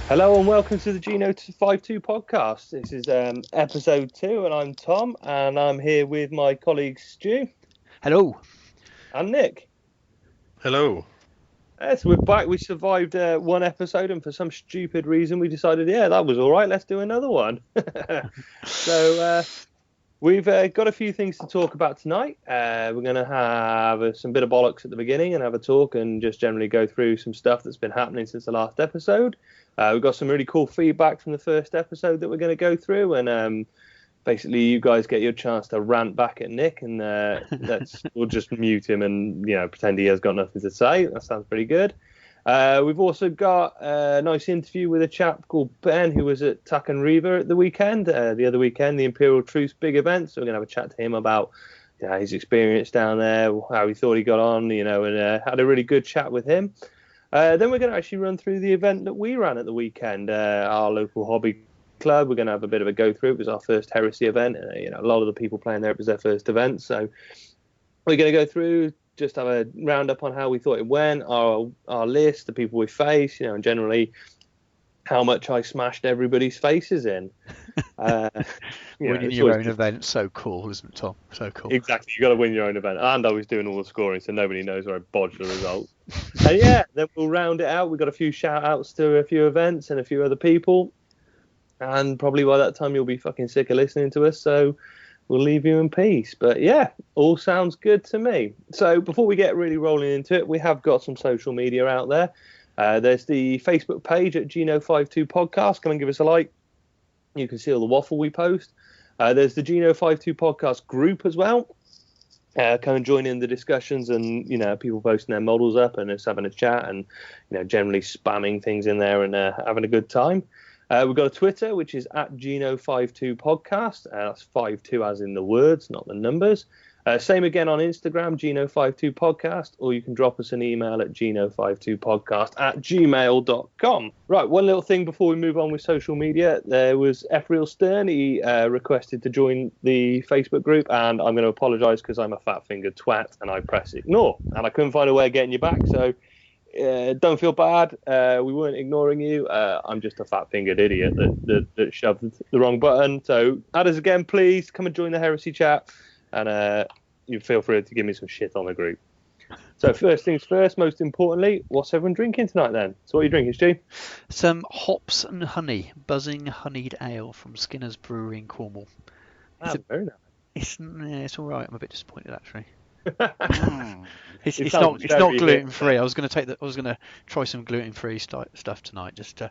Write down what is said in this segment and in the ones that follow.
Hello and welcome to the G52 podcast. This is episode 2 and I'm Tom and I'm here with my colleagues Stu. Hello. And Nick. Hello. So we're back. We survived one episode and for some stupid reason we decided, that was all right, let's do another one. So we've got a few things to talk about tonight. We're going to have some bit of bollocks at the beginning and have a talk and just generally go through some stuff that's been happening since the last episode. We've got some really cool feedback from the first episode that we're going to go through, and basically you guys get your chance to rant back at Nick, and we'll just mute him and pretend he has got nothing to say. That sounds pretty good. We've also got a nice interview with a chap called Ben who was at Takan River at the weekend, the other weekend, the Imperial Truce big event. So we're going to have a chat to him about his experience down there, how he thought he got on, and had a really good chat with him. Then we're going to actually run through the event that we ran at the weekend, our local hobby club. We're going to have a bit of a go through. It was our first Heresy event. A lot of the people playing there, it was their first event. So we're going to go through, just have a roundup on how we thought it went, our list, the people we face, and generally how much I smashed everybody's faces in. Winning your own event, so cool, isn't it, Tom? So cool. Exactly, you got to win your own event. And I was doing all the scoring, so nobody knows where I bodged the results. And then we'll round it out. We've got a few shout outs to a few events and a few other people. And probably by that time you'll be fucking sick of listening to us, so we'll leave you in peace. But all sounds good to me. So before we get really rolling into it, we have got some social media out there. There's the Facebook page at G52 Podcast. Come and give us a like. You can see all the waffle we post. There's the G52 Podcast group as well. Come and join in the discussions and, people posting their models up and us having a chat and, generally spamming things in there and having a good time. We've got a Twitter, which is at Gino52 Podcast. That's 52 as in the words, not the numbers. Same again on Instagram, Gino52 Podcast, or you can drop us an email at Gino52podcast@gmail.com. Right, one little thing before we move on with social media. There was Ephriel Stern. He requested to join the Facebook group, and I'm going to apologise because I'm a fat-fingered twat, and I press ignore. And I couldn't find a way of getting you back, so don't feel bad. We weren't ignoring you. I'm just a fat-fingered idiot that shoved the wrong button. So add us again, please. Come and join the Heresy chat. And you feel free to give me some shit on the group. So first things first, most importantly, what's everyone drinking tonight then? So what are you drinking, Stu? Some hops and honey, buzzing honeyed ale from Skinner's Brewery in Cornwall. Very nice. It's all right. I'm a bit disappointed actually. It's It's not gluten free. I was going to try some gluten free stuff tonight, just to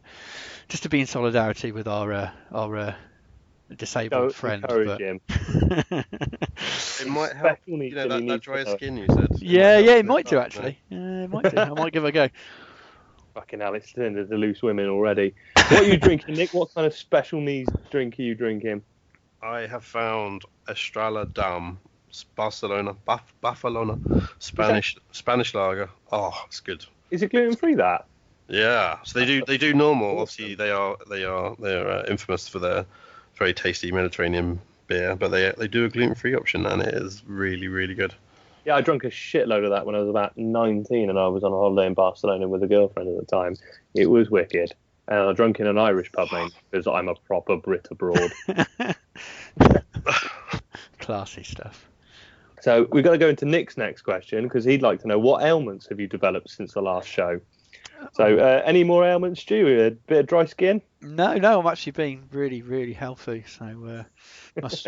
be in solidarity with our disabled friend. Encourage him. It might help. That dry skin you said. It might do actually. It might do. I might give it a go. Fucking hell, it's turned into loose women already. What are you drinking, Nick? What kind of special needs drink are you drinking? I have found Estrella Dam, Barcelona, Spanish lager. Oh, it's good. Is it gluten free? That? Yeah. So they do normal. Obviously, they are infamous for their very tasty Mediterranean beer, but they do a gluten-free option, and it is really, really good. Yeah, I drank a shitload of that when I was about 19, and I was on a holiday in Barcelona with a girlfriend at the time. It was wicked. And I drank in an Irish pub, mate, because I'm a proper Brit abroad. Classy stuff. So we've got to go into Nick's next question, because he'd like to know, what ailments have you developed since the last show? So any more ailments, Stu? A bit of dry skin? No, I'm actually being really, really healthy. So As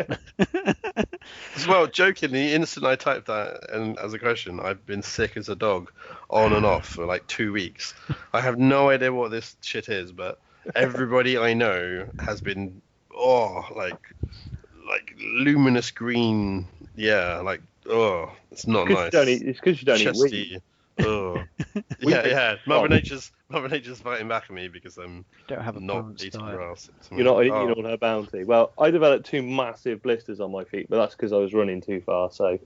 well, jokingly, the instant I typed that and as a question, I've been sick as a dog on and off for like 2 weeks. I have no idea what this shit is, but everybody I know has been like luminous green. Yeah, it's not nice. It's because you don't eat wheat. Oh. Yeah. Mother Nature's fighting back at me because I'm not eating grass. You're not eating on her bounty. Well, I developed 2 massive blisters on my feet, but that's because I was running too far. So,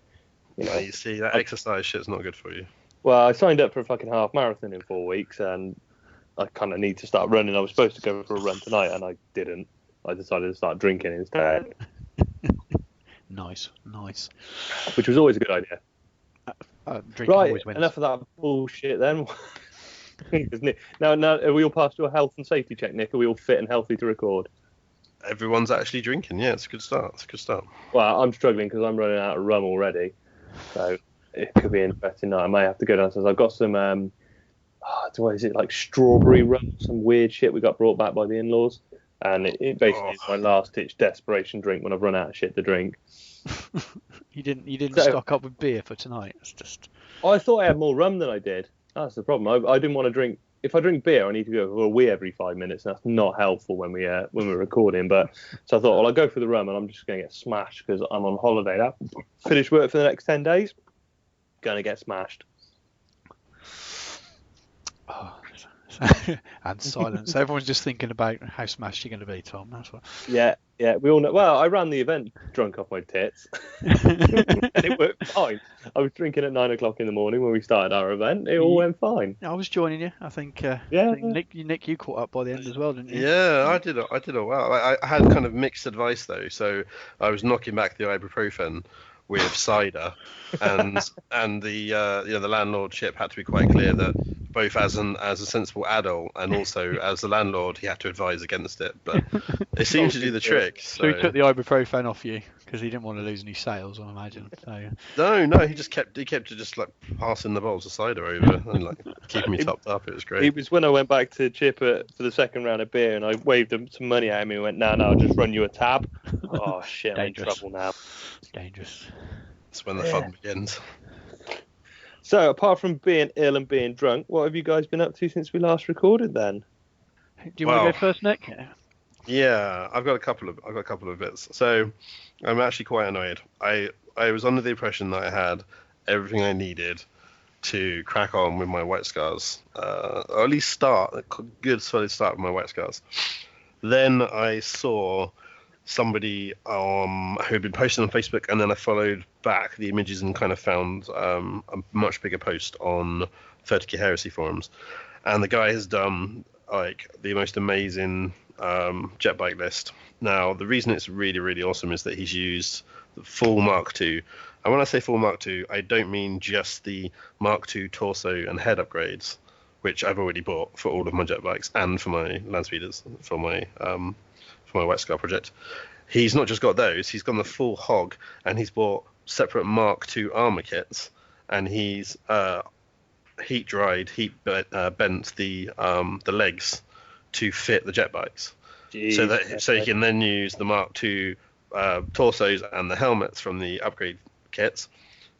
you see, that exercise shit's not good for you. Well, I signed up for a fucking half marathon in 4 weeks, and I kind of need to start running. I was supposed to go for a run tonight, and I didn't. I decided to start drinking instead. Nice. Which was always a good idea. Right, enough of that bullshit then. Isn't it? Now, are we all past your health and safety check, Nick? Are we all fit and healthy to record? Everyone's actually drinking. Yeah, it's a good start. Well, I'm struggling because I'm running out of rum already, so it could be an interesting night. I may have to go downstairs. I've got some, what is it, like strawberry rum, some weird shit we got brought back by the in-laws, and it basically is my last-ditch desperation drink when I've run out of shit to drink. You didn't stock up with beer for tonight. It's just. I thought I had more rum than I did. That's the problem. I didn't want to drink. If I drink beer, I need to go for a wee every 5 minutes, and that's not helpful when we're recording. But so I thought, well, I'll go for the rum, and I'm just going to get smashed because I'm on holiday now. Finish work for the next 10 days. Going to get smashed. Oh, and silence. Everyone's just thinking about how smashed you're going to be, Tom. That's what. Yeah, we all know. Well, I ran the event drunk off my tits, and it worked fine. I was drinking at 9 o'clock in the morning when we started our event. It all went fine. I was joining you. I think. I think Nick, you caught up by the end as well, didn't you? Yeah, I did it well. I had kind of mixed advice though, so I was knocking back the ibuprofen with cider, and the landlordship had to be quite clear that both as a sensible adult and also as the landlord, he had to advise against it. But it seemed to do the trick. So he took the ibuprofen off you because he didn't want to lose any sales, I imagine. So. No, he kept just like passing the bottles of cider over and like keeping me topped up. It was great. It was when I went back to Chip for the second round of beer, and I waved him some money at him. He went, "No, I'll just run you a tab." Oh shit, I'm in trouble now. Dangerous. That's when the fun begins. So, apart from being ill and being drunk, what have you guys been up to since we last recorded then? Do you want to go first, Nick? Yeah, I've got a couple of bits. So, I'm actually quite annoyed. I was under the impression that I had everything I needed to crack on with my white scars, or at least start a good solid start with my white scars. Then I saw somebody who had been posting on Facebook, and then I followed back the images and kind of found a much bigger post on 30k Heresy forums, and the guy has done like the most amazing jet bike list. Now the reason it's really, really awesome is that he's used the full Mark II, and when I say full Mark II, I don't mean just the Mark II torso and head upgrades, which I've already bought for all of my jet bikes and for my land speeders for my White Scar project. He's not just got those, he's gone the full hog, and he's bought separate Mark II armor kits, and he's heat bent the legs to fit the jet bikes. Jeez, so he can then use the Mark II torsos and the helmets from the upgrade kits.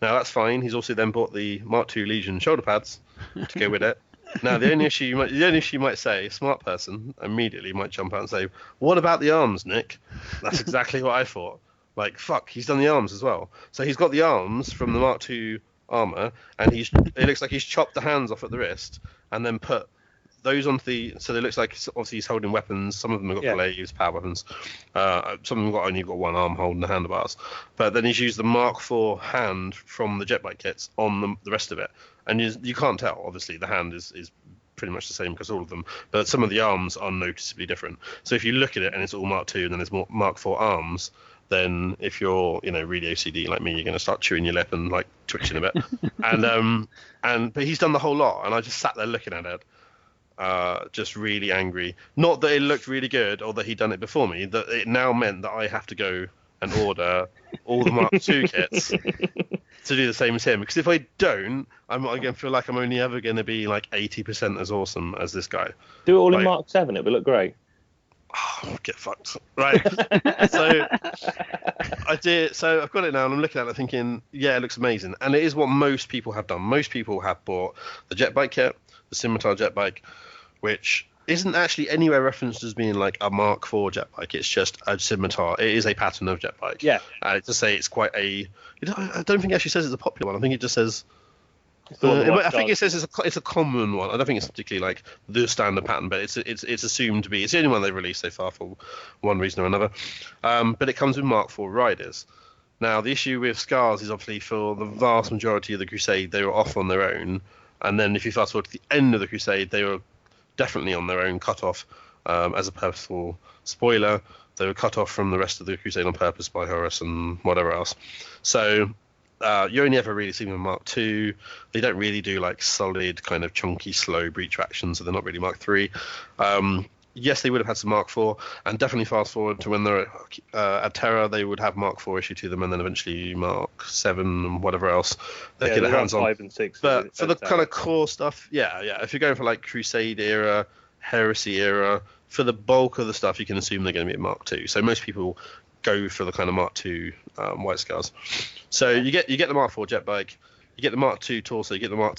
Now that's fine. He's also then bought the Mark II Legion shoulder pads to go with it. Now, the only issue you might say, a smart person immediately might jump out and say, "What about the arms, Nick?" That's exactly what I thought. Like, fuck, he's done the arms as well. So he's got the arms from the Mark II armor, and it looks like he's chopped the hands off at the wrist, and then put those onto the. So it looks like obviously he's holding weapons. Some of them have got glaives, power weapons. Some of them only got one arm holding the handlebars. But then he's used the Mark IV hand from the jet bike kits on the rest of it. And you can't tell, obviously, the hand is pretty much the same across all of them, but some of the arms are noticeably different. So if you look at it and it's all Mark II and then there's more Mark IV arms, then if you're, really OCD like me, you're going to start chewing your lip and like twitching a bit. But he's done the whole lot, and I just sat there looking at it, just really angry. Not that it looked really good or that he'd done it before me, that it now meant that I have to go and order all the Mark II kits to do the same as him, because if I don't, I'm going to feel like I'm only ever going to be like 80% as awesome as this guy. Do it all in Mark 7, it would look great. Oh, get fucked. Right. So I did. So I've got it now, and I'm looking at it thinking, yeah, it looks amazing. And it is what most people have done. Most people have bought the jet bike kit, the Scimitar jet bike, which isn't actually anywhere referenced as being like a Mark IV jet bike. It's just a Scimitar. It is a pattern of jet bike. Yeah. To say it's quite a. I don't think it actually says it's a popular one. I think it just says. I think it says it's a common one. I don't think it's particularly like the standard pattern, but it's assumed to be. It's the only one they've released so far for one reason or another. But it comes with Mark IV riders. Now the issue with Scars is obviously for the vast majority of the Crusade they were off on their own, and then if you fast forward to the end of the Crusade, they were definitely on their own, cut off as a purposeful spoiler. They were cut off from the rest of the Crusade on purpose by Horus and whatever else. So you only ever really see them in Mark 2. They don't really do like solid kind of chunky slow breach actions, so they're not really Mark 3. Yes, they would have had some Mark 4, and definitely fast forward to when they're at Terra, they would have Mark 4 issue to them, and then eventually Mark 7 and whatever else they get their hands on. 5 and 6. But for the kind of core stuff, yeah. If you're going for like Crusade era, Heresy era, for the bulk of the stuff, you can assume they're going to be at Mark 2. So most people go for the kind of Mark 2 White Scars. So you get the Mark 4 jet bike, you get the Mark 2 torso, you get the Mark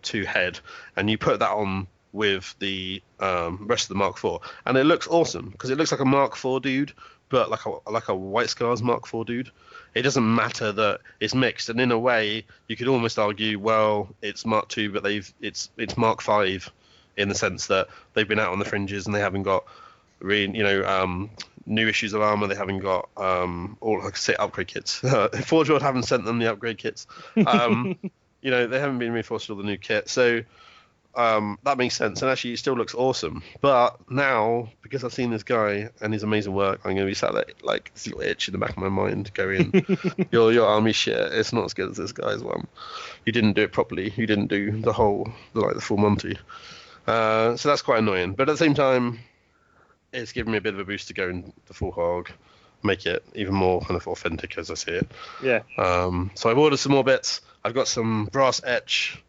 2 head, and you put that on with the rest of the Mark 4, and it looks awesome because it looks like a Mark 4 dude, but like a White Scars Mark 4 dude. It doesn't matter that it's mixed, and in a way you could almost argue, well, it's Mark 2, but it's Mark 5 in the sense that they've been out on the fringes and they haven't got really, new issues of armor. They haven't got all, like I say, upgrade kits. Forge World haven't sent them the upgrade kits. They haven't been reinforced with all the new kit, so that makes sense, and actually it still looks awesome. But now, because I've seen this guy and his amazing work, I'm going to be sat there like this little itch in the back of my mind going, your army shit, it's not as good as this guy's one. You didn't do it properly. You didn't do the full Monty. So that's quite annoying. But at the same time, it's given me a bit of a boost to go in the full hog, make it even more kind of authentic as I see it. Yeah. So I've ordered some more bits. I've got some brass etch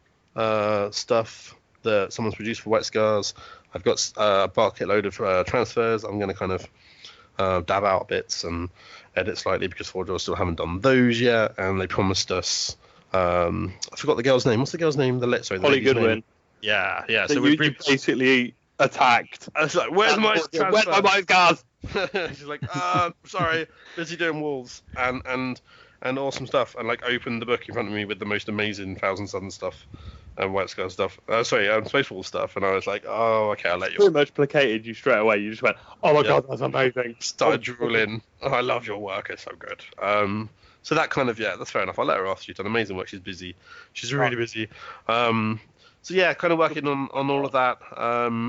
stuff that someone's produced for White Scars. I've got a bucket load of transfers. I'm going to kind of dab out bits and edit slightly because Forge World still haven't done those yet, and they promised us. I forgot the girl's name. What's the girl's name? Holly Goodwin. Name. Yeah. So you basically attacked. I was like, where's my White Scars? She's like, sorry, busy doing walls and awesome stuff, and like opened the book in front of me with the most amazing Thousand Suns stuff and White Scar stuff. Space Wolf stuff, and I was like, oh, okay, I'll let you. Pretty much placated you straight away. You just went, oh my god, that's amazing. Started drooling. Oh, I love your work. It's so good. So that kind of, that's fair enough. I'll let her off. She's done amazing work. She's busy. She's really busy. So yeah, kind of working on all of that.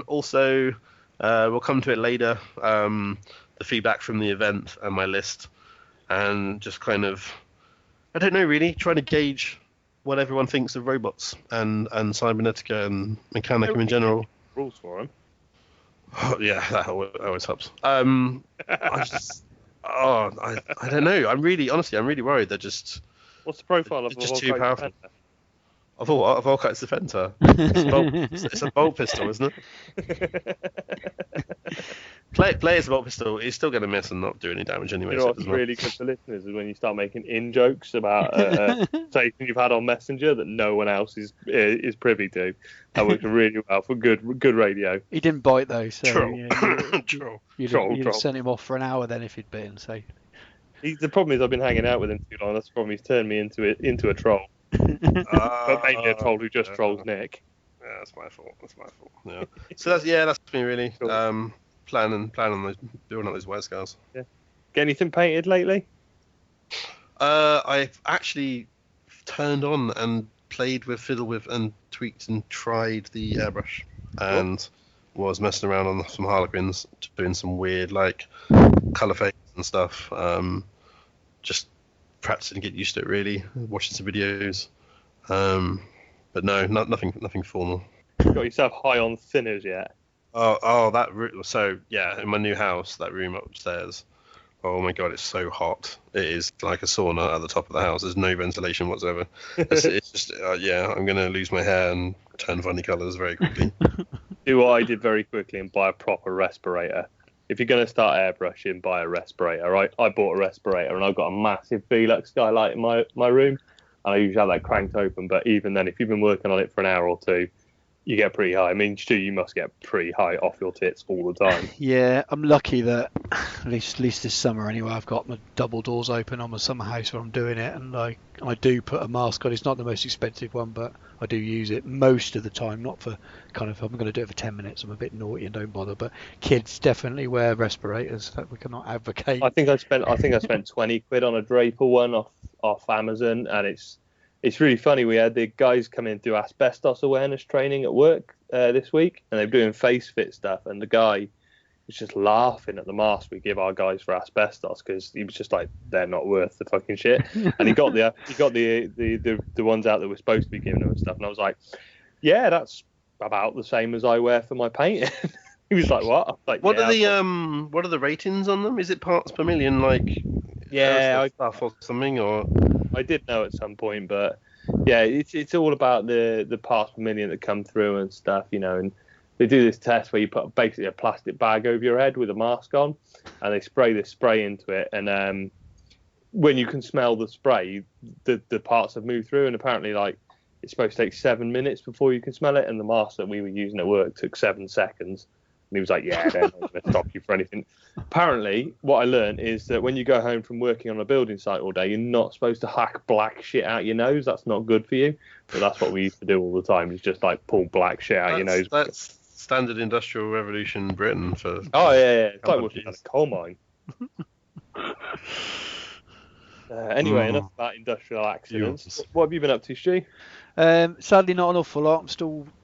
Also, we'll come to it later. The feedback from the event and my list, and just kind of, I don't know really, trying to gauge what everyone thinks of robots and Cybernetica and Mechanicum in general. Rules for them. Oh, yeah, that always helps. I don't know. I'm really worried. They're just. What's the profile of just too powerful? Of all, of Volkite's Defender. It's a bolt pistol, isn't it? Play as a bolt pistol. He's still going to miss and not do any damage anyway. You know what's really good for listeners is when you start making in-jokes about something you've had on Messenger that no one else is privy to. That works really well for good radio. He didn't bite though, so Troll. You'd sent him off for an hour then if he'd bitten. So the problem is I've been hanging out with him too long. That's the problem. He's turned me into a troll. But maybe a troll who just trolls Nick. Yeah, that's my fault. Yeah. So that's me really. Cool. Planning on those, building up those White Scars. Yeah. Get anything painted lately? I've actually turned on and played with, fiddled with, and tweaked and tried the airbrush, and was messing around on some Harlequins, doing some weird like color fades and stuff. Just practicing to get used to it really, watching some videos. But no, nothing formal. You got yourself high on thinners yet? Oh, that room. So yeah, in my new house, that room upstairs. Oh my god, it's so hot. It is like a sauna at the top of the house. There's no ventilation whatsoever. It's just I'm gonna lose my hair and turn funny colours very quickly. Do what I did very quickly and buy a proper respirator. If you're going to start airbrushing, buy a respirator. I bought a respirator and I've got a massive Velux skylight in my room, and I usually have that cranked open. But even then, if you've been working on it for an hour or two, you get pretty high. I mean, Stu, you must get pretty high off your tits all the time. Yeah, I'm lucky that at least this summer anyway, I've got my double doors open on my summer house where I'm doing it, and I do put a mask on. It's not the most expensive one, but I do use it most of the time. Not for kind of, I'm going to do it for 10 minutes. I'm a bit naughty and don't bother. But kids definitely wear respirators. That we cannot advocate. I think I spent 20 quid on a Draper one off Amazon, and it's really funny. We had the guys come in do asbestos awareness training at work this week, and they're doing face fit stuff. And the guy was just laughing at the mask we give our guys for asbestos, because he was just like, they're not worth the fucking shit. And he got the ones out that were supposed to be giving him and stuff. And I was like, yeah, that's about the same as I wear for my painting. He was like, what? I was like, What are the ratings on them? Is it parts per million, like stuff or something, or? I did know at some point, but yeah, it's all about the parts per million that come through and stuff, and they do this test where you put basically a plastic bag over your head with a mask on, and they spray this spray into it, and when you can smell the spray, the parts have moved through, and apparently like it's supposed to take 7 minutes before you can smell it, and the mask that we were using at work took 7 seconds. And he was like, yeah, they're not going to stop you for anything. Apparently, what I learned is that when you go home from working on a building site all day, you're not supposed to hack black shit out your nose. That's not good for you. But that's what we used to do all the time, is just like pull black shit out your nose. That's standard industrial revolution Britain for... Oh, yeah. It's like working at a coal mine. Anyway, enough about industrial accidents. Yes. What have you been up to, Stu? Sadly, not an awful lot.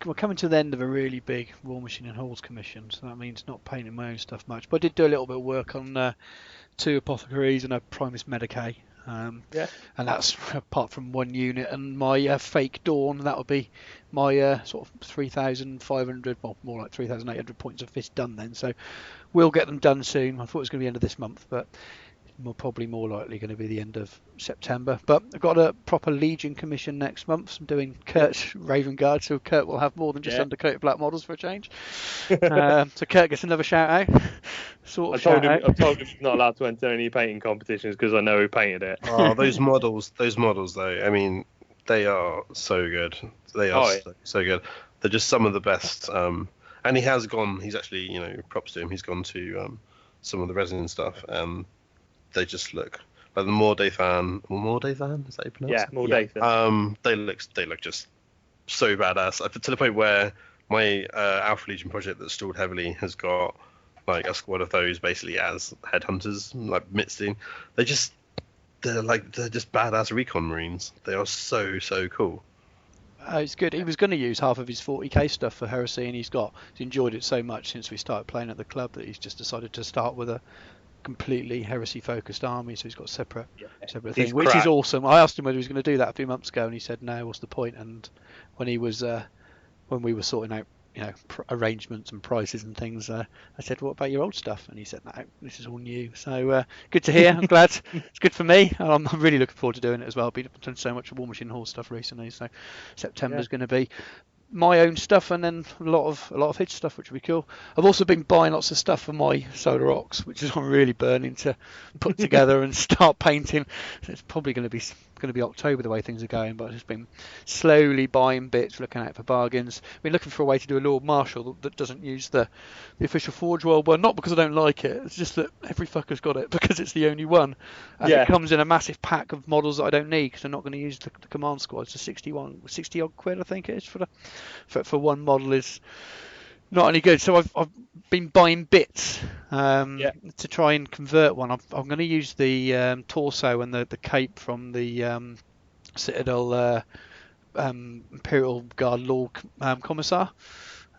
We're coming to the end of a really big War Machine and Halls commission, so that means not painting my own stuff much. But I did do a little bit of work on 2 apothecaries and a Primus Medicae. And that's apart from 1 unit and my fake Dawn. That would be my sort of 3,500, well, more like 3,800 points of fist done then. So we'll get them done soon. I thought it was going to be the end of this month, but probably more likely going to be the end of September. But I've got a proper Legion commission next month. So I'm doing Kurt's Raven Guard, so Kurt will have more than just undercoated black models for a change. So Kurt gets another shout out. I told him he's not allowed to enter any painting competitions because I know who painted it. Oh, those models though. I mean, they are so good. They are so good. They're just some of the best. And he has gone. He's actually, props to him. He's gone to some of the resin stuff. They just look like the Mordathan. Mordathan, is that how you pronounce it? Yeah, Mordathan. They look just so badass. To the point where my Alpha Legion project that stalled heavily has got like a squad of those basically as headhunters, like Mitstein. They're just badass recon marines. They are so cool. It's good. He was going to use half of his 40k stuff for Heresy, and he's enjoyed it so much since we started playing at the club that he's just decided to start with a completely Heresy focused army, so he's got separate thing, which is awesome. I asked him whether he was going to do that a few months ago, and he said no, what's the point? And when he was when we were sorting out arrangements and prices and things, I said, what about your old stuff? And he said, no, this is all new. So good to hear. I'm glad. It's good for me. I'm really looking forward to doing it as well. I've done so much War Machine Hall stuff recently, so September's going to be my own stuff, and then a lot of his stuff, which will be cool. I've also been buying lots of stuff for my Solar Ox, which is I'm really burning to put together and start painting. So it's probably going to be October the way things are going, but I've just been slowly buying bits, looking out for bargains. I've been looking for a way to do a Lord Marshal that doesn't use the official Forge World one, not because I don't like it, it's just that every fucker's got it because it's the only one, and it comes in a massive pack of models that I don't need because I'm not going to use the command squad. So 60 odd quid I think it is for one model is not any good. So I've been buying bits to try and convert one. I'm going to use the torso and the cape from the Citadel Imperial Guard Lord Commissar.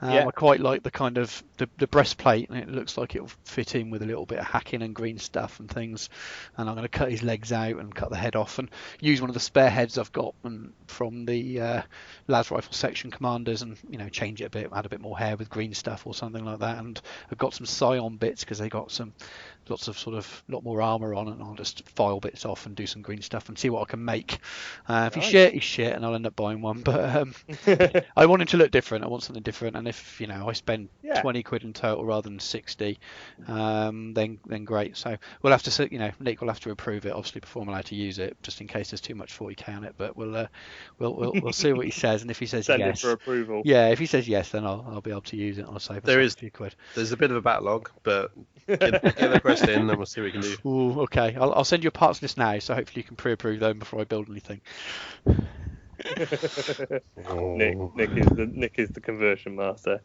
I quite like the kind of the breastplate, and it looks like it'll fit in with a little bit of hacking and green stuff and things. And I'm going to cut his legs out and cut the head off and use one of the spare heads I've got from the Las Rifle section commanders, and change it a bit, add a bit more hair with green stuff or something like that. And I've got some Scion bits because they got lots of lot more armor on, and I'll just file bits off and do some green stuff and see what I can make. If he's shit, and I'll end up buying one. But I want him to look different. I want something different, and if I spend 20 quid in total rather than 60, then great. So we'll have to Nick will have to approve it obviously before I'm allowed to use it, just in case there's too much 40k on it. But we'll see what he says, and if he says send yes it for approval. Yeah, if he says yes, then I'll be able to use it. I'll save a few quid. There's a bit of a backlog, but get the quest in, and we'll see what we can do. Ooh, okay. I'll send you a parts list now, so hopefully you can pre-approve them before I build anything. Nick is the conversion master.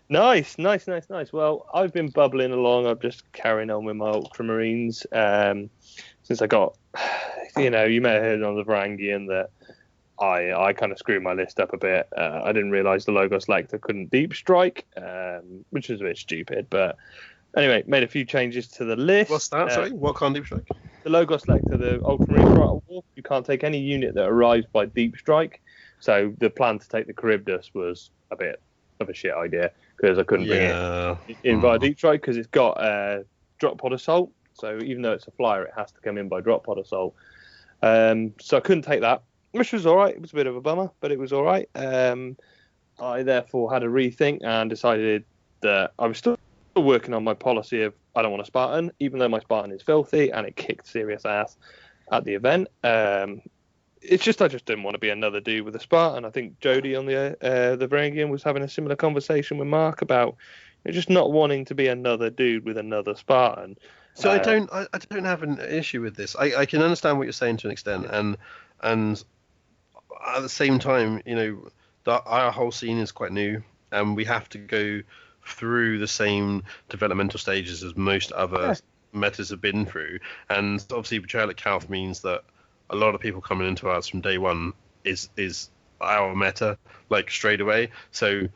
Nice. Well, I've been bubbling along. I'm just carrying on with my Ultramarines. Since I got, you may have heard on the Varangian that I kind of screwed my list up a bit. I didn't realise the Logos Lector couldn't deep strike, which was a bit stupid. But Anyway, made a few changes to the list. What's that? Sorry, what kind of deep strike? The logo selector, the Ultramarine Throttle War. You can't take any unit that arrives by deep strike. So the plan to take the Charybdis was a bit of a shit idea because I couldn't bring it in via deep strike because it's got drop pod assault. So even though it's a flyer, it has to come in by drop pod assault. So I couldn't take that, which was all right. It was a bit of a bummer, but it was all right. I therefore had a rethink and decided that I was still working on my policy of I don't want a Spartan, even though my Spartan is filthy and it kicked serious ass at the event. It's just I just didn't want to be another dude with a Spartan. I think Jody on the Varangian was having a similar conversation with Mark about just not wanting to be another dude with another Spartan. So I don't have an issue with this. I can understand what you're saying to an extent, and at the same time, our whole scene is quite new, and we have to go through the same developmental stages as most other metas have been through. And obviously, Betrayal at Calth means that a lot of people coming into ours from day one is our meta, like straight away. So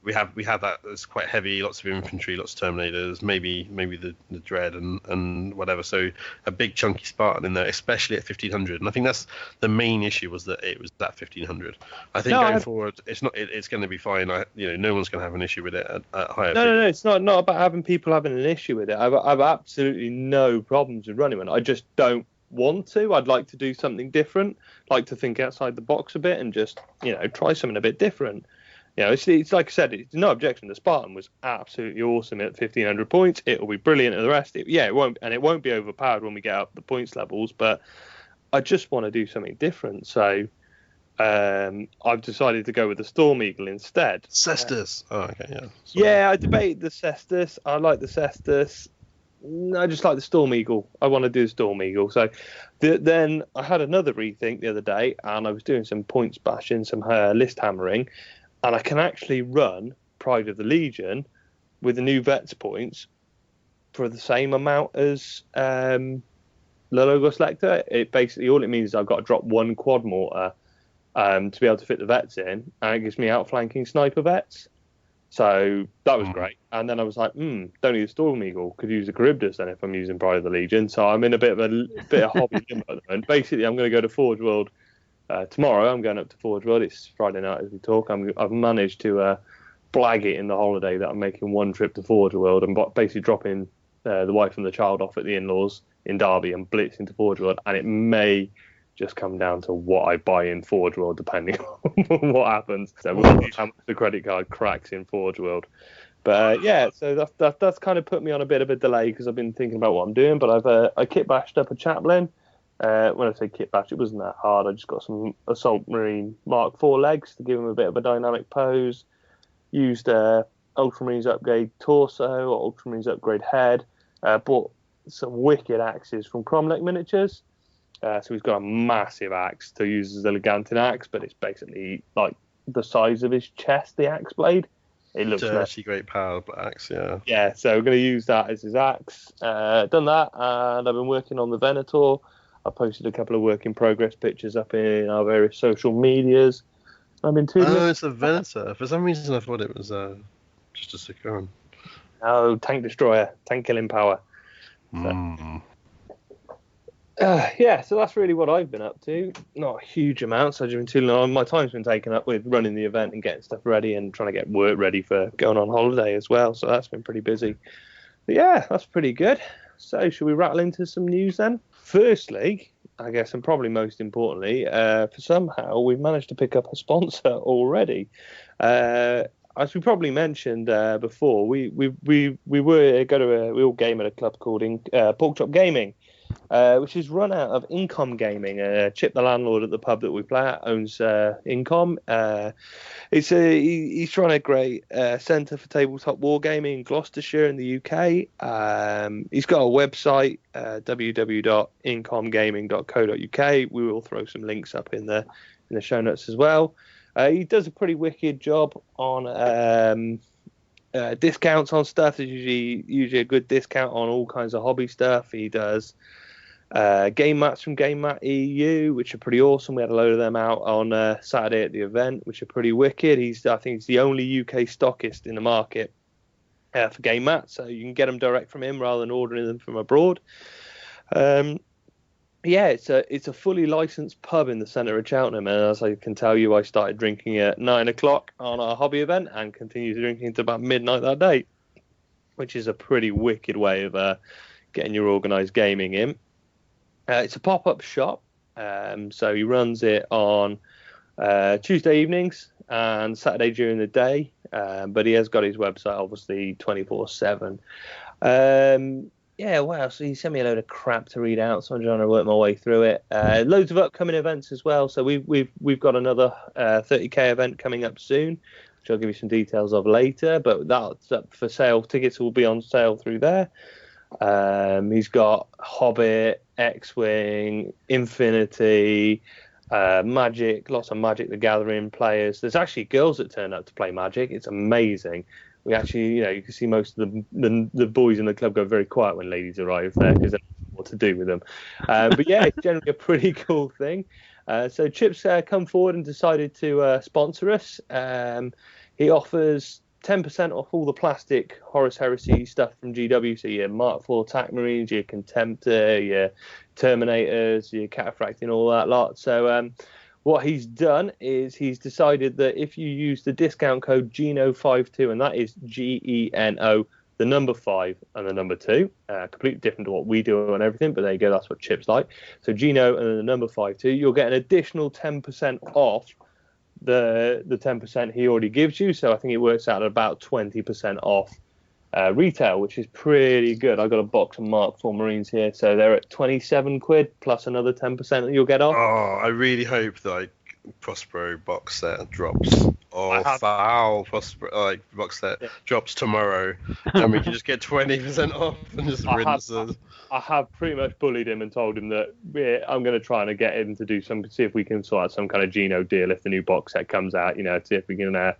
we have that that's quite heavy, lots of infantry, lots of Terminators, maybe the Dread and whatever. So a big chunky Spartan in there, especially at 1500. And I think that's the main issue, was that it was that 1500. I think going forward, it's not. It's going to be fine. No one's going to have an issue with it at higher. No. It's not about having people having an issue with it. I've absolutely no problems with running one. I just don't want to. I'd like to do something different. Like to think outside the box a bit and just try something a bit different. It's like I said, it's no objection. The Spartan was absolutely awesome at 1500 points. It will be brilliant at the rest. It won't be overpowered when we get up the points levels. But I just want to do something different. So I've decided to go with the Storm Eagle instead. Cestus. Okay, yeah. Sorry. Yeah, I debated the Cestus. I like the Cestus. I just like the Storm Eagle. I want to do the Storm Eagle. So then I had another rethink the other day, and I was doing some points bashing, some list hammering. And I can actually run Pride of the Legion with the new Vets points for the same amount as the Logo Selector. It basically, all it means is I've got to drop one quad mortar to be able to fit the Vets in, and it gives me outflanking sniper Vets. So that was great. And then I was like, don't need a Storm Eagle. Could use a Charybdis then if I'm using Pride of the Legion. So I'm in a bit of hobby limbo at the moment. Basically, I'm going to go to Forge World. Tomorrow I'm going up to Forge World. It's Friday night as we talk. I've managed to blag it in the holiday that I'm making one trip to Forge World and basically dropping the wife and the child off at the in-laws in Derby and blitzing to Forge World. And it may just come down to what I buy in Forge World depending on what happens. So we'll see how much the credit card cracks in Forge World. But so that's kind of put me on a bit of a delay because I've been thinking about what I'm doing. But I kit bashed up a chaplain. When I say kit bash, it wasn't that hard. I just got some Assault Marine Mark IV legs to give him a bit of a dynamic pose. Used Ultramarines upgrade torso, or Ultramarines upgrade head. Bought some wicked axes from Cromlech Miniatures. So he's got a massive axe to use as a Legantin axe, but it's basically like the size of his chest, the axe blade. It looks dirty, great power axe, yeah. Yeah, so we're going to use that as his axe. Done that, and I've been working on the Venator. I posted a couple of work in progress pictures up in our various social medias. I've been it's a Venator. For some reason, I thought it was just a Sicaran. Oh, tank destroyer, tank killing power. So that's really what I've been up to. Not a huge amount. So I've been too long. My time's been taken up with running the event and getting stuff ready and trying to get work ready for going on holiday as well. So that's been pretty busy. But yeah, that's pretty good. So should we rattle into some news then? Firstly, I guess, and probably most importantly, for somehow we've managed to pick up a sponsor already. As we probably mentioned before, we all game at a club called Pork Chop Gaming, which is run out of Incom Gaming. Chip, the landlord at the pub that we play at, owns Incom. He's trying to great centre for tabletop wargaming in Gloucestershire in the UK. He's got a website, www.incomgaming.co.uk. We will throw some links up in the show notes as well. He does a pretty wicked job on discounts on stuff. There's usually a good discount on all kinds of hobby stuff. He does game mats from Game Mat EU, which are pretty awesome. We had a load of them out on Saturday at the event, which are pretty wicked. I think he's the only UK stockist in the market for game mats, so you can get them direct from him rather than ordering them from abroad. Yeah, it's a fully licensed pub in the centre of Cheltenham, and as I can tell you, I started drinking at 9 o'clock on our hobby event and continued drinking until about midnight that day, which is a pretty wicked way of getting your organised gaming in. It's a pop-up shop, so he runs it on Tuesday evenings and Saturday during the day, but he has got his website obviously 24/7. Yeah, wow. So he sent me a load of crap to read out, so I'm trying to work my way through it. Loads of upcoming events as well. So we've got another 30k event coming up soon, which I'll give you some details of later. But that's up for sale. Tickets will be on sale through there. He's got Hobbit, X-Wing, Infinity, Magic, lots of Magic the Gathering players. There's actually girls that turn up to play Magic. It's amazing. We actually, you can see most of the boys in the club go very quiet when ladies arrive there because they don't know what to do with them. But yeah, it's generally a pretty cool thing. So Chip's come forward and decided to sponsor us. He offers 10% off all the plastic Horus Heresy stuff from GW. So your Mark IV TAC Marines, your Contemptor, your Terminators, your Cataphracting, all that lot. So what he's done is he's decided that if you use the discount code GENO52, and that is GENO, the number 5 and the number 2, completely different to what we do on everything, but there you go, that's what Chip's like. So GENO and then the number 52, you'll get an additional 10% off the 10% he already gives you. So I think it works out at about 20% off retail, which is pretty good. I got a box of Mark IV Marines here, so they're at 27 quid plus another 10% that you'll get off. Oh, I really hope that Prospero box set drops. Oh, foul Prospero box set drops tomorrow, and we can just get 20% off and just rinse it. I have pretty much bullied him and told him that I'm going to try and get him to do see if we can sort out some kind of Geno deal if the new box set comes out. See if we can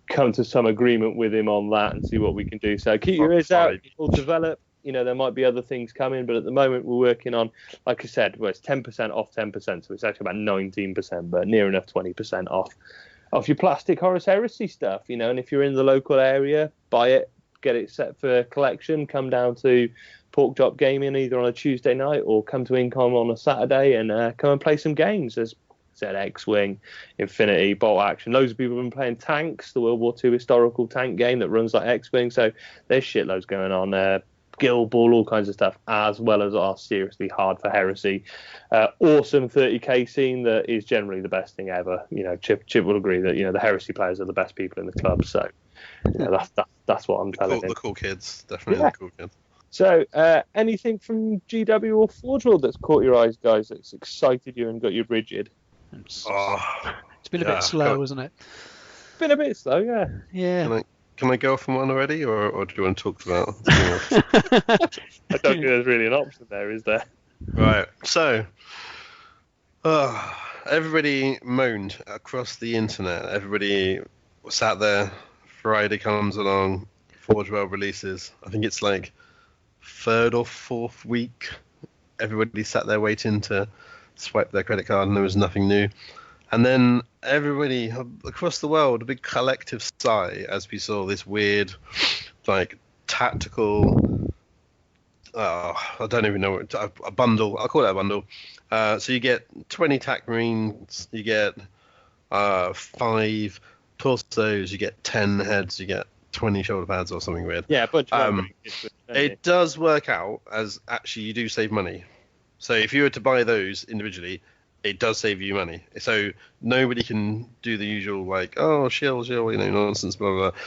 come to some agreement with him on that and see what we can do. So keep your ears out. We'll develop. There might be other things coming, but at the moment we're working on, like I said, it's 10% off 10%, so it's actually about 19%, but near enough 20% off your plastic Horus Heresy stuff. And if you're in the local area, buy it, get it set for collection, come down to Pork Chop Gaming either on a Tuesday night or come to Incom on a Saturday and come and play some games. There's X-Wing, Infinity, Bolt Action. Loads of people have been playing tanks, the World War II historical tank game that runs like X-Wing. So there's shitloads going on there. Guild Ball, all kinds of stuff, as well as our seriously hard for Heresy. Awesome 30k scene that is generally the best thing ever. Chip will agree that the Heresy players are the best people in the club. So that's what I'm telling him. The cool kids, definitely the cool kids. So, anything from GW or Forge World that's caught your eyes, guys, that's excited you and got you rigid? It's been a bit slow, isn't it? It's been a bit slow, yeah. Yeah. Can I go off on one already, or do you want to talk about? I don't think there's really an option there, is there? Right. So, everybody moaned across the internet. Everybody sat there. Friday comes along. Forge World releases. I think it's like 3rd or 4th week. Everybody sat there waiting to swipe their credit card, and there was nothing new. And then everybody across the world, a big collective sigh as we saw this weird, tactical, I don't even know, a bundle. I'll call it a bundle. So you get 20 TAC Marines, you get 5 torsos, you get 10 heads, you get 20 shoulder pads or something weird. Yeah, a bunch of it does work out as actually you do save money. So if you were to buy those individually, it does save you money. So nobody can do the usual shill, nonsense, blah, blah, blah.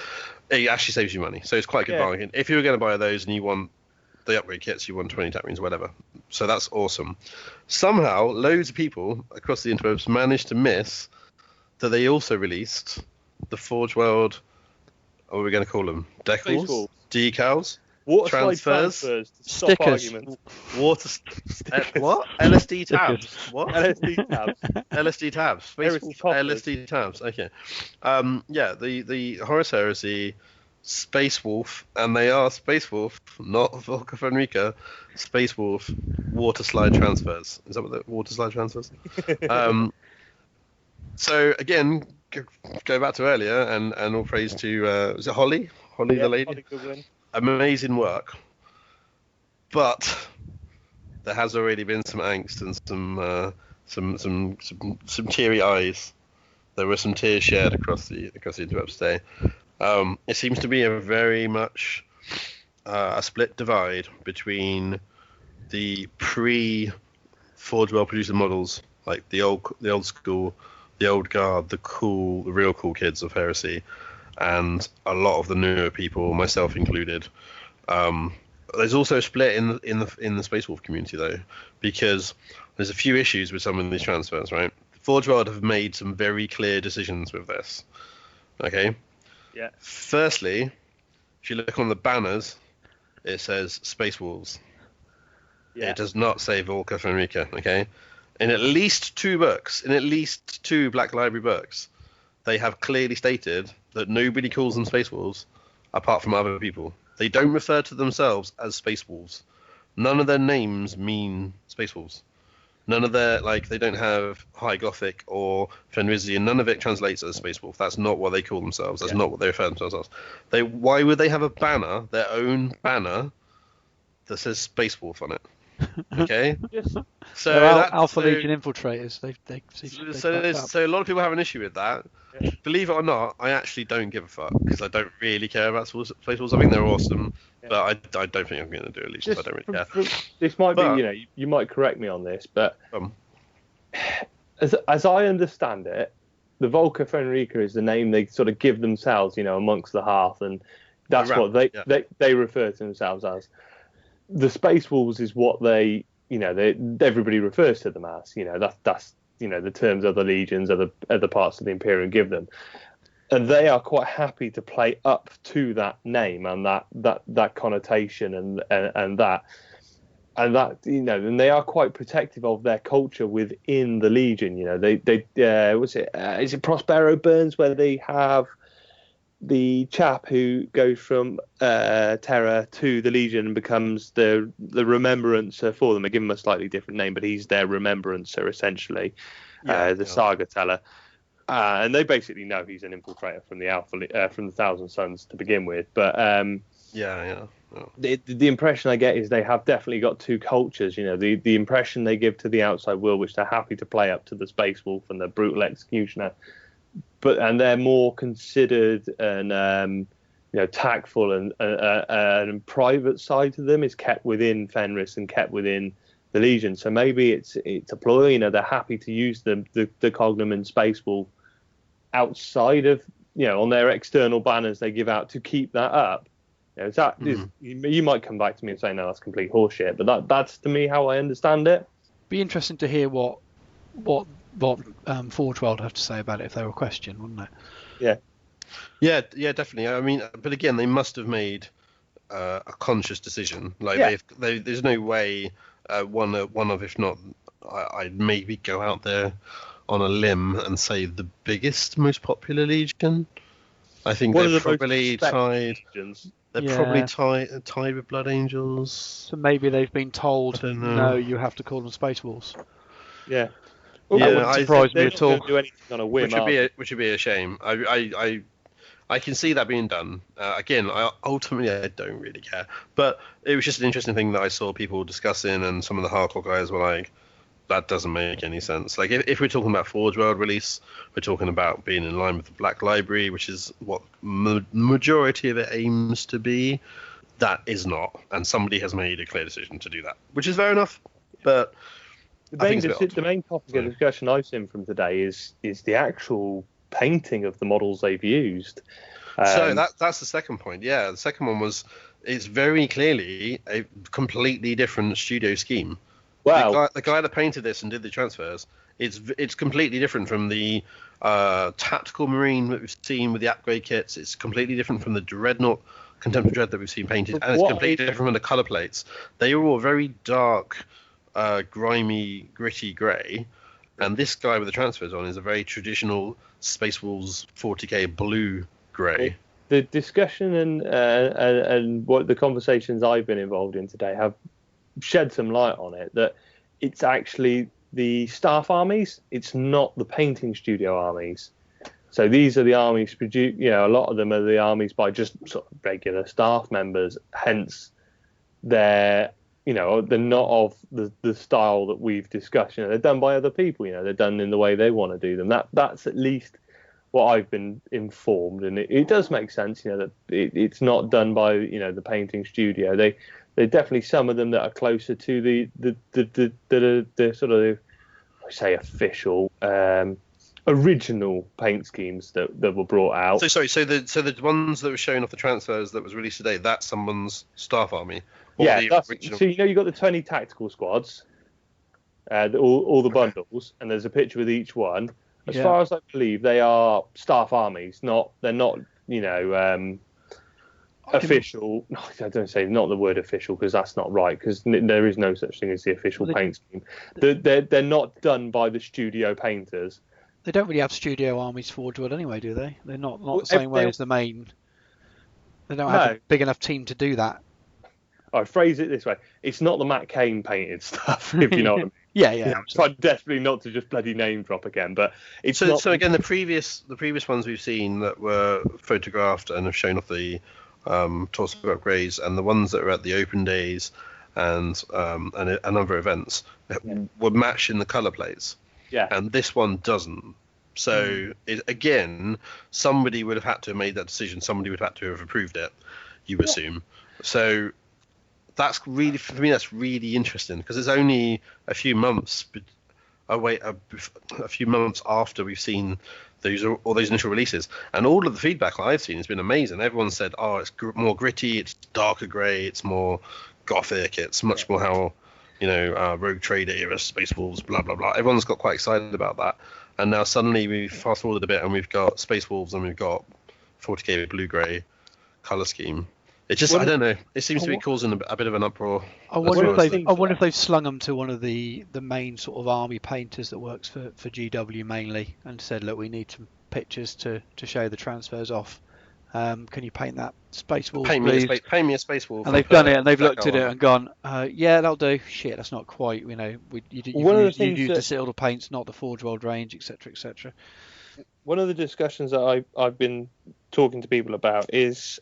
It actually saves you money. So it's quite a good bargain. If you were going to buy those and you want the upgrade kits, you want 20 TAC Marines, whatever. So that's awesome. Somehow, loads of people across the interwebs managed to miss that they also released the Forge World, what are we going to call them? Decals? Decals? Water transfers to stop stickers. arguments. What? LSD tabs. What? LSD tabs. LSD tabs. LSD tabs. Okay. The Horus Heresy, Space Wolf, and they are Space Wolf, not Volca Fenrica, Space Wolf water slide transfers. Is that what the water slide transfers? So again, go back to earlier, and all praise to was it Holly Holly the lady. Holly Goodwin. Amazing work. But there has already been some angst and some teary eyes. There were some tears shared across the interwebs today. It seems to be a very much a split divide between the pre-Forge World producer models, like the old school, the old guard, the real cool kids of Heresy, and a lot of the newer people, myself included. There's also a split in the Space Wolf community though, because there's a few issues with some of these transfers, right? Forge World have made some very clear decisions with this. Okay. Yeah. Firstly, if you look on the banners, it says Space Wolves. Yeah. It does not say Volca Fenrica, okay? In at least two books, in at least two Black Library books, they have clearly stated that nobody calls them Space Wolves apart from other people. They don't refer to themselves as Space Wolves. None of their names mean Space Wolves. None of their, they don't have High Gothic or Fenrisian. None of it translates as Space Wolf. That's not what they call themselves. That's not what they refer to themselves as. Why would they have a banner, their own banner, that says Space Wolf on it? Okay? So Alpha Legion infiltrators. So a lot of people have an issue with that. Yeah. Believe it or not, I actually don't give a fuck because I don't really care about Space Wolves. I think they're awesome, but I don't think I'm going to do Allegiance. I don't really care. This might be, you might correct me on this, but as I understand it, the Volca Fenrica is the name they sort of give themselves, amongst the hearth, and that's what they refer to themselves as. The Space Wolves is what everybody refers to them as. That's the terms other legions, other parts of the Imperium give them, and they are quite happy to play up to that name and that connotation and that, and they are quite protective of their culture within the Legion. Is it Prospero Burns where they have the chap who goes from Terra to the Legion and becomes the remembrancer for them. They give him a slightly different name, but he's their remembrancer essentially, saga teller. And they basically know he's an infiltrator from the Thousand Sons to begin with. But the impression I get is they have definitely got two cultures. The impression they give to the outside world, which they're happy to play up to the Space Wolf and the brutal executioner. And they're more considered and tactful and private side to them is kept within Fenris and kept within the Legion. So maybe it's a ploy. They're happy to use the cognomen Space Wolf outside of on their external banners they give out to keep that up. You might come back to me and say no, that's complete horseshit, but that's to me how I understand it. Be interesting to hear what Forge World have to say about it if they were questioned, wouldn't it? Yeah, definitely. I mean, but again, they must have made a conscious decision. There's no way one of if not, I'd maybe go out there on a limb and say the biggest, most popular Legion. I think they're probably tied. They're probably tied with Blood Angels. So maybe they've been told, no, you have to call them Space Wolves. Yeah. Well, that wouldn't surprise me at all. Do anything on a whim, which would be a shame. I can see that being done. Again, ultimately I don't really care, but it was just an interesting thing that I saw people discussing, and some of the hardcore guys were like, "That doesn't make any sense." Like if we're talking about Forge World release, we're talking about being in line with the Black Library, which is what majority of it aims to be. That is not, and somebody has made a clear decision to do that, which is fair enough, but. The main topic of discussion I've seen from today is the actual painting of the models they've used. So that's the second point. Yeah, the second one was it's very clearly a completely different studio scheme. Wow. The guy that painted this and did the transfers, it's completely different from the tactical marine that we've seen with the upgrade kits. It's completely different from the Dreadnought Contemporary Dread that we've seen painted, and it's completely different from the color plates. They were all very dark. Grimy, gritty grey, and this guy with the transfers on is a very traditional Space Wolves 40k blue grey. The discussion and what the conversations I've been involved in today have shed some light on it, that it's actually the staff armies, it's not the painting studio armies. So these are the armies produced. You know, a lot of them are the armies by just sort of regular staff members. Hence, they're not of the style that we've discussed. You know, they're done by other people. You know, they're done in the way they want to do them. That's at least what I've been informed, and it does make sense. You know, that it's not done by the painting studio. They definitely, some of them that are closer to the sort of, I say, official original paint schemes that were brought out. So the ones that were showing off the transfers that was released today, that's someone's staff army. Yeah, so you've got the 20 tactical squads, all the bundles, and there's a picture with each one. As far as I believe, they are staff armies. They're not official. No, I don't say not the word official, because that's not right, because there is no such thing as the official paint scheme. They're not done by the studio painters. They don't really have studio armies Forge World anyway, do they? They're not the same way as the main. They don't have a big enough team to do that. I phrase it this way: it's not the Matt Cain painted stuff, if you know what I mean. Yeah. Try desperately not to just bloody name drop again, but it's not. So again, the previous ones we've seen that were photographed and have shown off the torso upgrades, and the ones that are at the open days and a number of events were matched in the color plates. Yeah. And this one doesn't. So again, somebody would have had to have made that decision. Somebody would have had to have approved it, you assume. So that's really, for me, that's really interesting, because it's only a few months away, a few months after we've seen all those initial releases, and all of the feedback I've seen has been amazing. Everyone said, "Oh, it's more gritty, it's darker grey, it's more gothic, it's much more how Rogue Trader era Space Wolves, blah blah blah." Everyone's got quite excited about that, and now suddenly we fast forwarded a bit and we've got Space Wolves and we've got 40k blue grey color scheme. It just, I don't know. It seems to be causing a bit of an uproar. I wonder if they've slung them to one of the main sort of army painters that works for GW mainly, and said, "Look, we need some pictures to show the transfers off. Can you paint that Space Wolf, please?" Paint me a Space Wolf. And they've done it, and they've looked at it and gone, "Yeah, that'll do." Shit, that's not quite. You used the Citadel paints, not the Forge World range, etc., etc. One of the discussions that I've been talking to people about is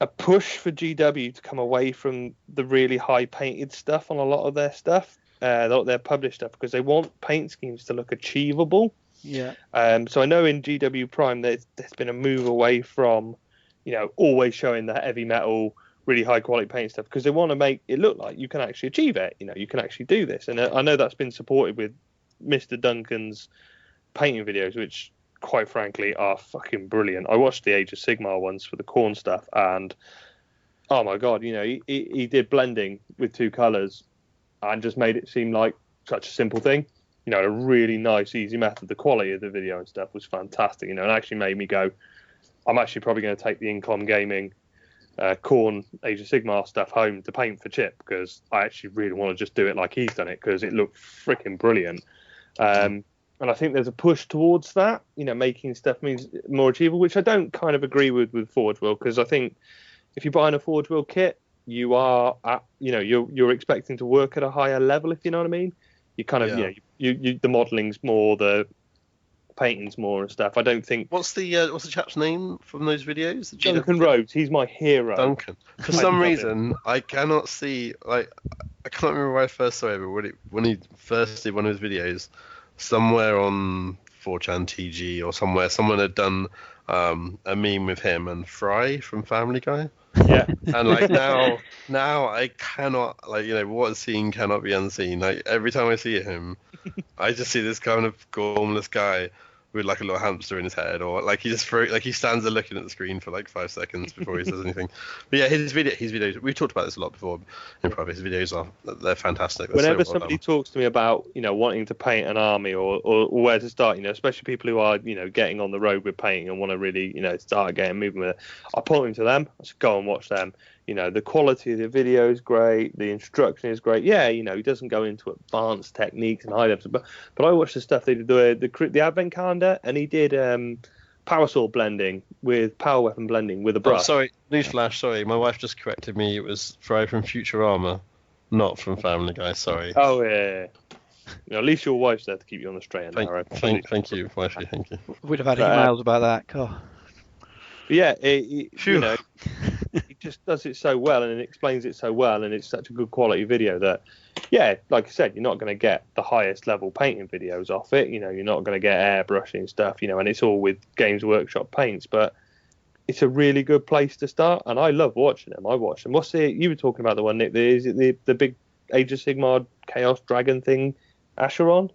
a push for GW to come away from the really high painted stuff on a lot of their stuff, their published stuff, because they want paint schemes to look achievable. Yeah. So I know in GW Prime there's been a move away from, always showing the heavy metal, really high quality paint stuff, because they want to make it look like you can actually achieve it. You can actually do this, and I know that's been supported with Mr. Duncan's painting videos, which quite frankly are fucking brilliant. I watched the Age of Sigmar ones for the Khorne stuff, and oh my god, he did blending with two colors and just made it seem like such a simple thing. A really nice, easy method. The quality of the video and stuff was fantastic. And actually made me go, I'm actually probably going to take the Incom Gaming Khorne Age of Sigmar stuff home to paint for Chip, because I actually really want to just do it like he's done it, because it looked freaking brilliant. And I think there's a push towards that, making stuff means more achievable, which I don't kind of agree with Forge World, because I think if you're buying a Forge World kit, you are at, you're expecting to work at a higher level, if you know what I mean. You kind of, the modelling's more, the painting's more and stuff. I don't think. What's the chap's name from those videos? Duncan Rhodes. He's my hero. Duncan. For some reason, I cannot see. I can't remember where I first saw it, but when he first did one of his videos, somewhere on 4chan TG or somewhere, someone had done a meme with him and Fry from Family Guy. Yeah. And now I cannot, what is seen cannot be unseen. Every time I see him, I just see this kind of gormless guy with a little hamster in his head, or he stands there looking at the screen for 5 seconds before he says anything. But yeah, his videos, we've talked about this a lot before in private. His videos they're fantastic. They're Whenever somebody talks to me about wanting to paint an army or where to start, especially people who are getting on the road with painting and want to really start getting moving with it, I point them to them. I say, go and watch them. The quality of the video is great. The instruction is great. Yeah, he doesn't go into advanced techniques and high levels, but I watched the stuff they did, the Advent calendar, and he did power sword blending with power weapon blending with a brush. Oh, sorry, newsflash. Sorry, my wife just corrected me. It was Fry from Futurama, not from Family Guy. Sorry. Oh yeah. At least your wife's there to keep you on the straight and narrow. Thank you, wifey. Thank you. We'd have had emails about that. God. Yeah, he just does it so well and it explains it so well, and it's such a good quality video that, yeah, like I said, you're not going to get the highest level painting videos off it. You're not going to get airbrushing stuff, and it's all with Games Workshop paints, but it's a really good place to start, and I love watching them. I watch them. You were talking about the one, Nick? Is it the big Age of Sigmar Chaos Dragon thing, Acheron?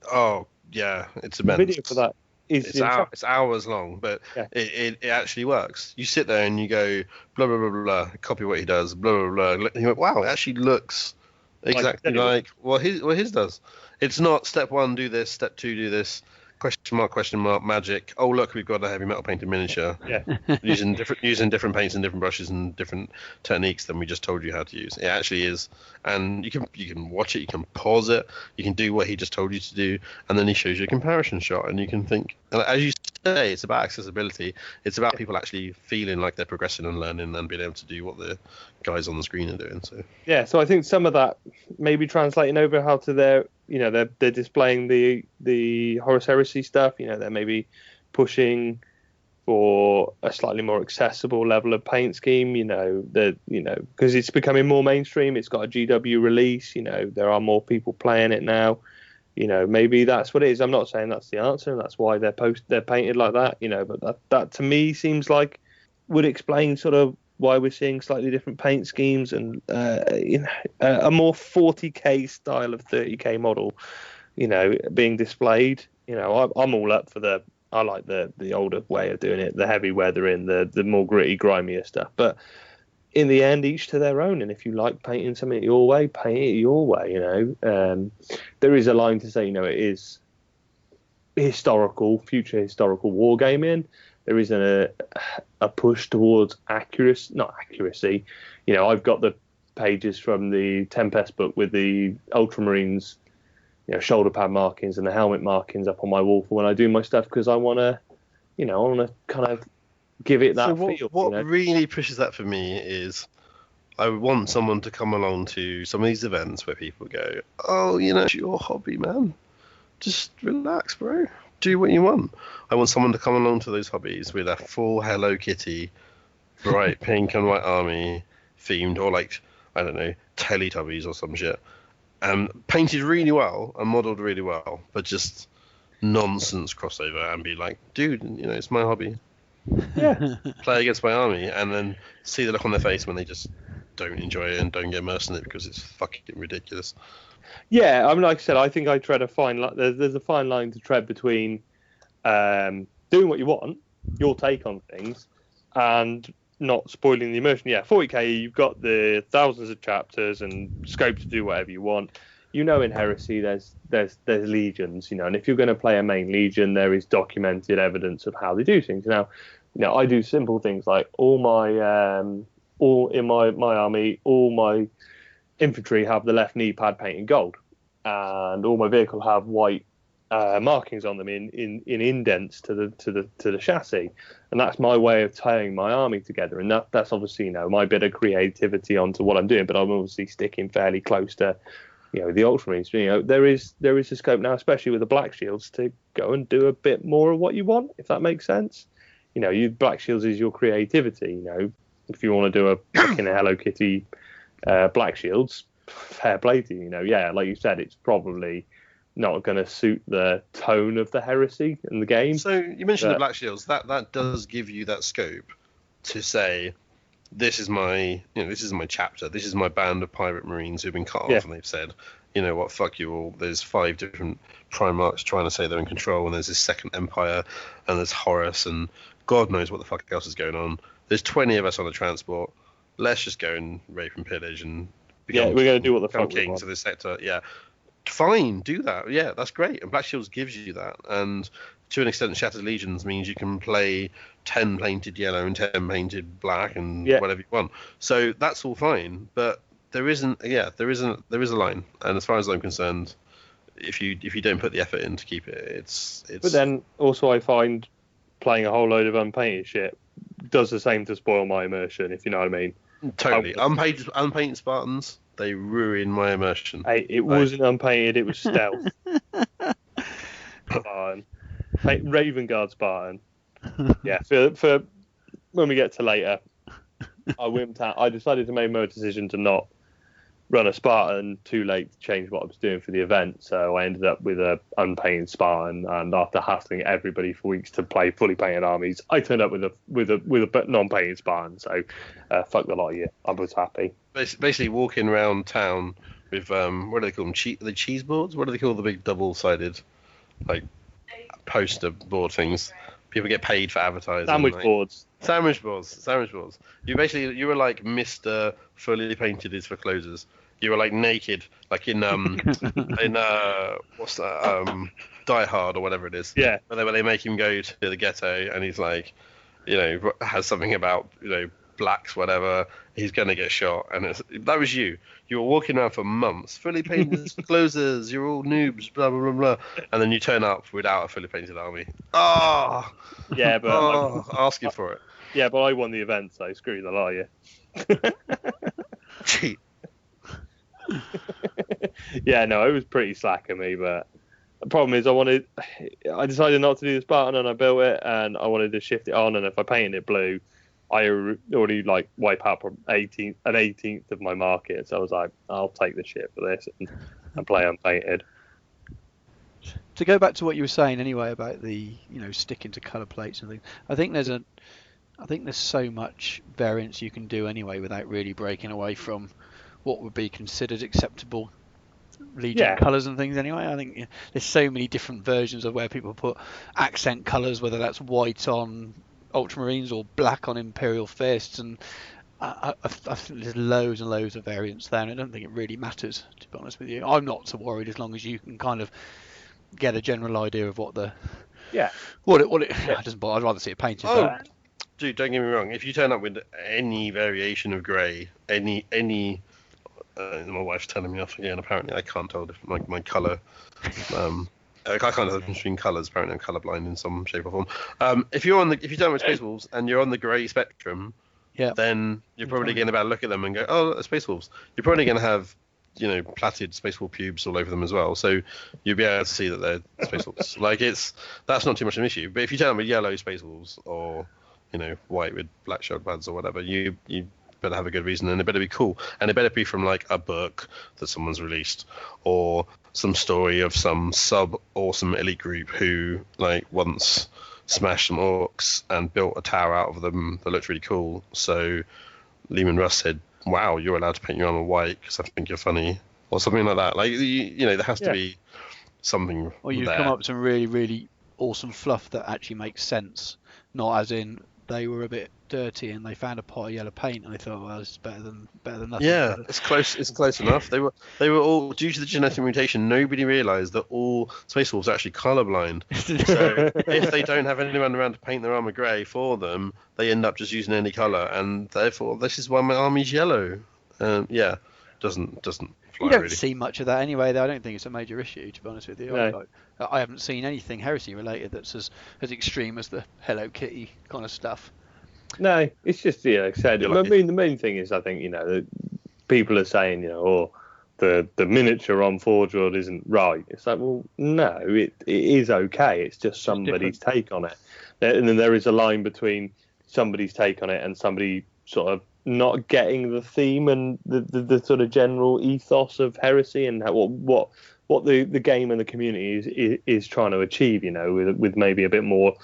Oh yeah, it's immense. The video for that is it's hours long, but yeah. it actually works. You sit there and you go blah blah blah blah, copy what he does, blah blah blah. And you go, wow, it actually looks exactly like what his does. It's not step 1 do this, step 2 do this, question mark magic. Oh look, we've got a heavy metal painted miniature. Yeah. using different paints and different brushes and different techniques than we just told you how to use. It actually is, and you can watch it, you can pause it, you can do what he just told you to do, and then he shows you a comparison shot, and you can think. And as you say, it's about accessibility. It's about people actually feeling like they're progressing and learning and being able to do what the guys on the screen are doing. So yeah, so I think some of that maybe translating over how to their, they're displaying the Horus Heresy stuff. They're maybe pushing for a slightly more accessible level of paint scheme. Because it's becoming more mainstream. It's got a GW release. There are more people playing it now. Maybe that's what it is. I'm not saying that's the answer, and that's why they're painted like that. But that to me seems like would explain sort of why we're seeing slightly different paint schemes and a more 40k style of 30k model, being displayed. I'm all up for I like the older way of doing it, the heavy weathering, the more gritty, grimier stuff. But in the end, each to their own. And if you like painting something your way, paint it your way. There is a line to say, it is future historical wargaming. There isn't a push towards not accuracy. I've got the pages from the Tempest book with the Ultramarines, shoulder pad markings and the helmet markings up on my wall for when I do my stuff, because I want to, kind of give it that feel. What really pushes that for me is I want someone to come along to some of these events where people go, oh, it's your hobby, man. Just relax, bro. Do what you want. I want someone to come along to those hobbies with a full Hello Kitty, bright pink and white army themed, or like, I don't know, Teletubbies or some shit. Painted really well and modelled really well, but just nonsense crossover and be like, dude, it's my hobby. Yeah. Play against my army and then see the look on their face when they just don't enjoy it and don't get immersed in it because it's fucking ridiculous. Yeah, like I said, I think I tread a fine line. There's a fine line to tread between doing what you want, your take on things, and not spoiling the immersion. Yeah, 40k, you've got the thousands of chapters and scope to do whatever you want. In Heresy, there's legions, and if you're going to play a main legion, there is documented evidence of how they do things. Now, I do simple things like all in my army, all my infantry have the left knee pad painted gold, and all my vehicle have white markings on them in indents to the chassis, and that's my way of tying my army together. And that's obviously my bit of creativity onto what I'm doing, but I'm obviously sticking fairly close to the Ultramarines. There is a scope now, especially with the Black Shields, to go and do a bit more of what you want, if that makes sense. You Black Shields is your creativity. If you want to do a fucking Hello Kitty Black Shields, fair play to you. Yeah, like you said, it's probably not going to suit the tone of the Heresy in the game. So you mentioned the Black Shields. That does give you that scope to say, this is my chapter. This is my band of pirate marines who've been cut off, and they've said, what, fuck you all. There's 5 different Primarchs trying to say they're in control, and there's this Second Empire, and there's Horus, and God knows what the fuck else is going on. There's 20 of us on a transport. Let's just go and rape and pillage and we're going to do what the fuck kings of this sector. Yeah, fine, do that. Yeah, that's great. And Black Shields gives you that. And to an extent, Shattered Legions means you can play 10 painted yellow and 10 painted black and whatever you want. So that's all fine. But there is a line. And as far as I'm concerned, if you don't put the effort in to keep it, it's. But then also I find playing a whole load of unpainted shit does the same to spoil my immersion, if you know what I mean. Totally. Unpainted Spartans, they ruin my immersion. Hey, it wasn't unpainted, it was stealth. Spartan. Raven Guard Spartan. Yeah, for when we get to later, I decided to make my decision to not run a Spartan too late to change what I was doing for the event, so I ended up with a unpainted Spartan, and after hassling everybody for weeks to play fully painted armies, I turned up with a non-painted Spartan, so fuck the lot of you. I was happy. Basically walking around town with what do they call them? The cheese boards? What do they call the big double-sided like poster board things? People get paid for advertising. Sandwich boards. Sandwich boards. You were like Mr. Fully Painted is for closers. You were like naked, like in what's that? Die Hard or whatever it is. Yeah. Where they make him go to the ghetto and he's like, has something about blacks, whatever. He's gonna get shot, and that was you. You were walking around for months, fully painted for closers. You're all noobs, blah blah blah blah, and then you turn up without a fully painted army. Yeah, but asking for it. Yeah, but I won the event, so screw the lot of you. Cheat. Yeah, no, it was pretty slack of me, but the problem is I decided not to do the Spartan, and I built it, and I wanted to shift it on, and if I painted it blue, I already like wipe out an 18th of my market, so I was like, I'll take the shit for this and play unpainted. To go back to what you were saying anyway about the sticking to colour plates and things, I think there's so much variance you can do anyway without really breaking away from what would be considered acceptable Legion colours and things anyway. I think there's so many different versions of where people put accent colours, whether that's white on Ultramarines or black on Imperial Fists, and I think there's loads and loads of variants there, and I don't think it really matters, to be honest with you. I'm not so worried as long as you can kind of get a general idea of what it doesn't bother. I'd rather see it painted. But... Dude, don't get me wrong. If you turn up with any variation of grey, any my wife's telling me off again. Apparently, I can't tell my colour. I can't tell between colours. Apparently, I'm colourblind in some shape or form. If you turn with Space Wolves and you're on the grey spectrum, then you're probably going to about look at them and go, "Oh, Space Wolves." You're probably going to have plaited Space Wolf pubes all over them as well, so you'll be able to see that they're Space Wolves. That's not too much of an issue. But if you turn up with yellow Space Wolves or white with black shoulder pads or whatever, you better have a good reason, and it better be cool, and it better be from like a book that someone's released or some story of some sub awesome elite group who like once smashed some orcs and built a tower out of them that looked really cool. So Lehman Russ said, "Wow, you're allowed to paint your armor white because I think you're funny," or something like that. Like there has to be something. Or you come up with some really really awesome fluff that actually makes sense, not as in they were a bit dirty and they found a pot of yellow paint and they thought, well, it's better than nothing. Yeah, it's close enough. They were all, due to the genetic mutation, nobody realised that all Space Wolves are actually colourblind. So if they don't have anyone around to paint their armour grey for them, they end up just using any colour, and therefore this is why my army's yellow. Doesn't fly. You don't really see much of that anyway, though. I don't think it's a major issue, to be honest with you. No. I haven't seen anything heresy related that's as extreme as the Hello Kitty kind of stuff. No, it's just said. The main thing is, I think that people are saying the miniature on Forge World isn't right. It's like, well, no, it is okay. It's just somebody's take on it, and then there is a line between somebody's take on it and somebody sort of not getting the theme and the sort of general ethos of heresy and what the game and the community is trying to achieve, with maybe a bit more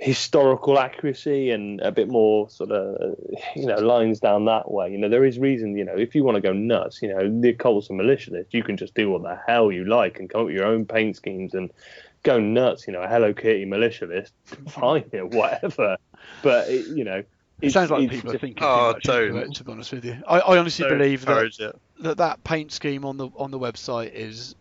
historical accuracy and a bit more sort of lines down that way. There is reason, if you want to go nuts, the occults and militialists, you can just do what the hell you like and come up with your own paint schemes and go nuts. A Hello Kitty militialist, fine, whatever, but it sounds like people are thinking too much into it, to be honest with you. I honestly believe that paint scheme on the website is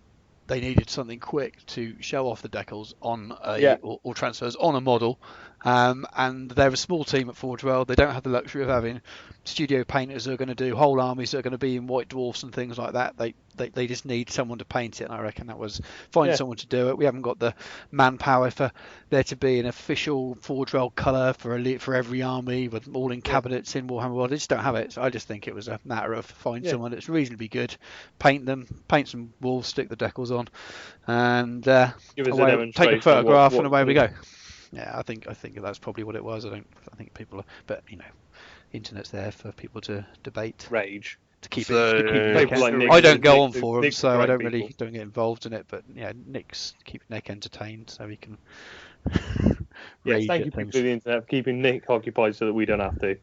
they needed something quick to show off the decals on or transfers on a model, And they're a small team at Forge World. They don't have the luxury of having studio painters who are going to do whole armies that are going to be in white dwarfs and things like that. They just need someone to paint it, and I reckon that was find someone to do it. We haven't got the manpower for there to be an official Forge World colour for every army with all in cabinets in Warhammer World. They just don't have it. So I just think it was a matter of find someone that's reasonably good, paint them, paint some wolves, stick the decals on, and Give us a take a photograph, and away we go. is. Yeah, I think that's probably what it was. I think people are, but internet's there for people to debate, Rage. to keep So, it. People like Nick, I don't go on Nick, forums, Nick's so I right don't people. really don't get involved in it. But yeah, Nick's keep Nick entertained, so he can. Yes, rage thank at you things. for the internet for keeping Nick occupied so that we don't have to.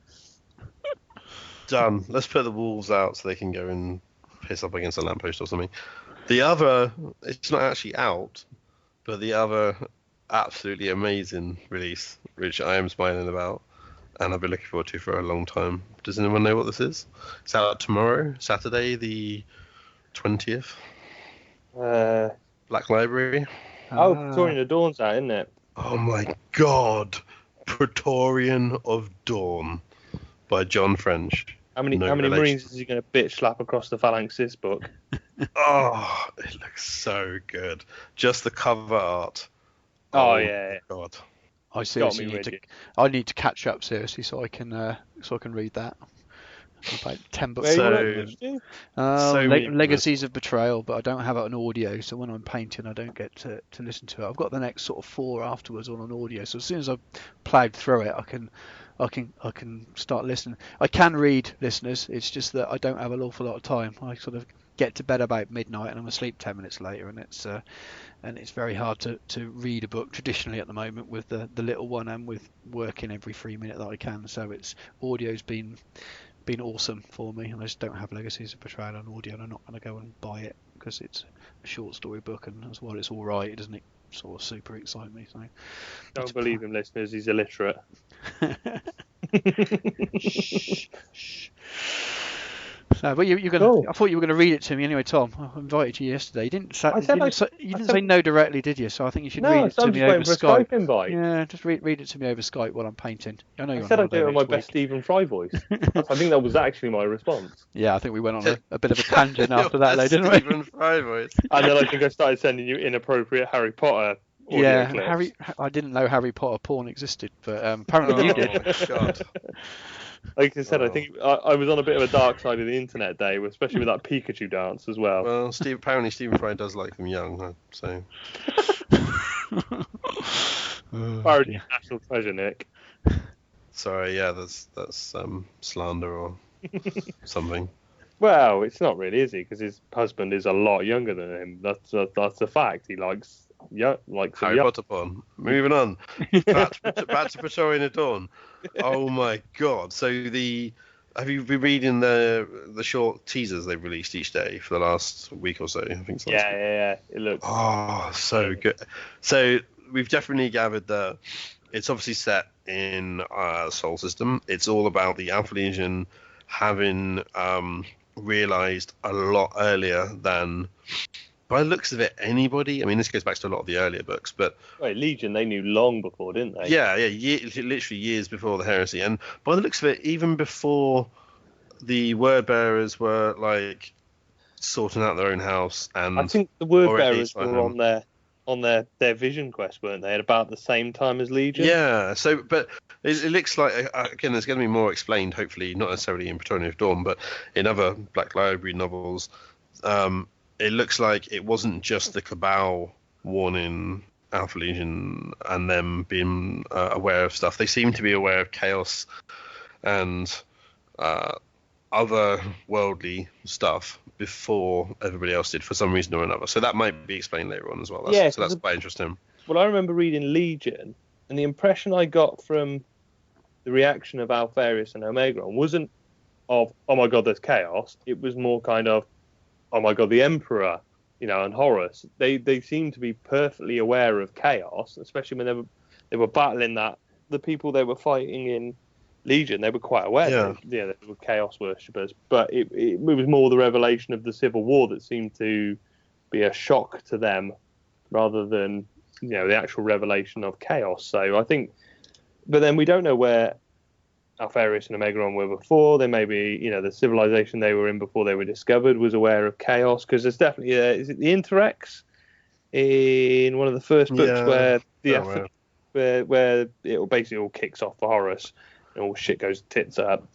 Done. Let's put the wolves out so they can go and piss up against a lamppost or something. The other, it's not actually out, but the other absolutely amazing release, which I am smiling about, and I've been looking forward to for a long time. Does anyone know what this is? It's out tomorrow, Saturday, the 20th. Black Library. Praetorian of Dawn's out, isn't it? Oh my God! Praetorian of Dawn by John French. How many relation. Marines is he going to bitch slap across the Phalanx this book? Oh, it looks so good. Just the cover art. Oh yeah. God. I seriously need to catch up seriously so I can read that. About 10 books. Legacies of Betrayal, but I don't have it on audio, so when I'm painting I don't get to listen to it. I've got the next sort of 4 afterwards on audio, so as soon as I've ploughed through it I can start listening. I can read, listeners, it's just that I don't have an awful lot of time. I sort of get to bed about midnight and I'm asleep 10 minutes later, and it's very hard to read a book traditionally at the moment with the little one and with working every free minute that I can, so audio's been awesome for me, and I just don't have Legacies of Betrayal on audio, and I'm not going to go and buy it because it's a short story book, and as well it's all right, it doesn't sort of super excite me. So Don't believe him, listeners, he's illiterate. Shh. No, but you're gonna. I thought you were going to read it to me anyway, Tom. I invited you yesterday. You didn't say no directly, did you? So I think you should read it to me over Skype. Invite. Yeah, just read it to me over Skype while I'm painting. I know I said I'd do it in my best Stephen Fry voice. I think that was actually my response. Yeah, I think we went on a bit of a tangent after that, though, didn't we? Stephen Fry voice. And then I think I started sending you inappropriate Harry Potter audio clips. I didn't know Harry Potter porn existed, but apparently you did. Oh, God. Like I said, I think I was on a bit of a dark side of the internet day, especially with that Pikachu dance as well. Well, apparently Stephen Fry does like them young, so. Parody national treasure, Nick. Sorry, yeah, that's slander or something. Well, it's not really, is he? Because his husband is a lot younger than him. That's a fact. He likes Harry Potter porn. Moving on. Back to Praetorian of Dawn. Oh my God! So have you been reading the short teasers they've released each day for the last week or so? I think so. Yeah. It looks. Oh, so good. So we've definitely gathered that it's obviously set in Sol System. It's all about the Alpha Legion having realized a lot earlier than, by the looks of it, anybody. I mean, this goes back to a lot of the earlier books, but Legion they knew long before, didn't they? Yeah, literally years before the heresy, and by the looks of it, even before the word bearers were like sorting out their own house. And I think the word bearers were on their vision quest, weren't they, at about the same time as Legion? Yeah. So, but it looks like, again, there's going to be more explained, hopefully, not necessarily in Praetorian of Dawn, but in other Black Library novels. It looks like it wasn't just the Cabal warning Alpha Legion and them being aware of stuff. They seem to be aware of chaos and other worldly stuff before everybody else did, for some reason or another. So that might be explained later on as well. So that's quite interesting. Well, I remember reading Legion, and the impression I got from the reaction of Alpharius and Omegron wasn't of, oh my God, there's chaos. It was more kind of, oh my God, the Emperor, and Horus. They seem to be perfectly aware of chaos, especially when they were battling the people they were fighting in Legion. They were quite aware that they were chaos worshippers, but it was more the revelation of the Civil War that seemed to be a shock to them rather than the actual revelation of chaos. So I think But then we don't know where Alpharius and Omegaron were before. They may be, the civilization they were in before they were discovered was aware of chaos, because there's definitely, is it the Interex in one of the first books where where it basically all kicks off for Horus and all shit goes tits up.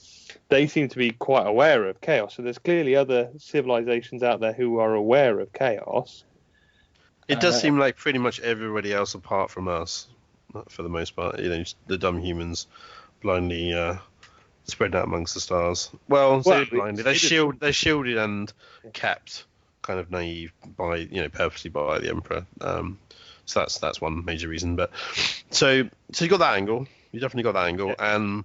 They seem to be quite aware of chaos. So there's clearly other civilizations out there who are aware of chaos. It does seem like pretty much everybody else apart from us, for the most part, the dumb humans blindly spread out amongst the stars. Well, blindly. They're shielded and kept kind of naive by, purposely by the Emperor. So that's one major reason. But so you got that angle. You definitely got that angle. Yeah.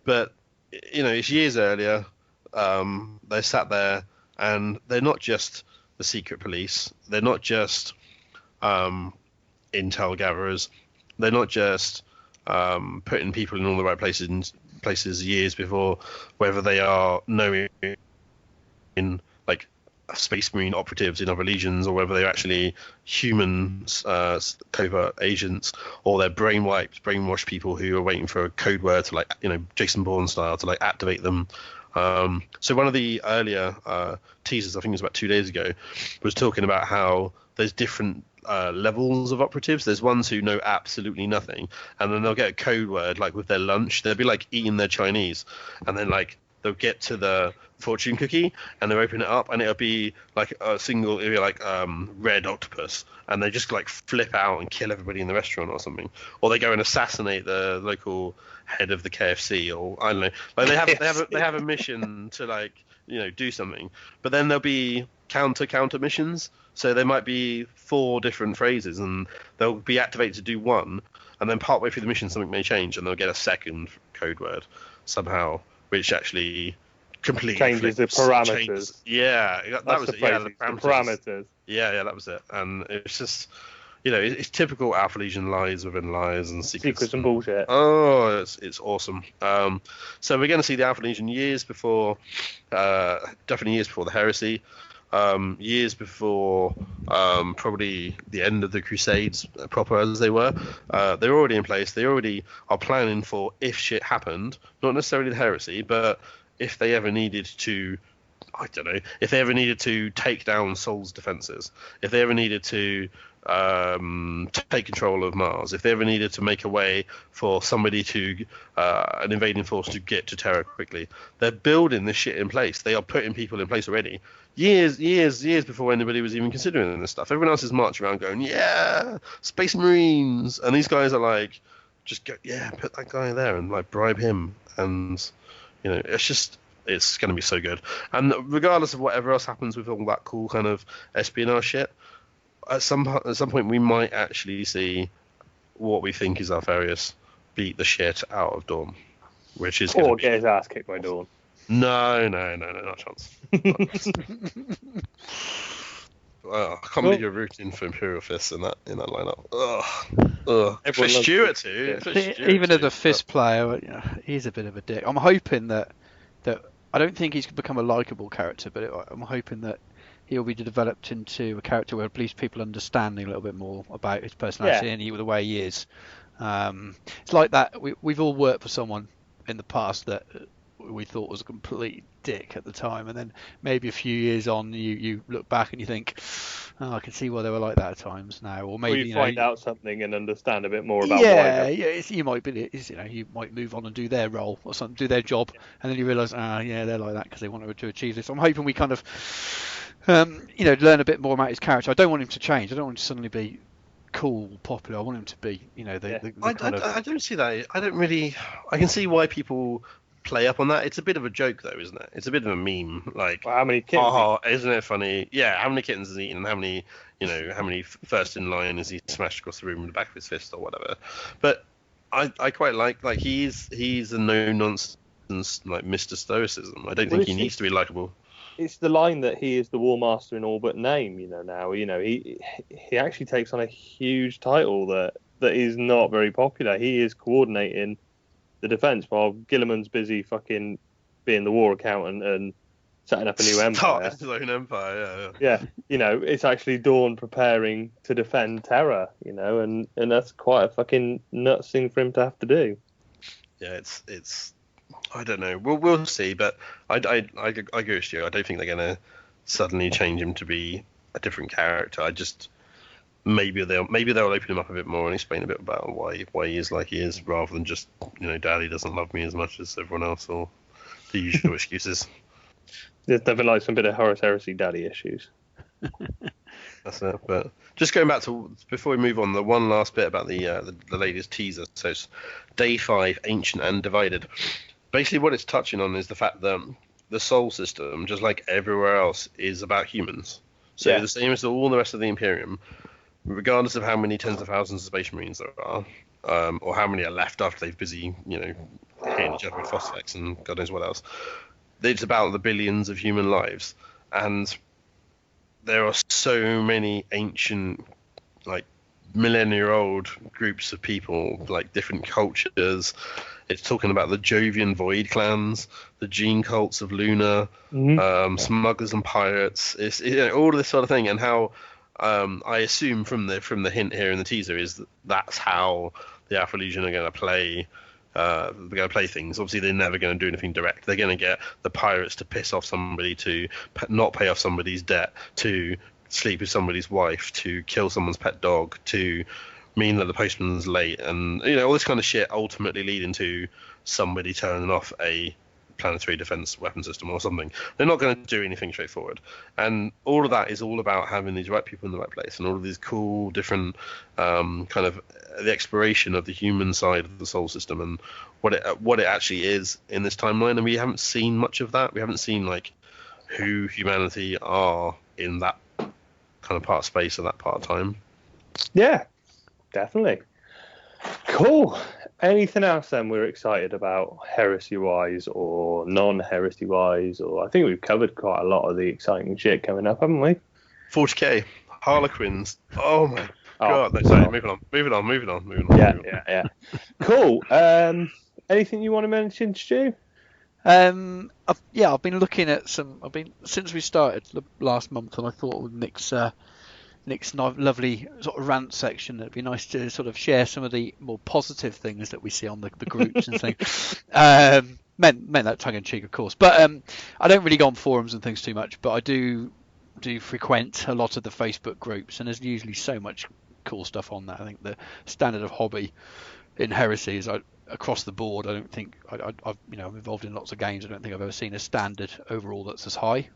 But it's years earlier. They sat there, and they're not just the secret police. They're not just intel gatherers. They're not just putting people in all the right places years before, whether they are knowing in like space marine operatives in other legions, or whether they're actually human covert agents, or they're brainwashed people who are waiting for a code word to Jason Bourne style to activate them. So one of the earlier teasers, I think it was about 2 days ago, was talking about how there's different levels of operatives. There's ones who know absolutely nothing, and then they'll get a code word with their lunch. They'll be eating their Chinese, and then they'll get to the fortune cookie, and they'll open it up, and it'll be it'll be red octopus, and they just flip out and kill everybody in the restaurant or something, or they go and assassinate the local head of the KFC, or I don't know. They have a mission to do something, but then there'll be counter missions. So there might be 4 different phrases, and they'll be activated to do one, and then partway through the mission something may change, and they'll get a second code word somehow, which actually completely changes the parameters. That was it. Yeah, the parameters. Yeah, that was it. And it's just, it's typical Alpha Legion lies within lies and secrets and bullshit. Oh, it's awesome. So we're going to see the Alpha Legion years before, definitely years before the Heresy. Years before probably the end of the Crusades proper as they were. They're already in place. They already are planning for if shit happened, not necessarily the Heresy, but if they ever needed to, I don't know, if they ever needed to take down Sol's defenses, if they ever needed to take control of Mars, if they ever needed to make a way for somebody to an invading force to get to Terra quickly. They're building this shit in place. They are putting people in place already. Years before anybody was even considering this stuff. Everyone else is marching around going, yeah, Space Marines, and these guys are just go, yeah, put that guy there and bribe him, and it's going to be so good. And regardless of whatever else happens with all that cool kind of espionage shit, at some point we might actually see what we think is Alpharius beat the shit out of Dawn, which is or get his ass kicked by Dawn. No, not a chance. I can't believe you're rooting for Imperial Fists in that lineup. Ugh. For Stuart too. Even as a Fist player, he's a bit of a dick. I'm hoping that I don't think he's become a likable character, but I'm hoping that he'll be developed into a character where at least people understanding a little bit more about his personality and the way he is. It's like that. We've all worked for someone in the past that we thought was a complete dick at the time, and then maybe a few years on you look back and you think, oh, I can see why they were like that at times now, or maybe you find out something and understand a bit more about why. You might be, you might move on and do their role or something, do their job, and then you realise, they're like that because they wanted to achieve this. I'm hoping we kind of learn a bit more about his character. I don't want him to change. I don't want him to suddenly be cool, popular. I want him to be, I don't see that. I can see why people play up on that. It's a bit of a joke though, isn't it? It's a bit of a meme. Well, how many kittens? Isn't it funny? Yeah, how many kittens is he eaten, and how many first in line is he smashed across the room with the back of his fist or whatever. But I quite like he's a no nonsense Mr. Stoicism. I don't think he needs to be likable. It's the line that he is the War Master in all but name. Now he actually takes on a huge title that is not very popular. He is coordinating the defense while Gilliman's busy fucking being the war accountant and setting up a new empire. His own empire, yeah. It's actually Dawn preparing to defend Terra, and that's quite a fucking nuts thing for him to have to do. yeah, it's I don't know. We'll see, but I agree with you. I don't think they're gonna suddenly change him to be a different character. I just maybe they'll open him up a bit more and explain a bit about why he is like he is, rather than just Daddy doesn't love me as much as everyone else, or the usual excuses. There's nothing like some bit of Horus Heresy daddy issues. That's it. But just going back to, before we move on, the one last bit about the latest teaser. So it's Day 5, Ancient and Divided. Basically, what it's touching on is the fact that the Sol system, just like everywhere else, is about humans. So the same as all the rest of the Imperium, regardless of how many tens of thousands of Space Marines there are, or how many are left after they've busy, hitting each other with phosphex and God knows what else. It's about the billions of human lives, and there are so many ancient, like millennia-old groups of people, like different cultures. It's talking about the Jovian Void clans, the gene cults of Luna, smugglers and pirates. It's all of this sort of thing, and how I assume from the hint here in the teaser is that's how the Alpha Legion are going to play. They're going to play things. Obviously, they're never going to do anything direct. They're going to get the pirates to piss off somebody, to not pay off somebody's debt, to sleep with somebody's wife, to kill someone's pet dog, to mean that the postman's late, and all this kind of shit, ultimately leading to somebody turning off a planetary defense weapon system or something. They're not going to do anything straightforward, and all of that is all about having these right people in the right place, and all of these cool different kind of the exploration of the human side of the Sol system and what it actually is in this timeline. And we haven't seen much of that. We haven't seen like who humanity are in that kind of part of space or that part of time. Yeah, definitely. Cool. Anything else then we're excited about, heresy-wise or non-heresy-wise? Or I think we've covered quite a lot of the exciting shit coming up, haven't we? 40k, Harlequins. Oh my god. No, sorry, moving on. Yeah. Cool. Anything you want to mention, Stu? I've been looking at since we started last month, and I thought with Nick's lovely sort of rant section, it'd be nice to sort of share some of the more positive things that we see on the groups and things. Meant that tongue in cheek, of course, but I don't really go on forums and things too much, but I do frequent a lot of the Facebook groups, and there's usually so much cool stuff on that. I think the standard of hobby in heresy is across the board. I don't think I'm involved in lots of games. I don't think I've ever seen a standard overall that's as high.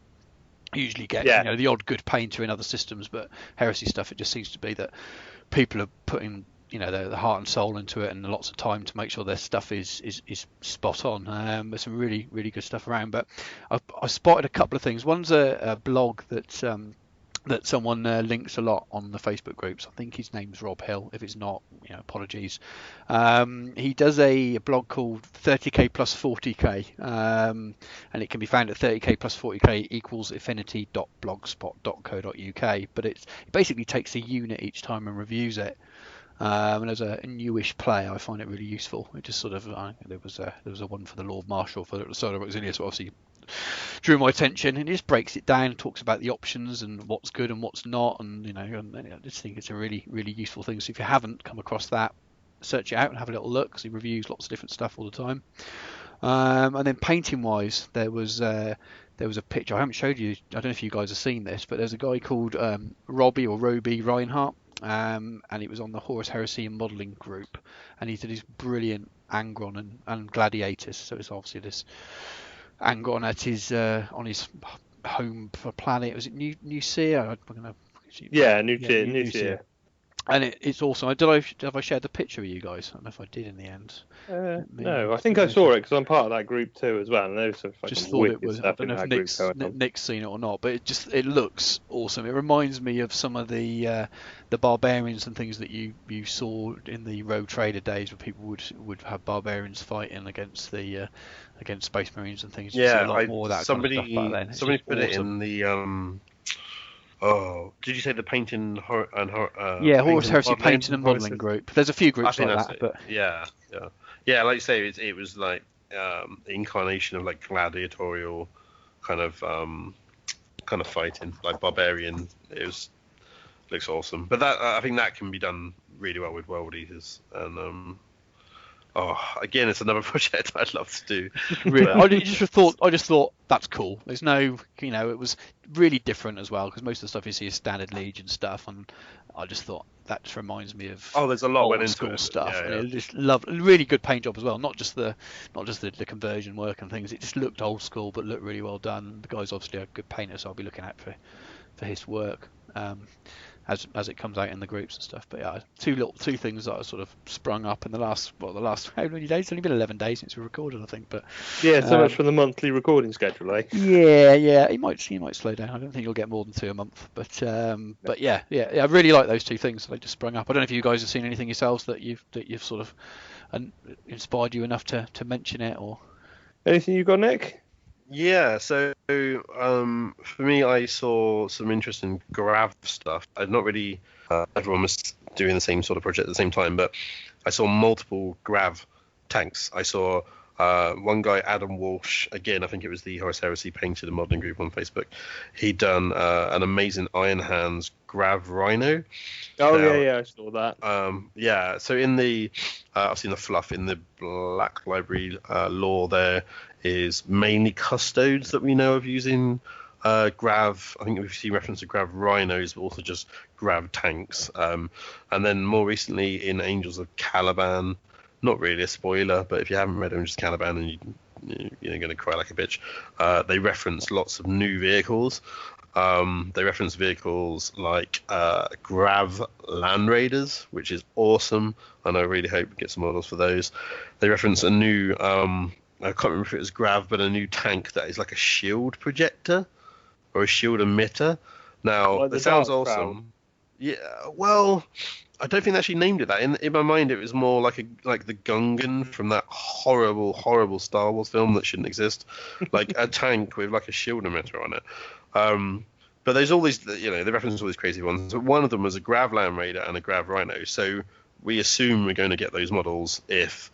Usually get the odd good painter in other systems, but heresy stuff, it just seems to be that people are putting their heart and soul into it and lots of time to make sure their stuff is spot on. There's some really good stuff around, but I spotted a couple of things. One's a blog that someone links a lot on the Facebook groups. I think his name's Rob Hill. If it's not, apologies. He does a blog called 30k plus 40k, and it can be found at 30k plus 40k equals affinity.blogspot.co.uk. But it basically takes a unit each time and reviews it. And as a newish player, I find it really useful. It just sort of there was a one for the Lord Marshal for the Solar Auxilius, so obviously drew my attention, and he just breaks it down, talks about the options and what's good and what's not, and I just think it's a really useful thing. So if you haven't come across that, search it out and have a little look, because he reviews lots of different stuff all the time. And then painting wise, there was a picture I haven't showed you. I don't know if you guys have seen this, but there's a guy called Robbie Reinhardt, and it was on the Horus Heresy and modelling group, and he did these brilliant Angron and Gladiators. So it's obviously this Angron at his on his home planet. Was it Nucea? Nucea. And it's awesome. Have I shared the picture with you guys? I don't know if I did in the end. No, I think I saw it because I'm part of that group too as well. And there's some just thought it was. I don't know if Nick's seen it or not, but it looks awesome. It reminds me of some of the barbarians and things that you saw in the Rogue Trader days, where people would have barbarians fighting against Space Marines and things. Yeah, a lot more of that somebody kind of stuff back then. Somebody put awesome. it in the Oh, did you say the painting Horus Heresy painting and modelling group? There's a few groups like that, but yeah. Like you say, it was like incarnation of like gladiatorial kind of fighting, like barbarian. Looks awesome, but that I think that can be done really well with world eaters, and Oh, again, it's another project I'd love to do. Really, But I just thought that's cool. There's no, it was really different as well because most of the stuff you see is standard Legion stuff, and I just thought that just reminds me of oh, there's a lot went old into school it. stuff, Yeah, and yeah. it just loved really good paint job as well. Not just the conversion work and things. It just looked old school, but looked really well done. The guy's obviously a good painter, so I'll be looking out for his work. As it comes out in the groups and stuff. But yeah, two things that are sort of sprung up in the last how many days? It's only been 11 days since we recorded, I think. But Yeah, so much for the monthly recording schedule, eh? yeah, he might slow down. I don't think you'll get more than 2 a month. But yeah, I really like those two things. They just sprung up. I don't know if you guys have seen anything yourselves that you've sort of inspired you enough to mention it or. Anything you got, Nick? Yeah, so for me, I saw some interesting grav stuff. I'd not really, everyone was doing the same sort of project at the same time, but I saw multiple grav tanks. I saw one guy, Adam Walsh, again, I think it was the Horus Heresy Painted and Modeling group on Facebook. He'd done an amazing Iron Hands grav rhino. Oh, Now, yeah, I saw that. yeah, so in the, I've seen the fluff in the Black Library lore. There is mainly custodes that we know of using grav. I think we've seen reference to grav rhinos, but also just grav tanks. And then more recently in Angels of Caliban, not really a spoiler, but if you haven't read Angels of Caliban and you're going to cry like a bitch, they reference lots of new vehicles. They reference vehicles like Grav Land Raiders, which is awesome, and I really hope we get some models for those. They reference a new, I can't remember if it was Grav, but a new tank that is like a shield projector or a shield emitter. Now, Like the that sounds Dark Crown. awesome. Yeah, well, I don't think they actually named it that. In my mind, it was more like the Gungan from that horrible, horrible Star Wars film that shouldn't exist, like a tank with like a shield emitter on it. But there's all these, they reference all these crazy ones. One of them was a Grav Land Raider and a Grav Rhino. So we assume we're going to get those models if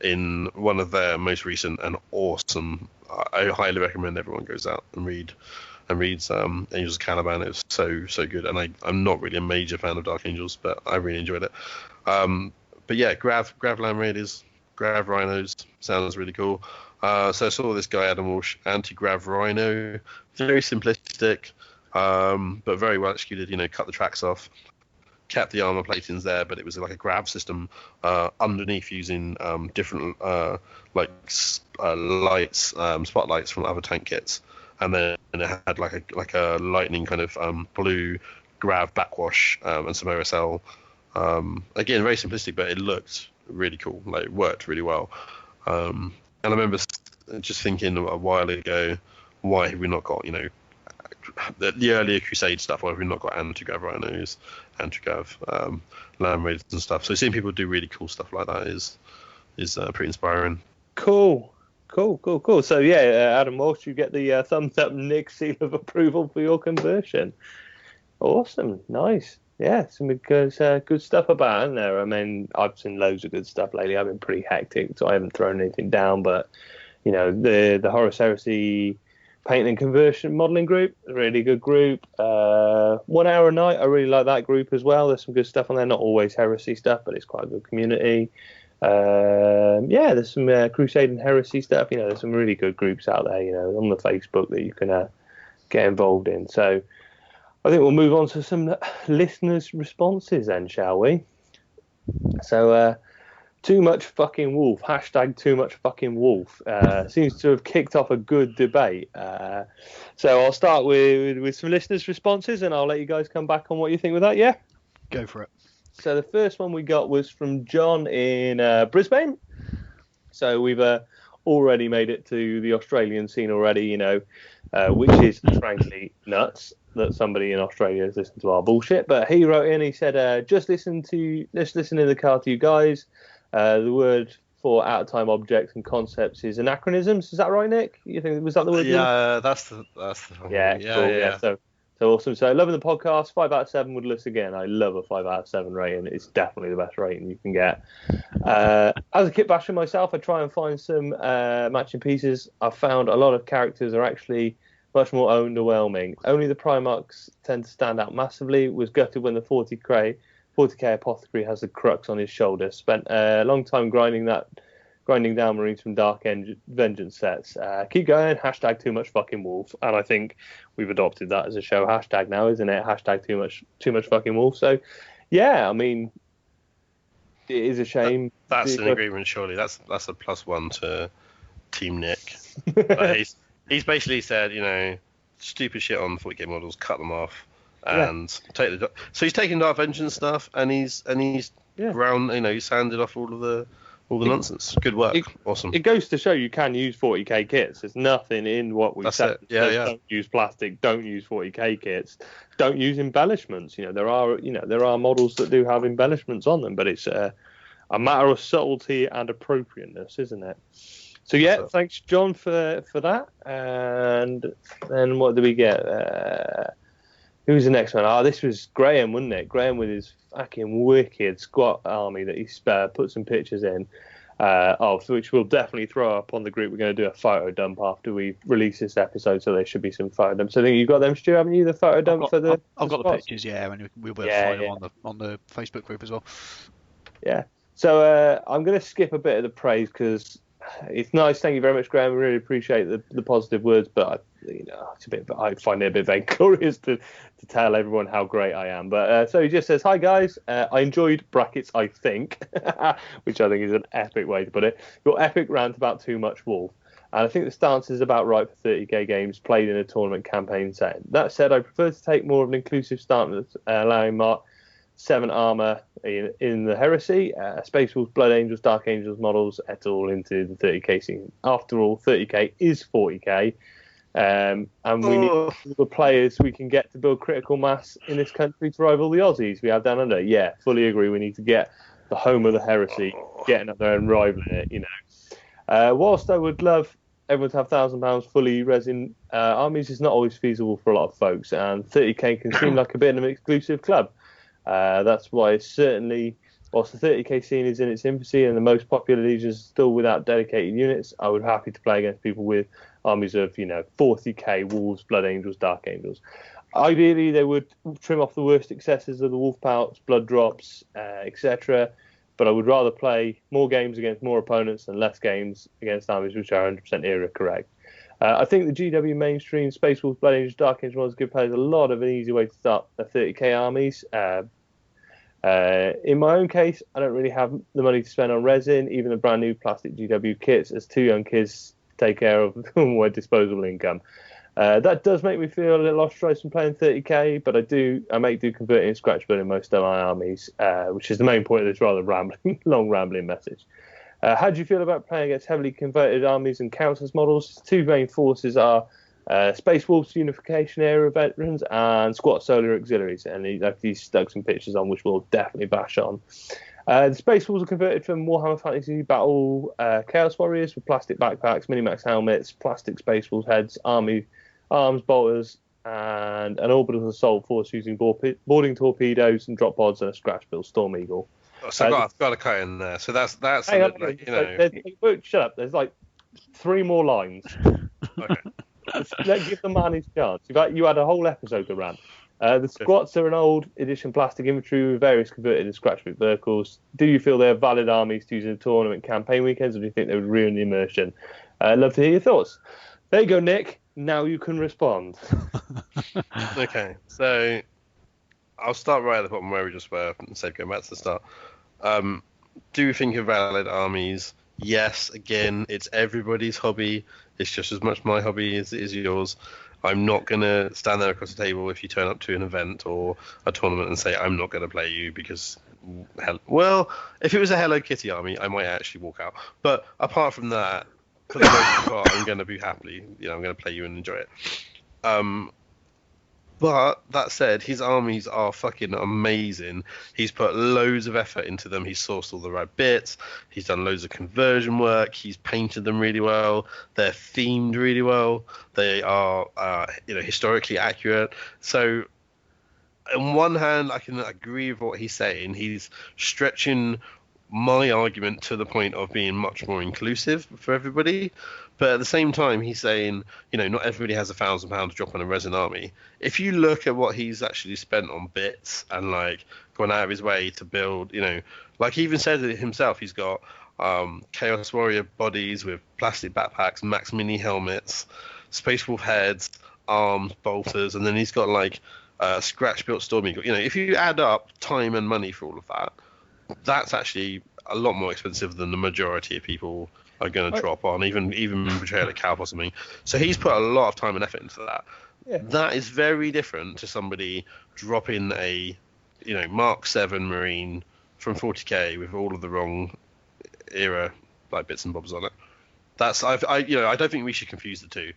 in one of their most recent and awesome. I highly recommend everyone goes out and reads Angels of Caliban. It was so good, and I'm not really a major fan of Dark Angels, but I really enjoyed it. But yeah, Grav Land Raiders, Grav Rhinos sounds really cool. So I saw this guy Adam Walsh, anti-Grav Rhino, very simplistic, but very well executed. Cut the tracks off, kept the armor platings there, but it was like a grav system underneath using different lights, spotlights from other tank kits. And then it had like a lightning kind of blue grav backwash and some OSL. Again, very simplistic, but it looked really cool. Like it worked really well. And I remember just thinking a while ago, why have we not got the earlier Crusade stuff? Why have we not got anti-grav rhinos, anti-grav land raiders and stuff? So seeing people do really cool stuff like that is pretty inspiring. Cool. So yeah, Adam Walsh, you get the thumbs up Nick seal of approval for your conversion. Awesome, nice. Yeah, some good stuff about in there. I mean, I've seen loads of good stuff lately. I've been pretty hectic, so I haven't thrown anything down. But the Horus Heresy Paint and Conversion Modeling group, really good group. 1 hour a night, I really like that group as well. There's some good stuff on there. Not always heresy stuff, but it's quite a good community. There's some Crusade and Heresy stuff. There's some really good groups out there, on the Facebook that you can get involved in. So I think we'll move on to some listeners' responses then, shall we? So, too much fucking wolf. Hashtag too much fucking wolf. Seems to have kicked off a good debate. So I'll start with some listeners' responses and I'll let you guys come back on what you think with that, yeah? Go for it. So the first one we got was from John in Brisbane. So we've already made it to the Australian scene already, which is frankly nuts that somebody in Australia has listened to our bullshit. But he wrote in, he said, just listen in the car to you guys. The word for out-of-time objects and concepts is anachronisms. Is that right, Nick? You think was that the word? Yeah, that's the one. Yeah, cool. Yeah. So awesome. So loving the podcast. 5 out of 7 would list again. I love a 5 out of 7 rating. It's definitely the best rating you can get. As a kit basher myself, I try and find some matching pieces. I've found a lot of characters are actually much more underwhelming. Only the Primarchs tend to stand out massively. Was gutted when the 40k 40k Apothecary has the crux on his shoulders. Spent a long time grinding down Marines from Dark Vengeance sets. Keep going. Hashtag too much fucking wolf. And I think we've adopted that as a show hashtag now, isn't it? Hashtag too much fucking wolf. So, yeah, I mean, it is a shame. That's an agreement, surely. That's a +1 to Team Nick. He's basically said, stupid shit on 40k models, cut them off, and take the. So he's taking Dark Vengeance stuff, and he's ground, he's sanded off all the nonsense. Good work. Awesome. It goes to show you can use 40k kits. There's nothing in what we said. Yeah. Don't use plastic. Don't use 40k kits. Don't use embellishments. There are models that do have embellishments on them, but it's a matter of subtlety and appropriateness, isn't it? So yeah, thanks John for that. And then what did we get? Who's the next one? This was Graham, wasn't it? Graham with his fucking wicked squat army that he put some pictures in of, which we'll definitely throw up on the group. We're going to do a photo dump after we release this episode, so there should be some photo dumps. So I think you've got them, Stu, haven't you? The photo dump for the I've got the pictures, and we'll be able to find them on the Facebook group as well. Yeah. So I'm going to skip a bit of the praise because it's nice. Thank you very much, Graham. We really appreciate the positive words, but I find it a bit vainglorious to tell everyone how great I am. But so he just says, "Hi guys, I enjoyed brackets. I think," which I think is an epic way to put it. Your epic rant about too much wolf, and I think the stance is about right for 30k games played in a tournament campaign setting. That said, I prefer to take more of an inclusive stance, allowing Mark 7 armor in the Heresy, Space Wolves, Blood Angels, Dark Angels models, et al. Into the 30k scene. After all, 30k is 40k, and we need all the players we can get to build critical mass in this country to rival the Aussies we have down under. Yeah, fully agree. We need to get the home of the Heresy, getting up there and rivaling it. Whilst I would love everyone to have £1,000 fully resin armies, is not always feasible for a lot of folks, and 30k can seem like a bit of an exclusive club. That's why certainly, whilst the 30k scene is in its infancy and the most popular legions are still without dedicated units, I would be happy to play against people with armies of 40k Wolves, Blood Angels, Dark Angels. Ideally, they would trim off the worst excesses of the Wolf Pouts, Blood Drops, etc. But I would rather play more games against more opponents and less games against armies which are 100% era correct. I think the GW mainstream Space Wolves, Blood Angels, Dark Angels models give players a lot of an easy way to start their 30k armies. In my own case, I don't really have the money to spend on resin, even the brand new plastic GW kits, as 2 young kids take care of my disposable income. That does make me feel a little ostracized from playing 30k, but I make do converting and scratch building most of my armies, which is the main point of this rather long rambling message. How do you feel about playing against heavily converted armies and counters models? 2 main forces are Space Wolves Unification Era veterans and Squat Solar Auxiliaries, and he's stuck some pictures on which we'll definitely bash on. The Space Wolves are converted from Warhammer Fantasy Battle Chaos Warriors with plastic backpacks, minimax helmets, plastic Space Wolves heads, arms, bolters, and an orbital assault force using boarding torpedoes and drop pods and a scratch build Storm Eagle. So I've got a cut in there. So that's shut up. There's like 3 more lines. Okay. Let's give the man his chance. You had a whole episode to rant. The squats are an old edition plastic infantry with various converted and scratch built vehicles. Do you feel they're valid armies to use in tournament campaign weekends, or do you think they would ruin the immersion? I'd love to hear your thoughts. There you go, Nick. Now you can respond. Okay, so I'll start right at the bottom where we just were, instead of going back to the start. Do you think of valid armies? Yes, again, it's everybody's hobby. It's just as much my hobby as it is yours. I'm not going to stand there across the table if you turn up to an event or a tournament and say, I'm not going to play you because, well, if it was a Hello Kitty army, I might actually walk out. But apart from that, for the most part, I'm going to be happily, I'm going to play you and enjoy it. But that said, his armies are fucking amazing. He's put loads of effort into them. He's sourced all the right bits. He's done loads of conversion work. He's painted them really well. They're themed really well. They are, historically accurate. So, on one hand, I can agree with what he's saying. He's stretching my argument to the point of being much more inclusive for everybody. But at the same time, he's saying, not everybody has £1,000 to drop on a resin army. If you look at what he's actually spent on bits and like gone out of his way to build, like he even said it himself, he's got Chaos Warrior bodies with plastic backpacks, Max Mini helmets, Space Wolf heads, arms, bolters, and then he's got like scratch built Storm Eagle. If you add up time and money for all of that, that's actually a lot more expensive than the majority of people are going to drop on, even Betrayal at Calp or something. So he's put a lot of time and effort into that. Yeah. That is very different to somebody dropping a Mark 7 Marine from 40k with all of the wrong era like bits and bobs on it. That's I don't think we should confuse the two.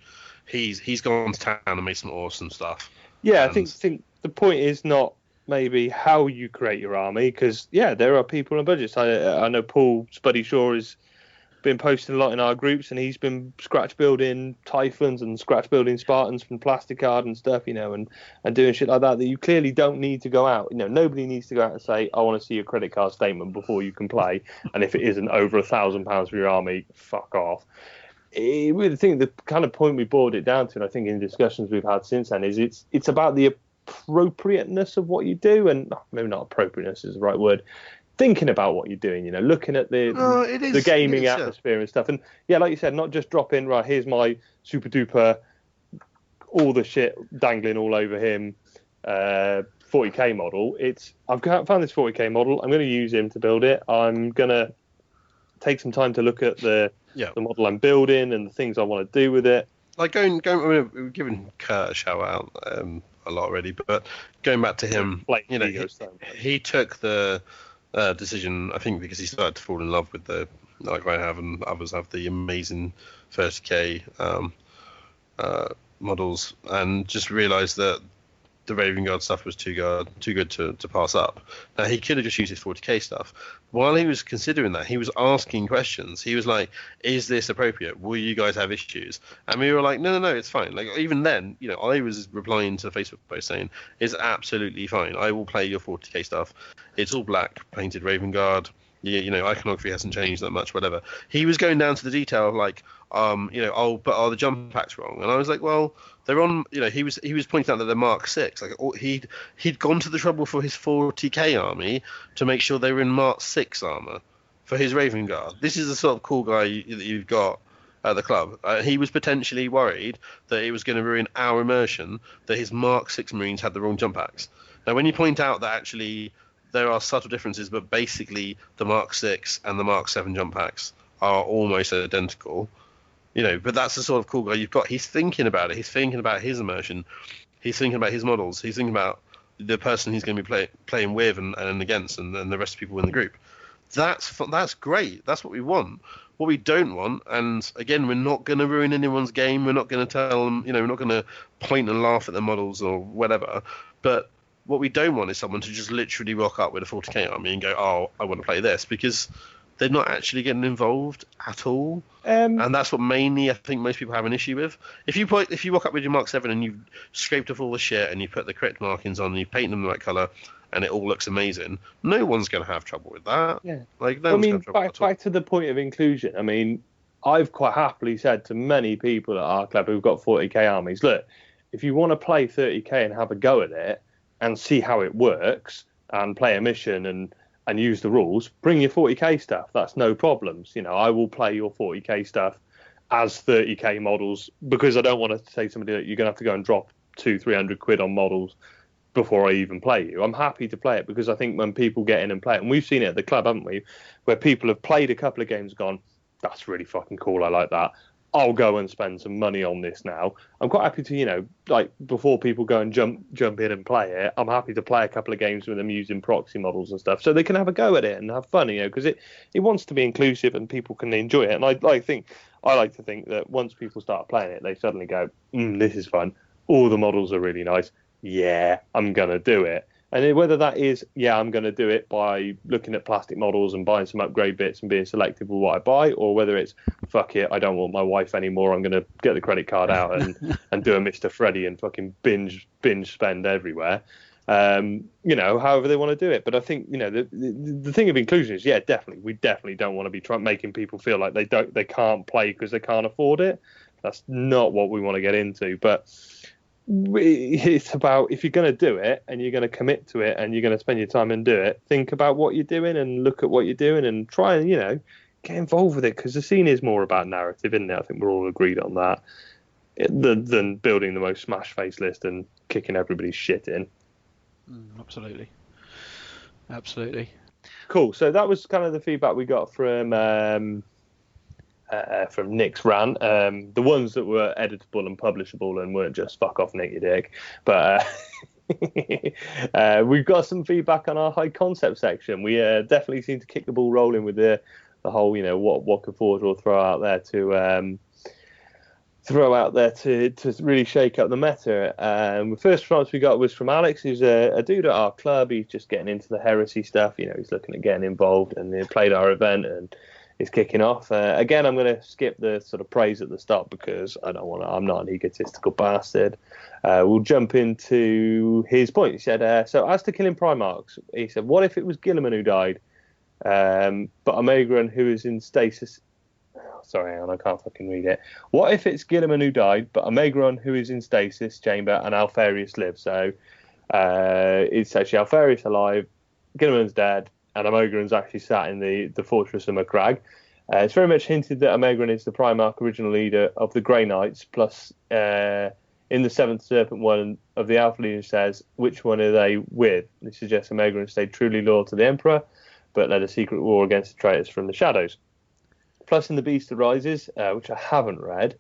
He's gone to town and made some awesome stuff. Yeah, I think the point is not maybe how you create your army, because there are people on budgets. I know Paul Spuddy Shaw has been posting a lot in our groups, and he's been scratch building Typhons and scratch building Spartans from plastic card and stuff, and doing shit like that you clearly don't need to go out. Nobody needs to go out and say, I want to see your credit card statement before you can play, and if it isn't over £1,000 for your army, fuck off. I really think the kind of point we boiled it down to, and I think in discussions we've had since then, is it's about the appropriateness of what you do, and maybe not appropriateness is the right word, thinking about what you're doing, looking at the gaming atmosphere and stuff. And like you said, not just drop in, right, here's my super duper, all the shit dangling all over him 40k model. I've found this 40k model, I'm going to use him to build it, I'm going to take some time to look at the model I'm building and the things I want to do with it. Like we've given Kurt a shout out a lot already, but going back to him, he took the decision, I think, because he started to fall in love with like I have and others have, the amazing 30k models, and just realised that the Raven Guard stuff was too good to pass up. Now, he could have just used his 40k stuff. While he was considering that, he was asking questions. He was like, is this appropriate? Will you guys have issues? And we were like, no, it's fine. Like, even then, I was replying to the Facebook post saying, it's absolutely fine. I will play your 40k stuff. It's all black, painted Raven Guard. Iconography hasn't changed that much, whatever. He was going down to the detail of like, but are the jump packs wrong? And I was like, well, they're on. He was pointing out that they're Mark 6. Like, he'd gone to the trouble for his 40k army to make sure they were in Mark 6 armor for his Raven Guard. This is the sort of cool guy that you've got at the club. He was potentially worried that it was going to ruin our immersion that his Mark 6 Marines had the wrong jump packs. Now, when you point out that actually there are subtle differences, but basically the Mark 6 and the Mark 7 jump packs are almost identical. But that's the sort of cool guy you've got. He's thinking about it. He's thinking about his immersion. He's thinking about his models. He's thinking about the person he's going to be playing with and against, and the rest of people in the group. That's great. That's what we want. What we don't want, and again, we're not going to ruin anyone's game. We're not going to tell them, we're not going to point and laugh at their models or whatever. But what we don't want is someone to just literally rock up with a 40k army and go, oh, I want to play this, because they're not actually getting involved at all. And that's what mainly I think most people have an issue with. If you walk up with your Mark 7 and you've scraped off all the shit and you put the correct markings on and you paint them the right colour and it all looks amazing, no one's going to have trouble with that. Yeah. Like, no one's going to have trouble back to the point of inclusion. I mean, I've quite happily said to many people at our club who've got 40k armies, look, if you want to play 30k and have a go at it and see how it works and play a mission and use the rules, bring your 40k stuff. That's no problems. I will play your 40k stuff as 30k models, because I don't want to say to somebody that you're going to have to go and drop 200-300 quid on models before I even play you. I'm happy to play it, because I think when people get in and play it, and we've seen it at the club, haven't we, where people have played a couple of games and gone, that's really fucking cool, I like that. I'll go and spend some money on this now. I'm quite happy to, like, before people go and jump in and play it, I'm happy to play a couple of games with them using proxy models and stuff, so they can have a go at it and have fun, because it wants to be inclusive and people can enjoy it. And I like to think that once people start playing it, they suddenly go, this is fun. All the models are really nice. Yeah, I'm going to do it. And whether that is, I'm going to do it by looking at plastic models and buying some upgrade bits and being selective with what I buy, or whether it's, fuck it, I don't want my wife anymore, I'm going to get the credit card out and do a Mr. Freddy and fucking binge spend everywhere. However they want to do it. But I think, the thing of inclusion is, definitely, we definitely don't want to be making people feel like they can't play because they can't afford it. That's not what we want to get into. But it's about, if you're going to do it and you're going to commit to it and you're going to spend your time and do it, think about what you're doing and look at what you're doing and try and, get involved with it, because the scene is more about narrative, isn't it? I think we're all agreed on that, than building the most smash face list and kicking everybody's shit in. Absolutely. Cool. So that was kind of the feedback we got from Nick's rant. The ones that were editable and publishable and weren't just "fuck off, Nick, you dick." But we've got some feedback on our high concept section. We definitely seem to kick the ball rolling with the whole, what could Forge will throw out there to really shake up the meta. The first response we got was from Alex, who's a dude at our club. He's just getting into the heresy stuff. He's looking at getting involved, and he played our event and is kicking off. Again, I'm going to skip the sort of praise at the start because I'm not an egotistical bastard. We'll jump into his point. He said, so as to killing Primarchs, he said, what if it was Gilliman who died, but Omegron, who is in stasis... Sorry, hang on, I can't fucking read it. What if it's Gilliman who died, but Omegron, who is in stasis chamber, and Alfarius lives? So it's actually Alfarius alive, Gilliman's dead, and Omegron's actually sat in the fortress of Macragge. It's very much hinted that Omegron is the Primarch original leader of the Grey Knights, plus in the Seventh Serpent one of the Alpha Legion says, which one are they with? This suggests Omegron stayed truly loyal to the Emperor, but led a secret war against the traitors from the shadows. Plus, in The Beast Arises, which I haven't read,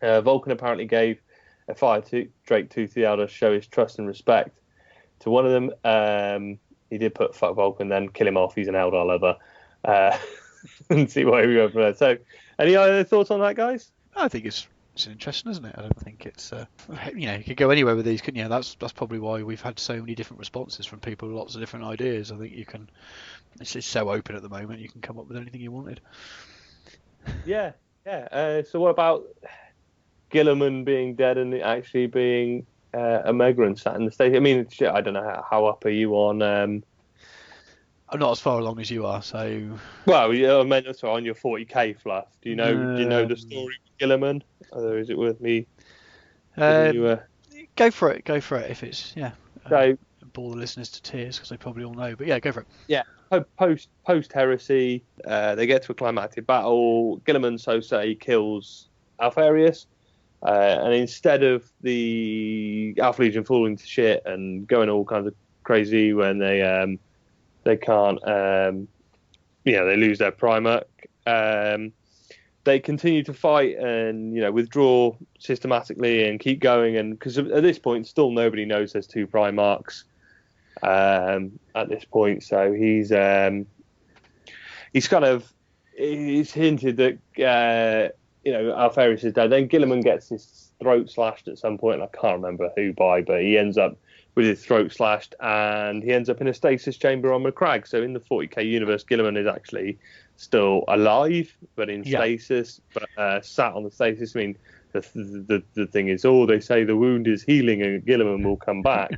Vulcan apparently gave a fire to Drake Tooth the Elder to show his trust and respect to one of them. He did put fuck Vulcan, then kill him off. He's an Eldar lover. And see where we go from there. So, any other thoughts on that, guys? I think it's interesting, isn't it? I don't think it's you could go anywhere with these, couldn't you? That's probably why we've had so many different responses from people with lots of different ideas. I think it's so open at the moment, you can come up with anything you wanted. Yeah. So what about Gilliman being dead and it actually being Omegron sat in the stage? I mean, shit, I don't know how up are you on. I'm not as far along as you are, so. Well, I meant on your 40k fluff. Do you know the story with Gilliman? Or is it worth me? Go for it. If it's So bore the listeners to tears because they probably all know. But yeah, go for it. Yeah. Post heresy, they get to a climactic battle. Gilliman Sosei kills Alfarius, and instead of the Alpha Legion falling to shit and going all kinds of crazy when they can't, they lose their Primarch. They continue to fight and withdraw systematically and keep going, and because at this point still nobody knows there's two Primarchs at this point. So he's hinted that Alfarius is dead. Then Gilliman gets his throat slashed at some point. I can't remember who by, but he ends up with his throat slashed, and he ends up in a stasis chamber on Macragge. So in the 40k universe, Gilliman is actually still alive, but in stasis, but sat on the stasis. I mean, the thing is, they say the wound is healing and Gilliman will come back.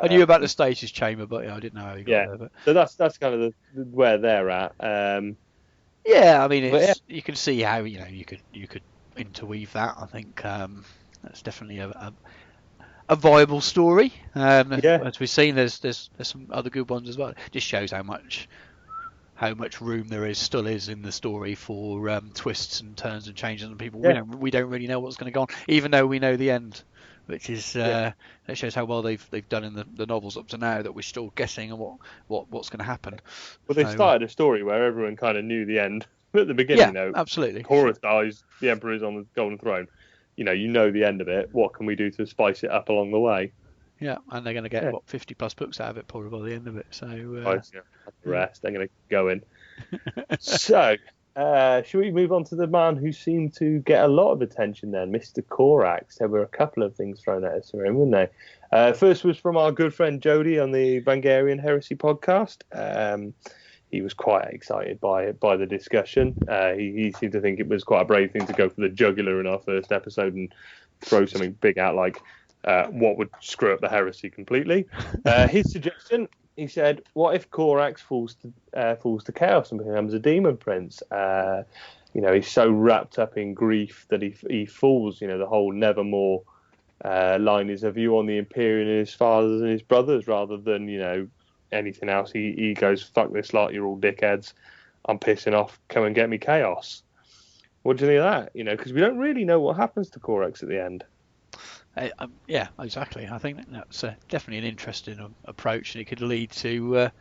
I knew about the stasis chamber, but I didn't know how he got there. But... So that's kind of where they're at. I mean, you can see how you could interweave that. I think that's definitely a viable story. As we've seen, there's some other good ones as well. It just shows how much room there still is in the story for twists and turns and changes, and people we don't really know what's going to go on, even though we know the end, which is that shows how well they've done in the novels up to now, that we're still guessing on what's going to happen. Well, they started a story where everyone kind of knew the end at the beginning. Absolutely. Horus dies, the Emperor is on the Golden Throne. You know the end of it. What can we do to spice it up along the way? Yeah, and they're going to get 50 plus books out of it probably by the end of it. So the rest, they're going to go in. So, should we move on to the man who seemed to get a lot of attention then, Mr. Korax? There were a couple of things thrown at us for him, weren't they? First was from our good friend Jody on the Vangarian Heresy podcast. He was quite excited by the discussion. He seemed to think it was quite a brave thing to go for the jugular in our first episode and throw something big out like what would screw up the heresy completely. His suggestion, he said, what if Korax falls to chaos and becomes a demon prince? He's so wrapped up in grief that he falls. The whole nevermore line is a view on the Imperium and his fathers and his brothers rather than, anything else. He goes, fuck this lot, you're all dickheads. I'm pissing off. Come and get me chaos. What do you think of that? Because we don't really know what happens to Korax at the end. Yeah, exactly. I think that's definitely an interesting approach, and it could lead to a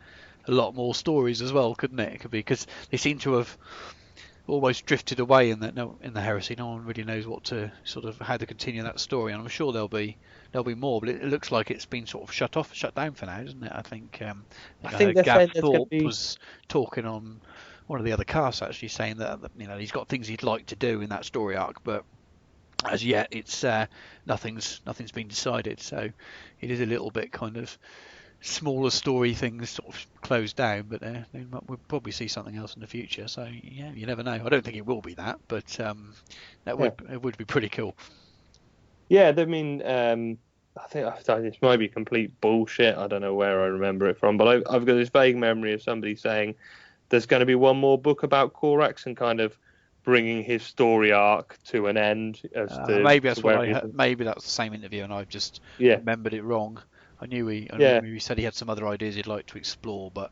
lot more stories as well, couldn't it? It could be because they seem to have almost drifted away in the heresy. No one really knows what to how to continue that story, and I'm sure there'll be more. But it looks like it's been sort of shut down for now, doesn't it? I think Gav Thorpe was talking on one of the other casts actually saying that he's got things he'd like to do in that story arc, but as yet it's nothing's been decided. So it is a little bit kind of smaller story things sort of closed down, but we'll probably see something else in the future. So yeah, you never know. I don't think it will be that, but it would be pretty cool. Yeah, I mean, I think this might be complete bullshit. I don't know where I remember it from, but I've got this vague memory of somebody saying there's going to be one more book about Korax and kind of bringing his story arc to an end. Maybe that's what I heard. Maybe that's the same interview, and I've just remembered it wrong. I knew he said he had some other ideas he'd like to explore, but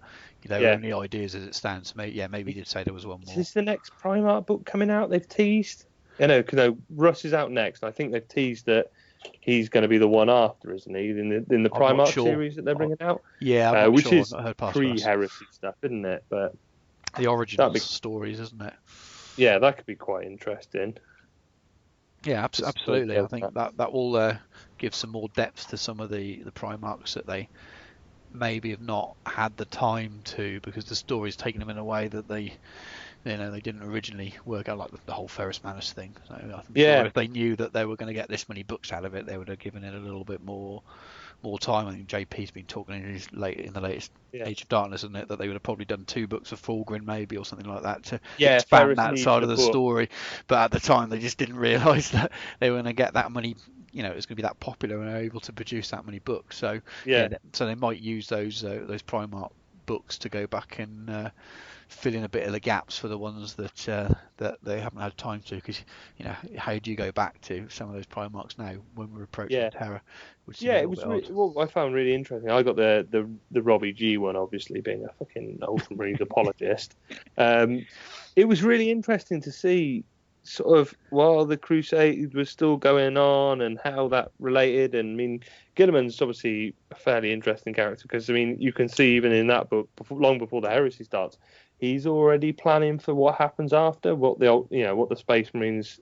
only ideas as it stands. Maybe he did say there was one more. Is this the next Primarch book coming out? They've teased. Because Russ is out next. I think they've teased that he's going to be the one after, isn't he? In the Primarch series that they're bringing out. Yeah, which is pre-heresy stuff, isn't it? But the origin stories, isn't it? Yeah, that could be quite interesting. Yeah, absolutely. I think that will give some more depth to some of the Primarchs that they maybe have not had the time to, because the story's taken them in a way that they didn't originally work out, like the whole Ferrus Manus thing. So I think if they knew that they were going to get this many books out of it, they would have given it a little bit more time. I think JP's been talking in the latest Age of Darkness, isn't it, that they would have probably done 2 books of Fulgrim maybe or something like that to expand that side of the story. But at the time they just didn't realise that they were going to get that many, it was going to be that popular and they were able to produce that many books. So so they might use those Primarch books to go back and fill in a bit of the gaps for the ones that they haven't had time to, because how do you go back to some of those Primarchs now when we're approaching Terror? It was what I found really interesting. I got the Robbie G one, obviously being a fucking Ultramarines apologist. It was really interesting to see sort of while the Crusade was still going on and how that related. And I mean, Gilliman's obviously a fairly interesting character because you can see even in that book, long before the heresy starts, he's already planning for what happens after, what the Space Marines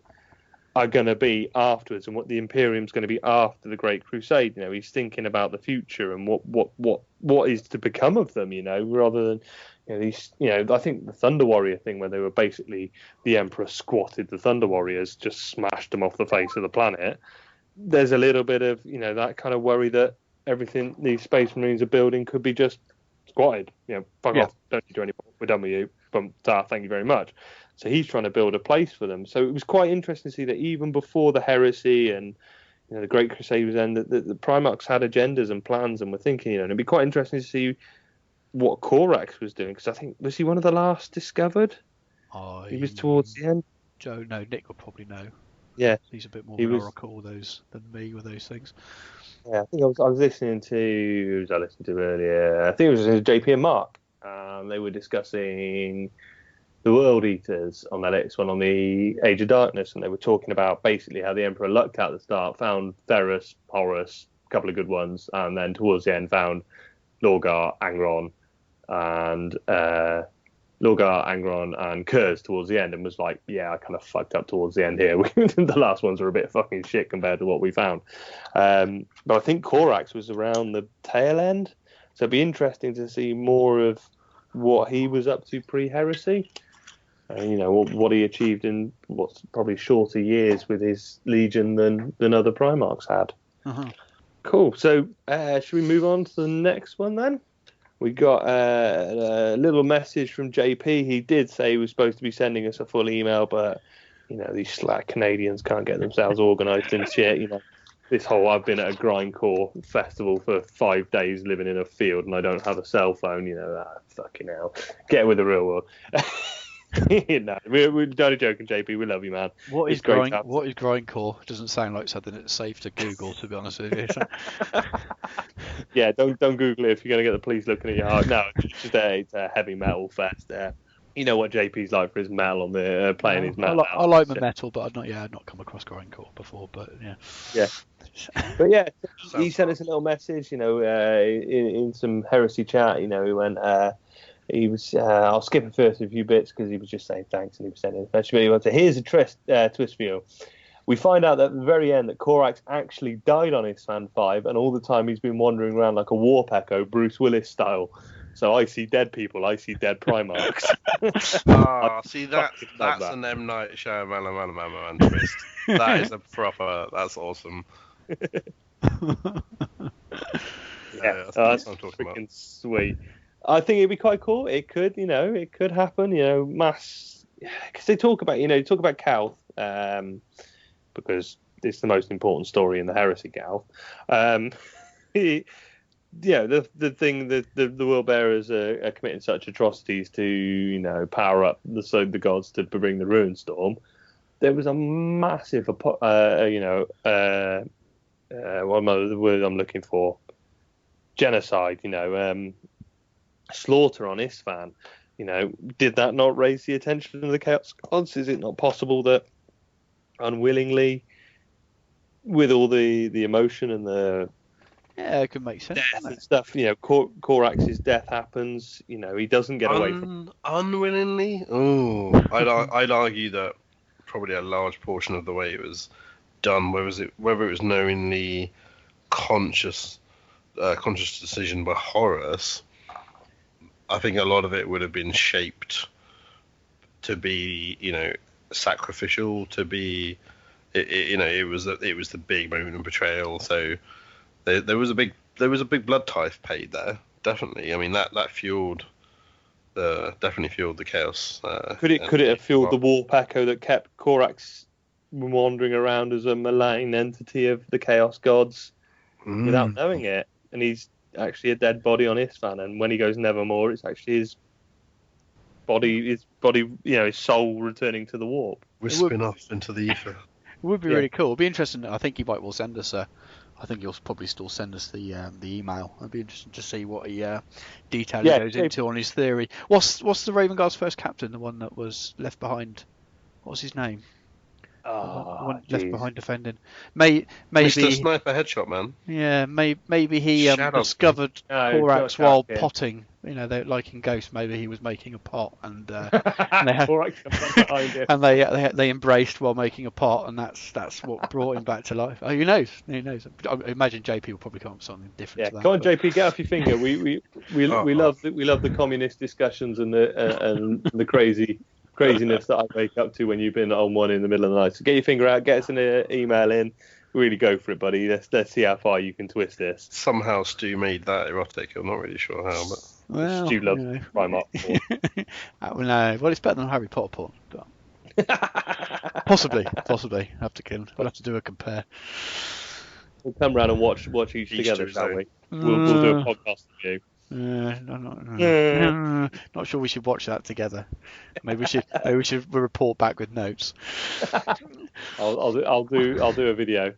are going to be afterwards, and what the Imperium's going to be after the Great Crusade. He's thinking about the future and what is to become of them. Rather than these. I think the Thunder Warrior thing, where they were basically the Emperor squatted the Thunder Warriors, just smashed them off the face of the planet. There's a little bit of that kind of worry that everything these Space Marines are building could be just squatted. Fuck off, don't you do any more, we're done with you. Thank you very much. So he's trying to build a place for them. So it was quite interesting to see that even before the heresy and the Great Crusade was end, that the Primarchs had agendas and plans and were thinking. And it'd be quite interesting to see what Korax was doing, because I think, was he one of the last discovered? He was towards the end. Nick will probably know. Yeah, he's a bit more of an oracle than me with those things. Yeah, I think I was listening to, who was I listening to earlier? I think it was JP and Mark. They were discussing the World Eaters on their latest one on the Age of Darkness, and they were talking about basically how the Emperor lucked out at the start, found Ferrus, Horus, a couple of good ones, and then towards the end found Lorgar, Angron, and Kurz towards the end, and was like, yeah, I kind of fucked up towards the end here. The last ones are a bit fucking shit compared to what we found. But I think Korax was around the tail end, so it'd be interesting to see more of what he was up to pre-heresy. What he achieved in what's probably shorter years with his legion than other Primarchs had. Uh-huh. Cool. So should we move on to the next one then? We got a little message from JP. He did say he was supposed to be sending us a full email, but these slack Canadians can't get themselves organised and shit. I've been at a grindcore festival for 5 days living in a field and I don't have a cell phone, fucking hell. Get with the real world. No, we're totally joking, JP. We love you, man. What It's is great to have- what is grindcore? Doesn't sound like something that's safe to Google, to be honest with you. Yeah, don't Google it if you're going to get the police looking at your heart. No, it's a heavy metal fest. You know what JP's like for his metal on the playing his metal. I like my metal, but I've not come across grindcore before. But yeah. But yeah, he sent us a little message, in some heresy chat. He went, I'll skip the first a few bits because he was just saying thanks and he was sending a message. But he went to, here's a twist for you. We find out at the very end that Korax actually died on Isfan 5, and all the time he's been wandering around like a warp echo, Bruce Willis style. So I see dead people, I see dead Primarchs. See that's an M Night Shyamalan twist. That is that's awesome. That's what I'm talking about. Sweet. I think it'd be quite cool. It could happen. Mass, because they talk about Calth, because it's the most important story in the Heresy Calth. The thing that the world bearers are committing such atrocities to, power up the gods to bring the ruin storm. There was a massive, what am I, the word I'm looking for? Genocide, slaughter on Isfan. Did that not raise the attention of the Chaos Gods? Is it not possible that unwillingly, with all the emotion and the it could make sense. Death and stuff, Korax's death happens. He doesn't get away from unwillingly. Oh, I'd argue that probably a large portion of the way it was done, whether it was knowingly conscious decision by Horus. I think a lot of it would have been shaped to be, sacrificial, to be, it was the big moment of betrayal. So there was a big blood tithe paid there. Definitely. I mean that definitely fueled the chaos. Could it have fueled the warp echo that kept Korax wandering around as a malign entity of the Chaos Gods without knowing it? And he's actually a dead body on Isfan, and when he goes nevermore, it's actually his body, his soul returning to the warp, wisping off into the ether. It would be really cool. It'd be interesting. I think he might well send us I think he'll probably still send us the email. It'd be interesting to see what detail he goes into on his theory. What's the Raven Guard's first captain? The one that was left behind. What's his name? One left behind defending. Maybe Mr. Sniper Headshot Man. Yeah, maybe he discovered Korax while potting. Like in Ghost, maybe he was making a pot, and they embraced while making a pot, and that's what brought him back to life. Oh, who knows? Who knows? I imagine JP will probably come up with something different. To that, come on, JP, get off your finger. We love the communist discussions and the craziness that I wake up to when you've been on one in the middle of the night. So get your finger out, get us an email in. Really go for it, buddy. Let's see how far you can twist this. Somehow Stu made that erotic. I'm not really sure how, but Stu loves Primarch porn. No, well, it's better than Harry Potter porn. But... possibly. We'll have to do a compare. We'll come round and watch each together, shall we? We'll do a podcast with you. Not sure we should watch that together. Maybe we should report back with notes. I'll do a video.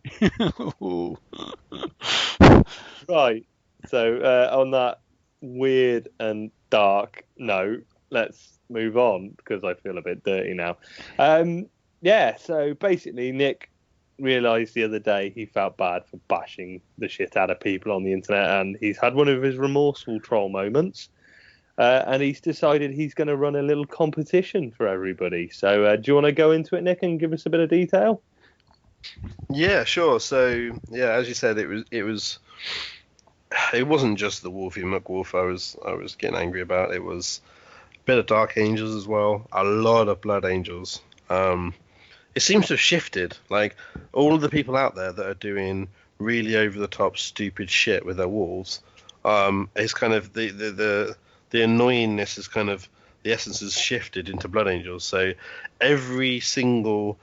Right. So on that weird and dark note, let's move on because I feel a bit dirty now. So basically Nick realised the other day he felt bad for bashing the shit out of people on the internet, and he's had one of his remorseful troll moments, and he's decided he's going to run a little competition for everybody. So do you want to go into it, Nick, and give us a bit of detail? Yeah, sure. So as you said, it wasn't just the Wolfie McWolf I was getting angry about. It was a bit of Dark Angels as well, a lot of Blood Angels. It seems to have shifted. Like, all of the people out there that are doing really over-the-top, stupid shit with their walls, is kind of the annoyingness is kind of, the essence has shifted into Blood Angels. So every single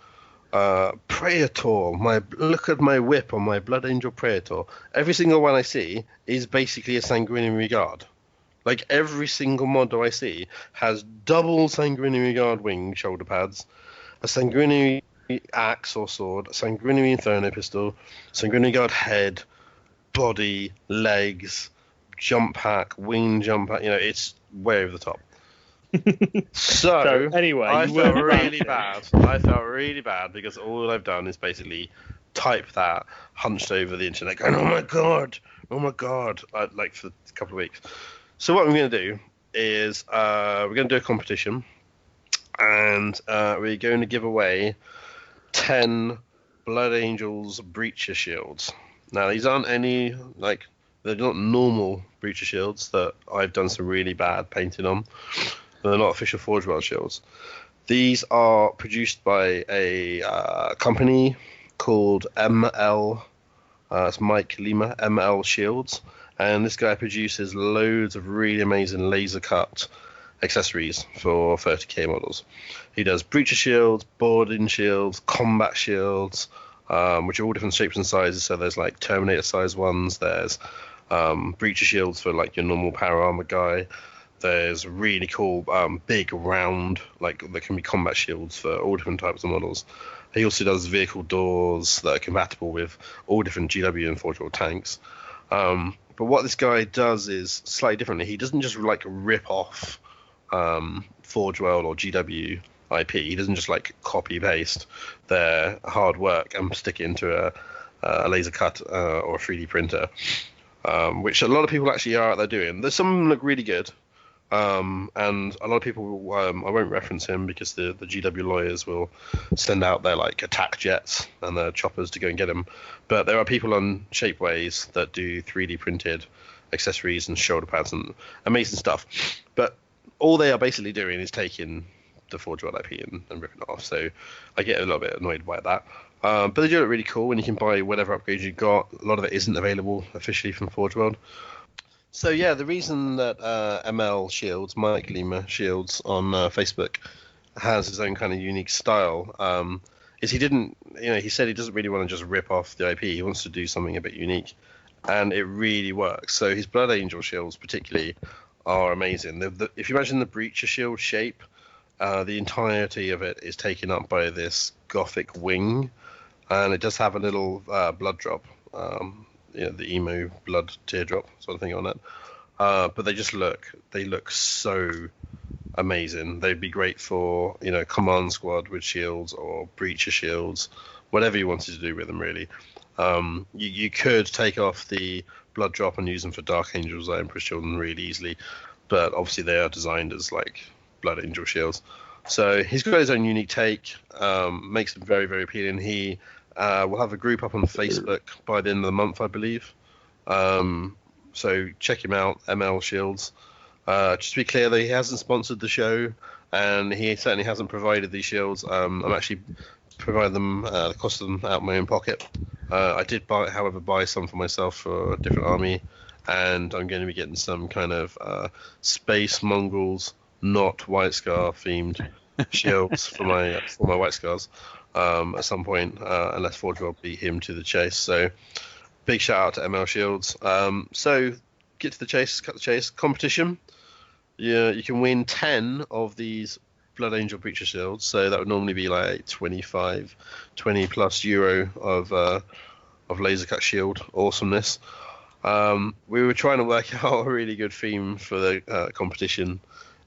Praetor. Look at my whip on my Blood Angel Praetor. Every single one I see is basically a Sanguinary Guard. Like every single model I see has double Sanguinary Guard wing shoulder pads, a Sanguinary axe or sword, a Sanguinary Inferno pistol, Sanguinary Guard head, body, legs, jump pack, wing jump pack. It's way over the top. So anyway, I felt really bad. I felt really bad because all I've done is basically type that hunched over the internet going, oh my god, like for a couple of weeks. So what I'm going to do is we're going to do a competition, and we're going to give away 10 Blood Angels Breacher Shields. Now, these aren't any, like, they're not normal Breacher Shields that I've done some really bad painting on. They're not official Forge World shields. These are produced by a company called ML, it's Mike Lima, ML Shields. And this guy produces loads of really amazing laser cut accessories for 30k models. He does breacher shields, boarding shields, combat shields, which are all different shapes and sizes. So there's like Terminator size ones. There's breacher shields for like your normal power armor guy. There's really cool big round, like there can be combat shields for all different types of models. He also does vehicle doors that are compatible with all different GW and Forge World tanks. But what this guy does is slightly differently. He doesn't just like rip off Forge World or GW IP. He doesn't just like copy paste their hard work and stick it into a laser cut or a 3D printer, which a lot of people actually are out there doing. There's some of them look really good. And a lot of people, I won't reference him because the GW lawyers will send out their like attack jets and their choppers to go and get him. But there are people on Shapeways that do 3D printed accessories and shoulder pads and amazing stuff. But all they are basically doing is taking the Forge World IP and ripping it off. So I get a little bit annoyed by that. But they do look really cool, and you can buy whatever upgrades you got. A lot of it isn't available officially from Forge World. So yeah, the reason that ML Shields, Mike Lima Shields on Facebook, has his own kind of unique style is he said he doesn't really want to just rip off the IP. He wants to do something a bit unique, and it really works. So his Blood Angel shields particularly are amazing. If you imagine the Breacher shield shape, the entirety of it is taken up by this gothic wing, and it does have a little blood drop. The emo blood teardrop sort of thing on it, but they look so amazing. They'd be great for command squad with shields or breacher shields, whatever you wanted to do with them really. You could take off the blood drop and use them for Dark Angels, Emperor's Children really easily, but obviously they are designed as like Blood Angel shields. So he's got his own unique take, makes them very, very appealing. He we'll have a group up on Facebook by the end of the month, I believe. So check him out, ML Shields. Just to be clear, though, he hasn't sponsored the show, and he certainly hasn't provided these shields. I'm actually providing them, the cost of them out of my own pocket. I did, however, buy some for myself for a different army, and I'm going to be getting some kind of Space Mongols, not White Scar themed shields for my White Scars. At some point, unless Forge World beat him to the chase. So big shout out to ML Shields. So get to the chase, cut the chase. Competition. Yeah, you can win 10 of these Blood Angel Breacher Shields. So that would normally be like 20 plus euro of laser cut shield awesomeness. We were trying to work out a really good theme for the competition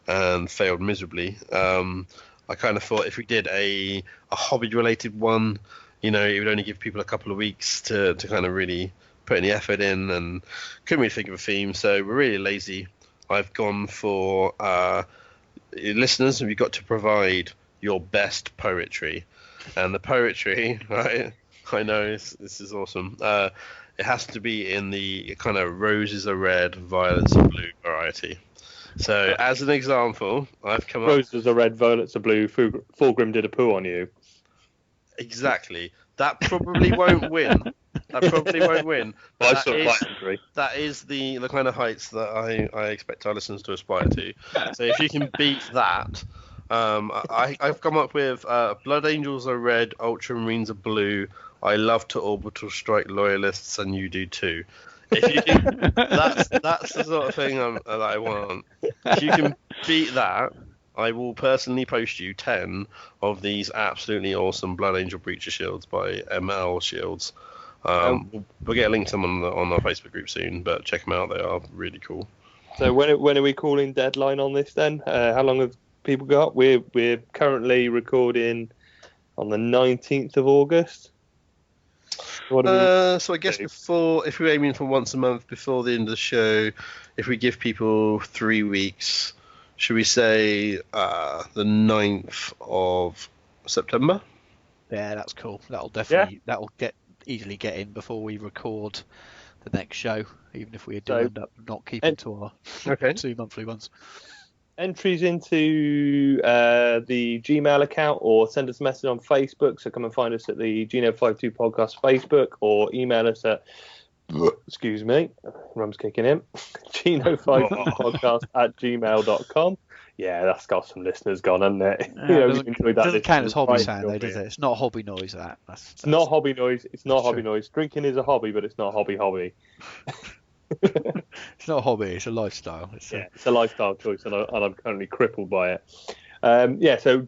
and failed miserably. I kind of thought if we did a hobby-related one, it would only give people a couple of weeks to kind of really put any effort in, and couldn't really think of a theme, so we're really lazy. I've gone for listeners, you've got to provide your best poetry. And the poetry, right, I know this is awesome. It has to be in the kind of roses are red, violets are blue variety. So, as an example, I've come up... Roses are red, violets are blue, Fulgrim did a poo on you. Exactly. That probably won't win. But that is the kind of heights that I expect our listeners to aspire to. So if you can beat that, I've come up with Blood Angels are red, Ultramarines are blue. I love to orbital strike loyalists, and you do too. If you can, that's the sort of thing that I want. If you can beat that, I will personally post you 10 of these absolutely awesome Blood Angel Breacher shields by ML Shields. We'll get a link to them on our Facebook group soon, but check them out. They are really cool. So when are we calling deadline on this then? How long have people got? We're currently recording on the 19th of August. So I guess if we're aiming for once a month before the end of the show, if we give people 3 weeks, should we say the 9th of September? Yeah, that's cool. That'll definitely easily get in before we record the next show, even if we do end up not keeping to our 2 monthly ones. Entries into the Gmail account, or send us a message on Facebook. So come and find us at the G52 Podcast Facebook, or email us at excuse me, rum's kicking in, G52podcast@gmail.com. Yeah, that's got some listeners gone, hasn't it? It doesn't count as hobby sound, though, does it? It's not hobby noise. It's not hobby noise. It's not hobby noise. Drinking is a hobby, but it's not hobby. It's not a hobby, it's a lifestyle. It's a lifestyle choice, and I'm currently crippled by it. So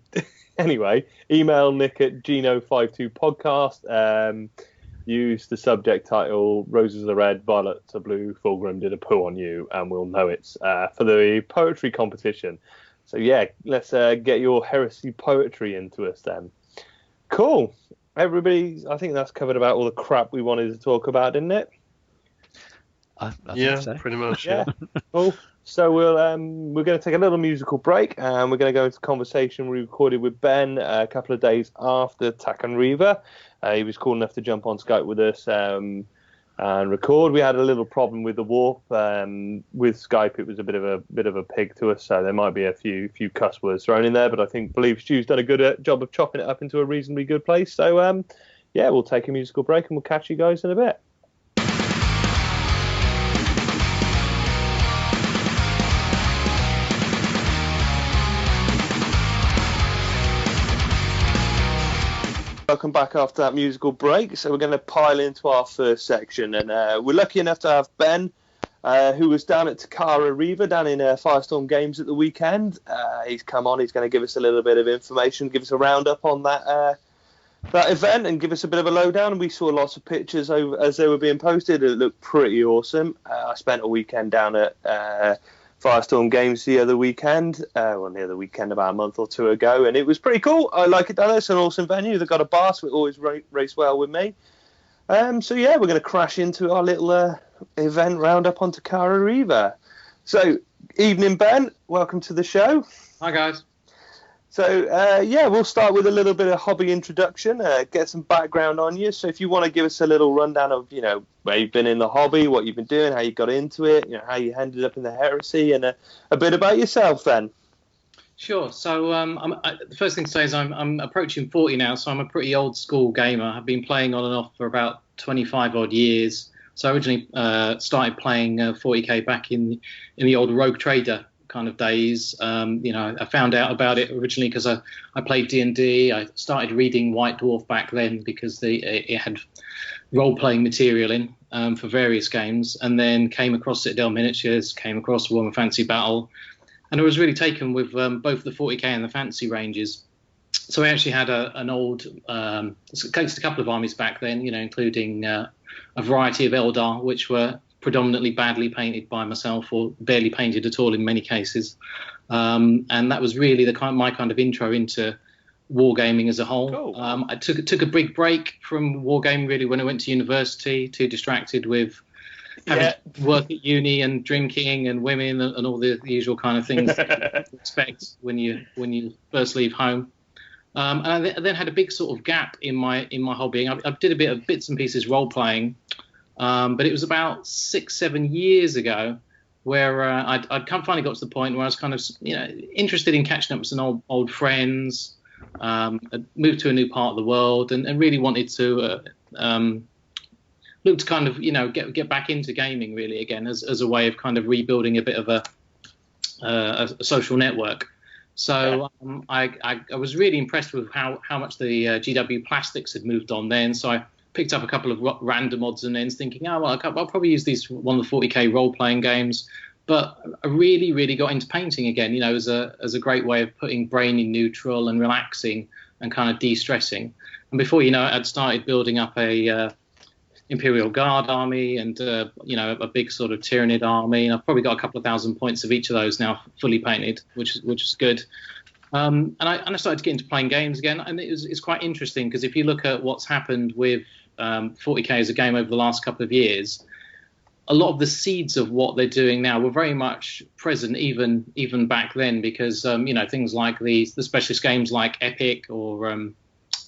anyway, email Nick at Gino52podcast. Use the subject title "Roses are red, violets are blue, Fulgrim did a poo on you," and we'll know it's for the poetry competition. So yeah, let's get your heresy poetry into us then. Cool, everybody. I think that's covered about all the crap we wanted to talk about, didn't it? I think so. Pretty much. Yeah. Cool. So we're going to take a little musical break, and we're going to go into conversation we recorded with Ben a couple of days after Takan Riva. He was cool enough to jump on Skype with us and record. We had a little problem with the warp with Skype. It was a bit of a pig to us, so there might be a few cuss words thrown in there. But I believe Stu's done a good job of chopping it up into a reasonably good place. So we'll take a musical break, and we'll catch you guys in a bit. Welcome back after that musical break. So we're going to pile into our first section, and we're lucky enough to have Ben, who was down at Takara Riva down in Firestorm Games at the weekend. He's come on. He's going to give us a little bit of information, give us a roundup on that event, and give us a bit of a lowdown. We saw lots of pictures as they were being posted. It looked pretty awesome. I spent a weekend down at Firestorm Games the other weekend, about a month or two ago, and it was pretty cool. I like it down there. It's an awesome venue. They've got a bar, so it always race well with me. We're going to crash into our little event roundup on Takara Riva. So, evening, Ben. Welcome to the show. Hi, guys. So, we'll start with a little bit of hobby introduction, get some background on you. So if you want to give us a little rundown of, where you've been in the hobby, what you've been doing, how you got into it, how you ended up in the heresy, and a bit about yourself then. Sure. So the first thing to say is I'm approaching 40 now, so I'm a pretty old school gamer. I've been playing on and off for about 25 odd years. So I originally started playing 40k back in the old Rogue Trader kind of days. I found out about it originally because I played D&D. I started reading White Dwarf back then because it had role-playing material in for various games, and then came across Citadel Miniatures, came across Warhammer Fantasy Battle, and I was really taken with both the 40k and the fantasy ranges. So I actually had an old, a couple of armies back then, including a variety of Eldar, which were predominantly badly painted by myself, or barely painted at all in many cases, and that was really my kind of intro into wargaming as a whole. Cool. I took a big break from wargaming really when I went to university, too distracted with having to work at uni and drinking and women and all the usual kind of things that you expect when you first leave home. And I then had a big sort of gap in my hobbying. I did a bit of bits and pieces role playing. But it was about 6-7 years ago where I'd finally got to the point where I was kind of, interested in catching up with some old friends, I'd moved to a new part of the world, and really wanted to look to kind of, get back into gaming really again as a way of kind of rebuilding a bit of a social network. So I was really impressed with how much the GW plastics had moved on then. So I picked up a couple of random odds and ends thinking, oh, well, I'll probably use these for one of the 40k role-playing games. But I really, really got into painting again, you know, as a great way of putting brain in neutral and relaxing and kind of de-stressing. And before you know it, I'd started building up a Imperial Guard army and, you know, a big sort of Tyranid army. And I've probably got a couple of thousand points of each of those now fully painted, which is good. And I started to get into playing games again. And it's quite interesting because if you look at what's happened with 40k as a game over the last couple of years, a lot of the seeds of what they're doing now were very much present even back then, because you know, things like the specialist games like Epic or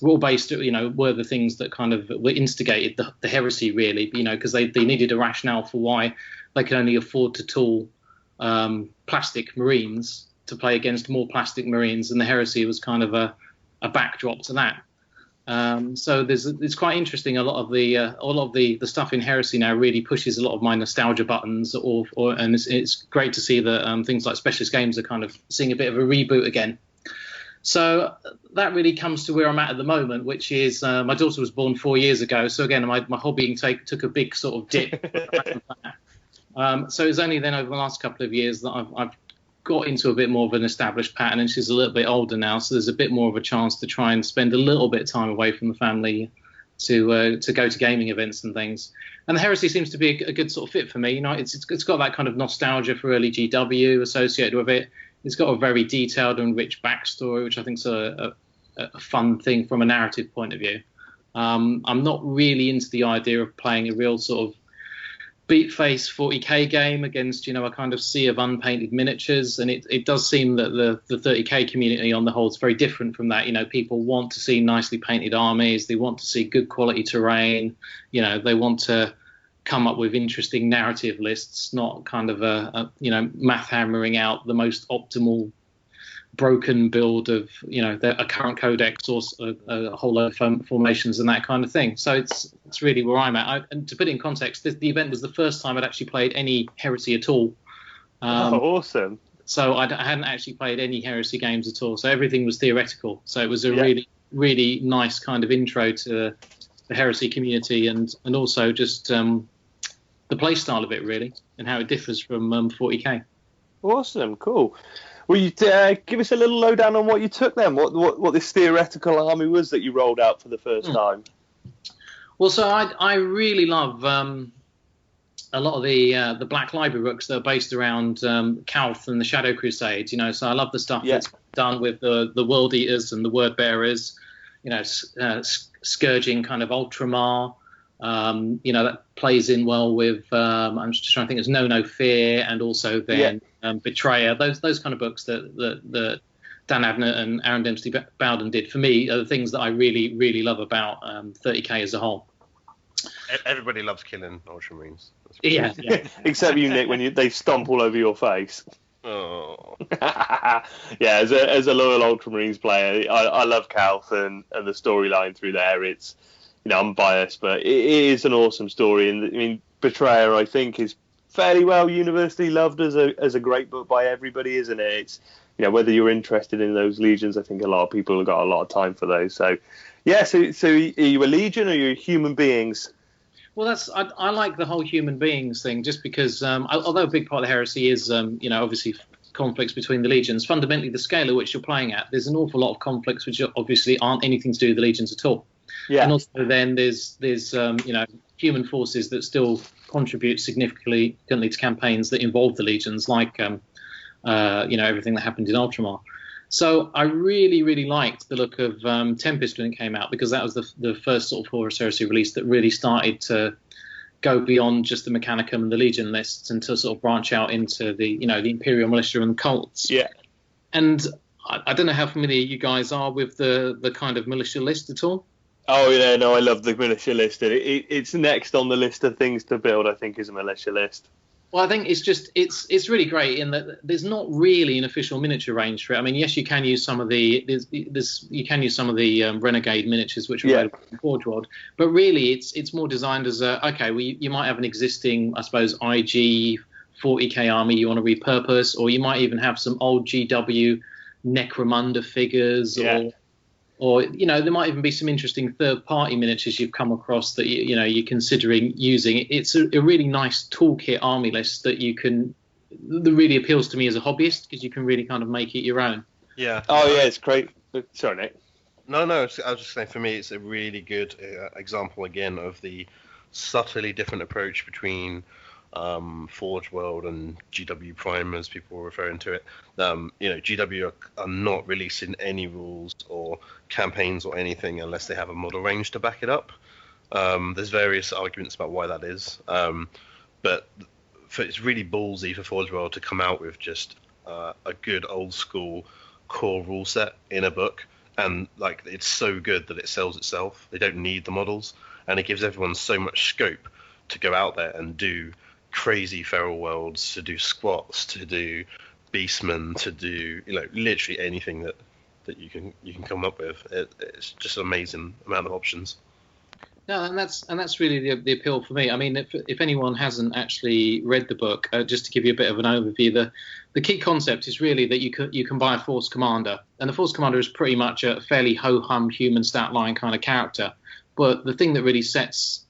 rule-based, you know, were the things that kind of were instigated the heresy, really, you know, because they needed a rationale for why they could only afford to tool plastic marines to play against more plastic marines, and the heresy was kind of a backdrop to that. So it's quite interesting. A lot of the stuff in Heresy now really pushes a lot of my nostalgia buttons, and it's great to see that things like specialist games are kind of seeing a bit of a reboot again. So that really comes to where I'm at the moment, which is my daughter was born 4 years ago. So again, my hobbying took a big sort of dip. So it's only then over the last couple of years that I've got into a bit more of an established pattern, and she's a little bit older now, so there's a bit more of a chance to try and spend a little bit of time away from the family to go to gaming events and things. And the Heresy seems to be a good sort of fit for me. You know, it's got that kind of nostalgia for early GW associated with it. It's got a very detailed and rich backstory, which I think is a fun thing from a narrative point of view. I'm not really into the idea of playing a real sort of beat face 40k game against, you know, a kind of sea of unpainted miniatures, and it does seem that the 30k community on the whole is very different from that. You know, people want to see nicely painted armies, they want to see good quality terrain, you know, they want to come up with interesting narrative lists, not kind of a you know, math hammering out the most optimal broken build of, you know, a current codex or a whole load of formations and that kind of thing. So it's really where I'm at. And to put it in context, the event was the first time I'd actually played any Heresy at all. Awesome. So I hadn't actually played any Heresy games at all. So everything was theoretical. So it was a really, really nice kind of intro to the Heresy community, and also just the play style of it, really, and how it differs from 40k. Awesome, cool. Will you give us a little lowdown on what you took then? What this theoretical army was that you rolled out for the first time? Well, so I really love a lot of the Black Library books that are based around Calth and the Shadow Crusades. You know, so I love the stuff that's done with the World Eaters and the Word Bearers. You know, Scourging kind of Ultramar. You know, that plays in well with I'm just trying to think. There's No Fear, and also then Betrayer. Those kind of books that Dan Abnett and Aaron Dempsey Bowden did, for me, are the things that I really, really love about 30k as a whole. Everybody loves killing Ultramarines. Yeah. Except you, Nick, when they stomp all over your face. Oh. Yeah, as a loyal Ultramarines player, I love Calth and the storyline through there. It's, you know, I'm biased, but it is an awesome story. And I mean, Betrayer, I think, is fairly well universally loved as a great book by everybody, isn't it? It's, you know, whether you're interested in those legions, I think a lot of people have got a lot of time for those. So, yeah. So are you a legion or are you human beings? Well, I like the whole human beings thing, just because although a big part of the Heresy is you know, obviously conflicts between the legions, fundamentally the scale at which you're playing at, there's an awful lot of conflicts which obviously aren't anything to do with the legions at all. Yeah. And also then there's you know, human forces that still contribute significantly to campaigns that involve the legions, like you know, everything that happened in Ultramar. So I really, really liked the look of Tempest when it came out, because that was the first sort of Horus Heresy release that really started to go beyond just the Mechanicum and the Legion lists, and to sort of branch out into the, you know, the Imperial Militia and the cults. Yeah. And I don't know how familiar you guys are with the kind of militia list at all. Oh yeah, no, I love the militia list. It's next on the list of things to build, I think, is a militia list. Well, I think it's really great in that there's not really an official miniature range for it. I mean, yes, you can use some of the Renegade miniatures, which are available in Forge World, but really it's more designed as you might have an existing, I suppose, IG 40k army you want to repurpose, or you might even have some old GW Necromunda figures, or there might even be some interesting third-party miniatures you've come across that you're considering using. It's a really nice toolkit army list that really appeals to me as a hobbyist, because you can really kind of make it your own. Yeah. Oh yeah, it's great. Sorry, Nick. No, I was just saying, for me, it's a really good example again of the subtly different approach between Forge World and GW Prime, as people were referring to it. GW are not releasing any rules or campaigns or anything unless they have a model range to back it up. There's various arguments about why that is, but it's really ballsy for Forge World to come out with just a good old school core rule set in a book, and like it's so good that it sells itself. They don't need the models, and it gives everyone so much scope to go out there and do crazy feral worlds, to do squats, to do beastmen, to do literally anything that you can come up with. It's just an amazing amount of options. No, and that's really the appeal for me. I mean, if anyone hasn't actually read the book, just to give you a bit of an overview, the key concept is really that you can buy a Force Commander, and the Force Commander is pretty much a fairly ho-hum human stat line kind of character. But the thing that really sets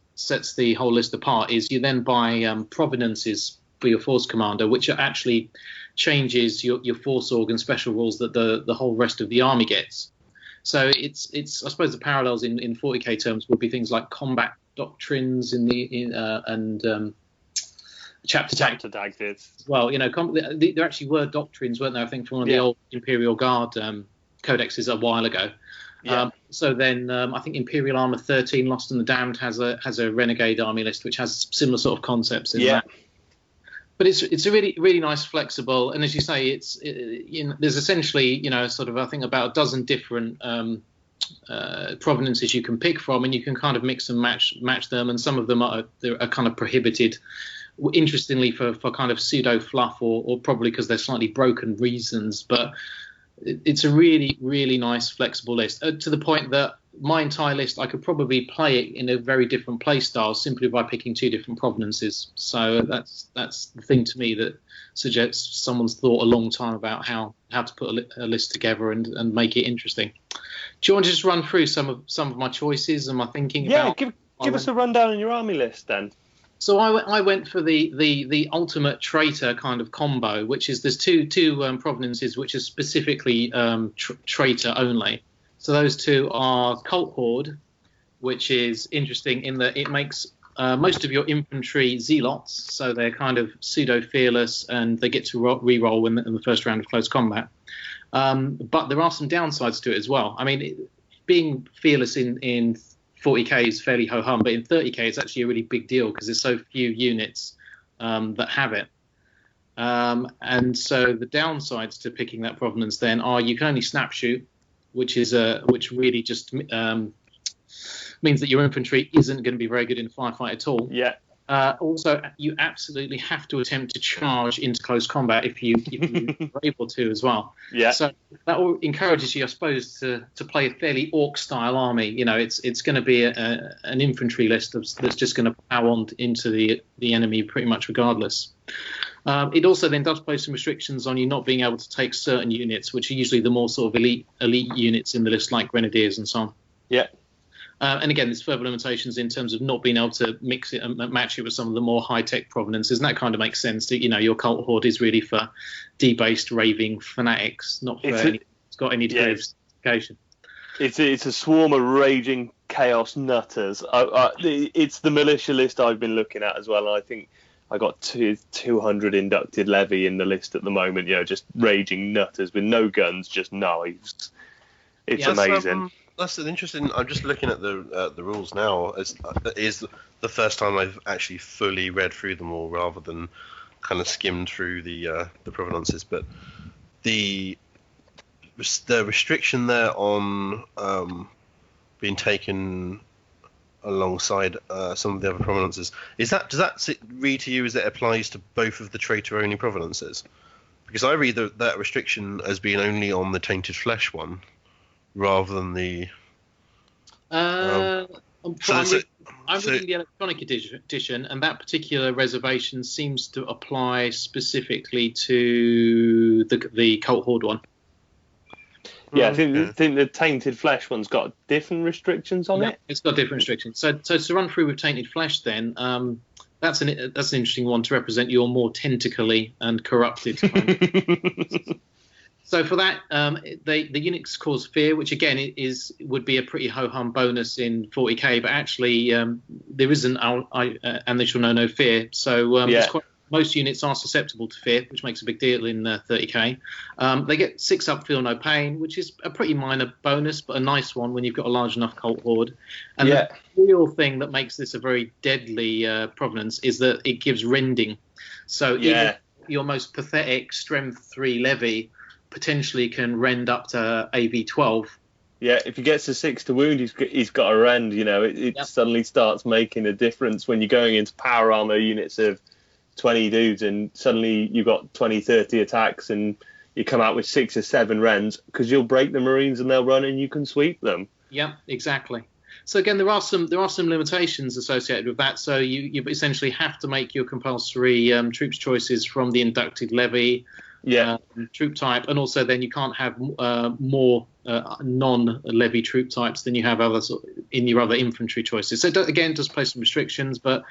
the whole list apart is you then buy provenances for your Force Commander, which actually changes your Force org and special rules that the whole rest of the army gets. So it's I suppose the parallels in 40k terms would be things like combat doctrines and chapter tactics. Well, there actually were doctrines, weren't there? I think from one of the old Imperial Guard codexes a while ago. Yeah. So then I think Imperial Armor 13, Lost and the Damned, has a Renegade army list which has similar sort of concepts in that. But it's a really, really nice, flexible, and as you say, there's essentially sort of I think about a dozen different provenances you can pick from, and you can kind of mix and match them, and some of them are kind of prohibited, interestingly for kind of pseudo fluff or probably because they're slightly broken reasons. But it's a really, really nice, flexible list to the point that my entire list, I could probably play it in a very different play style simply by picking two different provenances. So that's the thing to me that suggests someone's thought a long time about how to put a list together and make it interesting. Do you want to just run through some of my choices and my thinking about? Yeah, give us a rundown on your army list then. So I went for the ultimate traitor kind of combo, which is there's two provenances which are specifically traitor only. So those two are Cult Horde, which is interesting in that it makes most of your infantry zealots, so they're kind of pseudo-fearless and they get to re-roll in the first round of close combat. But there are some downsides to it as well. I mean, being fearless in 40k is fairly ho-hum, but in 30k it's actually a really big deal because there's so few units that have it. And so the downsides to picking that provenance then are you can only snap shoot, which really just means that your infantry isn't going to be very good in a firefight at all. Yeah. Also, you absolutely have to attempt to charge into close combat if you are able to as well. Yeah. So that encourages you, I suppose, to play a fairly orc-style army. It's going to be an infantry list that's just going to plow on into the enemy pretty much regardless. It also then does place some restrictions on you not being able to take certain units, which are usually the more sort of elite units in the list, like Grenadiers and so on. Yeah. And again, there's further limitations in terms of not being able to mix it and match it with some of the more high-tech provenances, and that kind of makes sense. Your Cult Horde is really for debased, raving fanatics, not for anything that's got any degree of sophistication. It's a swarm of raging chaos nutters. It's the militia list I've been looking at as well, and I think I got 200 inducted levy in the list at the moment. Just raging nutters with no guns, just knives. It's amazing. That's an interesting. I'm just looking at the rules now. It is the first time I've actually fully read through them all, rather than kind of skimmed through the provenances. But the restriction there on being taken alongside some of the other provenances, does that read to you as it applies to both of the traitor only provenances? Because I read that restriction as being only on the Tainted Flesh one, rather than the I'm reading the electronic edition, and that particular reservation seems to apply specifically to the Cult Horde one. Yeah, I think the Tainted Flesh one's got different restrictions on it. It's got different restrictions. So to run through with Tainted Flesh, then that's an interesting one to represent your more tentacly and corrupted kind of. So for that, the units cause fear, which again would be a pretty ho-hum bonus in 40k, but actually there isn't and they shall know no fear. So most units are susceptible to fear, which makes a big deal in 30k. They get 6 up, feel no pain, which is a pretty minor bonus, but a nice one when you've got a large enough cult horde. And the real thing that makes this a very deadly provenance is that it gives rending. So even your most pathetic strength 3 levy potentially can rend up to AV12. Yeah, if he gets a 6 to wound, he's got a rend. You know, it suddenly starts making a difference when you're going into power armor units of 20 dudes, and suddenly you've got 20, 30 attacks, and you come out with 6 or 7 rends because you'll break the Marines and they'll run and you can sweep them. Yeah, exactly. So again, there are some limitations associated with that. So you essentially have to make your compulsory troops choices from the inducted levy. Troop type, and also then you can't have more non-levy troop types than you have in your other infantry choices. So again, does place some restrictions, but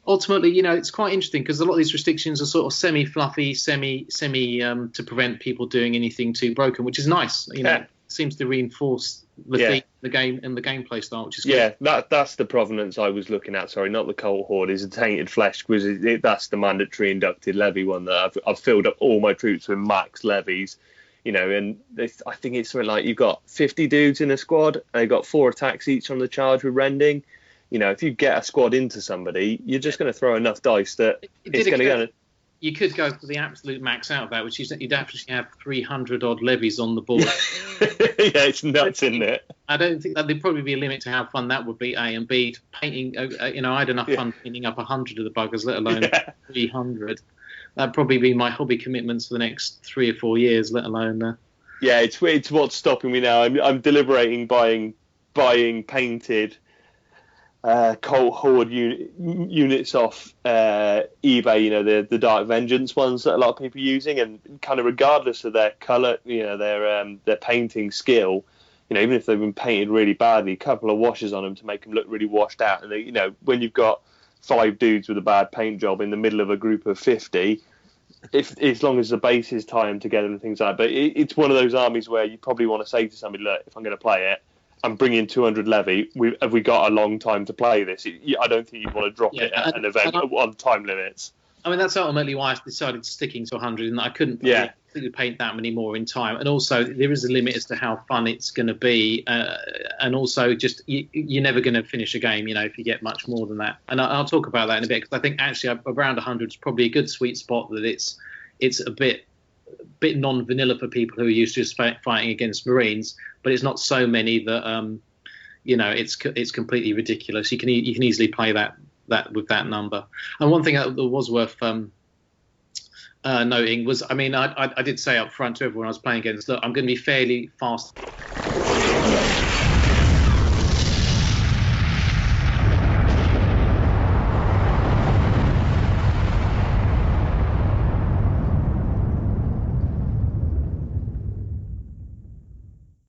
ultimately, you know, it's quite interesting because a lot of these restrictions are sort of semi-fluffy, semi to prevent people doing anything too broken, which is nice. You know, it seems to reinforce the theme, the game, and the gameplay style, which is good. Yeah, that's the provenance I was looking at. Sorry, not the Cult Horde. Is a Tainted Flesh, because that's the mandatory inducted levy one that I've filled up all my troops with max levies. You know, and I think it's something like you've got 50 dudes in a squad. They've got 4 attacks each on the charge with rending. You know, if you get a squad into somebody, you're just going to throw enough dice that it's going to go. You could go for the absolute max out of that, which is that you'd actually have 300 odd levies on the board. Yeah, it's nuts, isn't it? I don't think that there'd probably be a limit to how fun that would be. A and B, painting. You know, I had enough fun painting up 100 of the buggers, let alone 300. That'd probably be my hobby commitments for the next 3 or 4 years, let alone. Yeah, it's what's stopping me now. I'm deliberating buying painted Cult Horde units off eBay, you know, the Dark Vengeance ones that a lot of people are using, and kind of regardless of their colour, you know, their painting skill, you know, even if they've been painted really badly, a couple of washes on them to make them look really washed out. And you know, when you've got 5 dudes with a bad paint job in the middle of a group of 50, as long as the bases tie them together and things like that, but it's one of those armies where you probably want to say to somebody, look, if I'm going to play it, I'm bringing 200 levy. Have we got a long time to play this? I don't think you want to drop it at an event on time limits. I mean, that's ultimately why I decided sticking to 100, and I couldn't paint that many more in time. And also, there is a limit as to how fun it's going to be. And also, just you're never going to finish a game, you know, if you get much more than that. And I'll talk about that in a bit, because I think actually around 100 is probably a good sweet spot, that it's a bit non-vanilla for people who are used to just fighting against Marines, but it's not so many that you know, it's completely ridiculous. You can easily play that with that number. And one thing that was worth noting was, I mean, I did say up front to everyone I was playing against, look, I'm going to be fairly fast.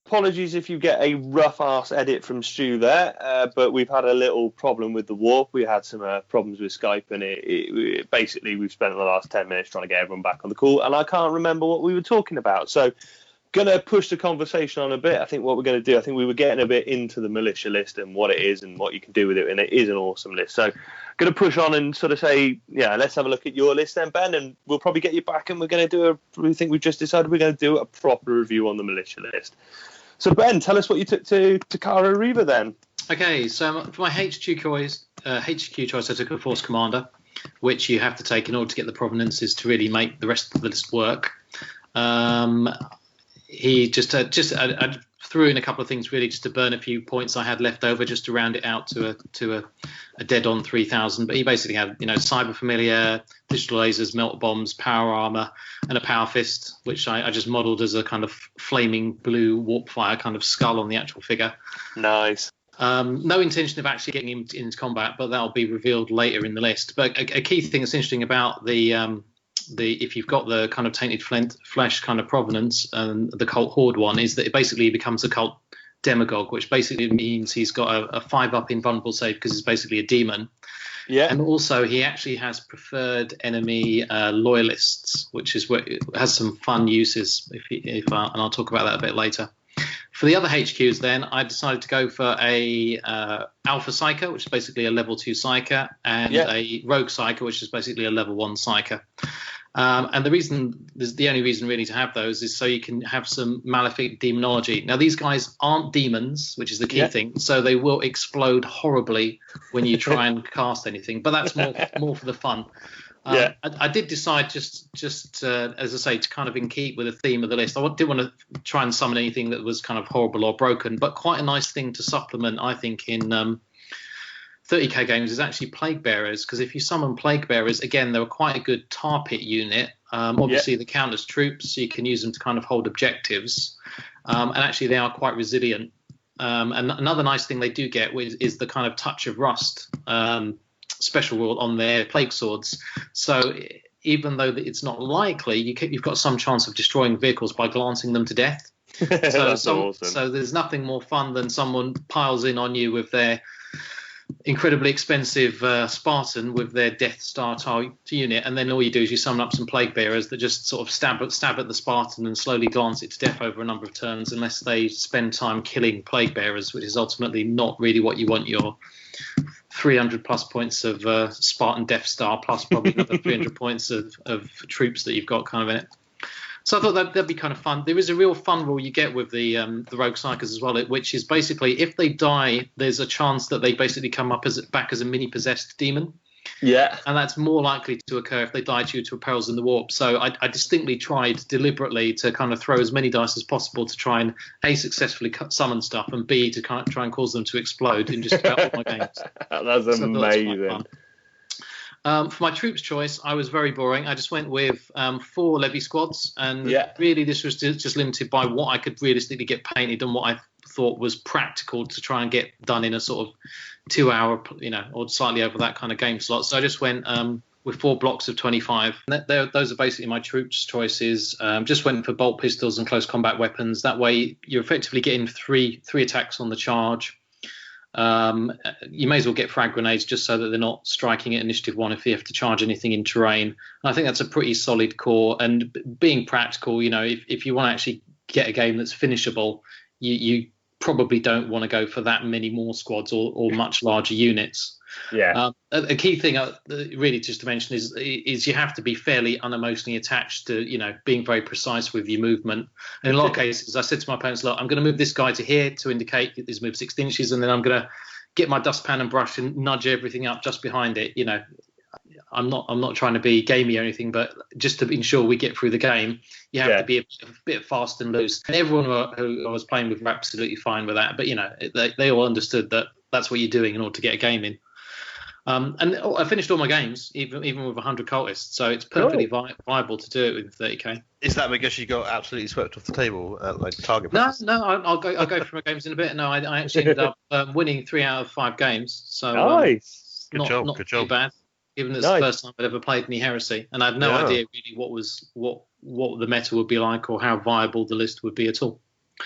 Apologies if you get a rough-ass edit from Stu there, but we've had a little problem with the warp. We had some problems with Skype, and it basically we've spent the last 10 minutes trying to get everyone back on the call, and I can't remember what we were talking about. So going to push the conversation on a bit. I think what we're going to do, I think we were getting a bit into the militia list and what it is and what you can do with it, and it is an awesome list. So going to push on and sort of say, yeah, let's have a look at your list then, Ben, and we'll probably get you back, and we're going to we think we've just decided we're going to do a proper review on the militia list. So, Ben, tell us what you took to Cara Reva then. Okay, so for my HQ choice, I took a Force Commander, which you have to take in order to get the provenances to really make the rest of the list work. He I threw in a couple of things really just to burn a few points I had left over, just to round it out to a dead-on 3,000. But he basically had, you know, Cyber Familiar, digital lasers, melt bombs, power armor, and a power fist, which I just modelled as a kind of flaming blue warp fire kind of skull on the actual figure. Nice. No intention of actually getting him into combat, but that'll be revealed later in the list. But a key thing that's interesting about the if you've got the kind of tainted flesh kind of provenance, and the cult horde one is that it basically becomes a cult demagogue, which basically means he's got a 5-up invulnerable save because he's basically a demon. Yeah. And also he actually has preferred enemy loyalists, which is where it has some fun uses. And I'll talk about that a bit later. For the other HQs, then I decided to go for a Alpha Psyker, which is basically a level 2 Psyker, and a Rogue Psyker, which is basically a level 1 Psyker. And the only reason really to have those is so you can have some malefic demonology. Now, these guys aren't demons, which is the key thing, so they will explode horribly when you try and cast anything. But that's more for the fun. I did decide just as I say, to kind of in keep with the theme of the list. I didn't want to try and summon anything that was kind of horrible or broken, but quite a nice thing to supplement, I think, in 30k games is actually Plague Bearers, because if you summon Plague Bearers, again, they're quite a good tar pit unit. Obviously, they count as troops, so you can use them to kind of hold objectives. And actually, they are quite resilient. And another nice thing they do get is the kind of touch of rust special rule on their plague swords. So even though it's not likely, you've got some chance of destroying vehicles by glancing them to death. That's awesome. So there's nothing more fun than someone piles in on you with their incredibly expensive Spartan with their Death Star type unit, and then all you do is you summon up some Plague Bearers that just sort of stab at the Spartan and slowly glance it to death over a number of turns, unless they spend time killing Plague Bearers, which is ultimately not really what you want your 300 plus points of Spartan Death Star plus probably another 300 points of troops that you've got kind of in it. So I thought that'd be kind of fun. There is a real fun rule you get with the Rogue Psychers as well, which is basically if they die, there's a chance that they basically come up back as a mini possessed demon. Yeah. And that's more likely to occur if they die due to perils in the warp. So I distinctly tried deliberately to kind of throw as many dice as possible to try and A, successfully summon stuff, and B, to kind of try and cause them to explode in just about all my games. That's amazing. For my troops choice, I was very boring. I just went with 4 levy squads, and really this was just limited by what I could realistically get painted and what I thought was practical to try and get done in a sort of 2-hour, or slightly over that kind of game slot. So I just went with 4 blocks of 25. Those are basically my troops choices. Just went for bolt pistols and close combat weapons. That way you're effectively getting three attacks on the charge. You may as well get frag grenades just so that they're not striking at initiative 1 if you have to charge anything in terrain. And I think that's a pretty solid core. And being practical, if you want to actually get a game that's finishable, you probably don't want to go for that many more squads or much larger units. Yeah. A key thing really just to mention is you have to be fairly unemotionally attached to being very precise with your movement. And in a lot of cases, I said to my opponents, look, I'm going to move this guy to here to indicate he's moved 6 inches, and then I'm going to get my dustpan and brush and nudge everything up just behind it. I'm not trying to be gamey or anything, but just to ensure we get through the game, you have to be a bit fast and loose. And everyone who I was playing with were absolutely fine with that. But they all understood that that's what you're doing in order to get a game in. And I finished all my games, even with 100 cultists, so it's perfectly viable to do it with 30k. Is that because you got absolutely swept off the table at target No, practice? I'll go through my games in a bit. No, I actually ended up winning 3 out of 5 games. So nice. Good job. Too bad. Given it's the first time I'd ever played any heresy, and I had no idea really what the meta would be like or how viable the list would be at all.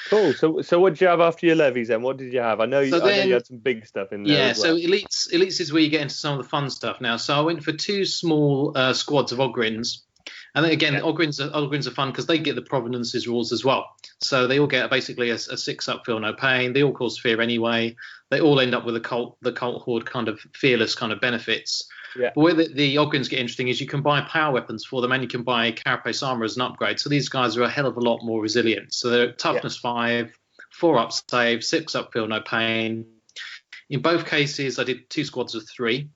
Cool. So what did you have after your levies then? What did you have? I know you had some big stuff in there. Yeah, as well. so elites is where you get into some of the fun stuff now. So I went for 2 small squads of Ogryns. And then again, Ogryns are fun because they get the provenances rules as well. So they all get basically a 6-up feel no pain. They all cause fear anyway. They all end up with the cult horde kind of fearless kind of benefits. Yeah. But where the Ogryns get interesting is you can buy power weapons for them, and you can buy carapace armor as an upgrade. So these guys are a hell of a lot more resilient. So they're toughness 5, 4-up save, 6-up feel no pain. In both cases, I did 2 squads of 3.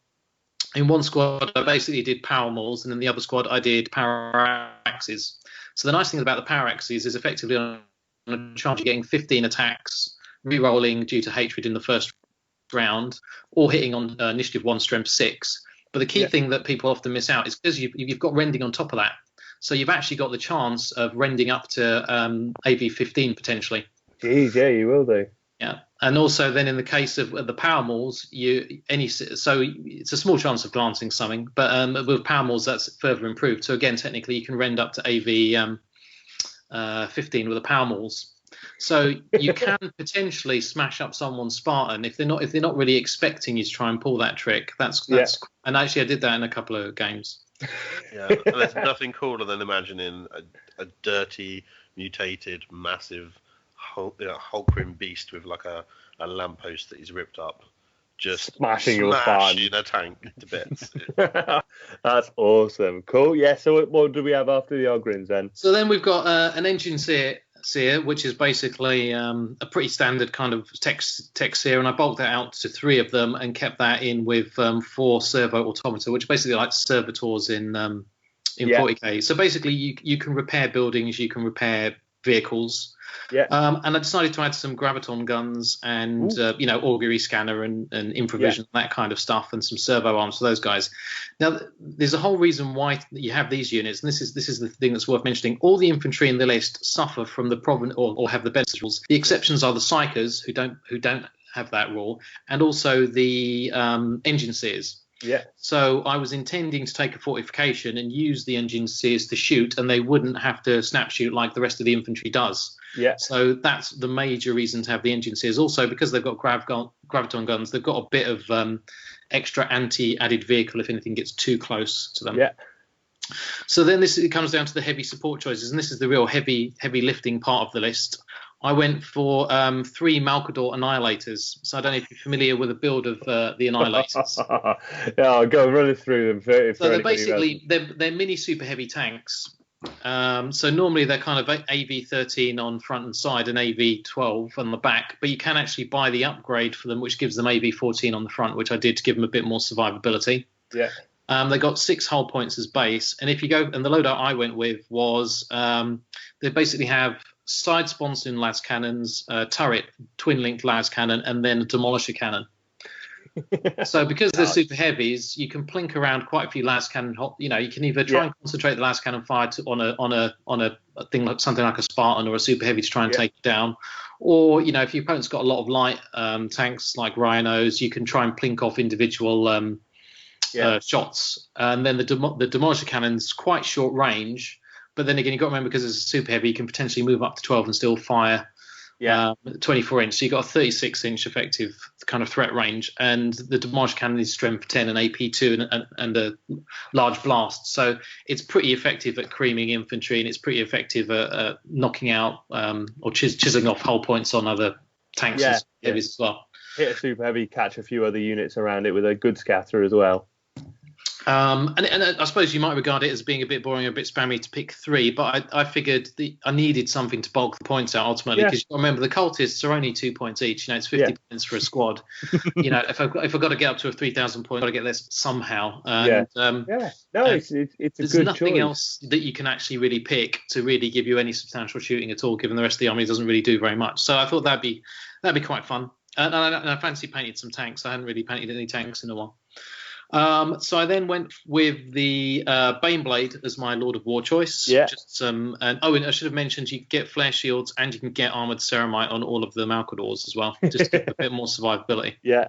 In one squad, I basically did power mauls, and in the other squad, I did power axes. So the nice thing about the power axes is effectively on a charge, you're getting 15 attacks, re-rolling due to hatred in the first round, or hitting on initiative 1, strength 6. But the key thing that people often miss out is because you've got rending on top of that. So you've actually got the chance of rending up to AV 15 potentially. Jeez, yeah, you will do. Yeah. And also, then in the case of the power mauls, so it's a small chance of glancing something, but with power mauls that's further improved. So again, technically, you can rend up to AV 15 with the power mauls. So you can potentially smash up someone's Spartan if they're not really expecting you to try and pull that trick. That's And actually, I did that in a couple of games. Yeah, and there's nothing cooler than imagining a dirty, mutated, massive Hulkrim beast with like a lamppost that he's ripped up, just smashing your Spartan a tank to bits. That's awesome. Cool. Yeah. So what do we have after the Ogrins then? So then we've got an engine sear, which is basically a pretty standard kind of tech sear, and I bulked that out to 3 of them and kept that in with 4 servo automata, which are basically like servitors in 40k. So basically, you can repair buildings, you can repair vehicles. Yeah. And I decided to add some graviton guns and augury scanner and infravision, that kind of stuff, and some servo arms for those guys. Now, there's a whole reason why you have these units, and this is the thing that's worth mentioning. All the infantry in the list suffer from the problem or have the benefits rules. The exceptions are the psychers who don't have that rule, and also the engine seers. Yeah. So I was intending to take a fortification and use the engine seers to shoot, and they wouldn't have to snap shoot like the rest of the infantry does. Yeah. So that's the major reason to have the engine seers. Also, because they've got graviton guns, they've got a bit of extra anti-added vehicle if anything gets too close to them. Yeah. So then it comes down to the heavy support choices, and this is the real heavy lifting part of the list. I went for 3 Malkador Annihilators. So I don't know if you're familiar with the build of the Annihilators. Yeah, I'll go run through them. So they're basically they're mini super heavy tanks. So normally they're kind of AV13 on front and side and AV12 on the back, but you can actually buy the upgrade for them, which gives them AV14 on the front, which I did to give them a bit more survivability. Yeah. They got 6 hull points as base, and if you go, and the loadout I went with was they basically have side sponsoon las cannons, turret twin linked las cannon, and then a demolisher cannon. So because they're super heavies, you can plink around quite a few las cannon. You can either try and concentrate the las cannon fire on a thing like something like a Spartan or a super heavy to try and take it down, or if your opponent's got a lot of light tanks like rhinos, you can try and plink off individual shots. And then the demolisher cannon's quite short range. But then again, you've got to remember, because it's a super heavy, you can potentially move up to 12 and still fire 24-inch. So you've got a 36-inch effective kind of threat range. And the demolisher cannon is strength 10 and AP 2 and a large blast. So it's pretty effective at creaming infantry, and it's pretty effective at knocking out or chiseling off hull points on other tanks and heavies as well. Hit a super heavy, catch a few other units around it with a good scatter as well. And I suppose you might regard it as being a bit boring, a bit spammy to pick 3, but I figured I needed something to bulk the points out ultimately, because remember the cultists are only 2 points each. It's 50 points for a squad. If I've got to get up to a 3,000 point, I've got to get this somehow. And, it's a good choice. There's nothing else that you can actually really pick to really give you any substantial shooting at all, given the rest of the army doesn't really do very much. So I thought that'd be quite fun. And I fancy painted some tanks. I hadn't really painted any tanks in a while. So I then went with the Baneblade as my Lord of War choice. Yeah. And I should have mentioned you can get flare shields and you can get armored ceramite on all of the Malkadors as well, just to give a bit more survivability. Yeah.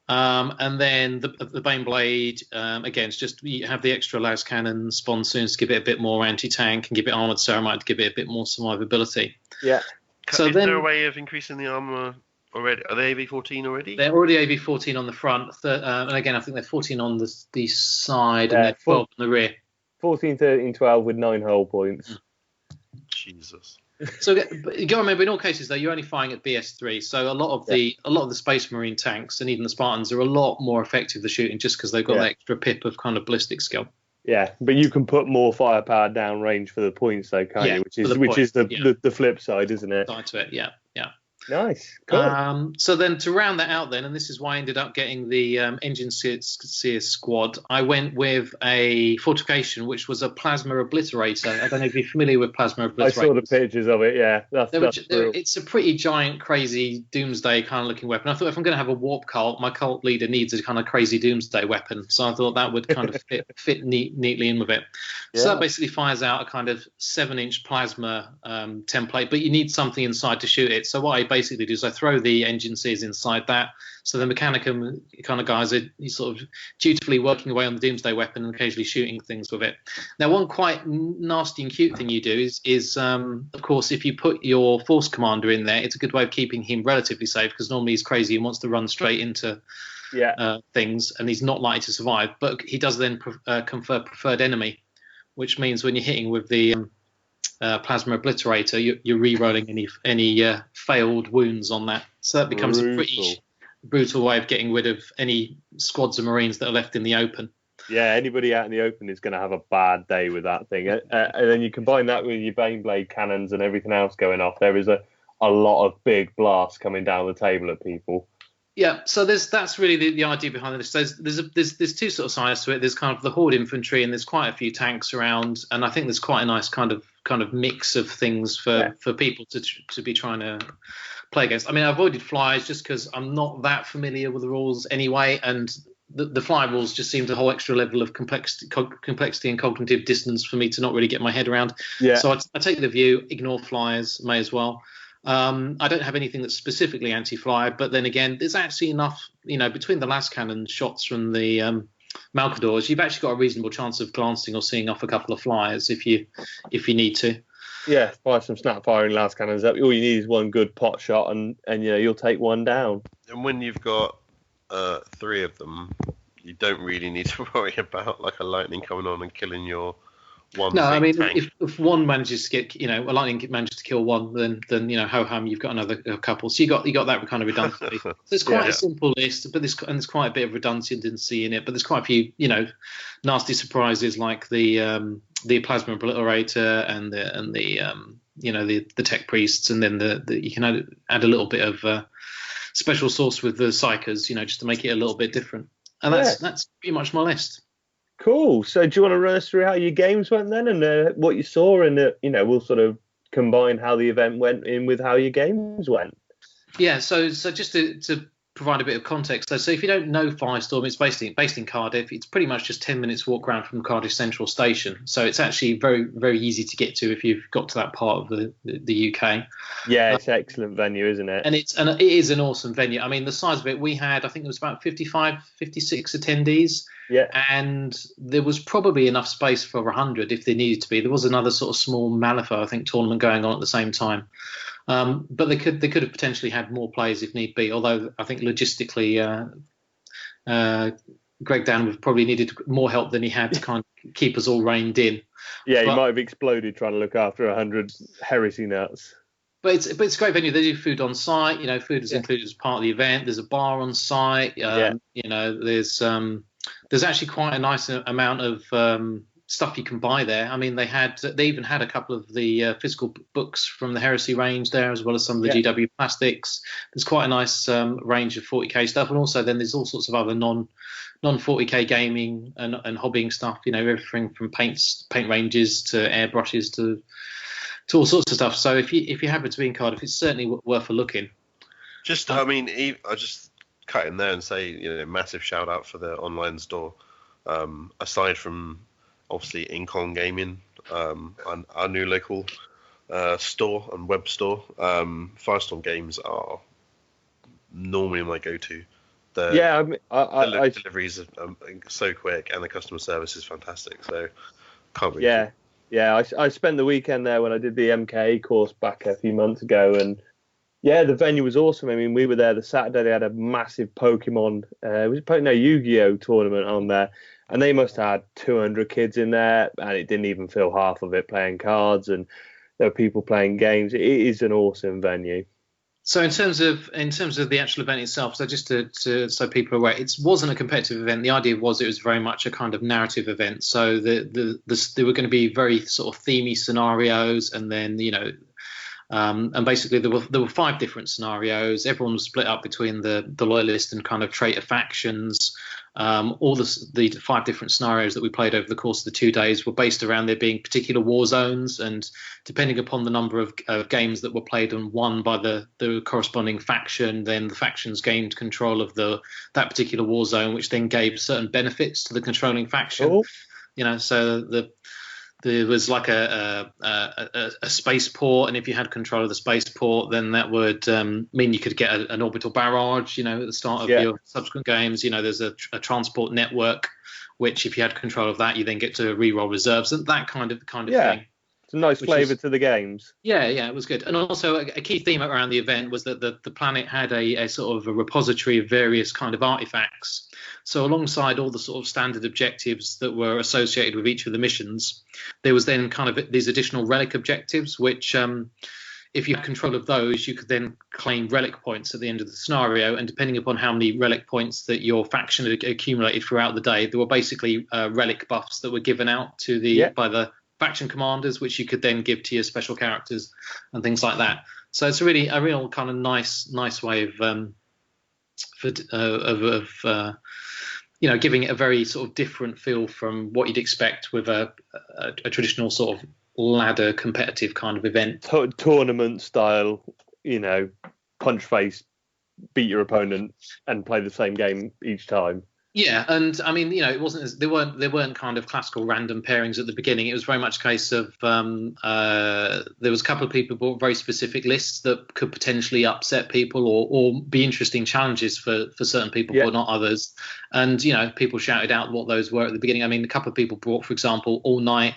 And then the Baneblade, again, it's just you have the extra las cannon sponsoons to give it a bit more anti-tank, and give it armored ceramite to give it a bit more survivability. Yeah. So is there a way of increasing the armor already? Are they AV14 already? They're already AV14 on the front, and again, I think they're 14 on the side, and they're 12 on the rear. 14, 13, 12 with 9 hull points. Jesus. So you got to remember, in all cases though, you're only firing at BS3, so a lot of the Space Marine tanks and even the Spartans are a lot more effective at shooting, just because they've got that extra pip of kind of ballistic skill. Yeah, but you can put more firepower down range for the points, though, can't you? Which is the flip side, isn't it? Side to it, yeah. Nice. Cool. So then to round that out then, and this is why I ended up getting the Engine Seer squad, I went with a fortification, which was a Plasma Obliterator. I don't know if you're familiar with Plasma Obliterators. I saw the pictures of it, yeah. It's a pretty giant, crazy Doomsday kind of looking weapon. I thought if I'm going to have a warp cult, my cult leader needs a kind of crazy Doomsday weapon. So I thought that would kind of fit neatly in with it. Yeah. So that basically fires out a kind of 7-inch plasma template, but you need something inside to shoot it. So what I basically do is they throw the engine sears inside that. So the Mechanicum kind of guys are sort of dutifully working away on the Doomsday weapon and occasionally shooting things with it. Now, one quite nasty and cute thing you do is of course, if you put your Force Commander in there, it's a good way of keeping him relatively safe, because normally he's crazy and wants to run straight into things, and he's not likely to survive. But he does then confer preferred enemy, which means when you're hitting with the Plasma Obliterator, you're re-rolling any failed wounds on that. So that becomes a pretty brutal way of getting rid of any squads of Marines that are left in the open. Yeah, anybody out in the open is going to have a bad day with that thing. And then you combine that with your Baneblade cannons and everything else going off. There is a lot of big blasts coming down the table at people. Yeah, so that's really the idea behind this. There's two sort of sides to it. There's kind of the Horde infantry, and there's quite a few tanks around, and I think there's quite a nice kind of mix of things for people to be trying to play against. I mean, I avoided flyers just because I'm not that familiar with the rules anyway, and the fly rules just seemed a whole extra level of complexity and cognitive dissonance for me to not really get my head around. Yeah. So I take the view, ignore flyers, may as well. I don't have anything that's specifically anti-fly, but then again, there's actually enough, between the las cannon shots from the Malcadors, you've actually got a reasonable chance of glancing or seeing off a couple of flyers if you need to. Yeah, fire some snap firing las cannons up. All you need is one good pot shot, and you'll take one down. And when you've got 3 of them, you don't really need to worry about like a lightning coming on and killing your one. No, I mean, tank. if one manages to get, a lightning manages to kill one, then ho hum, you've got another couple. So you got that kind of redundancy. So it's quite a simple list, but there's quite a bit of redundancy in it. But there's quite a few, nasty surprises like the Plasma Obliterator and the Tech Priests, and then you can add a little bit of special sauce with the Psychers, just to make it a little bit different. And that's pretty much my list. Cool. So do you want to run us through how your games went then, and what you saw, and we'll sort of combine how the event went in with how your games went. Yeah. So just to provide a bit of context. So if you don't know Firestorm, it's based in Cardiff. It's pretty much just 10 minutes walk around from Cardiff Central Station. So it's actually very, very easy to get to if you've got to that part of the UK. Yeah, it's an excellent venue, isn't it? And it is an awesome venue. I mean, the size of it, we had, I think it was about 55, 56 attendees. Yeah. And there was probably enough space for 100 if there needed to be. There was another sort of small Malifaux, I think, tournament going on at the same time. But they could have potentially had more players if need be. Although I think logistically, Greg Dan would probably needed more help than he had to kind of keep us all reined in. Yeah, he might have exploded trying to look after 100 heresy nuts. But it's a great venue. They do food on site. Food is included as part of the event. There's a bar on site. There's actually quite a nice amount of stuff you can buy there. I mean, they even had a couple of the physical books from the Heresy range there, as well as some of the GW plastics. There's quite a nice range of 40k stuff, and also then there's all sorts of other non 40k gaming and hobbying stuff. Everything from paint ranges to airbrushes to all sorts of stuff. So if you happen to be in Cardiff, it's certainly worth a look in. I just cut in there and say, massive shout out for the online store. Aside from obviously Incon Gaming, our new local store and web store, Firestorm Games are normally my go-to. The deliveries are so quick, and the customer service is fantastic. So can't really. Yeah. I spent the weekend there when I did the MKA course back a few months ago, and the venue was awesome. I mean, we were there the Saturday. They had a massive Pokemon, Yu-Gi-Oh tournament on there. And they must have had 200 kids in there, and it didn't even fill half of it playing cards, and there were people playing games. It is an awesome venue. So in terms of the actual event itself, so just to so people are aware, it wasn't a competitive event. The idea was it was very much a kind of narrative event. So there were going to be very sort of themey scenarios, and then and basically there were 5 different scenarios. Everyone was split up between the loyalist and kind of traitor factions. All the 5 different scenarios that we played over the course of the 2 days were based around there being particular war zones, and depending upon the number of games that were played and won by the corresponding faction, then the factions gained control of that particular war zone, which then gave certain benefits to the controlling faction. Cool. So there was like a spaceport, and if you had control of the spaceport, then that would mean you could get an orbital barrage. At the start of your subsequent games, there's a transport network, which if you had control of that, you then get to reroll reserves and that kind of thing. It's a nice flavour to the games. Yeah, it was good. And also a key theme around the event was that the planet had a sort of a repository of various kind of artifacts. So alongside all the sort of standard objectives that were associated with each of the missions, there was then kind of these additional relic objectives, which if you had control of those, you could then claim relic points at the end of the scenario. And depending upon how many relic points that your faction had accumulated throughout the day, there were basically relic buffs that were given out to by the faction commanders, which you could then give to your special characters and things like that. So it's really a real kind of nice way of giving it a very sort of different feel from what you'd expect with a traditional sort of ladder competitive kind of event. Tournament style, punch face, beat your opponent and play the same game each time. Yeah, and I mean, it wasn't there weren't kind of classical random pairings at the beginning. It was very much a case of there was a couple of people who brought very specific lists that could potentially upset people or be interesting challenges for certain people, but not others. And people shouted out what those were at the beginning. I mean, a couple of people brought, for example, all night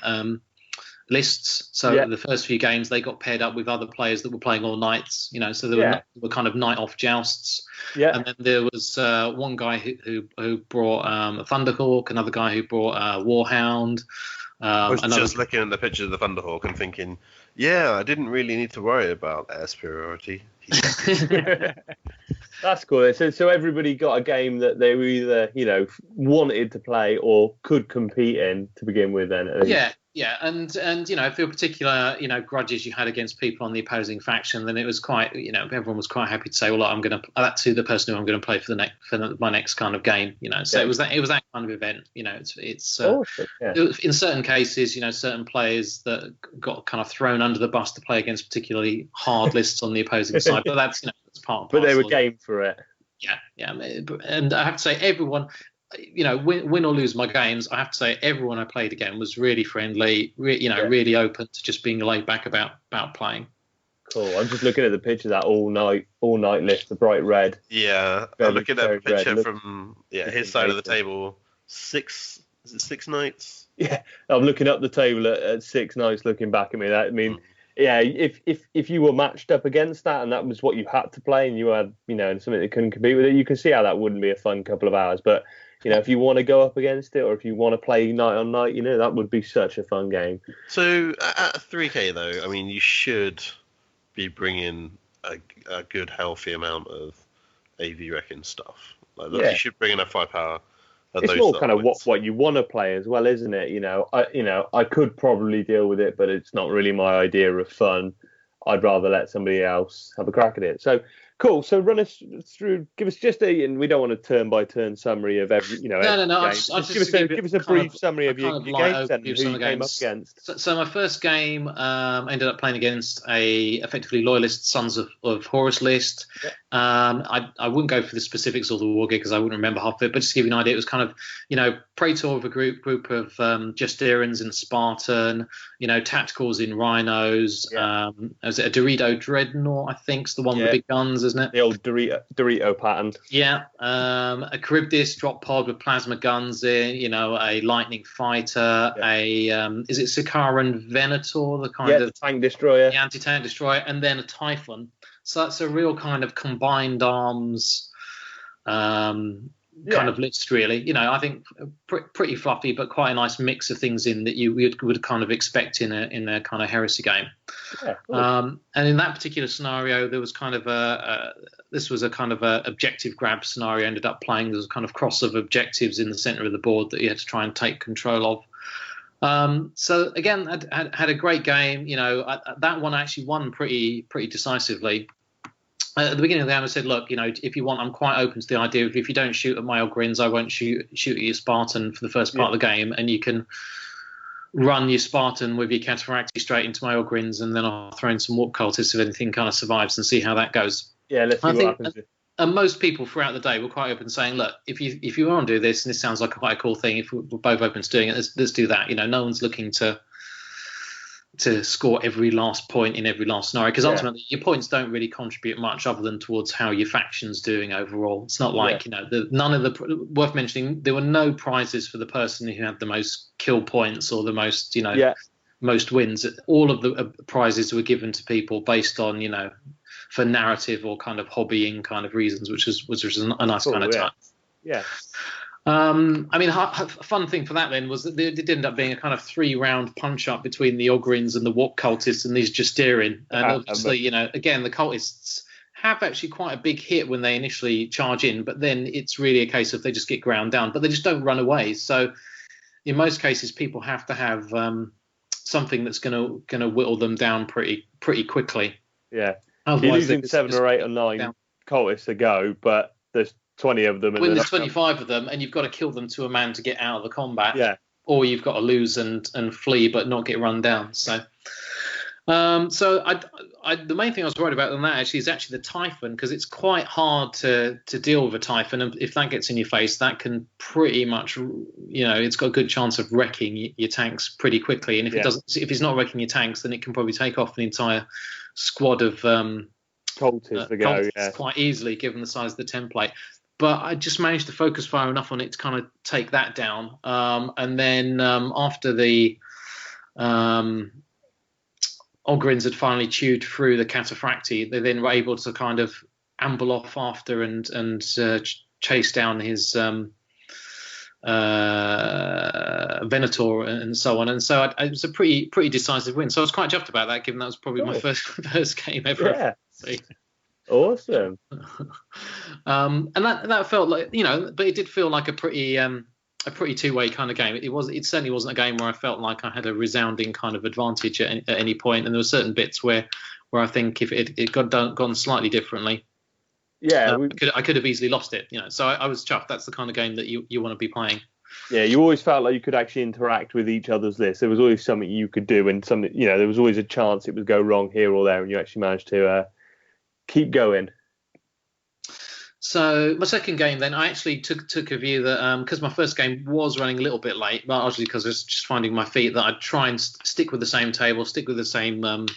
lists. So the first few games they got paired up with other players that were playing all nights. So there were kind of night off jousts. Yeah. And then there was one guy who brought a Thunderhawk, another guy who brought a Warhound. I was just looking at the picture of the Thunderhawk and thinking, I didn't really need to worry about air superiority. That's cool. So everybody got a game that they were either wanted to play or could compete in to begin with. Then yeah, and if there were particular grudges you had against people on the opposing faction, then it was quite everyone was quite happy to say, well, that's who the person who I'm going to play for my next kind of game. So it was that kind of event. It's in certain cases, certain players that got kind of thrown under the bus to play against particularly hard lists on the opposing side, but that's it's part. But they were game for it. Yeah, and I have to say everyone. Win or lose my games, I have to say everyone I played again was really friendly, really open to just being laid back about playing. Cool. I'm just looking at the picture of that all night list, the bright red. Yeah, I'm looking at a picture from his side of the table. 6 nights? Yeah, I'm looking up the table at 6 nights, looking back at me. If you were matched up against that and that was what you had to play and you had something that couldn't compete with it, you can see how that wouldn't be a fun couple of hours. But if you want to go up against it or if you want to play night on night, that would be such a fun game. So at 3K though, I mean, you should be bringing a good healthy amount of AV wrecking stuff. You should bring enough firepower. It's more kind of what you want to play as well, isn't it? I could probably deal with it, but it's not really my idea of fun. I'd rather let somebody else have a crack at it. So cool. So run us through. Give us just and we don't want a turn-by-turn summary of every. No. Just give us a brief summary of your games and who you came up against. So my first game ended up playing against a effectively loyalist Sons of Horus list. Yeah. I wouldn't go for the specifics of the war gear because I wouldn't remember half of it. But just to give you an idea, it was kind of Praetor of a group of Justerians in Spartan. Tacticals in Rhinos. Yeah. Was it a Dorito Dreadnought? I think it's the one with the big guns, isn't it? The old Dorito pattern. Yeah. A Charybdis drop pod with plasma guns in. A lightning fighter. Yeah. Is it Sikaran Venator? The tank destroyer. The anti-tank destroyer, and then a Typhon. So that's a real kind of combined arms kind of list, really. I think pretty fluffy, but quite a nice mix of things in that you would kind of expect in a kind of heresy game. Yeah, cool. And in that particular scenario, there was kind of this was a kind of a objective grab scenario. Ended up playing there was a kind of cross of objectives in the center of the board that you had to try and take control of. So again, had a great game. That one actually won pretty decisively. At the beginning of the game, I said, look, if you want, I'm quite open to the idea of if you don't shoot at my Ogrins, I won't shoot at your Spartan for the first part of the game, and you can run your Spartan with your Cataphracti straight into my Ogrins, and then I'll throw in some Warp Cultists if anything kind of survives and see how that goes. Yeah, let's see what happens. And most people throughout the day were quite open, saying, look, if you want to do this, and this sounds like quite a cool thing, if we're both open to doing it, let's do that. No one's looking to to score every last point in every last scenario, because ultimately your points don't really contribute much other than towards how your faction's doing overall. It's not like none of the worth mentioning. There were no prizes for the person who had the most kill points or the most most wins. All of the prizes were given to people based on for narrative or kind of hobbying kind of reasons, which was a nice kind of touch. Yeah. I mean, a fun thing for that then was that it did end up being a kind of 3-round punch-up between the Ogrins and the Warp cultists and these Justirin. And obviously, again, the cultists have actually quite a big hit when they initially charge in, but then it's really a case of they just get ground down, but they just don't run away. So in most cases, people have to have something that's going to whittle them down pretty quickly. Yeah. You're losing 7 or 8 or 9 cultists a go, but there's 20 of them. When there's 25 of them, and you've got to kill them to a man to get out of the combat. Yeah. Or you've got to lose and flee, but not get run down. So, the main thing I was worried about than that actually is actually the Typhon, because it's quite hard to deal with a Typhon, and if that gets in your face, that can pretty much, it's got a good chance of wrecking your tanks pretty quickly. And if it doesn't, if it's not wrecking your tanks, then it can probably take off an entire squad of cultists quite easily, given the size of the template. But I just managed to focus fire enough on it to kind of take that down. And then after the Ogrins had finally chewed through the Cataphracti, they then were able to kind of amble off after and chase down his Venator and so on. And so it was a pretty decisive win. So I was quite chuffed about that, given that was probably my first game ever. Yeah. Awesome. And that felt like, but it did feel like a pretty two-way kind of game. It certainly wasn't a game where I felt like I had a resounding kind of advantage at any point. And there were certain bits where I think if it gone slightly differently, I could have easily lost it. So I was chuffed. That's the kind of game that you want to be playing. Yeah, you always felt like you could actually interact with each other's lists. There was always something you could do, and something, there was always a chance it would go wrong here or there, and you actually managed to keep going. So my second game, then, I actually took a view that because my first game was running a little bit late, largely because I was just finding my feet, that I'd try and stick with the same table, stick with the same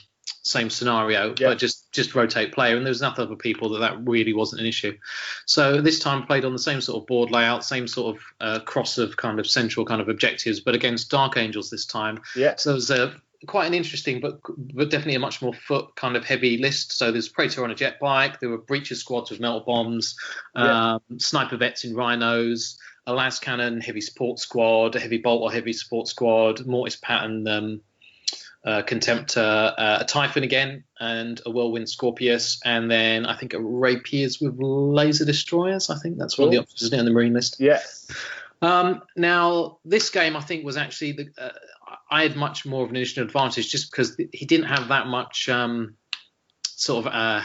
scenario, but just rotate player. And there was enough other people that really wasn't an issue. So this time played on the same sort of board layout, same sort of cross of kind of central kind of objectives, but against Dark Angels this time. Yeah. So it was quite an interesting, but definitely a much more foot kind of heavy list. So there's Praetor on a jet bike. There were breacher squads with metal bombs, sniper vets in rhinos, a las cannon heavy support squad, a heavy bolt or heavy support squad, mortis pattern contemptor, a Typhon again, and a whirlwind Scorpius, and then I think a rapiers with laser destroyers. I think that's one of the options, isn't it, on the marine list? Yeah. Now this game I think was actually I had much more of an initial advantage just because he didn't have that much sort of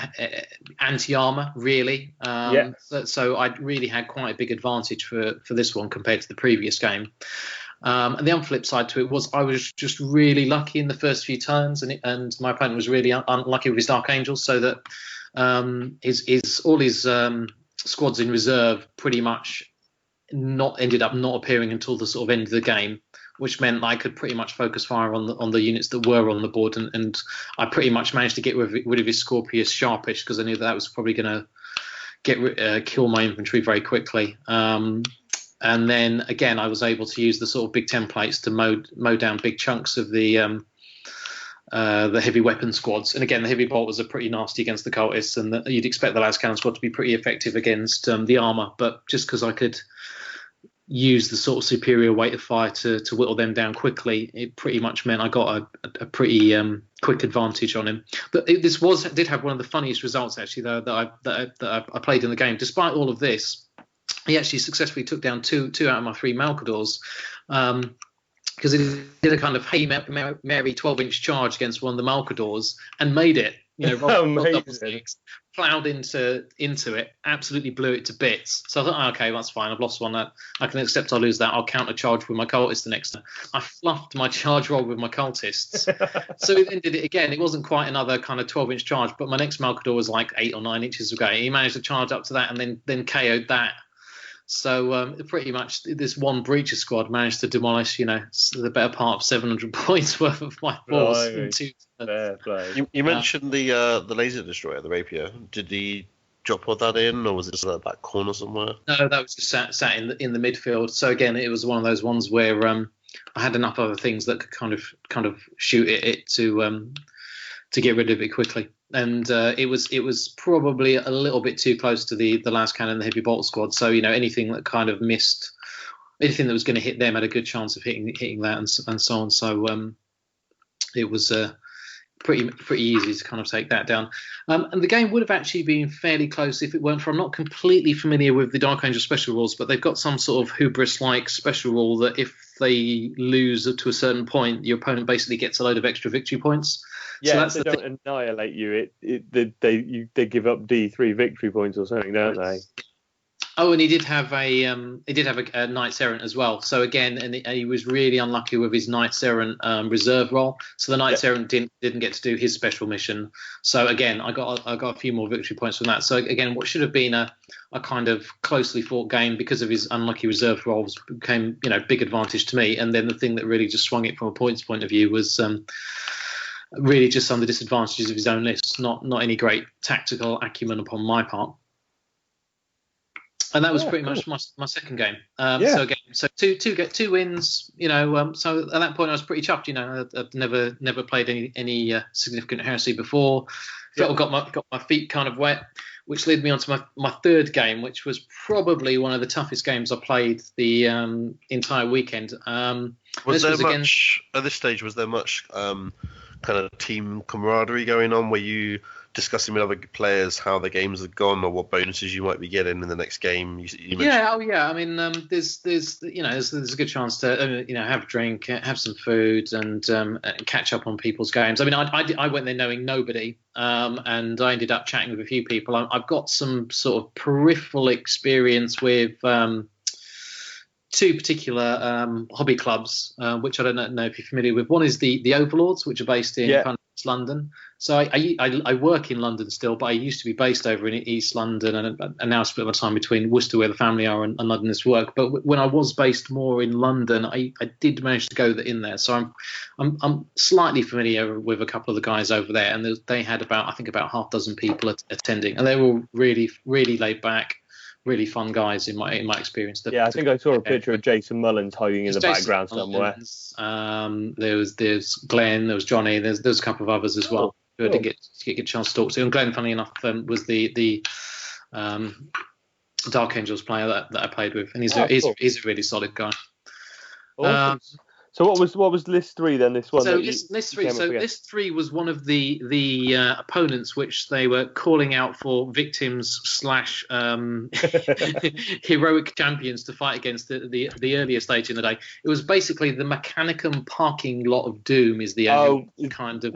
anti-armor really. So I really had quite a big advantage for this one compared to the previous game. And the unflip side to it was I was just really lucky in the first few turns, and my opponent was really unlucky with his Dark Angels, so that all his squads in reserve pretty much ended up not appearing until the sort of end of the game, which meant I could pretty much focus fire on the units that were on the board, and I pretty much managed to get rid of his Scorpius Sharpish because I knew that was probably going to kill my infantry very quickly. And then again, I was able to use the sort of big templates to mow down big chunks of the heavy weapon squads. And again, the heavy bolt was pretty nasty against the cultists, and you'd expect the las cannon squad to be pretty effective against the armor. But just because I could use the sort of superior weight of fire to whittle them down quickly, it pretty much meant I got a pretty quick advantage on him. But this did have one of the funniest results actually, though, that I played in the game. Despite all of this, he actually successfully took down two out of my 3 Malcadors, because he did a kind of Hey Mary 12-inch charge against one of the Malcadors and made it. Plowed into it, absolutely blew it to bits. So I thought, okay, that's fine. I've lost one. I can accept I'll lose that. I'll counter charge with my cultists the next time. I fluffed my charge roll with my cultists. So he then did it again. It wasn't quite another kind of 12-inch charge, but my next Malcador was like 8 or 9 inches away. He managed to charge up to that and then KO'd that. So pretty much this one breacher squad managed to demolish, the better part of 700 points worth of my force in 2 turns. Fair play. You mentioned the laser destroyer, the rapier. Did he drop all that in, or was it just in that back corner somewhere? No, that was just sat in the midfield. So again, it was one of those ones where I had enough other things that could kind of shoot it to get rid of it quickly. And it was probably a little bit too close to the last cannon, the heavy bolt squad. So anything that kind of missed, anything that was going to hit them had a good chance of hitting that and so on. So it was pretty easy to kind of take that down. And the game would have actually been fairly close if it weren't for, I'm not completely familiar with the Dark Angel special rules, but they've got some sort of hubris-like special rule that if they lose to a certain point, your opponent basically gets a load of extra victory points. Yeah, so they don't annihilate you. They give up D3 victory points or something, don't they? Oh, and he did have a Knights Errant as well. So again, and he was really unlucky with his Knights Errant reserve role. So the Knights Errant didn't get to do his special mission. So again, I got a few more victory points from that. So again, what should have been a kind of closely fought game because of his unlucky reserve roles became big advantage to me. And then the thing that really just swung it from a points point of view was really just some of the disadvantages of his own list, not any great tactical acumen upon my part. And that was pretty much my second game. So two wins. So at that point I was pretty chuffed. I'd never played any significant heresy before. Felt got my feet kind of wet, which led me on to my third game, which was probably one of the toughest games I played the entire weekend. At this stage? Was there much kind of team camaraderie going on? Were you discussing with other players how the games have gone or what bonuses you might be getting in the next game? I mean, there's a good chance to have a drink, have some food, and catch up on people's games. I mean, I went there knowing nobody, and I ended up chatting with a few people. I've got some sort of peripheral experience with two particular hobby clubs, which I don't know if you're familiar with. One is the Overlords, which are based in kind of East London. So I work in London still, but I used to be based over in East London, and now I split my time between Worcester, where the family are, and London is work. But when I was based more in London, I did manage to go in there. So I'm slightly familiar with a couple of the guys over there, and they had about half dozen people attending, and they were all really, really laid back. Really fun guys in my experience. I think I saw a picture of Jason Mullins hiding in the background somewhere. There's Glenn, there was Johnny, there's a couple of others as well who I didn't get a chance to talk to. And Glenn, funny enough, was the Dark Angels player that I played with, and he's a really solid guy. Awesome. So what was list 3 then? This one. So list 3. So list 3 was one of the opponents which they were calling out for victims / heroic champions to fight against the earlier stage in the day. It was basically the Mechanicum parking lot of doom is the only kind of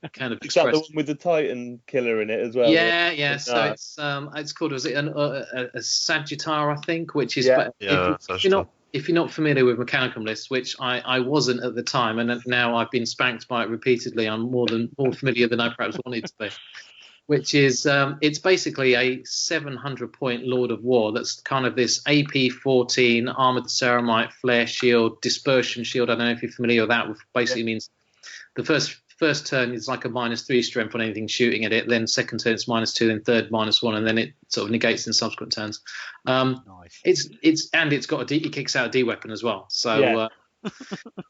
expression. Is that the one with the Titan killer in it as well? Yeah. So it's called, was it a Sagittar, I think, which is if you're not familiar with Mechanicum lists, which I wasn't at the time, and now I've been spanked by it repeatedly, I'm more familiar than I perhaps wanted to be. Which is it's basically a 700-point Lord of War that's kind of this AP-14 armored ceramite flare shield, dispersion shield. I don't know if you're familiar with that. Which basically means the first turn is like a -3 strength on anything shooting at it. Then second turn it's -2, then third -1, and then it sort of negates in subsequent turns. Nice. It's got it kicks out a D weapon as well. So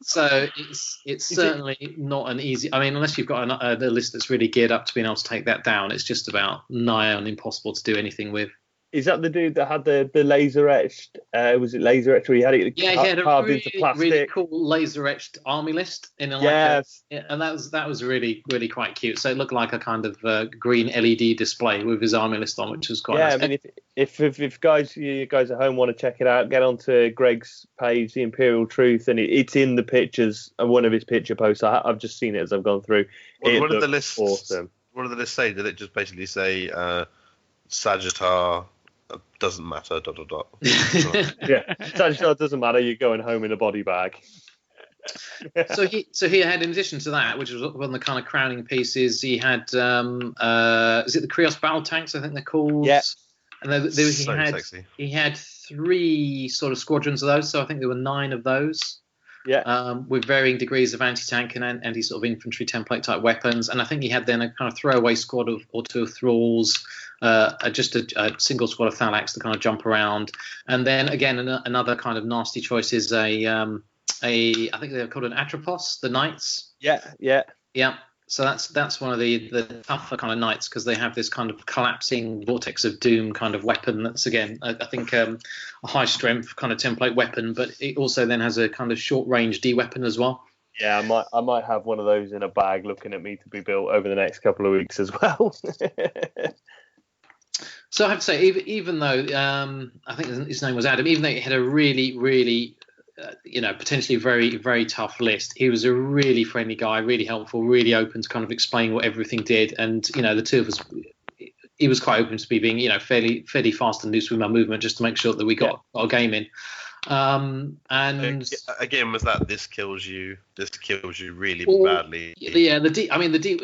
so it's certainly not an easy. I mean, unless you've got a list that's really geared up to being able to take that down, it's just about nigh on impossible to do anything with. Is that the dude that had the laser etched? Was it laser etched? Or he had it he had a into plastic. Really cool laser etched army list and that was really, really quite cute. So it looked like a kind of green LED display with his army list on, which was quite nice. I mean, if you guys at home want to check it out, get onto Greg's page, The Imperial Truth, and it's in the pictures of one of his picture posts. I've just seen it as I've gone through. What did the list? Awesome. What did the list say? Did it just basically say Sagittar? Doesn't matter. ... Sagittar doesn't matter. You're going home in a body bag. So he had, in addition to that, which was one of the kind of crowning pieces, he had is it the Krios battle tanks? I think they're called. Yeah. And he had 3 sort of squadrons of those, so I think there were 9 of those. Yeah. With varying degrees of anti-tank and anti sort of infantry template type weapons, and I think he had then a kind of throwaway squad or 2 of thralls, just a single squad of thalax to kind of jump around, and then again another kind of nasty choice is I think they're called an atropos, the knights. Yeah. So that's one of the tougher kind of knights, because they have this kind of collapsing vortex of doom kind of weapon. That's again, I think, a high strength kind of template weapon, but it also then has a kind of short range D weapon as well. Yeah, I might have one of those in a bag looking at me to be built over the next couple of weeks as well. So I have to say, even though I think his name was Adam, even though he had a really, really potentially very, very tough list, he was a really friendly guy, really helpful, really open to kind of explain what everything did. And, the 2 of us, he was quite open to me being, fairly fast and loose with my movement, just to make sure that we got our game in. And again, was that this kills you really badly? Yeah, the D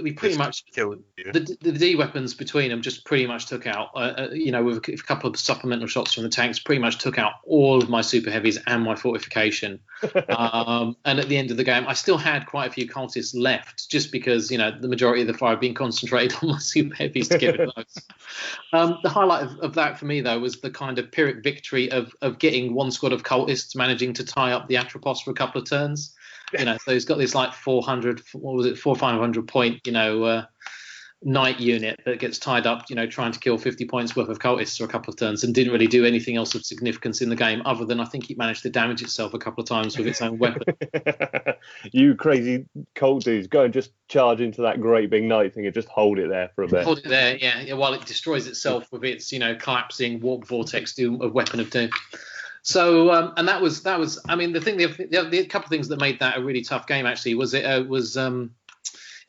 we pretty This much killed you. the D weapons between them just pretty much took out, with a couple of supplemental shots from the tanks, pretty much took out all of my super heavies and my fortification. And at the end of the game, I still had quite a few cultists left, just because the majority of the fire had been concentrated on my super heavies to get rid of those. The highlight of that for me, though, was the kind of Pyrrhic victory of getting one squad of cultists managing to tie up the Atropos for a couple of turns. So he's got this like 400 or 500 point knight unit that gets tied up, trying to kill 50 points worth of cultists for a couple of turns, and didn't really do anything else of significance in the game, other than I think it managed to damage itself a couple of times with its own weapon. You crazy cult dudes, go and just charge into that great big knight thing and just hold it there for a bit. Hold it there, yeah, while it destroys itself with its collapsing warp vortex doom, a weapon of doom. So and that was I mean, the couple of things that made that a really tough game actually was it was a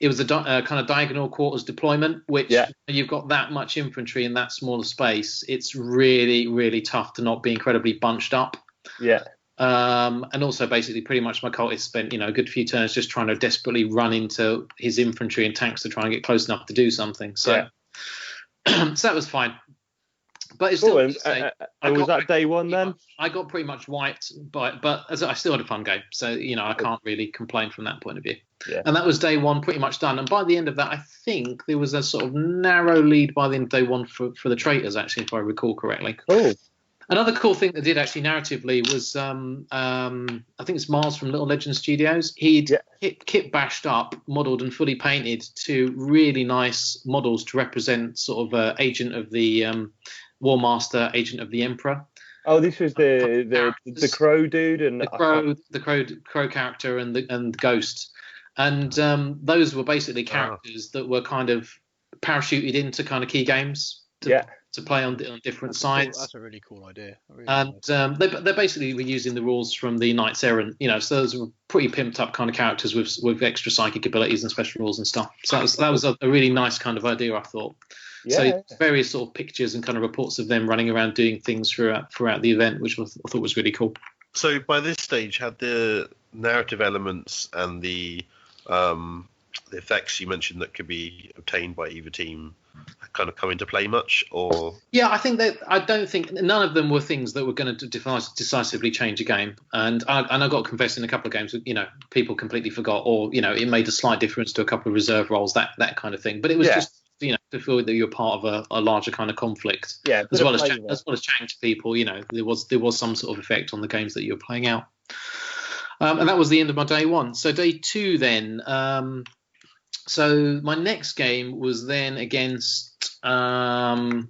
kind of diagonal quarters deployment, which you've got that much infantry in that small space. It's really, really tough to not be incredibly bunched up. Yeah. And also basically pretty much my cultist spent a good few turns just trying to desperately run into his infantry and tanks to try and get close enough to do something. So so that was fine. But it's still was that day one then? I got pretty much wiped, but I still had a fun game. So I can't really complain from that point of view. Yeah. And that was day one, pretty much done. And by the end of that, I think there was a sort of narrow lead by the end of day one for the traitors, actually, if I recall correctly. Cool. Another cool thing that did actually narratively was I think it's Miles from Little Legend Studios. He'd kit bashed up, modelled and fully painted 2 really nice models to represent sort of agent of the War Master, agent of the Emperor. Oh, this was the crow dude and the crow character and the ghost, and those were basically characters that were kind of parachuted into kind of key games to play on different sides. Cool. That's a really cool idea. They basically were using the rules from the Knights Errant, so those were pretty pimped up kind of characters with extra psychic abilities and special rules and stuff. So that was a really nice kind of idea, I thought. So various sort of pictures and kind of reports of them running around doing things throughout the event, which I thought was really cool. So by this stage, had the narrative elements and the effects you mentioned that could be obtained by either team kind of come into play much, or? Yeah, I don't think none of them were things that were going to decisively change a game. And I got to confess, in a couple of games, people completely forgot, or it made a slight difference to a couple of reserve roles, that kind of thing. But it was just to feel that you're part of a larger kind of conflict, as well as chatting to people. There was some sort of effect on the games that you were playing out. And that was the end of my day one. So day two then. So my next game was then against Blood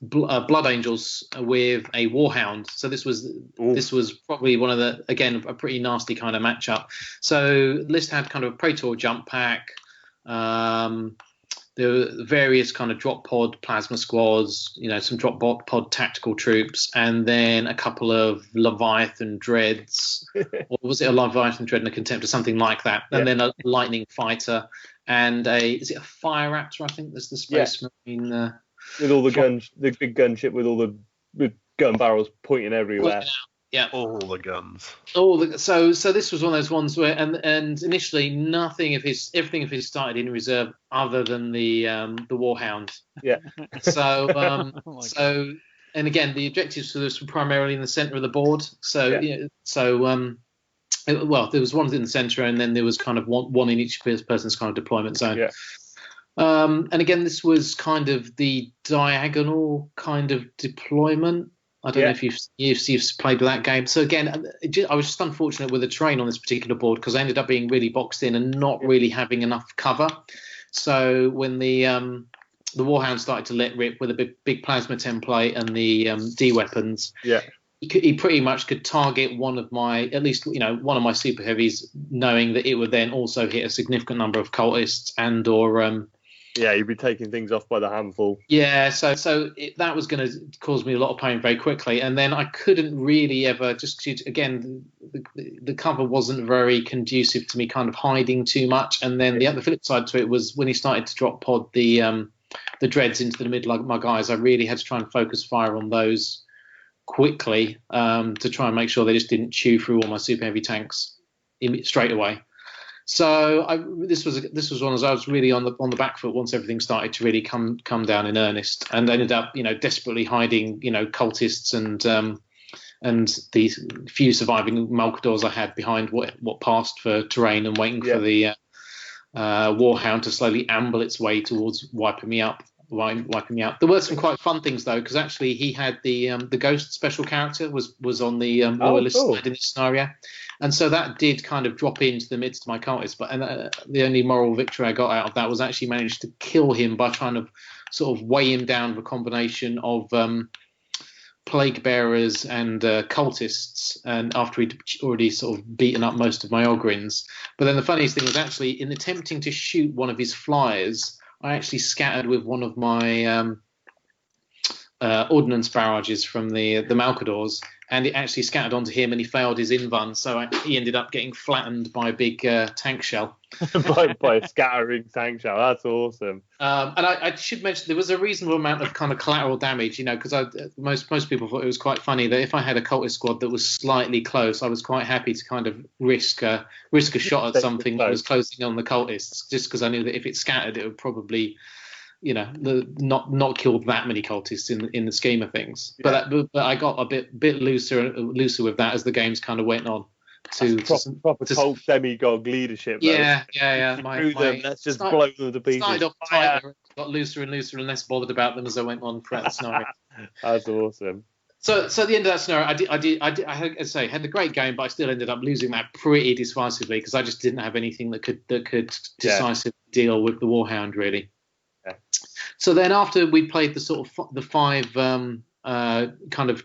Angels with a Warhound. So this was probably one of a pretty nasty kind of matchup. So the list had kind of a Praetor jump pack. There were various kind of drop pod plasma squads, some drop pod tactical troops, and then a couple of Leviathan Dreads. Or was it a Leviathan Dread and a Contempt or something like that? And then a Lightning Fighter and is it a Fire Raptor? I think there's the Space Marine. With all the guns, the big gunship with all the gun barrels pointing everywhere. Yeah, all the guns. So this was one of those ones where, and initially everything of his started in reserve other than the Warhound. Yeah. So And again, the objectives for this were primarily in the centre of the board. So, there was one in the centre, and then there was kind of one in each person's kind of deployment zone. Yeah. And again, this was kind of the diagonal kind of deployment. I don't know if you've played with that game. So again, I was just unfortunate with the terrain on this particular board because I ended up being really boxed in and not really having enough cover. So when the Warhound started to let rip with a big plasma template and the D weapons, he pretty much could target one of my super heavies, knowing that it would then also hit a significant number of cultists and or you'd be taking things off by the handful. Yeah, so that was going to cause me a lot of pain very quickly, and then I couldn't really ever again the cover wasn't very conducive to me kind of hiding too much, and then the other flip side to it was when he started to drop pod the dreads into the middle of my guys, I really had to try and focus fire on those quickly to try and make sure they just didn't chew through all my super heavy tanks straight away. So this was one as I was really on the back foot once everything started to really come down in earnest, and ended up desperately hiding cultists and these few surviving Malkadors I had behind what passed for terrain and waiting for the Warhound to slowly amble its way towards wiping me out. There were some quite fun things though, because actually he had the ghost special character was on the loyalist side in this scenario, and so that did kind of drop into the midst of my cultists. But the only moral victory I got out of that was actually managed to kill him by trying to sort of weigh him down with a combination of plague bearers and cultists, and after he'd already sort of beaten up most of my Ogrins. But then the funniest thing was actually in attempting to shoot one of his flyers, I actually scattered with one of my ordnance barrages from the Malkadors, and it actually scattered onto him, and he failed his invuln, so he ended up getting flattened by a big tank shell. by a scattering tank shell. That's awesome. And I should mention there was a reasonable amount of kind of collateral damage, because most people thought it was quite funny that if I had a cultist squad that was slightly close, I was quite happy to kind of risk a shot at something that was closing on the cultists, just because I knew that if it scattered, it would probably not killed that many cultists in the scheme of things. Yeah. But I got a bit looser with that as the games kind of went on. Proper cult demigod leadership. Yeah. Let's just blow them to pieces. Started off tighter, got looser and looser, and less bothered about them as I went on throughout the scenario. That's awesome. So at the end of that scenario, I had a great game, but I still ended up losing that pretty decisively because I just didn't have anything that could decisively deal with the Warhound really. Yeah. So then after we played the five kind of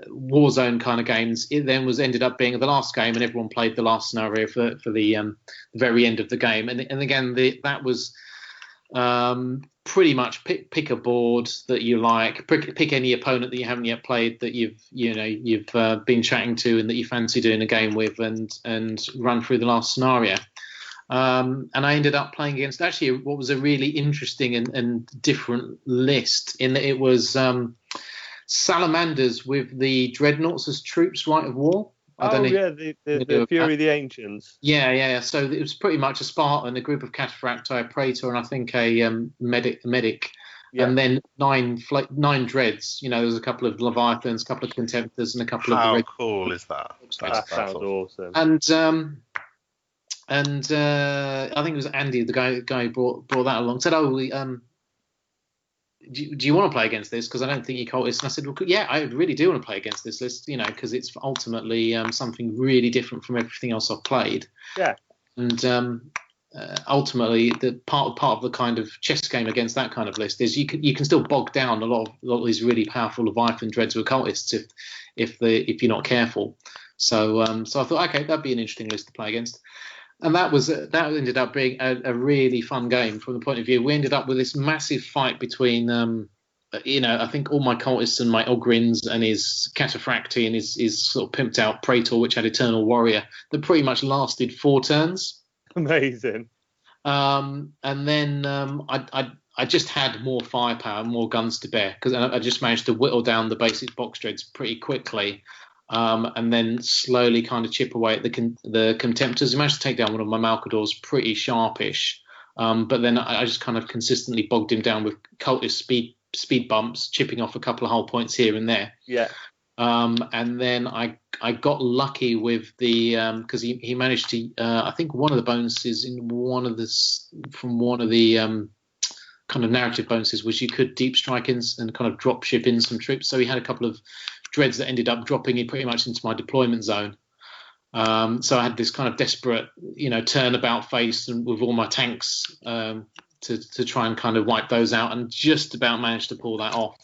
Warzone kind of games, it then ended up being the last game, and everyone played the last scenario for the very end of the game. And again, that was pretty much pick a board that you like, pick any opponent that you haven't yet played that you've been chatting to and that you fancy doing a game with, and run through the last scenario. And I ended up playing against actually what was a really interesting and different list, in that it was Salamanders with the Dreadnoughts as troops, right of war. The Fury of the Ancients. Yeah. So it was pretty much a Spartan, a group of Cataphracti, a Praetor, and I think a medic. Yeah. And then nine dreads. There was a couple of Leviathans, a couple of Contemptors, and a couple of. How cool is that? That sounds awesome. And I think it was Andy, the guy who brought that along, said, do you want to play against this? Because I don't think you cultists. And I said, well, yeah, I really do want to play against this list, because it's ultimately something really different from everything else I've played. Yeah. And ultimately, the part of the kind of chess game against that kind of list is you can still bog down a lot of these really powerful Leviathan dreads with cultists if you're not careful. So I thought, okay, that'd be an interesting list to play against. And that ended up being a really fun game from the point of view. We ended up with this massive fight between, I think all my cultists and my Ogrins and his Cataphracti and his sort of pimped out Praetor, which had Eternal Warrior, that pretty much lasted 4 turns. Amazing. And then I just had more firepower, more guns to bear, because I just managed to whittle down the basic box dreads pretty quickly. And then slowly kind of chip away at the Contemptors. I managed to take down one of my Malkadors pretty sharpish. But then I just kind of consistently bogged him down with cultist speed bumps, chipping off a couple of hull points here and there. Yeah. And then I got lucky with the because he managed to I think one of the bonuses in one of the kind of narrative bonuses was you could deep strike in and kind of drop ship in some troops. So he had a couple of dreads that ended up dropping in pretty much into my deployment zone. So I had this kind of desperate, turnabout face and with all my tanks to try and kind of wipe those out, and just about managed to pull that off,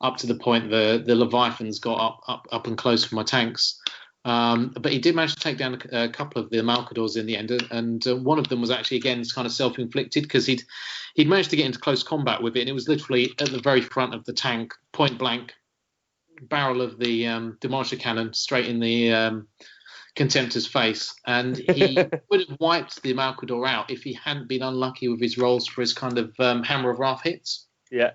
up to the point the Leviathans got up and close for my tanks. But he did manage to take down a couple of the Malcadors in the end, and one of them was actually, again, kind of self-inflicted, because he'd managed to get into close combat with it, and it was literally at the very front of the tank, point blank, barrel of the demolisher cannon straight in the Contemptor's face, and he would have wiped the Malcador out if he hadn't been unlucky with his rolls for his kind of Hammer of Wrath hits. Yeah.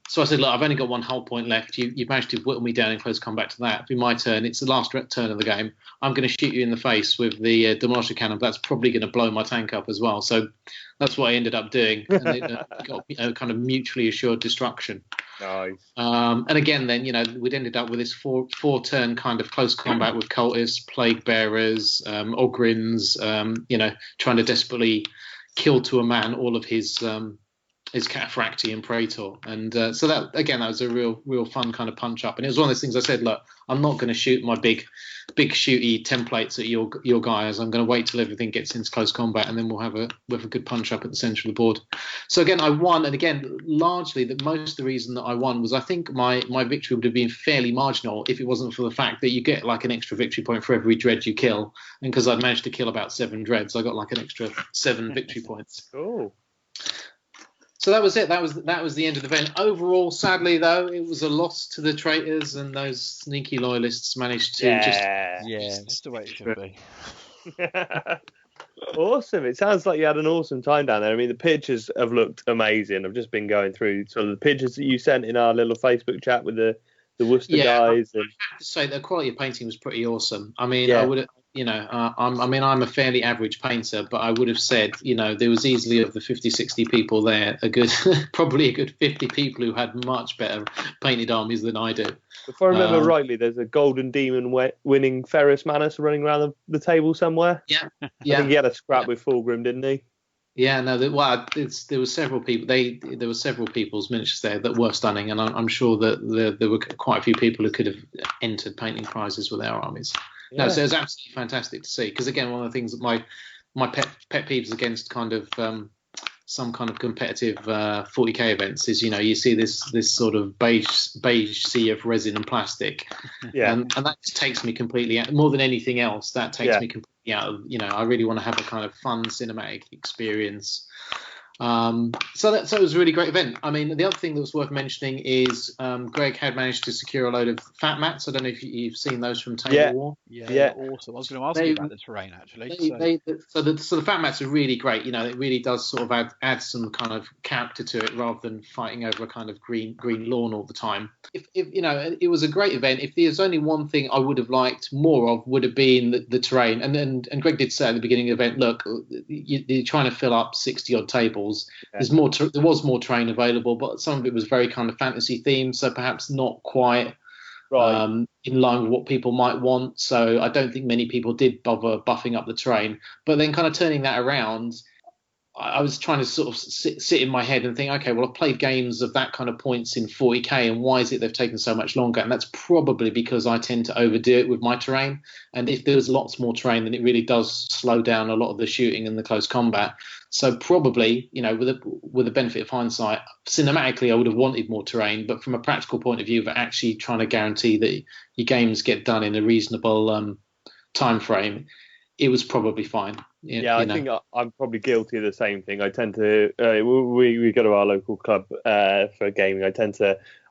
So I said, look, I've only got one hull point left. You've managed to whittle me down in close combat to that. It'll be my turn. It's the last turn of the game. I'm going to shoot you in the face with the demolisher cannon. That's probably going to blow my tank up as well. So that's what I ended up doing. And it got a kind of mutually assured destruction. Nice. And again, then, we'd ended up with this four-turn kind of close combat with cultists, plague bearers, ogrins, trying to desperately kill to a man all of his Cataphracti and Praetor, and so that was a real fun kind of punch up. And it was one of those things I said, look, I'm not going to shoot my big shooty templates at your guys. I'm going to wait till everything gets into close combat, and then we'll have a good punch up at the centre of the board. So again, I won, and again, largely most of the reason that I won was I think my victory would have been fairly marginal if it wasn't for the fact that you get like an extra victory point for every dread you kill, and because I'd managed to kill about 7 dreads, I got like an extra 7 victory points. Cool. So that was it. That was the end of the event. Overall, sadly though, it was a loss to the traitors, and those sneaky loyalists managed to just the way it should be. Awesome. It sounds like you had an awesome time down there. I mean, the pictures have looked amazing. I've just been going through sort of the pictures that you sent in our little Facebook chat with the Worcester guys. I have to say the quality of painting was pretty awesome. I mean, I would have. I'm a fairly average painter, but I would have said, there was easily, of the 50, 60 people there, probably a good 50 people who had much better painted armies than I do. If I remember rightly, there's a Golden Demon winning Ferrus Manus running around the table somewhere. Yeah. I think he had a scrap with Fulgrim, didn't he? Yeah, no. There were several people. There were several people's miniatures there that were stunning, and I'm sure that there were quite a few people who could have entered painting prizes with our armies. Yeah. No, so it was absolutely fantastic to see. Because again, one of the things that my pet peeves against kind of some kind of competitive 40k events is, you see this sort of beige sea of resin and plastic, and that just takes me completely out. More than anything else, that takes me completely out of, I really want to have a kind of fun cinematic experience. So it was a really great event. I mean, the other thing that was worth mentioning is Greg had managed to secure a load of fat mats. I don't know if you've seen those from Table War. Yeah, awesome. I was going to ask you about the terrain, actually. So the fat mats are really great. It really does sort of add some kind of character to it, rather than fighting over a kind of green lawn all the time. If it was a great event. If there's only one thing I would have liked more of, would have been the terrain. And Greg did say at the beginning of the event, look, you're trying to fill up 60 odd tables. There was more terrain available, but some of it was very kind of fantasy themed, so perhaps not quite in line with what people might want. So I don't think many people did bother buffing up the terrain. But then kind of turning that around, I was trying to sort of sit in my head and think, okay, well, I've played games of that kind of points in 40k, and why is it they've taken so much longer? And that's probably because I tend to overdo it with my terrain. And if there's lots more terrain, then it really does slow down a lot of the shooting and the close combat. So probably, with the benefit of hindsight, cinematically, I would have wanted more terrain. But from a practical point of view, of actually trying to guarantee that your games get done in a reasonable time frame, it was probably fine. I think I'm probably guilty of the same thing. I tend to, we go to our local club for gaming.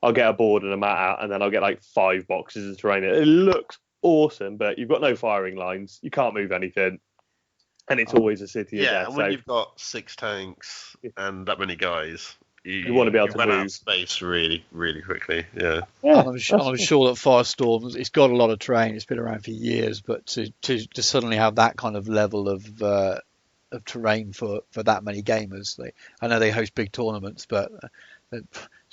I'll get a board and a mat out, and then I'll get like 5 boxes of terrain. It looks awesome, but you've got no firing lines. You can't move anything. And it's always a city of death. And when you've got 6 tanks and that many guys, you want to be able to run move out of space really, really quickly. Yeah. I'm sure that Firestorm, it's got a lot of terrain. It's been around for years, but to suddenly have that kind of level of terrain for that many gamers, I know they host big tournaments, but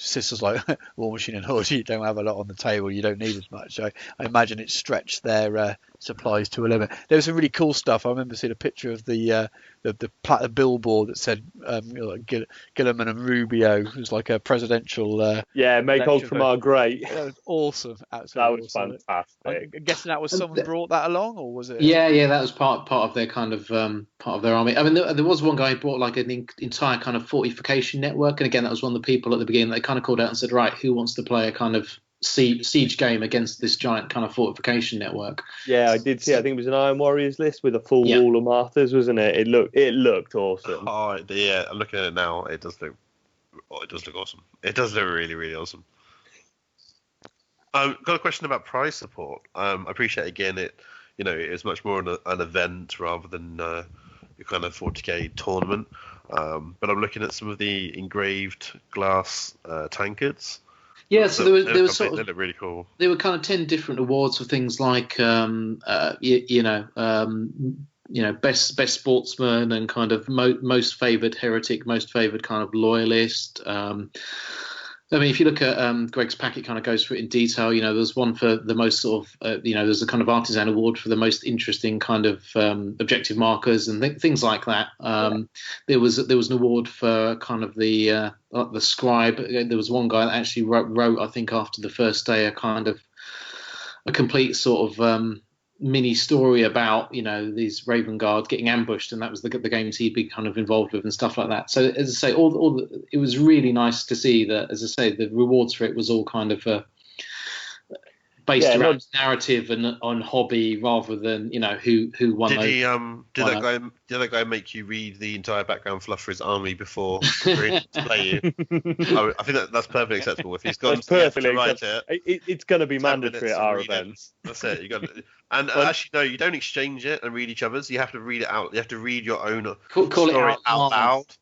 sisters like War Machine and Horde, you don't have a lot on the table, you don't need as much. So I imagine it stretched their supplies to a limit. There was some really cool stuff. I remember seeing a picture of the billboard that said like Gilliman and Rubio. It was like a presidential. Make Ultramar great. That was awesome. Absolutely, that was awesome. fantastic. I'm guessing that was someone brought that along, or was it? Yeah, that was part of their kind of part of their army. I mean, there was one guy who brought like an entire kind of fortification network, and again, that was one of the people at the beginning. They kind of called out and said, right, who wants to play a kind of siege game against this giant kind of fortification network? Yeah, I did see. I think it was an Iron Warriors list with a full wall of Marthas, wasn't it? It looked awesome. Oh yeah, I'm looking at it now. It does look awesome. It does look really, really awesome. I've got a question about prize support. I appreciate again it is much more an event rather than your kind of 40k tournament. But I'm looking at some of the engraved glass tankards. Yeah, so there was sort of, they look really cool. There were kind of 10 different awards for things like best sportsman and kind of most favoured heretic, most favoured kind of loyalist. I mean, if you look at Greg's packet, kind of goes through it in detail. There's one for the most sort of, there's a kind of artisan award for the most interesting kind of objective markers and things like that. There was an award for kind of the scribe. There was one guy that actually wrote, I think, after the first day, a complete sort of mini story about these Raven Guard getting ambushed, and that was the games he'd be kind of involved with and stuff like that. So as I say, it was really nice to see that, as I say, the rewards for it was all kind of based around narrative and on hobby rather than who won. Did that guy make you read the entire background fluff for his army before to play you? I think that's perfectly acceptable. If he's gone to write it's going to be mandatory at our events. That's it. You got and actually no, you don't exchange it and read each other's. You have to read it out. You have to read your own call story it out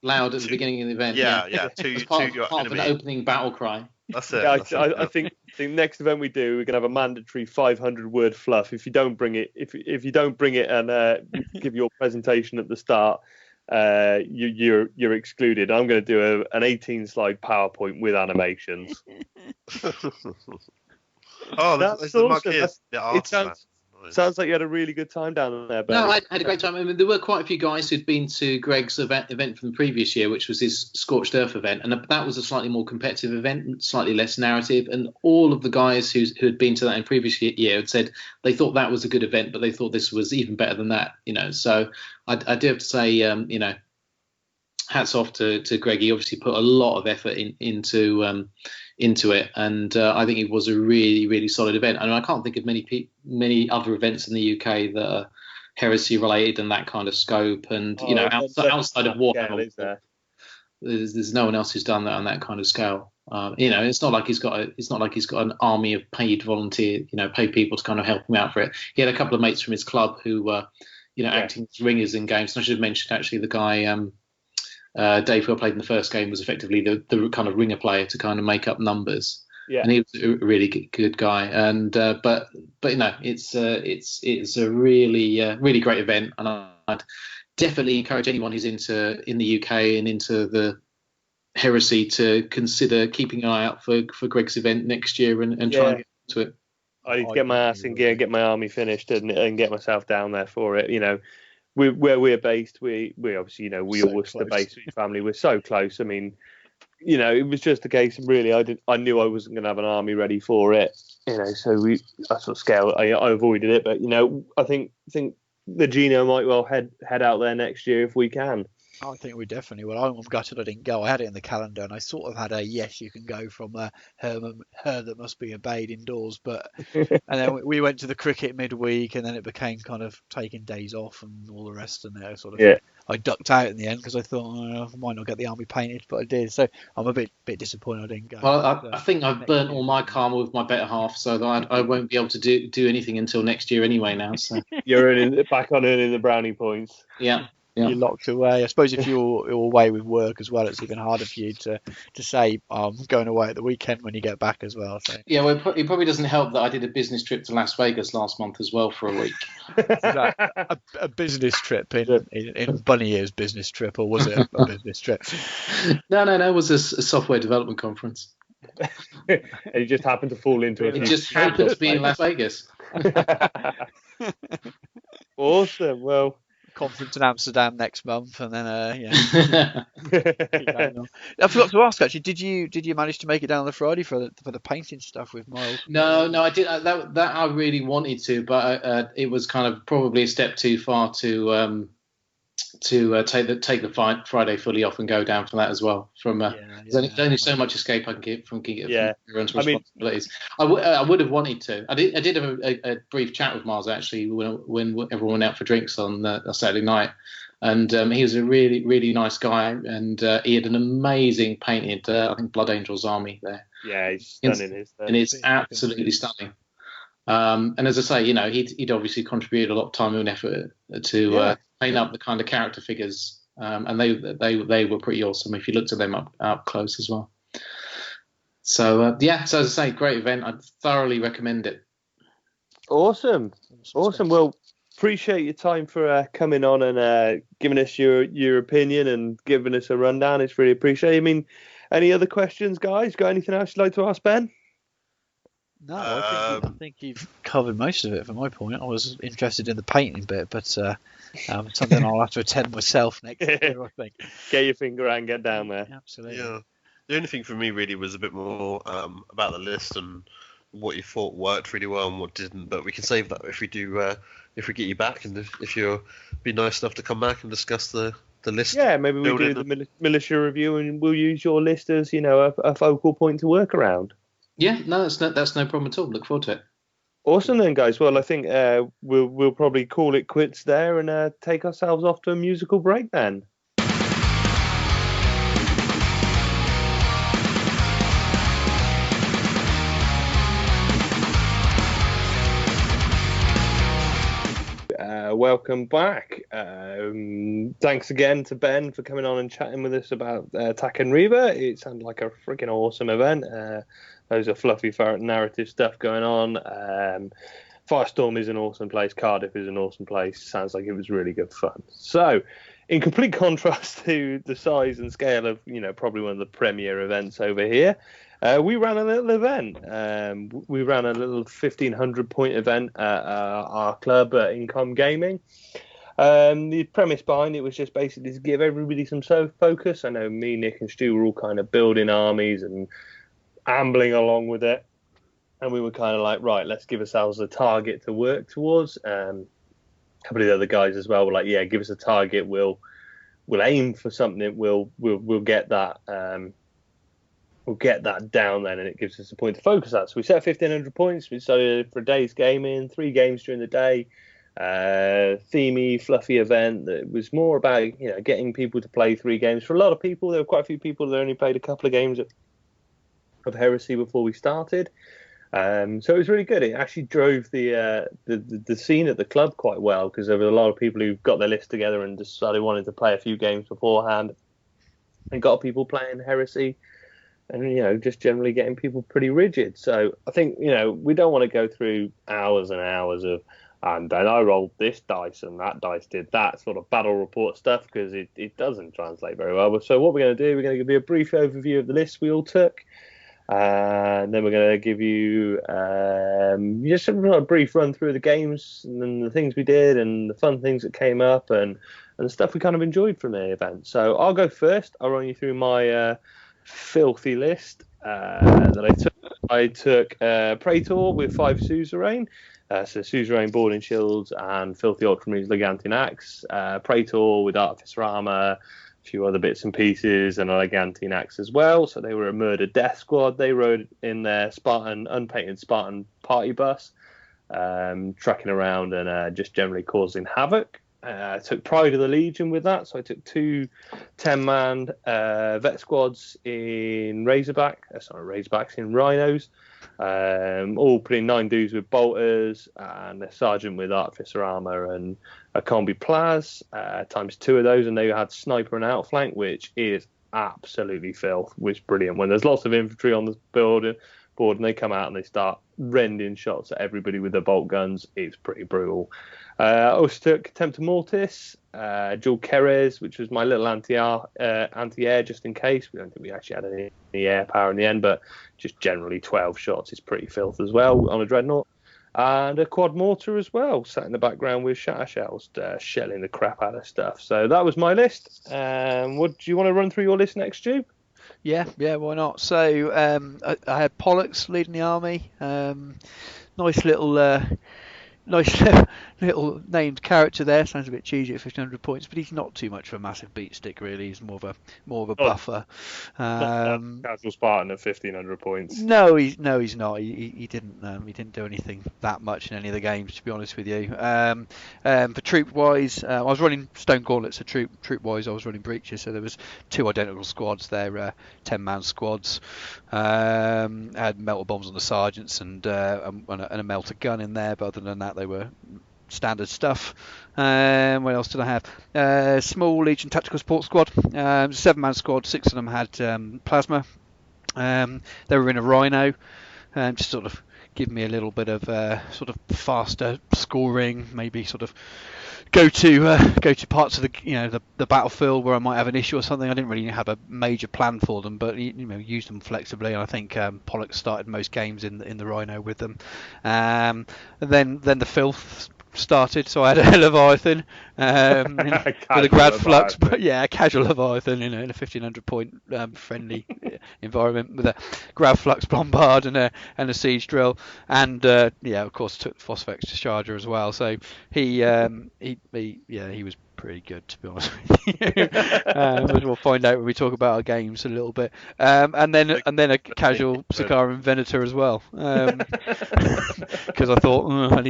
loud at the beginning of the event. Yeah. To your part enemy. Of an opening battle cry. That's it. Yeah, I think the next event we do, we're gonna have a mandatory 500 word fluff. If you don't bring it, if you don't bring it and give your presentation at the start, you're excluded. I'm going to do an 18 slide PowerPoint with animations. That's awesome. Sounds like you had a really good time down there, Ben. No, I had a great time. I mean, there were quite a few guys who'd been to Greg's event from the previous year, which was his Scorched Earth event, and that was a slightly more competitive event, slightly less narrative. And all of the guys who had been to that in previous year had said they thought that was a good event, but they thought this was even better than that. So I do have to say, hats off to Greg. He obviously put a lot of effort into it, and I think it was a really, really solid event. I mean, I can't think of many other events in the UK that are heresy related and that kind of scope. And outside of Warhammer, there's no one else who's done that on that kind of scale. It's not like he's got an army of paid paid people to kind of help him out for it. He had a couple of mates from his club who were, acting as ringers in games. And I should have mentioned actually the guy. Dave, who I played in the first game, was effectively the kind of ringer player to kind of make up numbers. Yeah. And he was a really good guy. And but it's a really great event, and I'd definitely encourage anyone who's in the UK and into the heresy to consider keeping an eye out for Greg's event next year and try and get to it. I need to get my ass in gear, get my army finished, and get myself down there for it. Where we're based, we obviously, we all Worcester based family. We're so close. I mean, it was just a case of really, I knew I wasn't going to have an army ready for it. So I sort of scale. I avoided it, but I think the Gino might well head out there next year if we can. I think we definitely will. I'm gutted I didn't go. I had it in the calendar, and I sort of had a yes, you can go from her that must be obeyed indoors. But and then we went to the cricket midweek, and then it became kind of taking days off and all the rest. And I ducked out in the end because I thought I might not get the army painted, but I did. So I'm a bit disappointed I didn't go. Well, I think I've burnt all my karma with my better half, so that I won't be able to do anything until next year anyway. Now, so you're back on earning the brownie points. Yeah. You're locked away. I suppose if you're away with work as well, it's even harder for you to say I'm going away at the weekend when you get back as well. So. Yeah, well, it probably doesn't help that I did a business trip to Las Vegas last month as well for a week. a business trip in Bunny Ear's business trip, or was it a business trip? No, it was a software development conference. And he just happened to fall into It just happened to be in Las Vegas. Awesome. Well, Conference in Amsterdam next month, and then keep going on. I forgot to ask actually. Did you manage to make it down on the Friday for the painting stuff with Miles? No, I did that I really wanted to, but it was kind of probably a step too far to take the Friday fully off and go down for that as well. There's only so much escape I can get from everyone's responsibilities. I would have wanted to. I did have a brief chat with Miles actually when everyone went out for drinks on a Saturday night, and he was a really, really nice guy, and he had an amazing painted I think Blood Angels Army there. Yeah, he's stunning, and it's absolutely stunning. And as I say, he'd obviously contributed a lot of time and effort to paint up the kind of character figures, and they were pretty awesome if you looked at them up close as well. So so as I say, great event. I'd thoroughly recommend it. Awesome. Well, appreciate your time for coming on and giving us your opinion and giving us a rundown. It's really appreciated. I mean, any other questions, guys? Got anything else you'd like to ask Ben? No, I think you've covered most of it from my point. I was interested in the painting bit, but something I'll have to attend myself next year, I think. Get your finger out and get down there. Absolutely. Yeah. The only thing for me really was a bit more about the list and what you thought worked really well and what didn't. But we can save that if we do, if we get you back and if you'll be nice enough to come back and discuss the list. Yeah, maybe we do the militia review and we'll use your list as a focal point to work around. Yeah, no, that's no problem at all. Look forward to it. Awesome then, guys. Well, I think we'll probably call it quits there and take ourselves off to a musical break then. Welcome back. Thanks again to Ben for coming on and chatting with us about Taken Reba. It sounded like a freaking awesome event. Those are fluffy narrative stuff going on. Firestorm is an awesome place. Cardiff is an awesome place. Sounds like it was really good fun. So, in complete contrast to the size and scale of, probably one of the premier events over here, we ran a little event. We ran a little 1,500 point event at our club at Income Gaming. The premise behind it was just basically to give everybody some focus. I know me, Nick, and Stu were all kind of building armies and ambling along with it, and we were kind of like, right, let's give ourselves a target to work towards. A couple of the other guys as well were like, yeah, give us a target, we'll aim for something, we'll get that we'll get that down then, and it gives us a point to focus at. So we set 1,500 points. We started for a day's gaming, 3 games during the day, themey, fluffy event that was more about getting people to play 3 games. For a lot of people, there were quite a few people that only played a couple of games of Heresy before we started. So it was really good. It actually drove the scene at the club quite well, because there were a lot of people who got their list together and decided wanted to play a few games beforehand, and got people playing Heresy, and just generally getting people pretty rigid. So I think we don't want to go through hours and hours of and then I rolled this dice and that dice did that sort of battle report stuff, because it doesn't translate very well. So what we're going to do, we're going to give you a brief overview of the list we all took. And then we're going to give you just a brief run through the games and the things we did and the fun things that came up and the stuff we kind of enjoyed from the event. So I'll go first. I'll run you through my filthy list that I took. I took Praetor with 5 Suzerain. So Suzerain Boarding Shields and Filthy Ultramarines Legantian Axe. Praetor with Artificer Armour, few other bits and pieces, and a Legantian Axe as well. So they were a murder death squad. They rode in their unpainted Spartan party bus, trucking around and just generally causing havoc. I took Pride of the Legion with that, so I took 2 10-man vet squads in Razorbacks, in Rhinos, all putting 9 dudes with bolters, and a sergeant with Artificer Armour and a combi Plaz, times 2 of those, and they had sniper and outflank, which is absolutely filth, which is brilliant. When there's lots of infantry on the board and they come out and they start rending shots at everybody with their bolt guns, it's pretty brutal. I also took Temptor Mortis dual Keres, which was my little anti-air just in case. We don't think we actually had any air power in the end, but just generally 12 shots is pretty filth as well on a Dreadnought. And a quad mortar as well, sat in the background with shatter shells, shelling the crap out of stuff. So that was my list. What do you want to run through your list next, Stu? Yeah, why not? So I had Pollux leading the army. Nice little named character there. Sounds a bit cheesy at 1500 points, but he's not too much of a massive beat stick really. He's more of a buffer. Casual Spartan at 1500 points. No, he's not. He didn't do anything that much in any of the games, to be honest with you. For troop wise, I was running Stone Gauntlets. So troop wise, I was running Breaches. So there was 2 identical squads. They're 10-man squads. I had melter bombs on the sergeants and a melter gun in there, but other than that, they were standard stuff. What else did I have? Small Legion Tactical Support Squad. 7-man squad. 6 of them had plasma. They were in a Rhino. Just sort of give me a little bit of sort of faster scoring. Maybe sort of go to parts of the battlefield where I might have an issue or something. I didn't really have a major plan for them, but used them flexibly. And I think Pollux started most games in the Rhino with them. Then the filth started, so I had a Leviathan with a grad flux, but a casual Leviathan in a 1500 point friendly environment with a grad flux bombard and a siege drill, and of course took Phosphex Discharger as well. So he was pretty good, to be honest with you. We'll find out when we talk about our games a little bit. And then a casual Sakaran Venator as well, because I thought I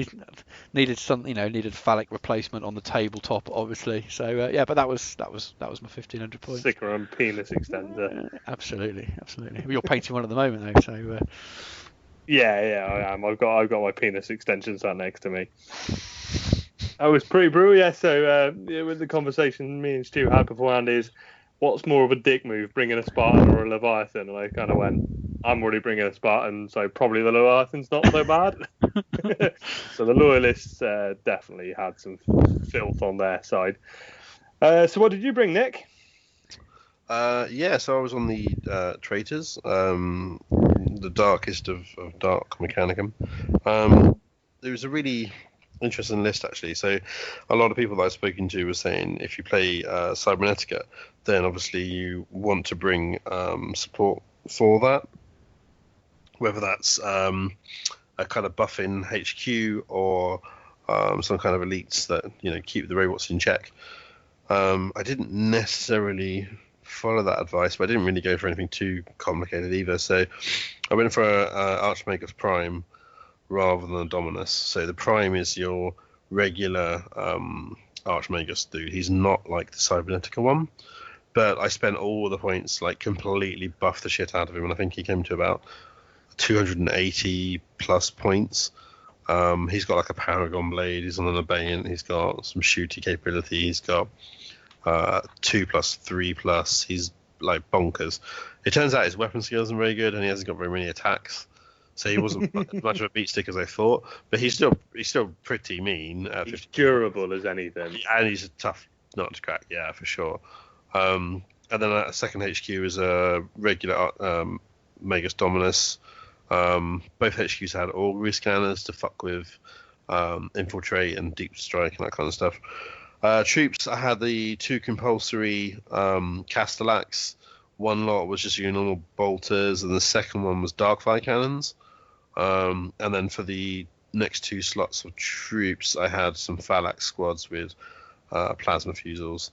needed something, needed phallic replacement on the tabletop, obviously. So but that was my 1500 points. Sakaran penis extender. Absolutely. You're painting one at the moment though, so. Yeah, I am. I've got my penis extension sat next to me. That was pretty brutal, yeah. So with the conversation me and Stu had beforehand is, what's more of a dick move, bringing a Spartan or a Leviathan? And I kind of went, I'm already bringing a Spartan, so probably the Leviathan's not so bad. So the Loyalists definitely had some filth on their side. So what did you bring, Nick? So I was on the Traitors, the darkest of Dark Mechanicum. There was a really interesting list, actually. So a lot of people that I've spoken to were saying if you play Cybernetica, then obviously you want to bring support for that, whether that's a kind of buffing HQ or some kind of elites that keep the robots in check. I didn't necessarily follow that advice, but I didn't really go for anything too complicated either. So I went for Archmagus Prime rather than a Dominus. So the Prime is your regular Archmagus dude. He's not like the Cybernetica one, but I spent all the points, like completely buffed the shit out of him, and I think he came to about 280 plus points. He's got like a Paragon Blade, he's on an Abeyant, he's got some shooty capability, he's got 2+, 3+, he's like bonkers. It turns out his weapon skills are very good, and he hasn't got very many attacks. So he wasn't much of a beat stick as I thought, but he's still pretty mean. He's durable as anything, and he's a tough nut to crack, yeah, for sure. And then a second HQ is a regular Magus Dominus. Both HQs had augury scanners to fuck with infiltrate and deep strike and that kind of stuff. Troops, I had the 2 compulsory Castellax. One lot was just your normal bolters, and the second one was Darkfire cannons. And then for the next 2 slots of troops, I had some Phalanx squads with plasma fusils.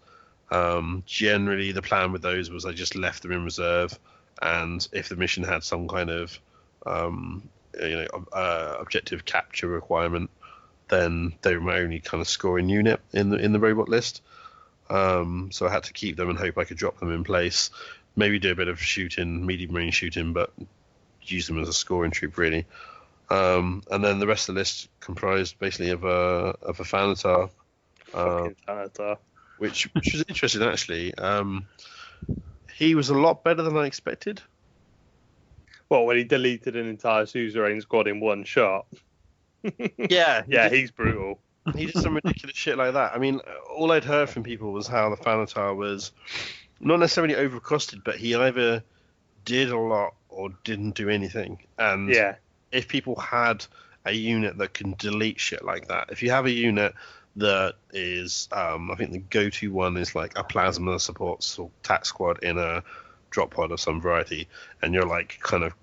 Generally, the plan with those was I just left them in reserve, and if the mission had some kind of objective capture requirement, then they were my only kind of scoring unit in the robot list. So I had to keep them and hope I could drop them in place. Maybe do a bit of shooting, medium range shooting, but use them as a scoring troop really. And then the rest of the list comprised basically of a Thanatar. Thanatar. Which was interesting actually. He was a lot better than I expected. Well, when he deleted an entire suzerain squad in one shot. Yeah, he's brutal. he did some ridiculous shit like that. I mean, all I'd heard from people was how the Thanatar was not necessarily overcosted, but he either did a lot or didn't do anything. And Yeah. if people had a unit that can delete shit like that, if you have a unit that is, I think the go-to one is like a plasma supports or tac squad in a drop pod of some variety, and you're like kind of,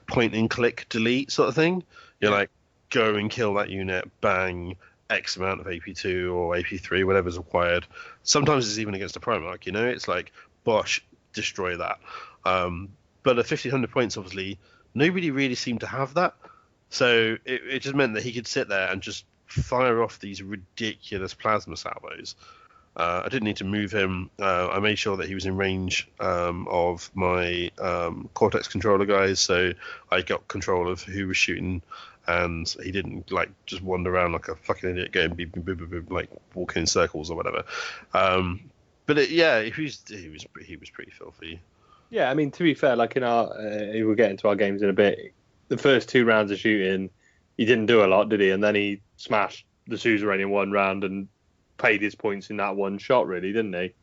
point and click delete sort of thing. You're like, go and kill that unit, bang, X amount of AP2 or AP3, whatever's required. Sometimes it's even against a Primarch, it's like, bosh, destroy that. But at 1500 points, obviously, nobody really seemed to have that. So it just meant that he could sit there and just fire off these ridiculous plasma salvos. I didn't need to move him. I made sure that he was in range of my Cortex controller guys, so I got control of who was shooting, and he didn't like just wander around like a fucking idiot, going beep, beep, beep, beep, beep, like walking in circles or whatever. But he was pretty filthy. Yeah, I mean, to be fair, like in our, we'll get into our games in a bit. The first 2 rounds of shooting, he didn't do a lot, did he? And then he smashed the suzerain in 1 round and paid his points in that 1 shot, really, didn't he?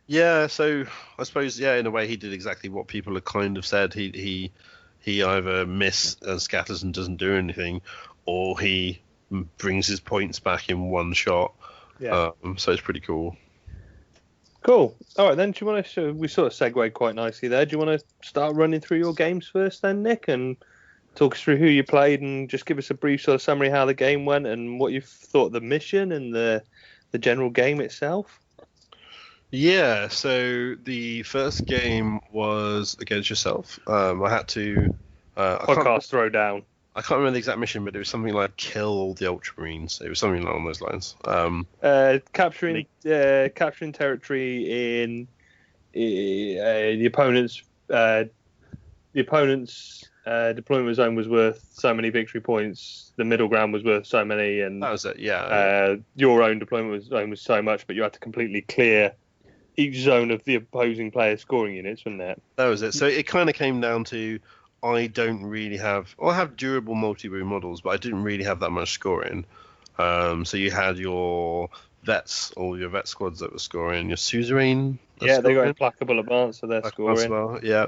Yeah, so I suppose, in a way he did exactly what people have kind of said. He either scatters and doesn't do anything, or he brings his points back in 1 shot. Yeah. So it's pretty cool. Cool. All right, then, do you want to... we sort of segued quite nicely there. Do you want to start running through your games first then, Nick, and talk us through who you played and just give us a brief sort of summary how the game went and what you thought of the mission and the general game itself? Yeah, so the first game was against yourself. I had to... Podcast throwdown. I can't remember the exact mission, but it was something like kill all the Ultramarines. It was something along those lines. Capturing territory in the opponent's deployment zone was worth so many victory points. The middle ground was worth so many, and that was it. Yeah. Your own deployment zone was so much, but you had to completely clear each zone of the opposing player's scoring units, wasn't it? That was it. So it kind of came down to, I don't really have... I have durable multi-wound models, but I didn't really have that much scoring. So you had your vets, all your vet squads that were scoring, your suzerain. Yeah, they got implacable advance, so they're scoring. Well, yeah.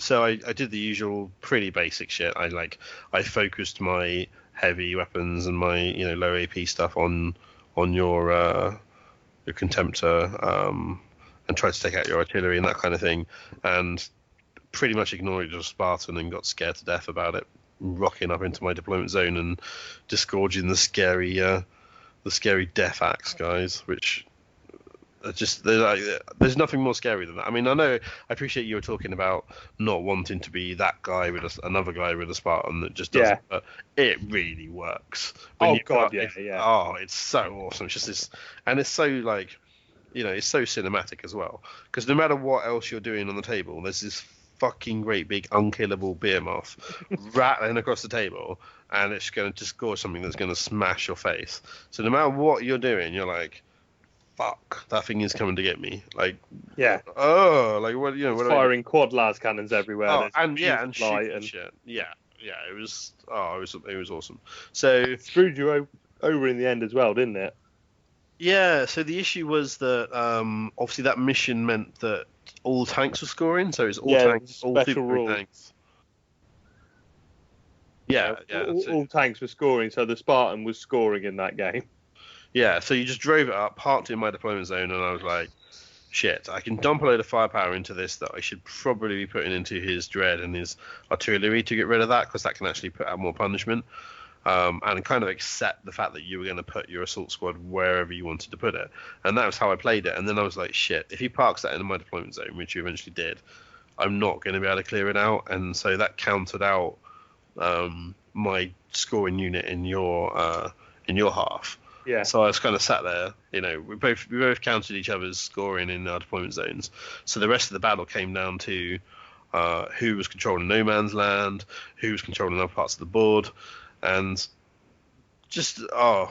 So I did the usual pretty basic shit. I focused my heavy weapons and my low AP stuff on your Contemptor, and tried to take out your artillery and that kind of thing, and pretty much ignored your Spartan and got scared to death about it rocking up into my deployment zone and disgorging the scary death axe guys, which are just there's nothing more scary than that. I mean, I appreciate you were talking about not wanting to be that guy with another guy with a Spartan that just doesn't, but it really works. Oh it's so awesome. It's just this, and it's so it's so cinematic as well, because no matter what else you're doing on the table, there's this fucking great big unkillable behemoth rattling across the table, and it's going to disgorge something that's going to smash your face. So no matter what you're doing, you're like, fuck, that thing is coming to get me. Like, yeah. Oh, like what? What firing quad las cannons everywhere. Oh, and shit. Yeah. It was awesome. So screwed you over in the end as well, didn't it? Yeah. So the issue was that obviously that mission meant that all tanks were scoring, so it's all tanks, all special rules. Tanks. Yeah, all tanks were scoring, so the Spartan was scoring in that game. Yeah, so you just drove it up, parked in my deployment zone, and I was like, shit, I can dump a load of firepower into this that I should probably be putting into his dread and his artillery to get rid of that, because that can actually put out more punishment. And kind of accept the fact that you were going to put your assault squad wherever you wanted to put it. And that was how I played it. And then I was like, shit, if he parks that in my deployment zone, which he eventually did, I'm not going to be able to clear it out. And so that counted out my scoring unit in your half. Yeah. So I was kind of sat there, we both counted each other's scoring in our deployment zones. So the rest of the battle came down to who was controlling no man's land, who was controlling other parts of the board. And just there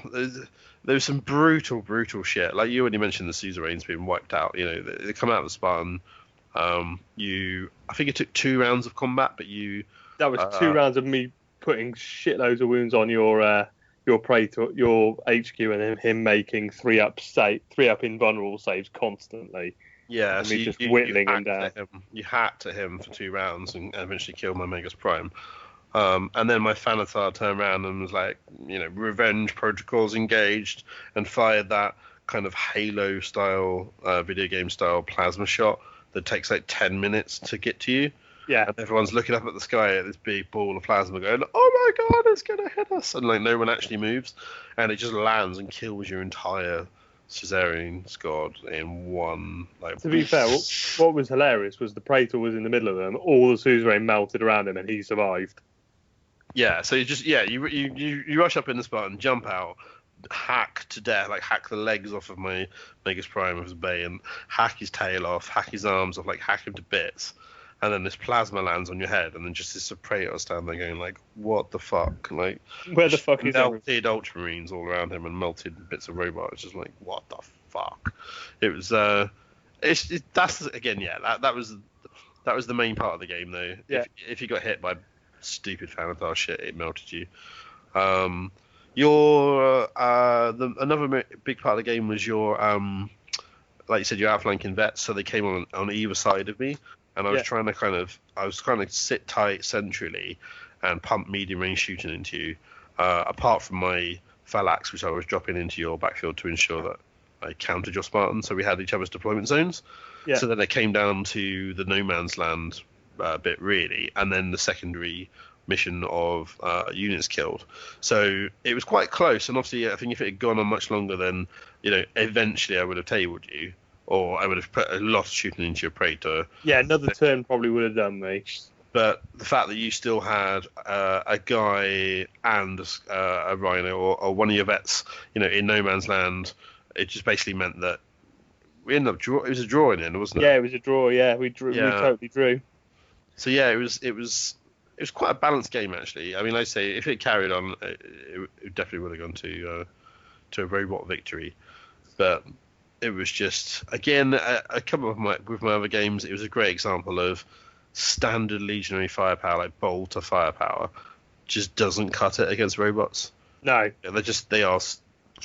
was some brutal shit. Like you already mentioned, the suzerains being wiped out. They come out of the Spartan. I think it took 2 rounds of combat, but that was 2 rounds of me putting shitloads of wounds on your your Praetor, your HQ, and him making 3-up invulnerable saves constantly. Yeah, and so me just whittling him down. You hacked at him for 2 rounds and eventually killed my Magus Prime. And then my Thanatar turned around and was like, revenge protocols engaged, and fired that kind of Halo style, video game style plasma shot that takes like 10 minutes to get to you. Yeah. And everyone's looking up at the sky at this big ball of plasma going, oh my god, it's going to hit us. And like no one actually moves. And it just lands and kills your entire Caesarian squad in one. Like, to be fair, what was hilarious was the Praetor was in the middle of them, all the suzerain melted around him, and he survived. Yeah, so you rush up in the spot and jump out, hack to death, like hack the legs off of my Magus Prime of his bay, and hack his tail off, hack his arms off, like hack him to bits. And then this plasma lands on your head, and then just this Praetor standing there going like, "What the fuck?" Like, where the fuck is melted Ultramarines all around him and melted bits of robot. It's just like, what the fuck? It was that's again, yeah, that was the main part of the game though. Yeah. If you got hit by stupid Thanatar shit, it melted you. Another big part of the game was your like you said, your outflanking vets. So they came on either side of me. And I was trying to sit tight centrally and pump medium range shooting into you, apart from my Phalanx, which I was dropping into your backfield to ensure that I countered your Spartan. So we had each other's deployment zones. Yeah. So then it came down to the no man's land bit really, and then the secondary mission of units killed. So it was quite close. And obviously, I think if it had gone on much longer, then eventually I would have tabled you. Or I would have put a lot of shooting into your Praetor. Yeah, another turn probably would have done me. But the fact that you still had a guy and a Rhino or one of your vets, in no man's land, it just basically meant that we ended up it was a draw in the end, wasn't it? Yeah, it was a draw. Yeah, we drew. Yeah. We totally drew. So yeah, it was quite a balanced game actually. I mean, like I say, if it carried on, it definitely would have gone to a robot victory. But it was just, again, a couple of my other games, it was a great example of standard legionary firepower, like bolter firepower, just doesn't cut it against robots. No. They are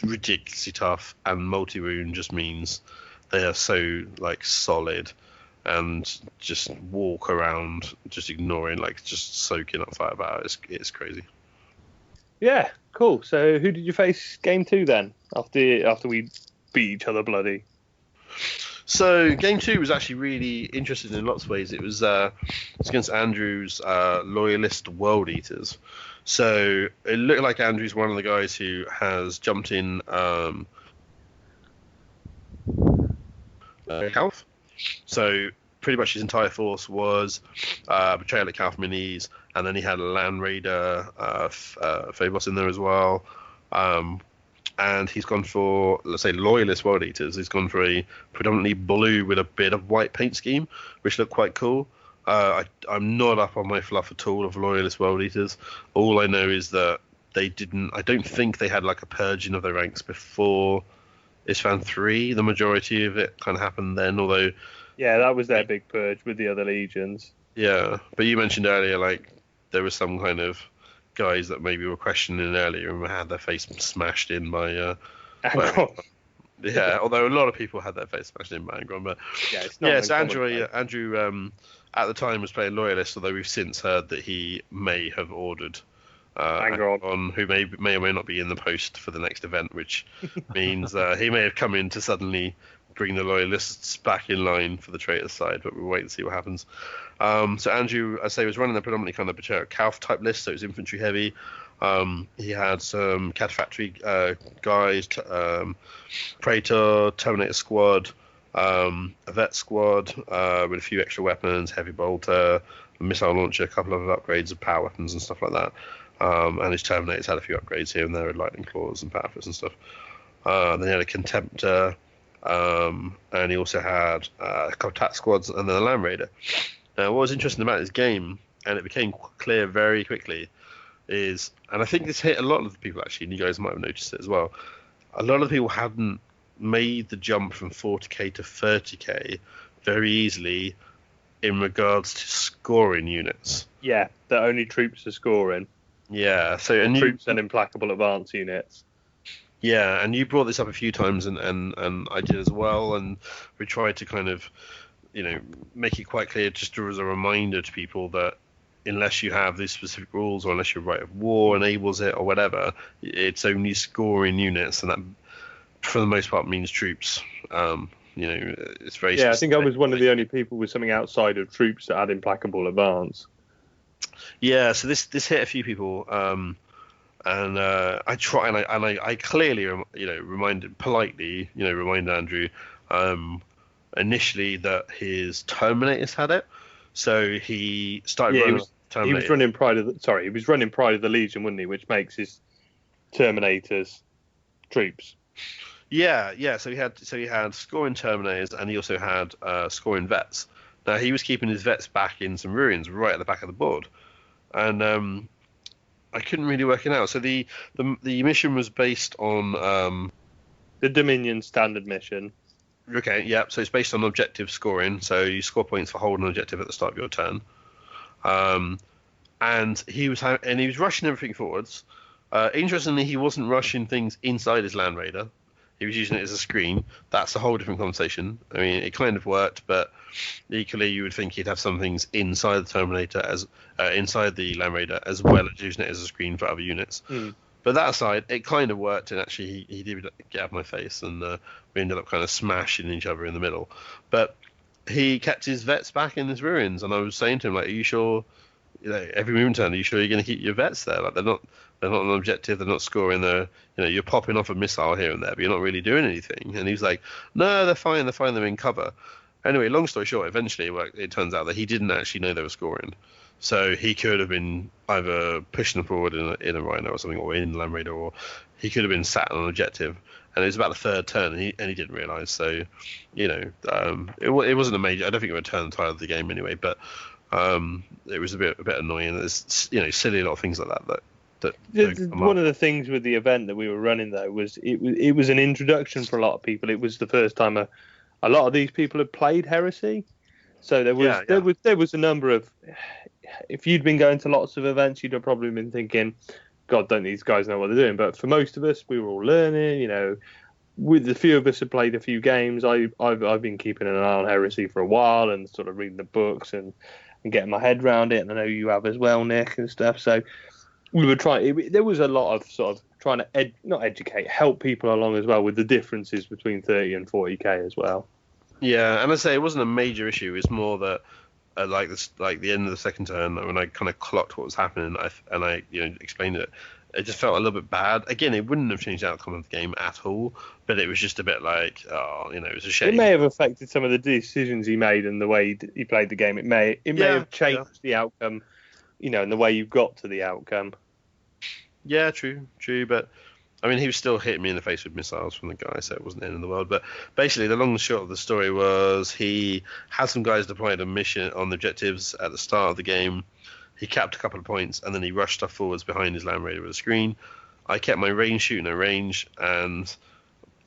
ridiculously tough, and multi-wound just means they are so, like, solid and just walk around just ignoring, like, just soaking up firepower. It's crazy. Yeah, cool. So who did you face game 2 then, after we beat each other bloody? So game 2 was actually really interesting in lots of ways. It was against Andrew's loyalist world eaters. So it looked like Andrew's one of the guys who has jumped in Calf. So pretty much his entire force was Betrayal at Calf Minis, and then he had a Land Raider Phobos in there as well. And he's gone for, let's say, loyalist world eaters. He's gone for a predominantly blue with a bit of white paint scheme, which looked quite cool. I'm not up on my fluff at all of loyalist world eaters. All I know is that I don't think they had like a purging of their ranks before Isfahan 3. The majority of it kind of happened then, although... Yeah, that was their big purge with the other legions. Yeah, but you mentioned earlier, like, there was some kind of guys that maybe were questioning earlier and had their face smashed in by yeah, although a lot of people had their face smashed in by Angron, but so Andrew at the time was playing loyalist, although we've since heard that he may have ordered Angron, who may or may not be in the post for the next event, which means he may have come in to suddenly bring the loyalists back in line for the traitors side, but we'll wait and see what happens. So Andrew, I say, was running a predominantly kind of Betrayal Calf type list, so it was infantry heavy. He had some Catafactory guys, Praetor, Terminator squad, a Vet squad with a few extra weapons, heavy bolter, a missile launcher, a couple of upgrades of power weapons and stuff like that. And his Terminators had a few upgrades here and there with lightning claws and power fists and stuff. Then he had a Contemptor, and he also had a couple of attack squads and then a Land Raider. Now, what was interesting about this game, and it became clear very quickly, is, and I think this hit a lot of the people actually, and you guys might have noticed it as well, a lot of the people hadn't made the jump from 40k to 30k very easily in regards to scoring units. Yeah, that only troops are scoring. Yeah. So and troops and implacable advance units. Yeah, and you brought this up a few times, and I did as well, and we tried to kind of, make it quite clear, just as a reminder to people that unless you have these specific rules, or unless your right of war enables it, or whatever, it's only scoring units, and that, for the most part, means troops. It's very specific. I think I was one of the only people with something outside of troops that had implacable advance. Yeah, so this hit a few people. And I try, and I clearly, remind Andrew, initially that his Terminators had it, so he started running. He was running Pride of the Legion, wasn't he? Which makes his Terminators troops. Yeah. So he had scoring Terminators, and he also had scoring vets. Now he was keeping his vets back in some ruins right at the back of the board, and I couldn't really work it out. So the mission was based on the Dominion standard mission. Okay, yeah. So it's based on objective scoring. So you score points for holding an objective at the start of your turn. And he was rushing everything forwards. Interestingly, he wasn't rushing things inside his Land Raider. He was using it as a screen. That's a whole different conversation. I mean, it kind of worked, but equally, you would think he'd have some things inside the Terminator inside the Land Raider, as well as using it as a screen for other units. But that aside, it kind of worked, and actually, he did get out of my face, and we ended up kind of smashing each other in the middle. But he kept his vets back in his ruins, and I was saying to him, like, "Are you sure? Every movement turn, are you sure you're going to keep your vets there? Like, they're not an objective, they're not scoring. You're popping off a missile here and there, but you're not really doing anything." And he's like, "No, they're fine. They're in cover." Anyway, long story short, eventually it turns out that he didn't actually know they were scoring. So he could have been either pushing them forward in a Rhino or something, or in Land Raider, or he could have been sat on an objective. And it was about the third turn, and he didn't realise. So, it wasn't a major. I don't think it would turn the tide of the game anyway. But it was a bit annoying. There's silly little things like that. One of the things with the event that we were running though was it was an introduction for a lot of people. It was the first time a lot of these people had played Heresy. So there was a number of, if you'd been going to lots of events, you'd have probably been thinking, God, don't these guys know what they're doing? But for most of us, we were all learning. With the few of us who played a few games, I've been keeping an eye on Heresy for a while and sort of reading the books and getting my head around it. And I know you have as well, Nick, and stuff. So we were trying. There was a lot of sort of trying to help people along as well with the differences between 30 and 40k as well. Yeah, and I say it wasn't a major issue. It's more that like the end of the second turn, when I kind of clocked what was happening, and I explained it, it just felt a little bit bad. Again, it wouldn't have changed the outcome of the game at all, but it was just a bit like, it was a shame. It may have affected some of the decisions he made and the way he played the game. It may have changed the outcome, and the way you got to the outcome. Yeah, true, but I mean, he was still hitting me in the face with missiles from the guy, so it wasn't the end of the world. But basically, the long and short of the story was he had some guys deployed on mission on the objectives at the start of the game. He capped a couple of points, and then he rushed stuff forwards behind his Land Raider with a screen. I kept my range shooting at range and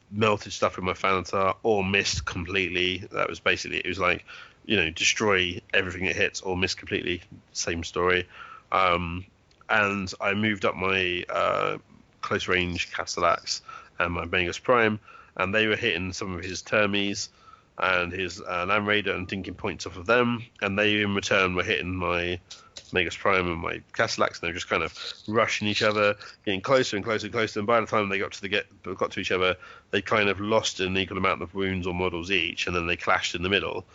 melted stuff with my Thanatar, or missed completely. That was basically, it was like, destroy everything it hits or miss completely. Same story. And I moved up my close range Castellax and my Magus Prime, and they were hitting some of his Termies and his Land Raider and dinking points off of them, and they in return were hitting my Magus Prime and my Castellax, and they were just kind of rushing each other, getting closer and closer and closer, and by the time they got to each other, they kind of lost an equal amount of wounds or models each, and then they clashed in the middle.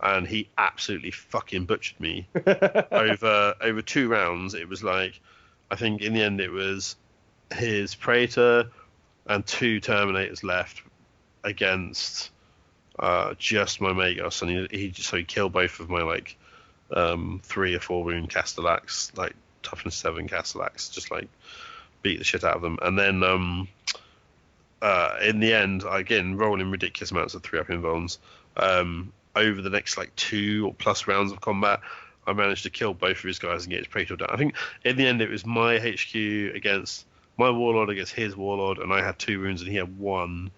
And he absolutely fucking butchered me over 2 rounds. It was like, I think in the end it was his Praetor and 2 Terminators left against just my Magus, and he killed both of my 3 or 4 wound Castellax, like toughness 7 Castellax, just like beat the shit out of them. And then in the end, again rolling ridiculous amounts of 3-up invulns. Over the next 2 or plus rounds of combat, I managed to kill both of his guys and get his Praetor down. I think in the end it was my HQ against my Warlord against his Warlord, and I had 2 wounds and he had 1,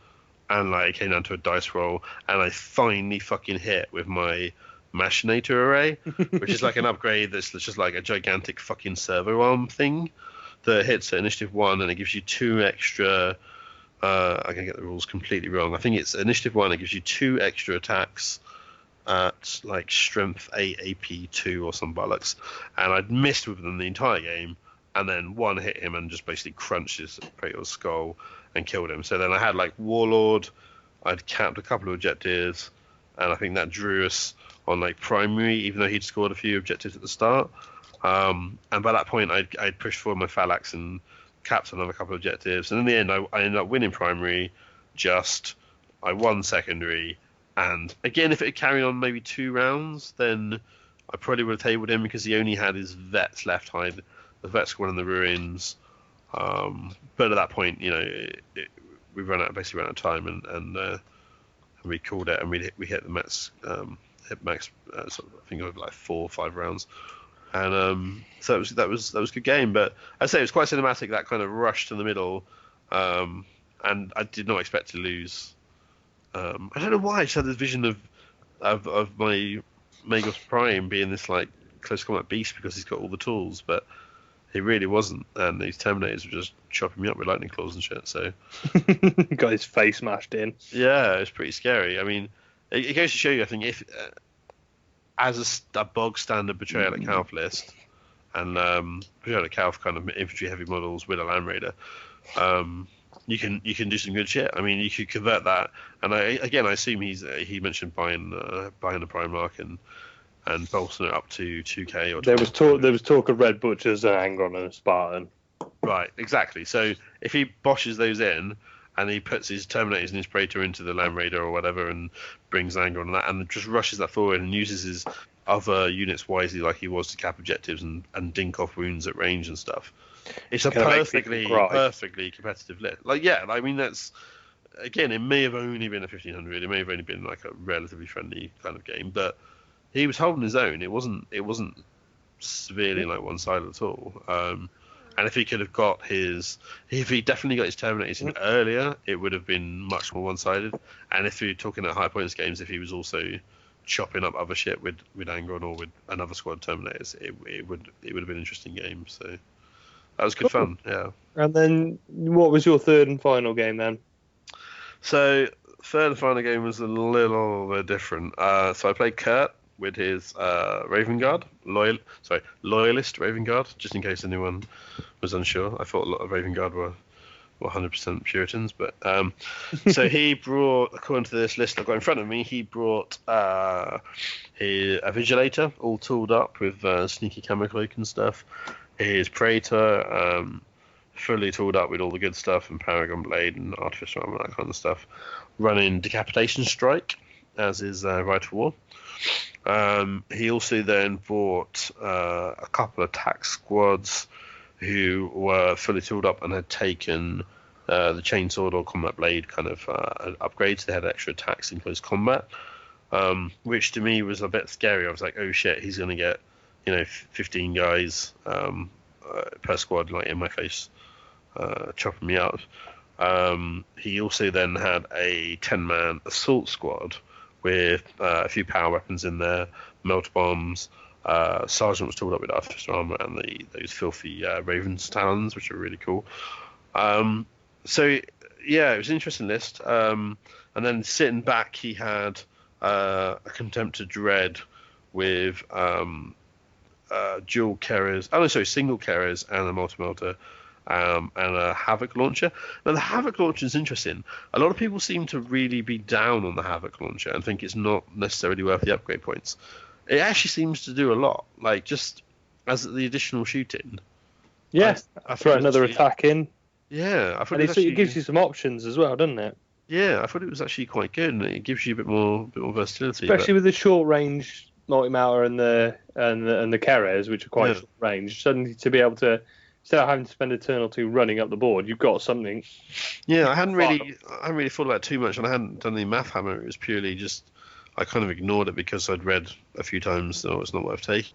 and it came down to a dice roll, and I finally fucking hit with my Machinator Array, which is like an upgrade that's just like a gigantic fucking servo arm thing. that hits at initiative 1, and it gives you 2 extra. I'm gonna get the rules completely wrong. I think it's initiative 1. It gives you 2 extra attacks at like strength 8, AP 2 or some bollocks, and I'd missed with them the entire game, and then one hit him and just basically crunched his Praetor's skull and killed him. So then I had like Warlord. I'd capped a couple of objectives, and I think that drew us on like primary, even though he'd scored a few objectives at the start. And by that point, I'd pushed forward my phalanx and capped another couple of objectives. And in the end, I ended up winning primary. I won secondary. And again, if it had carried on maybe 2 rounds, then I probably would have tabled him because he only had his vets left hide, the vet squad in the ruins. But at that point, we basically ran out of time, and we called it, and we hit the max, sort of, I think over like 4 or 5 rounds, and so that was a good game. But I'd say it was quite cinematic, that kind of rush to the middle, and I did not expect to lose. I don't know why I just had this vision of my Magos Prime being this like close combat beast because he's got all the tools, but he really wasn't, and these Terminators were just chopping me up with lightning claws and shit. So got his face smashed in. Yeah, it's pretty scary. I mean, it goes to show you, I think, if as a bog standard Betrayal at Calf list, and Betrayal at Calf kind of infantry heavy models with a Land Raider, you can do some good shit. I mean, you could convert that, and I assume he mentioned buying the Primarch and bolstering it up to 2K or. There was talk of Red Butchers, an Angron, and a Spartan. Right, exactly. So if he boshes those in, and he puts his Terminators and his Praetor into the Land Raider or whatever, and brings Angron and that, and just rushes that forward and uses his other units wisely, like he was to cap objectives and dink off wounds at range and stuff. It's a perfectly competitive list. Like, yeah, I mean, that's, again, it may have only been a 1500. It may have only been like a relatively friendly kind of game, but he was holding his own. It wasn't severely like one-sided at all. And if he could have if he definitely got his Terminators in earlier, it would have been much more one-sided. And if you're talking at high points games, if he was also chopping up other shit with Angron or with another squad of Terminators, it would have been an interesting game. So that was good fun. Yeah. And then, what was your third and final game then? So third and final game was a little bit different. So I played Kurt with his Raven Guard, Loyalist Raven Guard, just in case anyone was unsure. I thought a lot of Raven Guard were 100% Puritans, but so he brought, according to this list I've got in front of me, he brought a Vigilator, all tooled up with sneaky camo cloak and stuff. His Praetor, fully tooled up with all the good stuff, and Paragon Blade and Artificer Armor, that kind of stuff. Running Decapitation Strike as his Rite of War. He also then bought a couple of tack squads who were fully tooled up and had taken the Chainsword or Combat Blade kind of upgrades. They had extra attacks in close combat, which to me was a bit scary. I was like, oh shit, he's going to get 15 guys per squad, like in my face, chopping me up. He also then had a 10-man assault squad with a few power weapons in there, melt bombs. Sergeant was tooled up with Artificer Armor and those filthy Raven's Talons, which are really cool. So yeah, it was an interesting list. And then sitting back, he had a Contempt to Dread with dual carriers, single carriers and a multi-melter, and a Havoc launcher. Now the Havoc launcher is interesting. A lot of people seem to really be down on the Havoc launcher and think it's not necessarily worth the upgrade points. It actually seems to do a lot, like just as the additional shooting. Yeah, I throw another attack in. Yeah, I thought and it gives you some options as well, doesn't it? Yeah, I thought it was actually quite good, and it gives you a bit more versatility. Especially with the short range multi-melter and the carriers, which are quite short range. Suddenly, to be able to, instead of having to spend a turn or two running up the board, you've got something. Yeah, I hadn't really thought about it too much, and I hadn't done the math hammer. It was purely just I kind of ignored it because I'd read a few times, so it's not worth taking.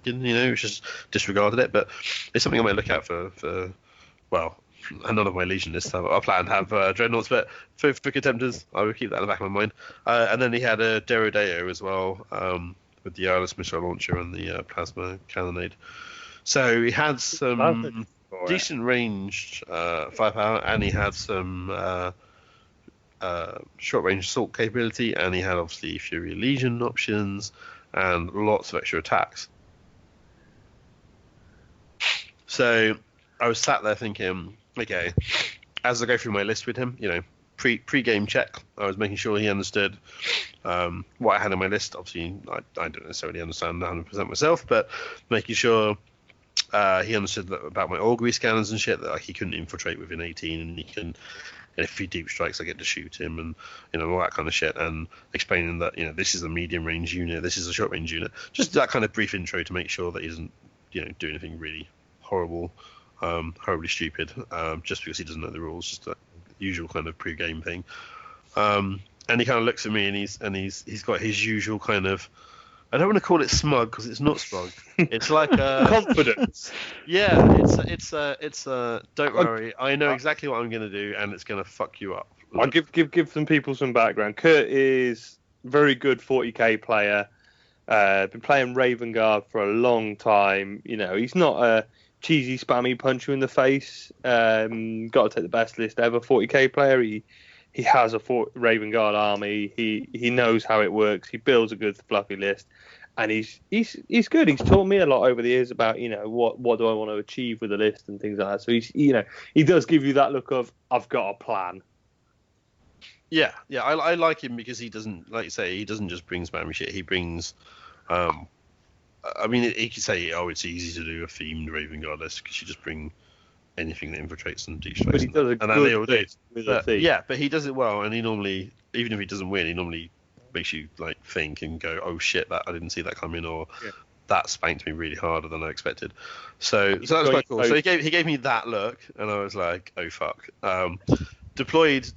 Just disregarded it. But it's something I might look at for none of my Legion lists. I plan to have Dreadnoughts, but for Contemptors, I would keep that in the back of my mind. And then he had a Derodeo as well, with the Arlis missile launcher and the plasma cannonade. So he had some For it. decent ranged firepower, and he had some short range assault capability, and he had obviously Fury Legion options and lots of extra attacks. So I was sat there thinking, okay, as I go through my list with him, you know, pre-game check, I was making sure he understood what I had on my list. Obviously, I don't necessarily understand 100% myself, but making sure he understood about my augury scanners and shit, that like, he couldn't infiltrate within 18, and he can, and if he deep strikes, I get to shoot him, and you know, all that kind of shit, and explaining that, you know, this is a medium range unit, this is a short range unit, just that kind of brief intro to make sure that he doesn't, you know, do anything really horrible, horribly stupid, just because he doesn't know the rules, just the usual kind of pre-game thing. And he kind of looks at me, and he's got his usual kind of, I don't want to call it smug because it's not smug. It's like confidence. Yeah, it's don't worry, I know exactly what I'm going to do, and it's going to fuck you up. I'll give some people some background. Kurt is very good 40k player. Been playing Raven Guard for a long time. You know, he's not a cheesy, spammy punch you in the face. Got to take the best list ever 40k player. He has a Raven Guard army. He knows how it works. He builds a good fluffy list, and he's good. He's taught me a lot over the years about, you know, what do I want to achieve with the list and things like that. So he does give you that look of, I've got a plan. Yeah, I like him because he doesn't, like you say, he doesn't just bring spammy shit. He brings, I mean, he could say, oh, it's easy to do a themed Raven Guard list because you just bring anything that infiltrates and deep strikes. But he does a good list with a theme. Yeah, but he does it well, and he normally, even if he doesn't win, he normally makes you like think and go, oh shit, that I didn't see that coming, or that spanked me really harder than I expeced. So that was quite cool. So he gave me that look, and I was like, oh fuck. Deployed.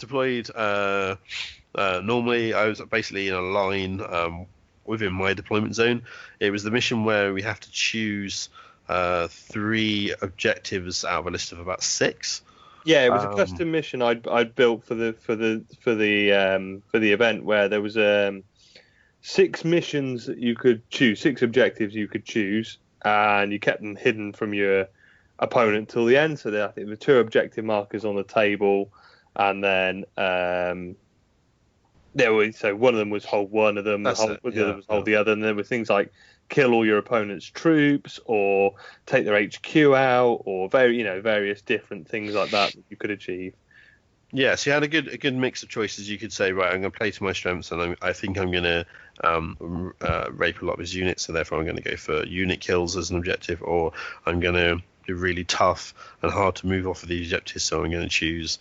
Normally, I was basically in a line within my deployment zone. It was the mission where we have to choose 3 objectives out of a list of about 6. Yeah, it was a custom mission I'd built for the event, where there was 6 missions that you could choose, 6 objectives you could choose, and you kept them hidden from your opponent till the end. So I think there were 2 objective markers on the table, and then one of them was hold one of them, the other was hold the other, and there were things like kill all your opponent's troops, or take their HQ out, or various different things like that you could achieve. Yeah, so you had a good mix of choices. You could say, right, I'm going to play to my strengths, and I think I'm going to rape a lot of his units, so therefore I'm going to go for unit kills as an objective, or I'm going to be really tough and hard to move off of the objectives, so I'm going to choose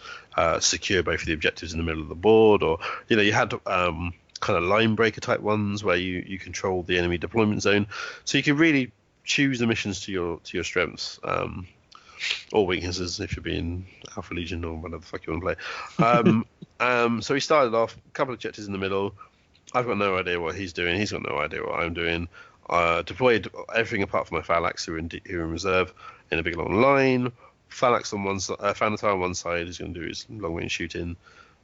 secure both of the objectives in the middle of the board, or you had kind of line breaker type ones where you control the enemy deployment zone, so you can really choose the missions to your strengths, or weaknesses if you're being Alpha Legion or whatever the fuck you want to play. So he started off a couple of objectives in the middle. I've got no idea what he's doing. He's got no idea what I'm doing. Deployed everything apart from my phalanx who are in reserve in a big long line. Phalanx on one side, Thanatar on one side is going to do his long range shooting,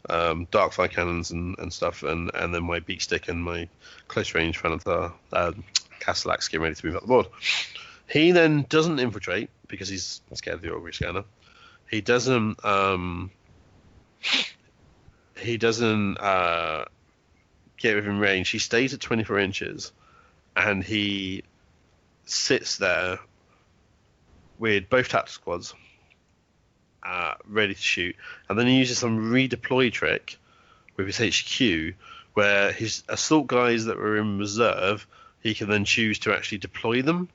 dark fire cannons and stuff, and then my beak stick and my close range Thanatar Castellax getting ready to move up the board. He then doesn't infiltrate because he's scared of the augury scanner. He doesn't get within range. He stays at 24 inches, and he sits there with both tactical squads ready to shoot, and then he uses some redeploy trick with his HQ where his assault guys that were in reserve, he can then choose to actually deploy them.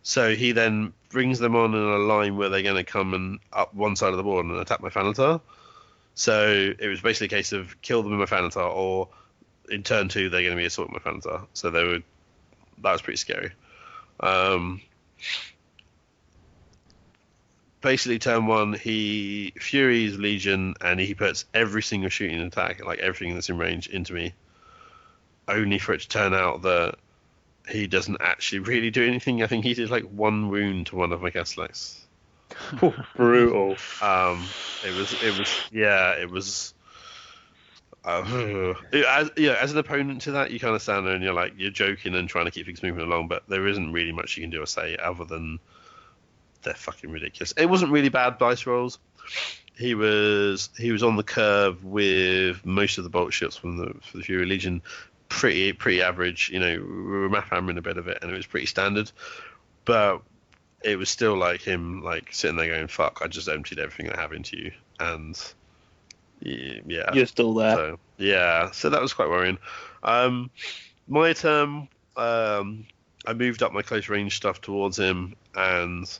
So he then brings them on in a line where they're going to come and up one side of the board and attack my Thanatar. So it was basically a case of kill them in my Thanatar, or in turn 2 they're going to be assaulting my Thanatar. So that was pretty scary. Basically, turn 1, he Furies Legion, and he puts every single shooting attack, like everything that's in range, into me, only for it to turn out that he doesn't actually really do anything. I think he did like 1 wound to one of my Castellax. Brutal. It was. As an opponent to that, you kind of stand there and you're joking and trying to keep things moving along, but there isn't really much you can do or say other than they're fucking ridiculous. It wasn't really bad dice rolls. He was on the curve with most of the bolt ships for the Fury Legion. Pretty average. You know, we were map hammering a bit of it, and it was pretty standard. But it was still like him, like sitting there going, "Fuck! I just emptied everything I have into you," and yeah, You're still there. So, yeah, so that was quite worrying. My turn, I moved up my close range stuff towards him and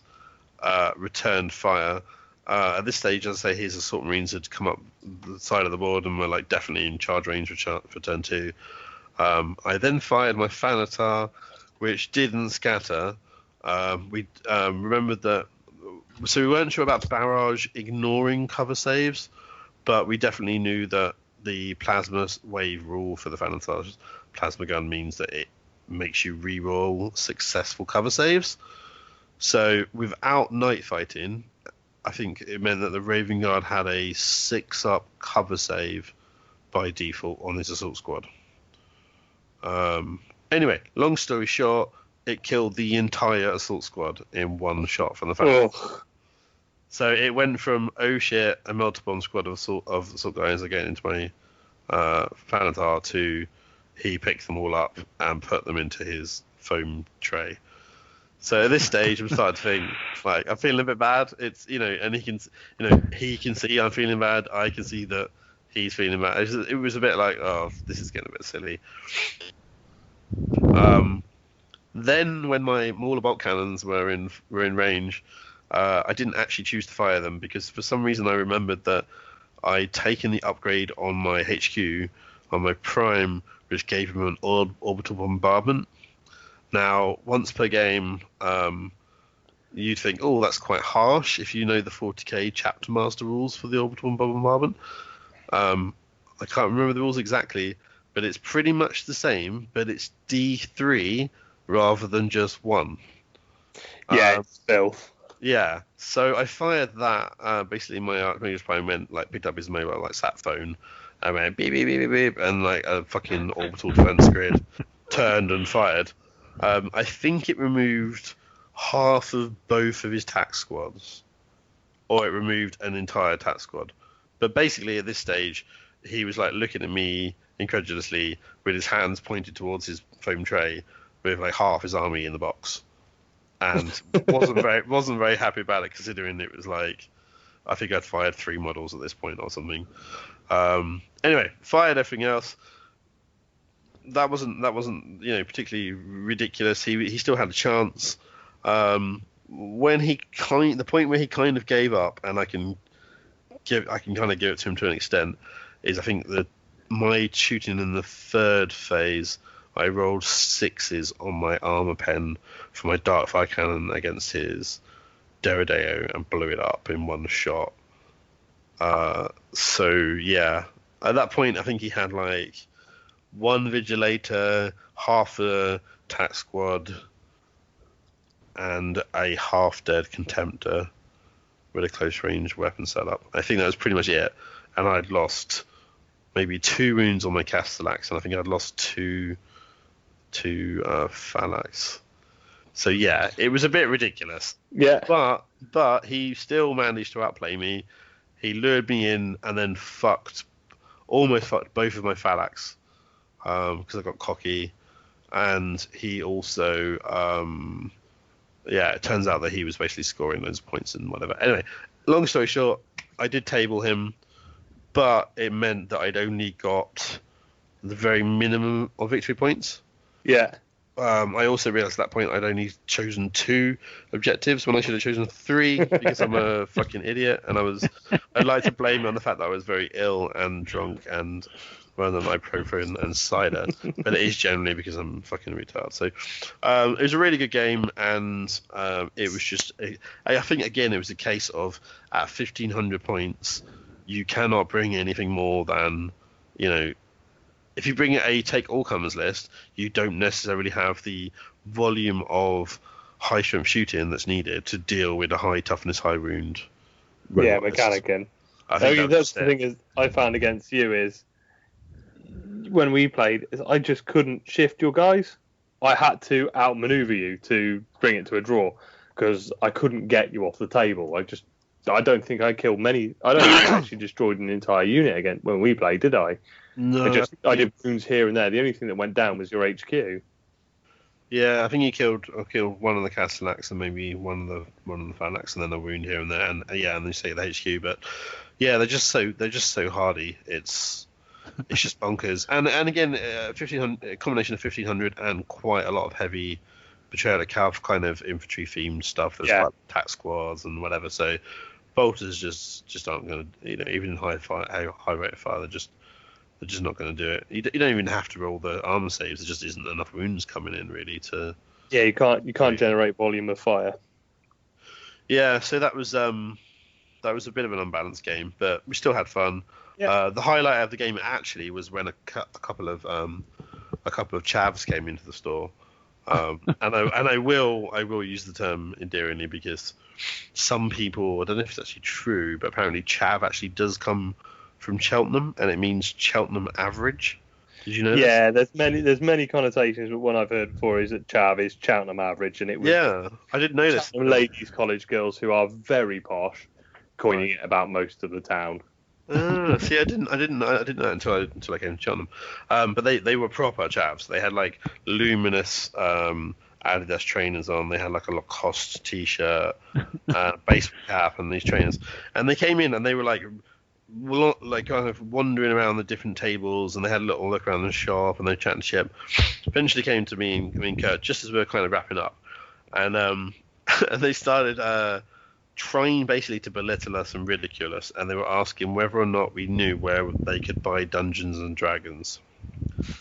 returned fire. At this stage, as I say, his assault marines had come up the side of the board and were like definitely in charge range for turn 2. I then fired my Thanatar, which didn't scatter. We remembered that, so we weren't sure about barrage ignoring cover saves, but we definitely knew that the plasma wave rule for the Thanatar's plasma gun means that it makes you re-roll successful cover saves. So without night fighting, I think it meant that the Raven Guard had a 6-up cover save by default on his assault squad. Anyway, long story short, it killed the entire assault squad in one shot from the Thanatar. Oh. So it went from, oh shit, a multi-bomb squad of assault guys are getting into my Thanatar to he picked them all up and put them into his foam tray. So at this stage, I'm starting to think, like, I'm feeling a bit bad. It's, and he can see I'm feeling bad. I can see that he's feeling bad. It was a bit like, oh, this is getting a bit silly. Then when my Mauler bolt cannons were in range, I didn't actually choose to fire them because for some reason I remembered that I'd taken the upgrade on my HQ, on my Prime, which gave him an orbital bombardment. Now, once per game, you'd think, oh, that's quite harsh if you know the 40k chapter master rules for the orbital bombardment. I can't remember the rules exactly, but it's pretty much the same, but it's D3 rather than just 1. Yeah, it's filth. Yeah, so I fired that. Basically, my Archmage's Prime picked up his mobile sat phone, and went beep beep beep beep beep, and like a fucking orbital defense grid turned and fired. I think it removed half of both of his tac squads, or it removed an entire tac squad. But basically, at this stage, he was like looking at me incredulously with his hands pointed towards his foam tray, with like half his army in the box, and wasn't very happy about it, considering it was like, I think I'd fired 3 models at this point or something. Anyway, fired everything else. That wasn't particularly ridiculous. He still had a chance. When the point where he kind of gave up, and I can kind of give it to him to an extent, is I think that my shooting in the 3rd phase, I rolled 6s on my armor pen for my Darkfire cannon against his Deredeo and blew it up in one shot. So yeah, at that point I think he had like 1 Vigilator, half a tac squad, and a half-dead Contemptor with a close-range weapon setup. I think that was pretty much it. And I'd lost maybe 2 wounds on my Castellax, and I think I'd lost 2 Phalanx. So yeah, it was a bit ridiculous. Yeah. But he still managed to outplay me. He lured me in and then almost fucked both of my Phalanx. Because I got cocky, and he also, it turns out that he was basically scoring loads of points and whatever. Anyway, long story short, I did table him, but it meant that I'd only got the very minimum of victory points. Yeah. I also realised at that point I'd only chosen 2 objectives when I should have chosen 3 because I'm a fucking idiot, and I'd like to blame it on the fact that I was very ill and drunk and rather than ibuprofen and cider, but it is generally because I'm fucking retarded. So it was a really good game, and it was just, I think again it was a case of at 1,500 points, you cannot bring anything more than, if you bring a take all comers list, you don't necessarily have the volume of high strength shooting that's needed to deal with a high toughness, high wound. Yeah, Mechanicin. I think that's the thing is I found against you is when we played, I just couldn't shift your guys. I had to outmaneuver you to bring it to a draw because I couldn't get you off the table. I don't think I killed many. I don't think I actually destroyed an entire unit again when we played, did I? No. I did wounds here and there. The only thing that went down was your HQ. Yeah, I think I killed one of the Castellax and maybe one of the Phalanx, and then a wound here and there, and and they say the HQ. But yeah, they're just so hardy. It's just bonkers. And again, 1500, a combination of 1500 and quite a lot of heavy Betrayal of Calf kind of infantry themed stuff. There's like attack squads and whatever. So bolters just aren't going to, even in high rate of fire, they're just not going to do it. You don't even have to roll the armor saves. There just isn't enough wounds coming in really to. Yeah, you can't generate volume of fire. Yeah, so that was a bit of an unbalanced game, but we still had fun. Yeah. The highlight of the game actually was when a couple of chavs came into the store, and I will use the term endearingly because some people, I don't know if it's actually true, but apparently chav actually does come from Cheltenham, and it means Cheltenham average. Did you know? Yeah, there's many connotations, but one I've heard before is that chav is Cheltenham average, and it was I didn't know this. Ladies' college girls who are very posh, coining it about most of the town. See, I didn't know until I came to Cheltenham. But they were proper chaps. They had like luminous Adidas trainers on. They had like a Lacoste t-shirt, baseball cap, and these trainers. And they came in and they were like kind of wandering around the different tables, and they had a little look around the shop, and they chatting shit. Eventually came to me and Kurt just as we were kind of wrapping up, and and they started trying basically to belittle us and ridicule us, and they were asking whether or not we knew where they could buy Dungeons and Dragons.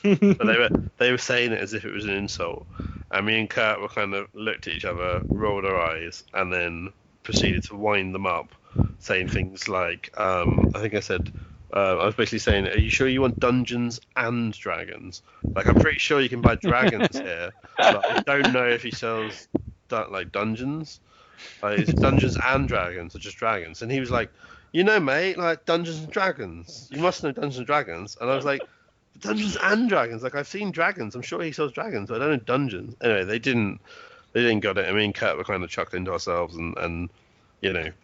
But they were saying it as if it was an insult, and me and Kurt were kind of looked at each other, rolled our eyes, and then proceeded to wind them up, saying things like, I think I said, I was basically saying, are you sure you want Dungeons and Dragons? Like, I'm pretty sure you can buy dragons here, but I don't know if he sells like dungeons. Like, it's Dungeons and Dragons or just dragons. And he was like, mate, like Dungeons and Dragons. You must know Dungeons and Dragons. And I was like, Dungeons and Dragons? Like, I've seen dragons. I'm sure he sells dragons, but I don't know dungeons. Anyway, they didn't got it. I mean, Kurt were kind of chuckling to ourselves and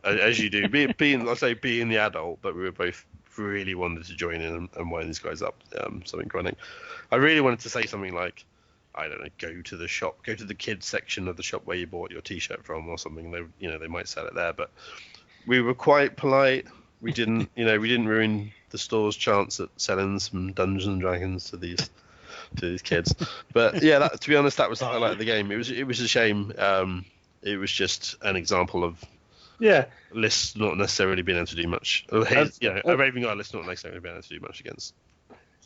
as you do, being the adult, but we were both really wanted to join in and wind these guys up. Something grunting. I really wanted to say something like, I don't know, go to the shop, go to the kids section of the shop where you bought your t-shirt from or something. They might sell it there, but we were quite polite. We didn't ruin the store's chance at selling some Dungeons and Dragons to these kids. But yeah, to be honest, that was the highlight of the game. It was a shame. It was just an example of lists not necessarily being able to do much. A Raven Guard list not necessarily being able to do much against.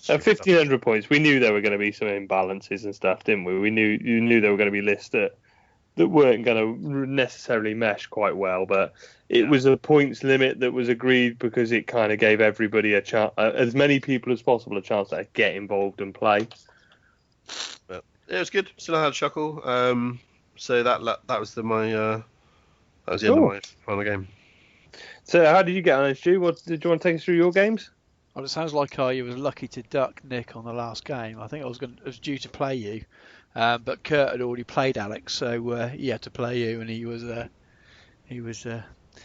At 1,500 points, we knew there were going to be some imbalances and stuff, didn't we? You knew there were going to be lists that weren't going to necessarily mesh quite well, but it was a points limit that was agreed because it kind of gave everybody a chance, as many people as possible, a chance to get involved and play. But it was good. Still had a chuckle. So that was the end of my final game. So how did you get on, Stu? Did you want to take us through your games? Well, it sounds like you was lucky to duck Nick on the last game. I think I was due to play you, but Kurt had already played Alex, so he had to play you, and he was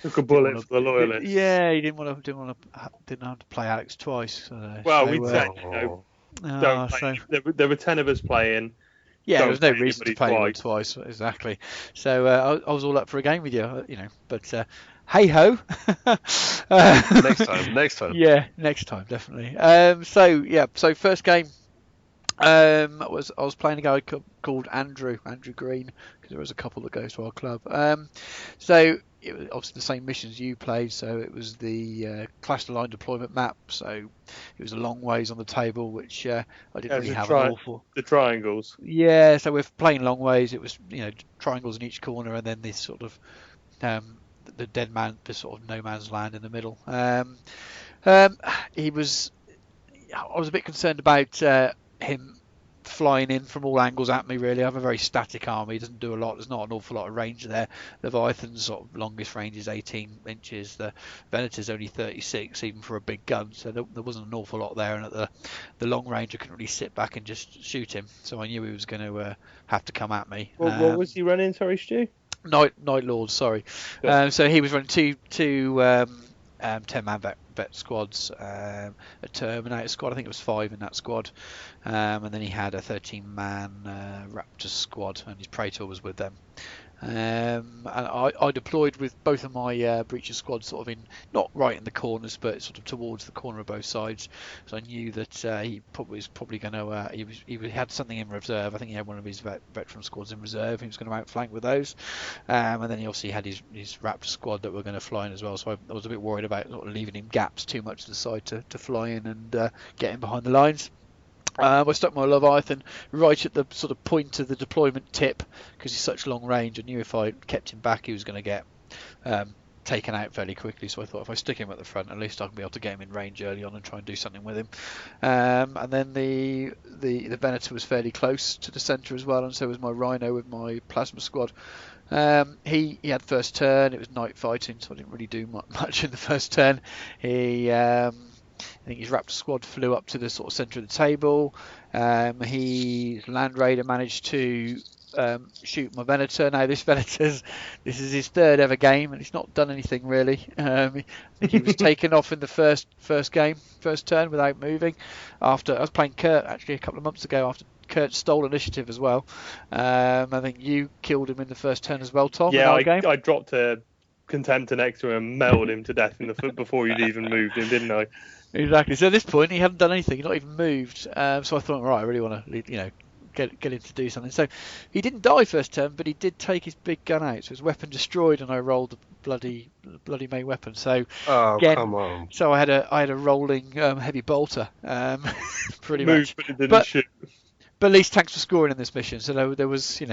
took a bullet for the loyalists. Yeah, he didn't have to play Alex twice. We said, there were 10 of us playing. Yeah, there was no reason to play him twice, exactly. So I was all up for a game with you, but hey ho. Next time. Yeah, next time definitely. So first game, I was playing a guy called Andrew Green, because there was a couple that goes to our club. So it was obviously the same missions you played. So it was the Clash the Line deployment map. So it was a long ways on the table, which I didn't really have an awful. The triangles. Yeah, so we're playing long ways. It was triangles in each corner, and then this sort of the dead man, the sort of no man's land in the middle. I was a bit concerned about him flying in from all angles at me, really. I have a very static army. He doesn't do a lot. There's not an awful lot of range there. Leviathan's sort of longest range is 18 inches. The Venator's only 36, even for a big gun. So there wasn't an awful lot there. And at the long range, I couldn't really sit back and just shoot him. So I knew he was going to have to come at me. What was he running, sorry, Stu? Night Lords, sorry. So he was running two 10-man vet squads, a Terminator squad. I think it was 5 in that squad, and then he had a 13-man Raptor squad, and his Praetor was with them. And I deployed with both of my breacher squads sort of in, not right in the corners, but sort of towards the corner of both sides. So I knew that he was probably going to, he had something in reserve. I think he had one of his veteran squads in reserve. He was going to outflank with those. And then he obviously had his Raptor squad that were going to fly in as well. So I was a bit worried about sort of leaving him gaps too much to the side to fly in and get in behind the lines. I stuck my Leviathan right at the sort of point of the deployment tip because he's such long range. I knew if I kept him back he was going to get taken out fairly quickly, so I thought if I stick him at the front at least I can be able to get him in range early on and try and do something with him. And then the Venator was fairly close to the centre as well, and so was my Rhino with my Plasma squad. He had first turn. It was night fighting, so I didn't really do much in the first turn. I think his Raptor squad flew up to the sort of centre of the table. His Land Raider managed to shoot my Venator. Now this is his third ever game, and he's not done anything really. I think he was taken off in the first turn without moving. After I was playing Kurt actually a couple of months ago, after Kurt stole initiative as well. I think you killed him in the first turn as well, Tom. Yeah, I dropped a contender next to him and mailed him to death in the foot before he'd even moved him, didn't I? Exactly. So at this point, he hadn't done anything. He'd not even moved. So I thought, right, I really want to, get him to do something. So he didn't die first turn, but he did take his big gun out. So his weapon destroyed, and I rolled the bloody main weapon. So again, come on. So I had a rolling heavy bolter, pretty much. But it didn't shoot. But at least tanks were scoring in this mission, so there was a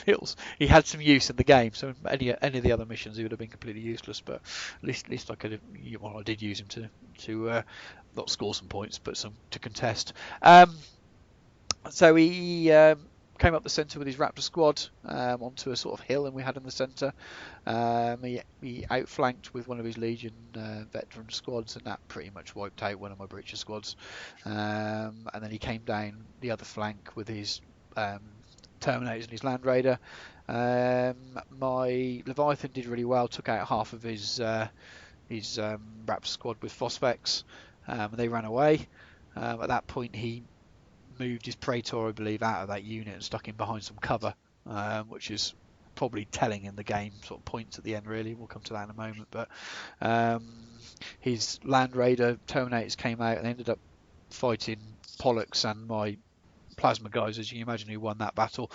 little. He had some use in the game. So any of the other missions, he would have been completely useless. But at least I could have. Well, I did use him to not score some points, but some to contest. So he came up the centre with his Raptor squad onto a sort of hill, and we had in the centre. He outflanked with one of his Legion veteran squads, and that pretty much wiped out one of my breacher squads. And then he came down the other flank with his Terminators and his Land Raider. My Leviathan did really well, took out half of his Raptor squad with Phosphex. They ran away. At that point, he moved his Praetor, I believe, out of that unit and stuck him behind some cover, which is probably telling in the game, sort of points at the end really. We'll come to that in a moment. But his Land Raider Terminators came out and ended up fighting Pollux and my Plasma guys, as you can imagine, who won that battle.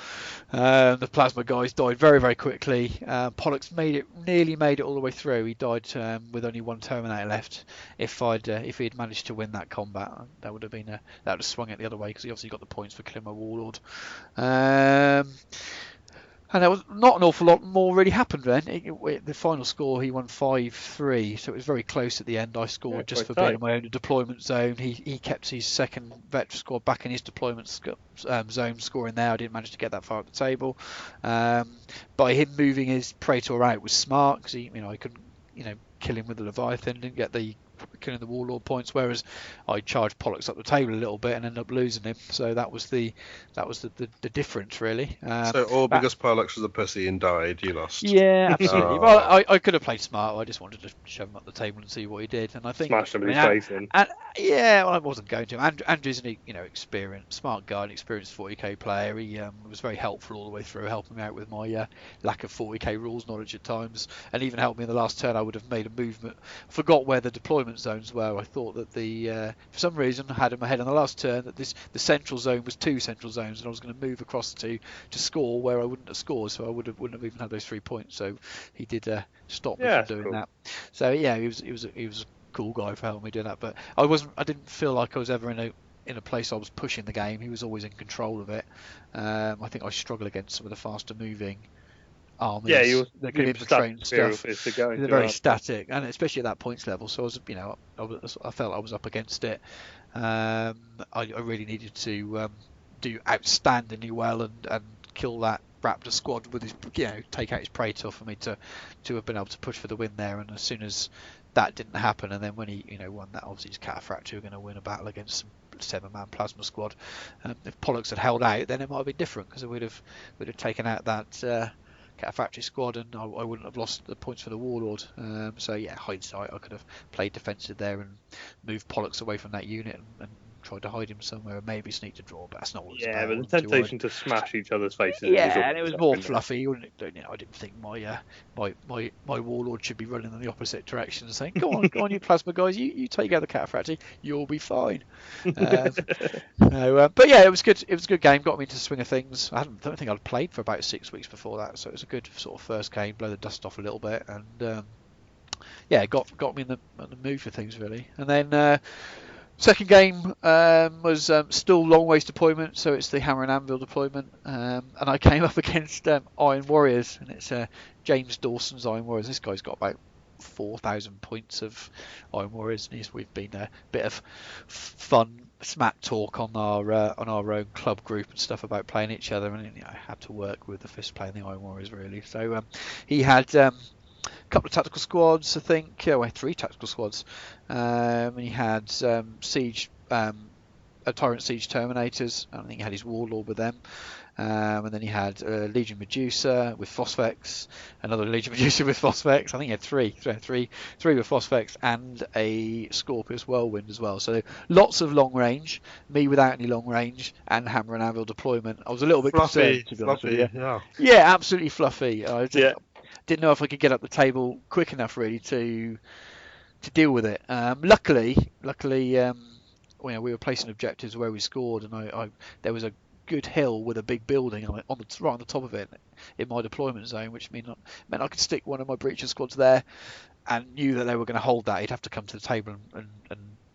The Plasma guys died very, very quickly. Pollux nearly made it all the way through. He died with only one Terminator left. If he had managed to win that combat, that would have swung it the other way, because he obviously got the points for killing my Warlord. And there was not an awful lot more really happened then. The final score, he won 5-3, so it was very close at the end. I scored just for being in my own deployment zone. He kept his second Veteran squad back in his deployment zone, scoring there. I didn't manage to get that far up the table. By him moving his Praetor out was smart, because I couldn't kill him with the Leviathan, didn't get the killing the Warlord points, whereas I charged Pollux up the table a little bit and ended up losing him. So that was the difference really. So all because Pollux was a pussy and died, you lost. Yeah, absolutely. Well, I could have played smart. I just wanted to shove him up the table and see what he did, and I think smashed him in his face in. Yeah, well, I wasn't going to. Andrew's an experienced, smart guy, an experienced 40k player. He was very helpful all the way through, helping me out with my lack of 40k rules knowledge at times, and even helped me in the last turn. I would have made a movement. Forgot where the deployment zones were. I thought that for some reason I had in my head on the last turn that the central zone was 2 central zones, and I was going to move across to score where I wouldn't have scored, so I wouldn't have even had those 3 points. So he did stop me from doing that. So yeah, he was a cool guy for helping me do that. But I didn't feel like I was ever in a place I was pushing the game. He was always in control of it. I think I struggle against some of the faster moving armies. Yeah, they're going to infiltrate and stuff. They're very static, and especially at that points level. So I felt I was up against it. I really needed to do outstandingly well and kill that Raptor squad with his, take out his Praetor for me to have been able to push for the win there. And as soon as that didn't happen, and then when he won that, obviously his Cataphracts were going to win a battle against some 7-man Plasma squad. If Pollux had held out, then it might have been different, because we'd have taken out that Cataphractory squad, and I wouldn't have lost the points for the Warlord. So yeah, hindsight, I could have played defensive there and moved Pollux away from that unit and tried to hide him somewhere and maybe sneak a draw, but that's not what it's about. But the temptation to smash each other's faces. Yeah, and it was more fluffy. I didn't think my Warlord should be running in the opposite direction and saying, "Go on, you plasma guys, you take out the Cataphractory, you'll be fine." But yeah, it was good. It was a good game. Got me into the swing of things. Don't think I'd played for about 6 weeks before that, so it was a good sort of first game. Blow the dust off a little bit, and yeah, got me in the mood for things really. And then second game was still long ways deployment, so it's the Hammer and Anvil deployment, and I came up against Iron Warriors, and it's James Dawson's Iron Warriors. This guy's got about 4,000 points of Iron Warriors, and we've been a bit of fun smack talk on our own club group and stuff about playing each other, and I had to work with the fist playing the Iron Warriors really. So he had a couple of tactical squads, I think. Well, 3 tactical squads, and he had siege, Tyrant Siege Terminators. I think he had his Warlord with them. And then he had Legion Medusa with Phosphex, another Legion Medusa with Phosphex. I think he had three with Phosphex, and a Scorpius Whirlwind as well. So lots of long range, me without any long range, and Hammer and Anvil deployment. I was a little bit concerned, to be honest with you. Yeah, absolutely fluffy. I didn't know if I could get up the table quick enough really to deal with it. Luckily, we were placing objectives where we scored, and there was a good hill with a big building right on the top of it in my deployment zone, which meant I could stick one of my breacher squads there, and knew that they were going to hold that. He'd have to come to the table and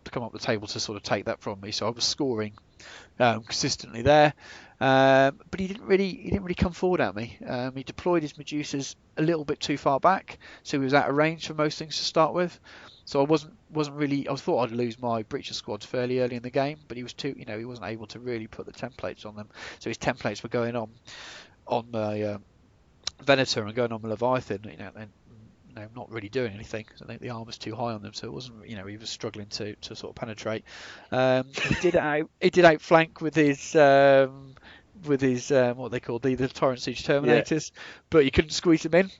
come up the table to sort of take that from me. So I was scoring consistently there, but he didn't really come forward at me. He deployed his Medusas a little bit too far back, so he was out of range for most things to start with. So I wasn't really. I thought I'd lose my breacher squads fairly early in the game, but he was he wasn't able to really put the templates on them. So his templates were going on the Venator and going on the Leviathan, and not really doing anything. I think the armor's too high on them, so it wasn't. He was struggling to sort of penetrate. He did outflank with his what they call the Tyrant Siege Terminators, but you couldn't squeeze them in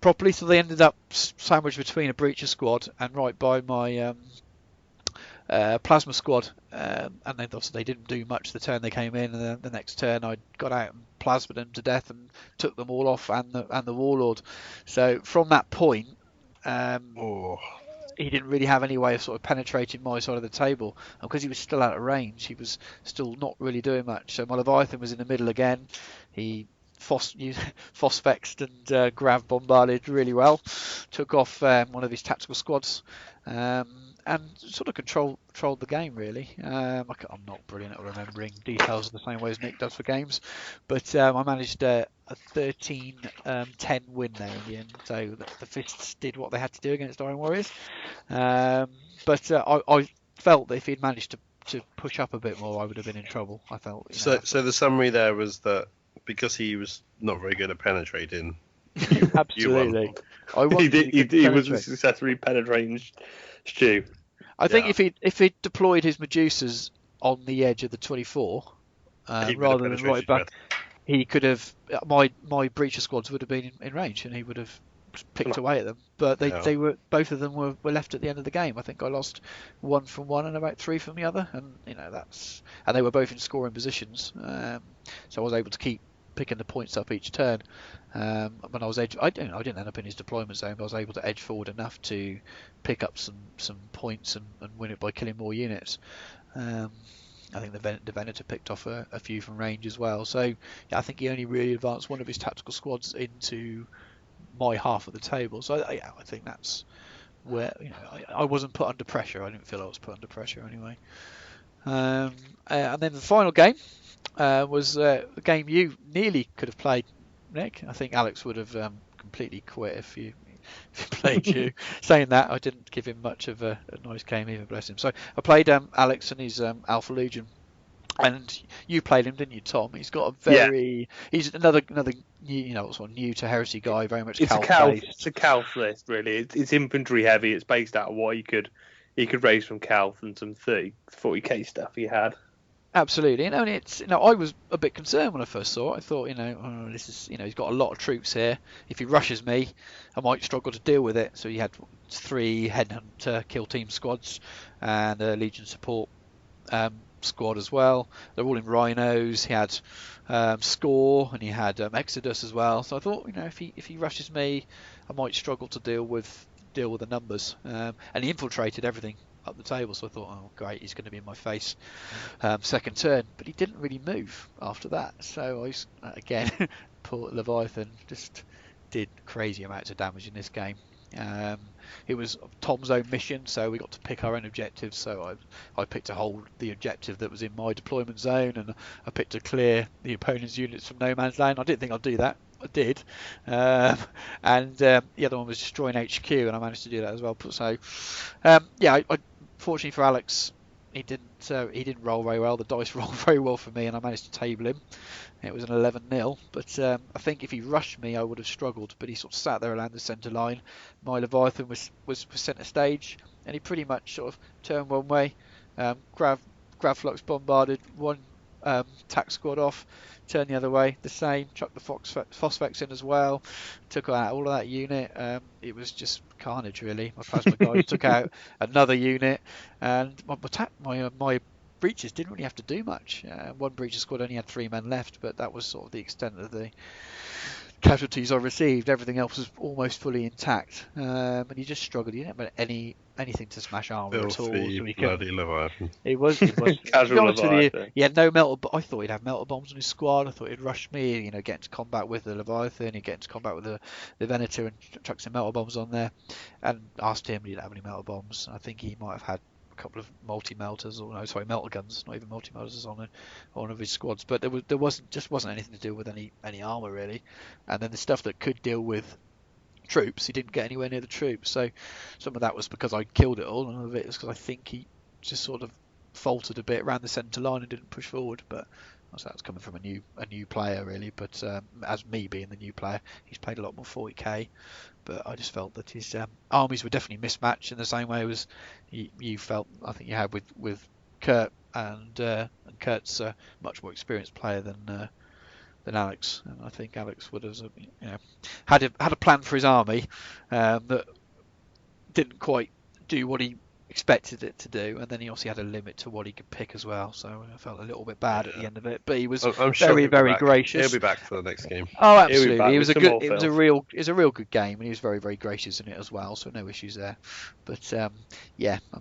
properly, so they ended up sandwiched between a breacher squad and right by my plasma squad, and then obviously they didn't do much the turn they came in, and then the next turn I got out and plasmaed them to death and took them all off, and the Warlord. So from that point, he didn't really have any way of sort of penetrating my side of the table, and because he was still out of range, he was still not really doing much. So my Leviathan was in the middle again. He phosphexed and grav bombarded really well, took off one of his tactical squads, and sort of controlled the game really. I'm not brilliant at remembering details the same way as Nick does for games, but I managed a 13-10 win there in the end. So the Fists did what they had to do against Iron Warriors, but I felt that if he'd managed to push up a bit more, I would have been in trouble. I felt. So the summary there was that because he was not very good at penetrating, absolutely, he was successfully penetrating Stu. I think if he'd deployed his Medusas on the edge of the 24 rather than right back, he could have. My breacher squads would have been in range, and he would have picked away at them. But they were, both of them were left at the end of the game. I think I lost 1 from one and about 3 from the other, and and they were both in scoring positions. So I was able to keep picking the points up each turn. When I was I didn't end up in his deployment zone, but I was able to edge forward enough to pick up some points and win it by killing more units. I think the Venator picked off a few from range as well. So yeah, I think he only really advanced one of his tactical squads into my half of the table. So yeah, I think that's where I wasn't put under pressure. I didn't feel I was put under pressure anyway. And then the final game was a game you nearly could have played, Nick. I think Alex would have completely quit if you played you. Saying that, I didn't give him much of a nice game either, bless him. So I played Alex and his Alpha Legion. And you played him, didn't you, Tom? He's got a he's another sort of new to heresy guy, very much Calf-based. It's a Calf list, really. It's infantry heavy. It's based out of what he could raise from Calf and some 40k stuff he had. Absolutely, and it's I was a bit concerned when I first saw it. I thought, oh, this is he's got a lot of troops here. If he rushes me, I might struggle to deal with it. So he had 3 headhunter kill team squads and a Legion support squad as well. They're all in rhinos. He had Score and he had Exodus as well. So I thought, if he rushes me, I might struggle to deal with the numbers. And he infiltrated everything up the table, so I thought, oh great, he's going to be in my face second turn, but he didn't really move after that. So again, poor Leviathan just did crazy amounts of damage in this game. It was Tom's own mission, so we got to pick our own objectives. So I picked to hold the objective that was in my deployment zone, and I picked to clear the opponent's units from no man's land. I didn't think I'd do that. I did, and the other one was destroying HQ, and I managed to do that as well. So, I fortunately for Alex, he didn't roll very well. The dice rolled very well for me, and I managed to table him. It was an 11-0, but I think if he rushed me, I would have struggled. But he sort of sat there around the centre line. My Leviathan was centre stage, and he pretty much sort of turned one way, grav flux bombarded one tac squad off, turned the other way, the same, chucked the Phosphex in as well, took out all of that unit. It was just carnage, really. My plasma guys took out another unit, and my breaches didn't really have to do much. One breacher squad only had 3 men left, but that was sort of the extent of the casualties I received. Everything else was almost fully intact, and he just struggled. He didn't have anything to smash armor at all. Filthy bloody Leviathan. It was Casual Leviathan. He had no melter. I thought he'd have melter bombs on his squad. I thought he'd rush me, get into combat with the Leviathan. He'd get into combat with the Venator and chuck some melter bombs on there. And asked him, he didn't have any melter bombs. I think he might have had couple of multi-melters, melter guns, not even multi-melters on one of his squads, but there wasn't anything to deal with any armor really. And then the stuff that could deal with troops, he didn't get anywhere near the troops. So some of that was because I killed it all, and some of it was because I think he just sort of faltered a bit around the centre line and didn't push forward. But that's coming from a new player really. But as me being the new player, he's played a lot more 40k. But I just felt that his armies were definitely mismatched in the same way as you felt. I think you had with Kurt, and Kurt's a much more experienced player than Alex. And I think Alex would have had a plan for his army that didn't quite do what he expected it to do, and then he also had a limit to what he could pick as well, so I felt a little bit bad at the end of it, but he was very gracious. He'll be back for the next game. Oh, absolutely. It was a real good game, and he was very, very gracious in it as well, so no issues there. But I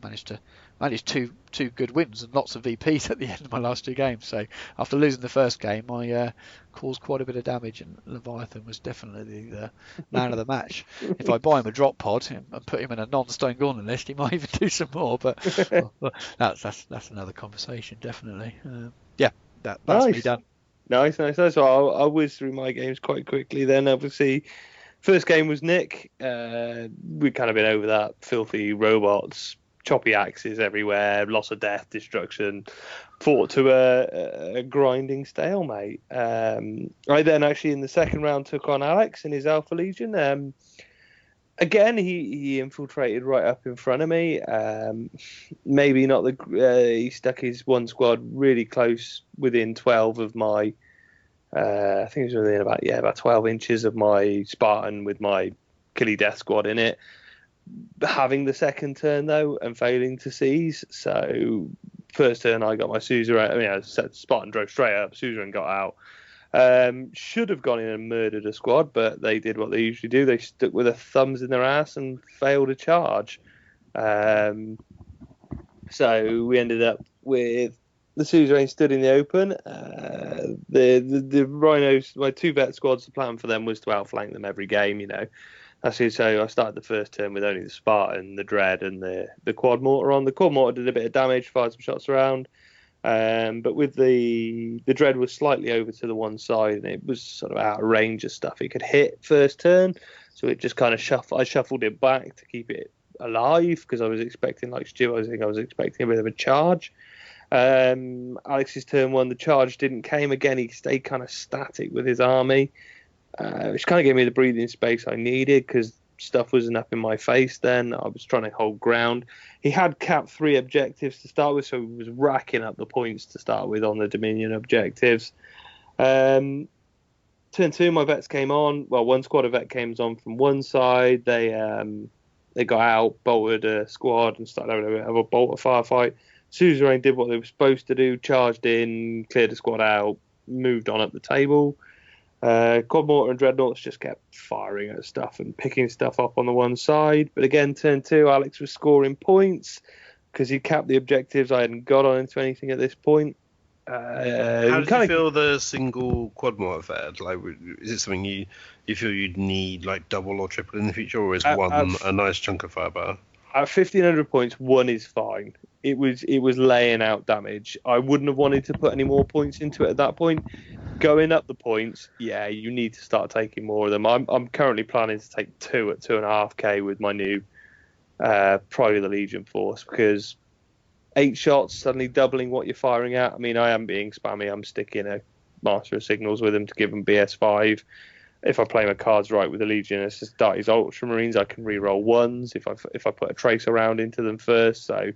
managed two good wins and lots of VPs at the end of my last 2 games. So after losing the first game, I caused quite a bit of damage, and Leviathan was definitely the man of the match. If I buy him a drop pod and put him in a non-stone gauntlet list, he might even do some more. But that's another conversation, definitely. That's nice. me done. Nice. So I'll whiz through my games quite quickly. Then obviously, first game was Nick. We've kind of been over that. Filthy robots, choppy axes everywhere, loss of death, destruction, fought to a grinding stalemate. I then actually in the second round took on Alex in his Alpha Legion. Again, he infiltrated right up in front of me. Maybe not he stuck his one squad really close within 12 of my. I think it was within about 12 inches of my Spartan with my Killy Death squad in it. Having the second turn though and failing to seize. So first turn I got my suzerain. I Spartan drove straight up. Suzerain got out. Should have gone in and murdered a squad, but they did what they usually do. They stuck with their thumbs in their ass and failed a charge. So we ended up with the suzerain stood in the open. The rhinos, my 2 vet squads, the plan for them was to outflank them every game, That's it. So I started the first turn with only the Spartan, the Dread, and the quad mortar on. The quad mortar did a bit of damage, fired some shots around. But with the Dread was slightly over to the one side, and it was sort of out of range of stuff it could hit first turn. So it just kind of shuffled it back to keep it alive, because I was expecting, like Stu, I was expecting a bit of a charge. Alex's turn 1, the charge didn't came again. He stayed kind of static with his army, which kind of gave me the breathing space I needed, because stuff wasn't up in my face then. I was trying to hold ground. He had capped 3 objectives to start with, so he was racking up the points to start with on the Dominion objectives. Turn 2, my vets came on. Well, one squad of vet came on from one side. They got out, bolted a squad, and started having a bit of a bolter firefight. Suzerain did what they were supposed to do, charged in, cleared the squad out, moved on up the table. Quad Mortar and Dreadnoughts just kept firing at stuff and picking stuff up on the one side. But again, turn 2, Alex was scoring points because he capped the objectives. I hadn't got on into anything at this point. How did you feel the single Quad Mortar fared? Like, is it something you feel you'd need like double or triple in the future, or is one a nice chunk of firepower? At 1,500 points, 1 is fine. It was laying out damage. I wouldn't have wanted to put any more points into it at that point. Going up the points, yeah, you need to start taking more of them. I'm currently planning to take 2 at 2.5k with my new Pride of the Legion force, because 8 shots suddenly doubling what you're firing at. I mean, I am being spammy. I'm sticking a Master of Signals with him to give him BS5. If I play my cards right with the Legion, it's just Darty's Ultramarines. I can reroll 1s if I put a tracer round into them first. So,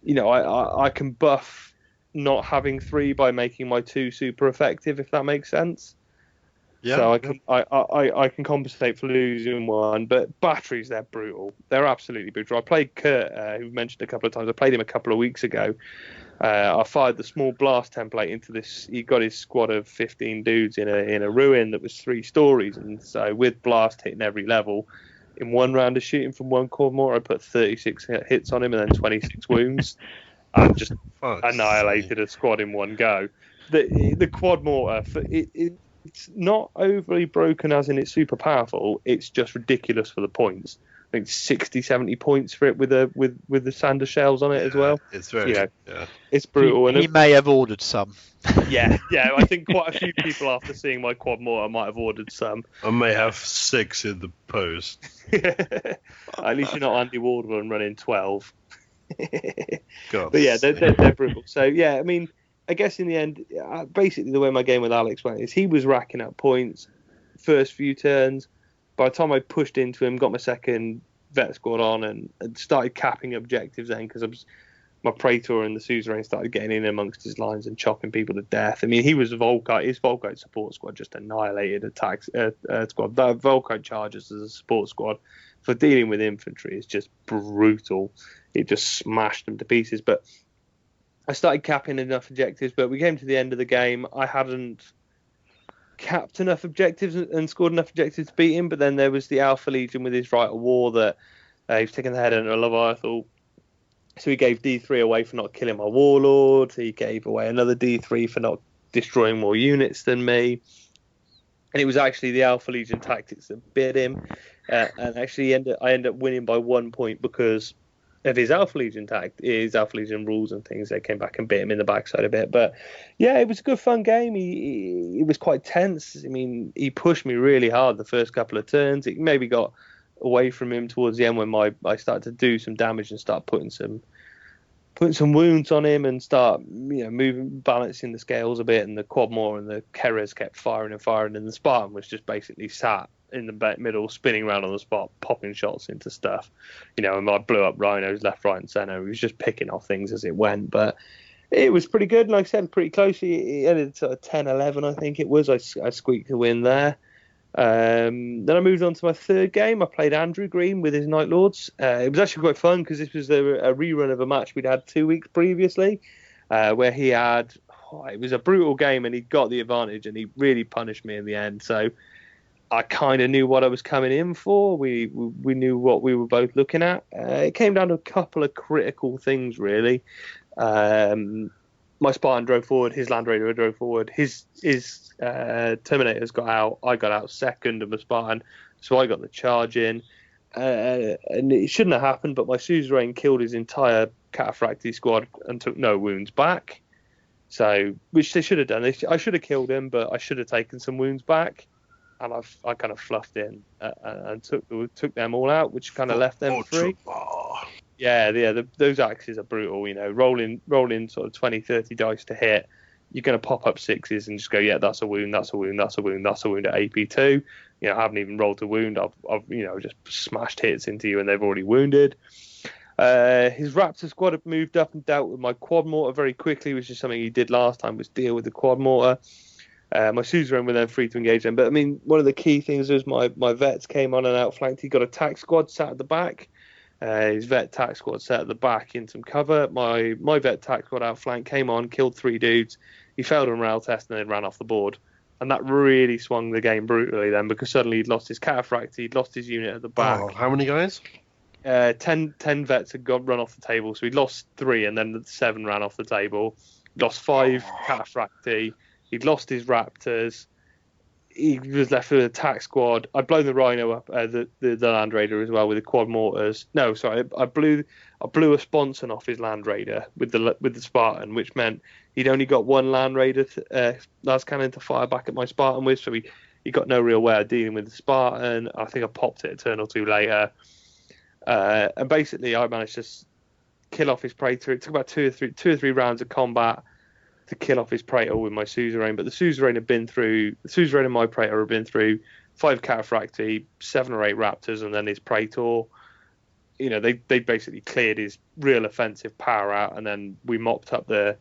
you know, I can buff not having 3 by making my 2 super effective, if that makes sense. Yeah. So I can compensate for losing 1, but batteries, they're brutal. They're absolutely brutal. I played Kurt, who mentioned a couple of times. I played him a couple of weeks ago. I fired the small blast template into this. He got his squad of 15 dudes in a ruin that was 3 stories, and so with blast hitting every level, in one round of shooting from one Quad Mortar, I put 36 hits on him and then 26 wounds, and just annihilated a squad in one go. The Quad Mortar, it's not overly broken as in it's super powerful. It's just ridiculous for the points. I think 60, 70 points for it with the sander shells on it as well. It's very, it's brutal. He may have ordered some. Yeah. I think quite a few people after seeing my Quad Mortar might have ordered some. I may have 6 in the post. At least you're not Andy Wardwell and running 12. God. But yeah, they're brutal. So yeah, I mean, I guess in the end, basically the way my game with Alex went is he was racking up points first few turns. By the time I pushed into him, got my second vet squad on, and started capping objectives then, because my Praetor and the Suzerain started getting in amongst his lines and chopping people to death. I mean, he was his Volkite support squad just annihilated attacks squad. That Volkite charges as a support squad for dealing with infantry is just brutal. It just smashed them to pieces. But I started capping enough objectives, but we came to the end of the game. I hadn't capped enough objectives and scored enough objectives to beat him, but then there was the Alpha Legion with his Rite of War that he was taking the head under a Leviathan. So he gave D3 away for not killing my Warlord. He gave away another D3 for not destroying more units than me. And it was actually the Alpha Legion tactics that bit him. And actually I ended up winning by 1 point because of his Alpha Legion his Alpha Legion rules and things. They came back and bit him in the backside a bit. But yeah, it was a good fun game. He was quite tense. I mean, he pushed me really hard the first couple of turns. It maybe got away from him towards the end when I started to do some damage and start putting some wounds on him and start balancing the scales a bit. And the Quad Mortar and the Kerres kept firing, and the Spartan was just basically sat in the middle, spinning around on the spot, popping shots into stuff, and I blew up rhinos left, right, and centre. He was just picking off things as it went, but it was pretty good. Like I said, pretty close. It ended sort of 10-11, I think it was. I squeaked a win there. Then I moved on to my third game. I played Andrew Green with his Night Lords. It was actually quite fun because this was a rerun of a match we'd had 2 weeks previously, where he had. It was a brutal game, and he got the advantage, and he really punished me in the end. So I kind of knew what I was coming in for. We knew what we were both looking at. It came down to a couple of critical things, really. My Spartan drove forward. His Land Raider drove forward. His Terminators got out. I got out second of my Spartan, so I got the charge in. And it shouldn't have happened, but my Suzerain killed his entire Cataphracti squad and took no wounds back. So, which they should have done. I should have killed him, but I should have taken some wounds back. And I kind of fluffed in and took them all out, which kind of left them free. Yeah, those axes are brutal. Rolling sort of 20, 30 dice to hit. You're going to pop up 6s and just go, yeah, that's a wound, that's a wound, that's a wound, that's a wound at AP2. haven't even rolled a wound. I've just smashed hits into you and they've already wounded. His Raptor squad have moved up and dealt with my quad mortar very quickly, which is something he did last time, was deal with the quad mortar. My suzerain were then free to engage them. But I mean, one of the key things is my vets came on and outflanked. He got a tack squad sat at the back. His vet tack squad sat at the back in some cover. My vet tack squad outflanked, came on, killed 3 dudes. He failed on rail test and then ran off the board. And that really swung the game brutally then, because suddenly he'd lost his Cataphract, he'd lost his unit at the back. Oh, how many guys? 10 vets had run off the table, so he'd lost 3 and then 7 ran off the table. Lost 5 Cataphracti. He'd lost his Raptors. He was left with a attack squad. I'd blown the Rhino up, the Land Raider as well with the quad mortars. No, sorry, I blew a sponson off his Land Raider with the Spartan, which meant he'd only got 1 Land Raider last cannon to fire back at my Spartan with, so he got no real way of dealing with the Spartan. I think I popped it a turn or 2 later. And basically, I managed to kill off his Praetor. It took about 2 or 3 rounds of combat to kill off his Praetor with my suzerain. But the suzerain and my Praetor have been through 5 Cataphracti, 7 or 8 Raptors, and then his Praetor. They basically cleared his real offensive power out, and then we mopped up the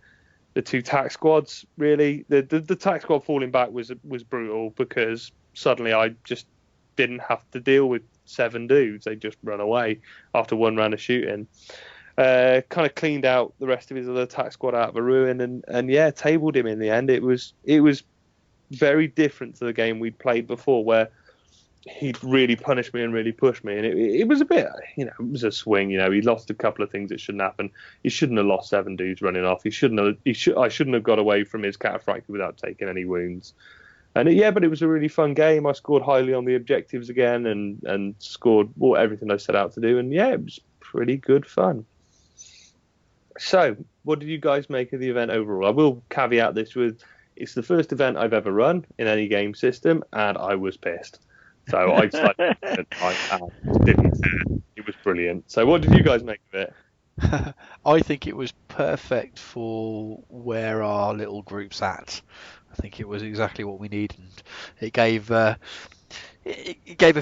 2 tack squads. Really, the tack squad falling back was brutal, because suddenly I just didn't have to deal with 7 dudes. They just run away after 1 round of shooting. Kind of cleaned out the rest of his other attack squad out of a ruin, and yeah, tabled him in the end. It was very different to the game we'd played before, where he'd really punished me and really pushed me, and it was a bit, it was a swing. He lost a couple of things that shouldn't happen. He shouldn't have lost 7 dudes running off. I shouldn't have got away from his Cataphracti without taking any wounds. And but it was a really fun game. I scored highly on the objectives again, and scored everything I set out to do. And it was pretty good fun. So, what did you guys make of the event overall? I will caveat this with, it's the first event I've ever run in any game system, and I was pissed. So I decided didn't care. It was brilliant. So, what did you guys make of it? I think it was perfect for where our little group's at. I think it was exactly what we needed. It gave a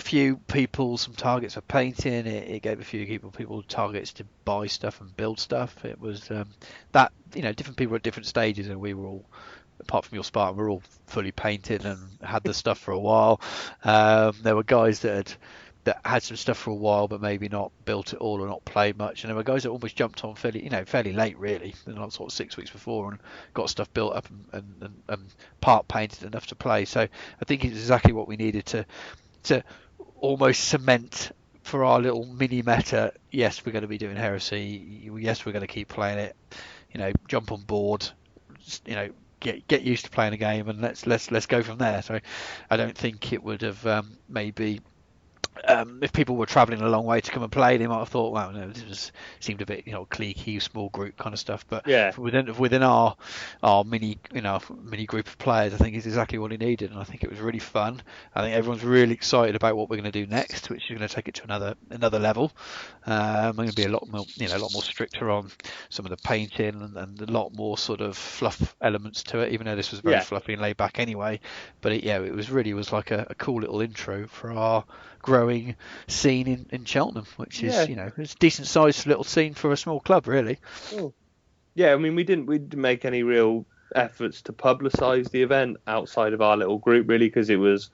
few people some targets for painting. It gave a few people targets to buy stuff and build stuff. It was that different people at different stages, and we were all, apart from your Spartan, we were all fully painted and had the stuff for a while. There were guys that had some stuff for a while, but maybe not built it all or not played much. And there were guys that almost jumped on fairly late, really, not sort of 6 weeks before, and got stuff built up and part painted enough to play. So I think it's exactly what we needed to almost cement for our little mini meta. Yes, we're going to be doing Heresy. Yes, we're going to keep playing it. Jump on board. Get used to playing a game, and let's go from there. So I don't think it would have maybe. If people were travelling a long way to come and play, they might have thought, "Wow, no, this seemed a bit, cliquey, small group kind of stuff." But within our mini group of players, I think it's exactly what he needed, and I think it was really fun. I think everyone's really excited about what we're going to do next, which is going to take it to another level. I'm going to be a lot more stricter on some of the painting and a lot more sort of fluff elements to it. Even though this was very fluffy and laid back anyway, but it was like a cool little intro for our growing scene in Cheltenham, which is it's a decent sized little scene for a small club, really. Oh. Yeah, I mean, we didn't make any real efforts to publicise the event outside of our little group, really, because it was,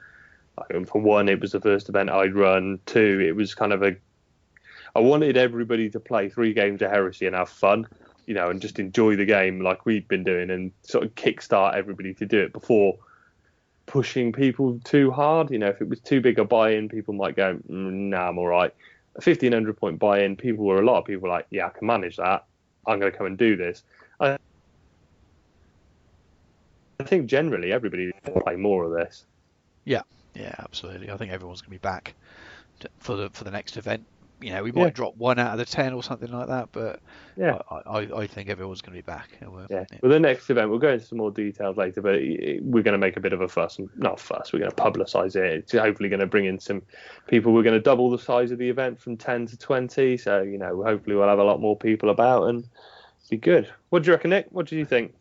for one, it was the first event I'd run. 2, it was kind of I wanted everybody to play 3 games of Heresy and have fun, and just enjoy the game like we'd been doing, and sort of kickstart everybody to do it before pushing people too hard. If it was too big a buy-in, people might go, nah, I'm all right. A 1,500 point buy-in, a lot of people were like, yeah, I can manage that. I'm going to come and do this. I think generally everybody will play more of this. Yeah, absolutely. I think everyone's going to be back for the next event. We might drop 1 out of the 10 or something like that, but I think everyone's going to be back. Well, the next event, we'll go into some more details later, but we're going to make a bit of a fuss. Not fuss, we're going to publicise it. It's hopefully going to bring in some people. We're going to double the size of the event from 10 to 20, so, hopefully we'll have a lot more people about and be good. What do you reckon, Nick? What do you think?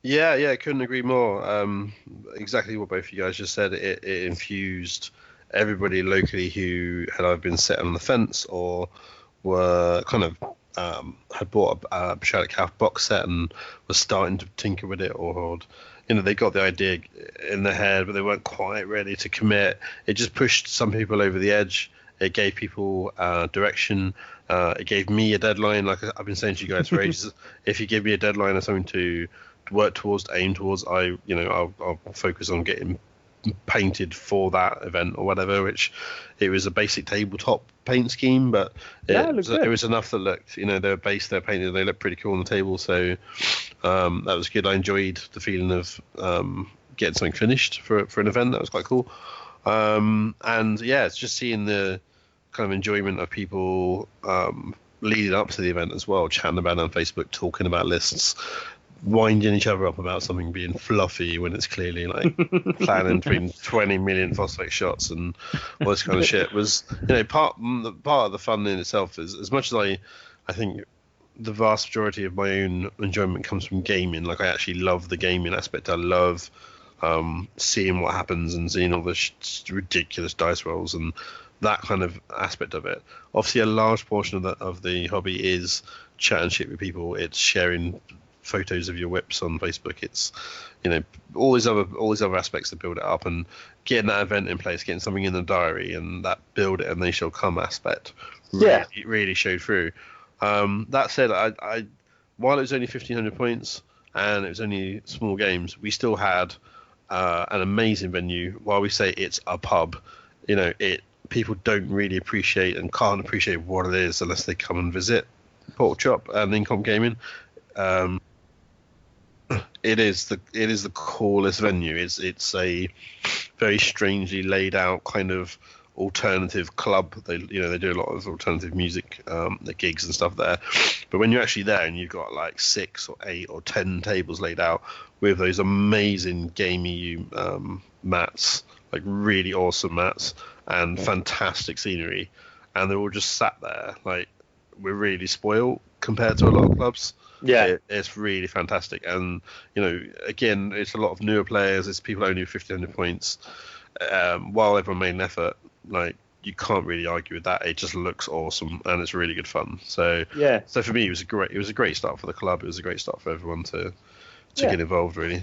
Yeah, couldn't agree more. Exactly what both of you guys just said. It infused everybody locally who had either been set on the fence or were kind of had bought a Shattered Calf box set and was starting to tinker with it, or they got the idea in their head, but they weren't quite ready to commit. It just pushed some people over the edge. It gave people direction. It gave me a deadline, like I've been saying to you guys for ages. If you give me a deadline or something to work towards, to aim towards, I'll focus on getting painted for that event or whatever. Which it was a basic tabletop paint scheme, but it was enough that looked, they were based, they're painted, they looked pretty cool on the table. So that was good. I enjoyed the feeling of getting something finished for an event. That was quite cool. And yeah, it's just seeing the kind of enjoyment of people leading up to the event as well, chatting about it on Facebook, talking about lists, winding each other up about something being fluffy when it's clearly like planning between 20 million phosphate shots and all this kind of shit was, part of the fun in itself. Is as much as I think the vast majority of my own enjoyment comes from gaming. Like, I actually love the gaming aspect. I love seeing what happens and seeing all the ridiculous dice rolls and that kind of aspect of it. Obviously, a large portion of the hobby is chat and shit with people. It's sharing photos of your whips on Facebook. It's all these other aspects that build it up, and getting that event in place, getting something in the diary, and that build it and they shall come aspect really showed through. That said, I while it was only 1,500 points and it was only small games, we still had an amazing venue. While we say it's a pub, people don't really appreciate and can't appreciate what it is unless they come and visit Pork Chop and Incom Gaming. It is the coolest venue. It's a very strangely laid out kind of alternative club. They do a lot of alternative music, the gigs and stuff there. But when you're actually there and you've got like 6 or 8 or 10 tables laid out with those amazing gamey mats, like really awesome mats and fantastic scenery, and they're all just sat there, like, we're really spoiled compared to a lot of clubs. Yeah, it's really fantastic. And again, it's a lot of newer players. It's people only with 1,500 points. While everyone made an effort, like, you can't really argue with that. It just looks awesome and it's really good fun. So so for me, it was a great start for the club. It was a great start for everyone to get involved, really.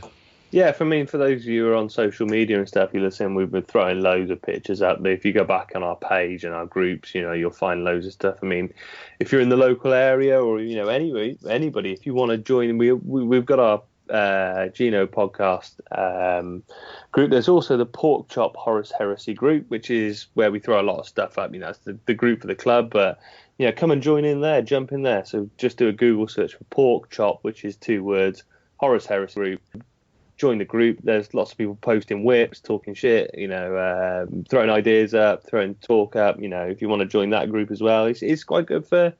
Yeah, for those of you who are on social media and stuff, you listen, we've been throwing loads of pictures out there. If you go back on our page and our groups, you'll find loads of stuff. If you're in the local area or, anybody, if you want to join, we've got our Gino podcast group. There's also the Pork Chop Horus Heresy group, which is where we throw a lot of stuff up. That's the group for the club, but come and join in there, jump in there. So just do a Google search for Pork Chop, which is 2 words, Horus Heresy group. Join the group. There's lots of people posting whips, talking shit, throwing ideas up, throwing talk up. If you want to join that group as well, it's quite good for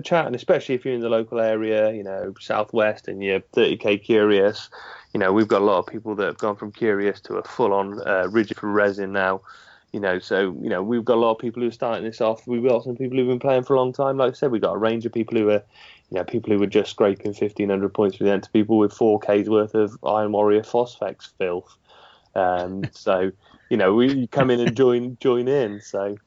chatting, especially if you're in the local area, Southwest, and you're 30k curious. We've got a lot of people that have gone from curious to a full-on rigid for resin now. So we've got a lot of people who are starting this off. We've got some people who've been playing for a long time. Like I said, we've got a range of people who are, people who were just scraping 1,500 points for the end, to people with 4K's worth of Iron Warrior Phosphex filth. So we come in and join in. So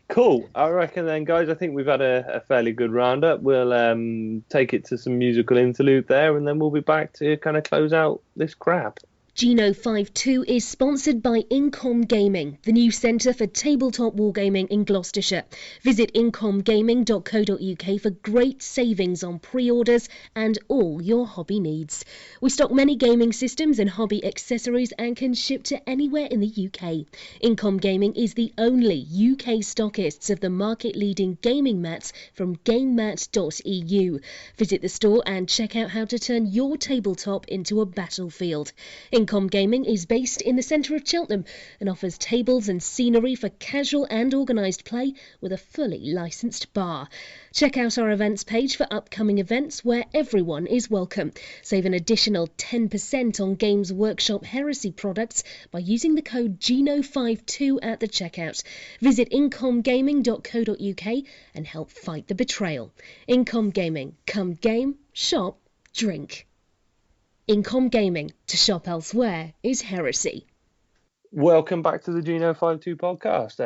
cool. I reckon then, guys, I think we've had a fairly good roundup. We'll take it to some musical interlude there, and then we'll be back to kind of close out this crap. G52 is sponsored by Incom Gaming, the new centre for tabletop wargaming in Gloucestershire. Visit incomgaming.co.uk for great savings on pre-orders and all your hobby needs. We stock many gaming systems and hobby accessories and can ship to anywhere in the UK. Incom Gaming is the only UK stockists of the market-leading gaming mats from gamemat.eu. Visit the store and check out how to turn your tabletop into a battlefield. Incom Gaming is based in the centre of Cheltenham and offers tables and scenery for casual and organised play with a fully licensed bar. Check out our events page for upcoming events where everyone is welcome. Save an additional 10% on Games Workshop Heresy products by using the code GINO52 at the checkout. Visit incomgaming.co.uk and help fight the betrayal. Incom Gaming. Come game, shop, drink. Incom Gaming. To shop elsewhere is heresy. Welcome back to the G52 podcast.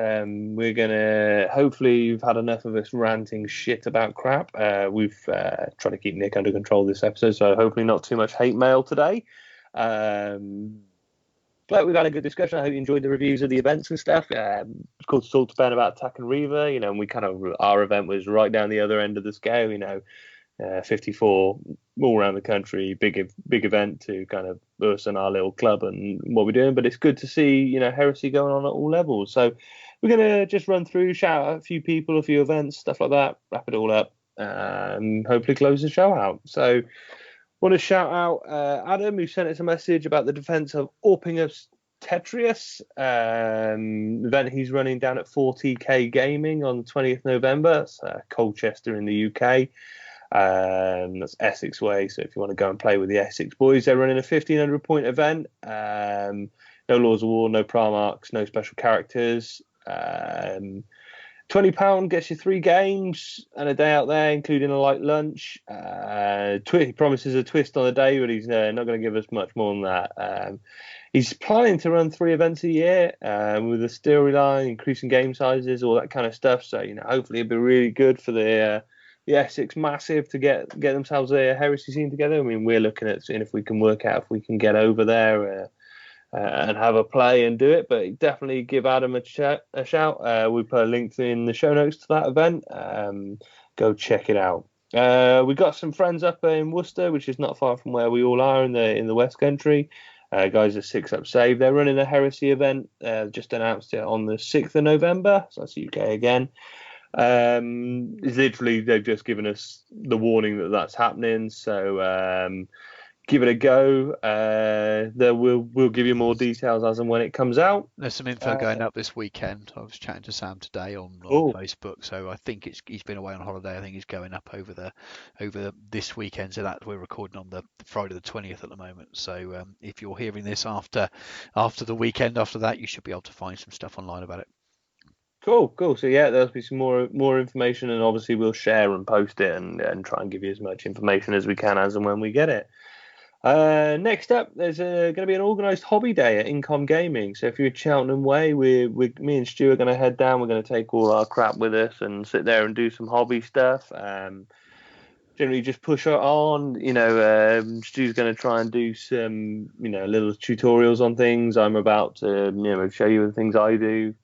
We're gonna hopefully you've had enough of us ranting shit about crap. We've tried to keep Nick under control this episode, so hopefully not too much hate mail today. But we've had a good discussion. I hope you enjoyed the reviews of the events and stuff. It's cool to talk to Ben about Tack and Reaver. And we our event was right down the other end of the scale. 54 all around the country, big event to kind of us and our little club and what we're doing. But it's good to see, heresy going on at all levels. So we're going to just run through, shout out a few people, a few events, stuff like that, wrap it all up, and hopefully close the show out. So I want to shout out Adam, who sent us a message about the defense of Orpingus Tetrius, event he's running down at 40k Gaming on 20th November. That's Colchester in the UK. That's Essex way, so if you want to go and play with the Essex boys, they're running a 1500 point event. No laws of war, no Primarchs, no special characters. £20 gets you 3 games and a day out there, including a light lunch. He promises a twist on the day, but he's not going to give us much more than that. He's planning to run 3 events a year with a storyline, increasing game sizes, all that kind of stuff. So hopefully it'll be really good for the Essex Massive to get themselves a heresy scene together. I mean, we're looking at seeing if we can work out if we can get over there and have a play and do it. But definitely give Adam a shout. We put a link in the show notes to that event. Go check it out. We got some friends up in Worcester, which is not far from where we all are in the West Country. Guys at 6 Up Save. They're running a heresy event. Just announced it on the 6th of November. So that's UK again. It's literally they've just given us the warning that that's happening, so give it a go. We'll give you more details as and when it comes out. There's some info going up this weekend. I was chatting to Sam today on Facebook, so I think he's been away on holiday. I think he's going up over this weekend. So that we're recording on the Friday the 20th at the moment. So if you're hearing this after the weekend after that, you should be able to find some stuff online about it. Cool. So yeah, there'll be some more information, and obviously we'll share and post it and try and give you as much information as we can as and when we get it. Next up, there's going to be an organised hobby day at Incom Gaming. So if you're at Cheltenham Way, me and Stu are going to head down. We're going to take all our crap with us and sit there and do some hobby stuff. Generally just push it on. Stu's going to try and do some little tutorials on things. I'm about to show you the things I do.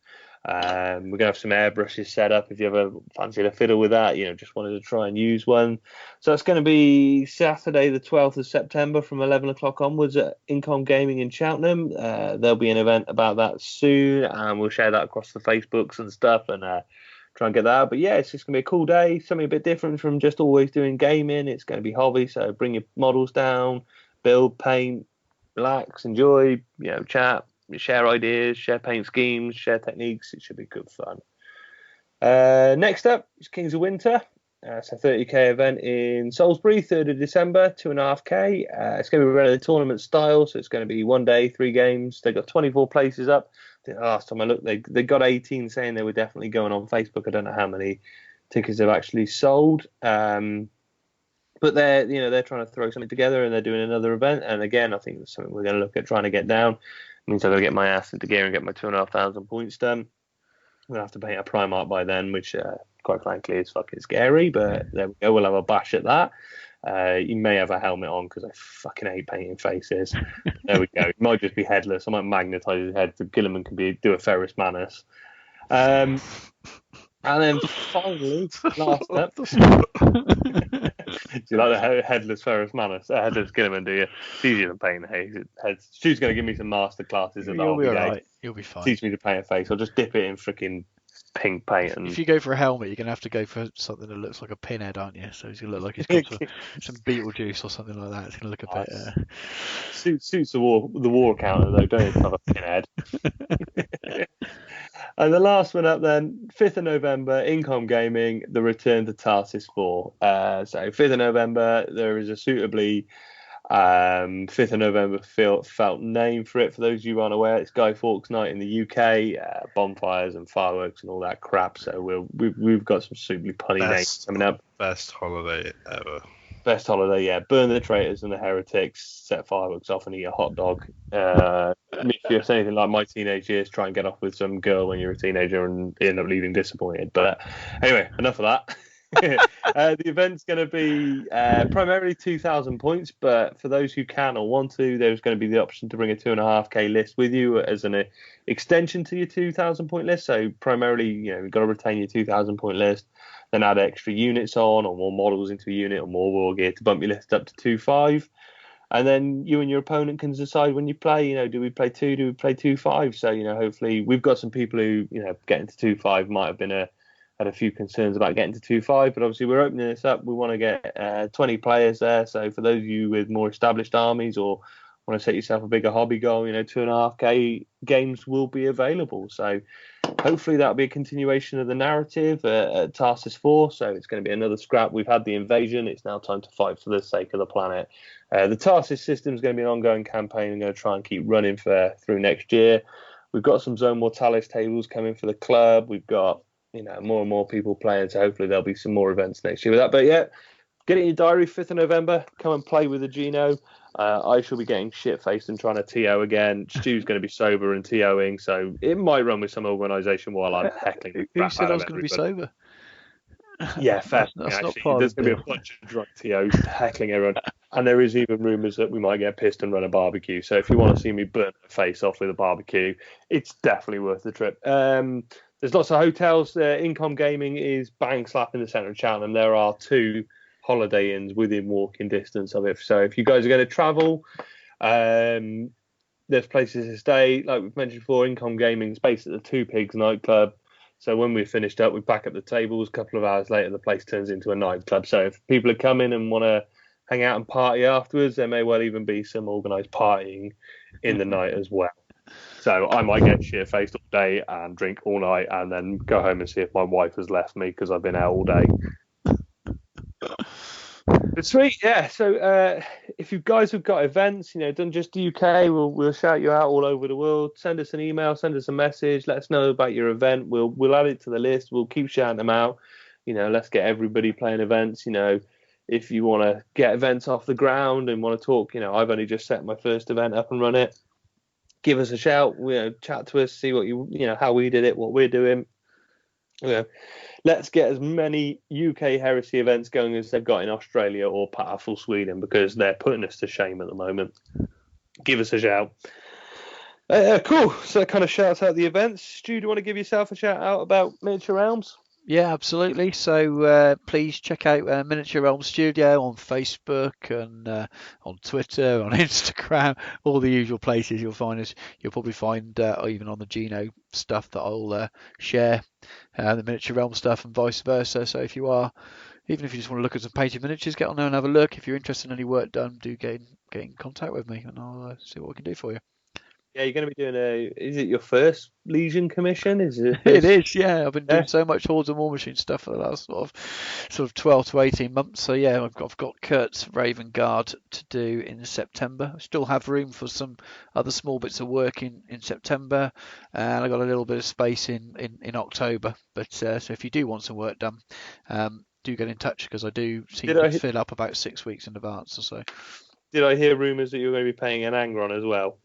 We're going to have some airbrushes set up if you ever fancied a fiddle with that, just wanted to try and use one. So that's going to be Saturday the 12th of September from 11 o'clock onwards at Incom Gaming in Cheltenham. There'll be an event about that soon, and we'll share that across the Facebooks and stuff and try and get that out. But yeah, it's just going to be a cool day, something a bit different from just always doing gaming. It's going to be hobby, so bring your models down, build, paint, relax, enjoy, chat. Share ideas, share paint schemes, share techniques. It should be good fun. Next up is Kings of Winter. It's a 30k event in Salisbury, 3rd of December, 2.5k. It's going to be run in the tournament style, so it's going to be 1 day, 3 games. They've got 24 places up. I think last time I looked, they got 18 saying they were definitely going on Facebook. I don't know how many tickets have actually sold. But they're trying to throw something together, and they're doing another event. And again, I think that's something we're going to look at trying to get down. Means I've got to get my ass into gear and get my 2,500 points done. I'm going to have to paint a Primarch by then, which quite frankly is fucking scary, but there we go. We'll have a bash at that. You may have a helmet on because I fucking hate painting faces. There we go. It might just be headless. I might magnetise his head so Gilliman can do a Ferris Manus. And then finally, last up. Do you like the headless Ferris Manus? Headless Gilliman, do you? It's easier than painting heads. Stu's going to give me some master classes at the hobby day. Right. You'll be fine. Teach me to paint a face. I'll just dip it in freaking pink paint. And... If you go for a helmet, you're going to have to go for something that looks like a pinhead, aren't you? So it's going to look like it's got some Beetlejuice or something like that. It's going to look a bit... Suits the war counter, though. Don't have a pinhead. And the last one up then, 5th of November, Incom Gaming, the return to Tarsis 4. So 5th of November, there is a suitably 5th of November felt name for it. For those of you who aren't aware, it's Guy Fawkes Night in the UK, bonfires and fireworks and all that crap. So we've got some suitably punny names coming up. Best holiday ever. Best holiday, yeah. Burn the traitors and the heretics, set fireworks off and eat a hot dog. If you're anything like my teenage years, try and get off with some girl when you're a teenager and end up leaving disappointed. But anyway, enough of that. The event's going to be primarily 2,000 points, but for those who can or want to, there's going to be the option to bring a 2.5k list with you as an extension to your 2,000 point list. So primarily, you've got to retain your 2,000 point list, then add extra units on or more models into a unit or more war gear to bump your list up to 2.5. And then you and your opponent can decide when you play, do we play 2, do we play 2.5? So, hopefully we've got some people who, getting to 2.5 might have been had a few concerns about getting to 2.5, but obviously we're opening this up. We want to get 20 players there. So for those of you with more established armies or want to set yourself a bigger hobby goal, 2.5k games will be available. So hopefully that'll be a continuation of the narrative at Tarsus 4. So it's going to be another scrap. We've had the invasion. It's now time to fight for the sake of the planet. The Tarsus system is going to be an ongoing campaign. I'm going to try and keep running through next year. We've got some Zone Mortalis tables coming for the club. We've got more and more people playing, so hopefully there'll be some more events next year with that. But yeah, get it in your diary, 5th of November, come and play with the Gino. I shall be getting shit-faced and trying to TO again. Stu's going to be sober and TOing, so it might run with some organisation while I'm heckling the crap Who said out I of was going to be everybody. sober? Yeah, fair. That's not Actually, part there's of the going to be a deal. bunch of drunk TOs heckling everyone. And there is even rumours that we might get pissed and run a barbecue. So if you want to see me burn my face off with a barbecue, it's definitely worth the trip. There's lots of hotels. Incom Gaming is bang slap in the centre of Cheltenham. There are 2 Holiday Inns within walking distance of it. So if you guys are going to travel, there's places to stay. Like we've mentioned before, Incom Gaming is based at the Two Pigs nightclub. So when we've finished up, we pack up the tables. A couple of hours later, the place turns into a nightclub. So if people are coming and want to hang out and party afterwards, there may well even be some organised partying in the night as well. So I might get shit-faced all day and drink all night and then go home and see if my wife has left me because I've been out all day. But sweet, yeah. So if you guys have got events, don't just the UK, we'll shout you out all over the world. Send us an email, send us a message, let us know about your event. We'll add it to the list. We'll keep shouting them out. Let's get everybody playing events. If you want to get events off the ground and want to talk, I've only just set my first event up and run it. Give us a shout, chat to us, see what how we did it, what we're doing. Let's get as many UK heresy events going as they've got in Australia or powerful Sweden because they're putting us to shame at the moment. Give us a shout. Cool. So that kind of shouts out the events. Stu, do you want to give yourself a shout out about Miniature Realms? Yeah, absolutely. So please check out Miniature Realm Studio on Facebook and on Twitter, on Instagram, all the usual places you'll find us. You'll probably find even on the Geno stuff that I'll share the Miniature Realm stuff and vice versa. So if you are, even if you just want to look at some painted miniatures, get on there and have a look. If you're interested in any work done, do get in contact with me and I'll see what we can do for you. Yeah, you're going to be doing is it your first Legion commission? Is it? It is, yeah. I've been doing so much Hordes and War Machine stuff for the last sort of 12 to 18 months. So yeah, I've got Kurt's Raven Guard to do in September. I still have room for some other small bits of work in September, and I got a little bit of space in October. But so if you do want some work done, do get in touch because I do seem to fill up about 6 weeks in advance or so. Did I hear rumours that you're going to be paying an Angron as well?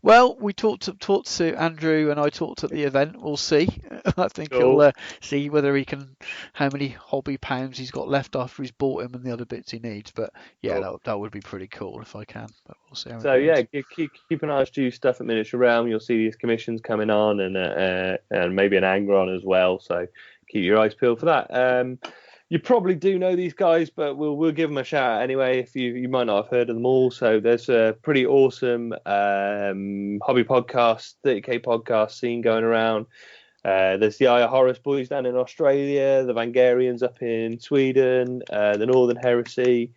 Well, we talked to Andrew and I talked at the event. We'll see. I think Cool. he'll see whether he can, how many hobby pounds he's got left after he's bought him and the other bits he needs. But yeah, Cool. that would be pretty cool if I can. But we'll see. So yeah, keep an eye on Stu's stuff at Miniature Realm. You'll see these commissions coming on and maybe an Angron as well. So keep your eyes peeled for that. You probably do know these guys, but we'll give them a shout out anyway. If you might not have heard of them all. So there's a pretty awesome hobby podcast, 30k podcast scene going around. There's the Aya Horus boys down in Australia, the Vangarians up in Sweden, the Northern Heresy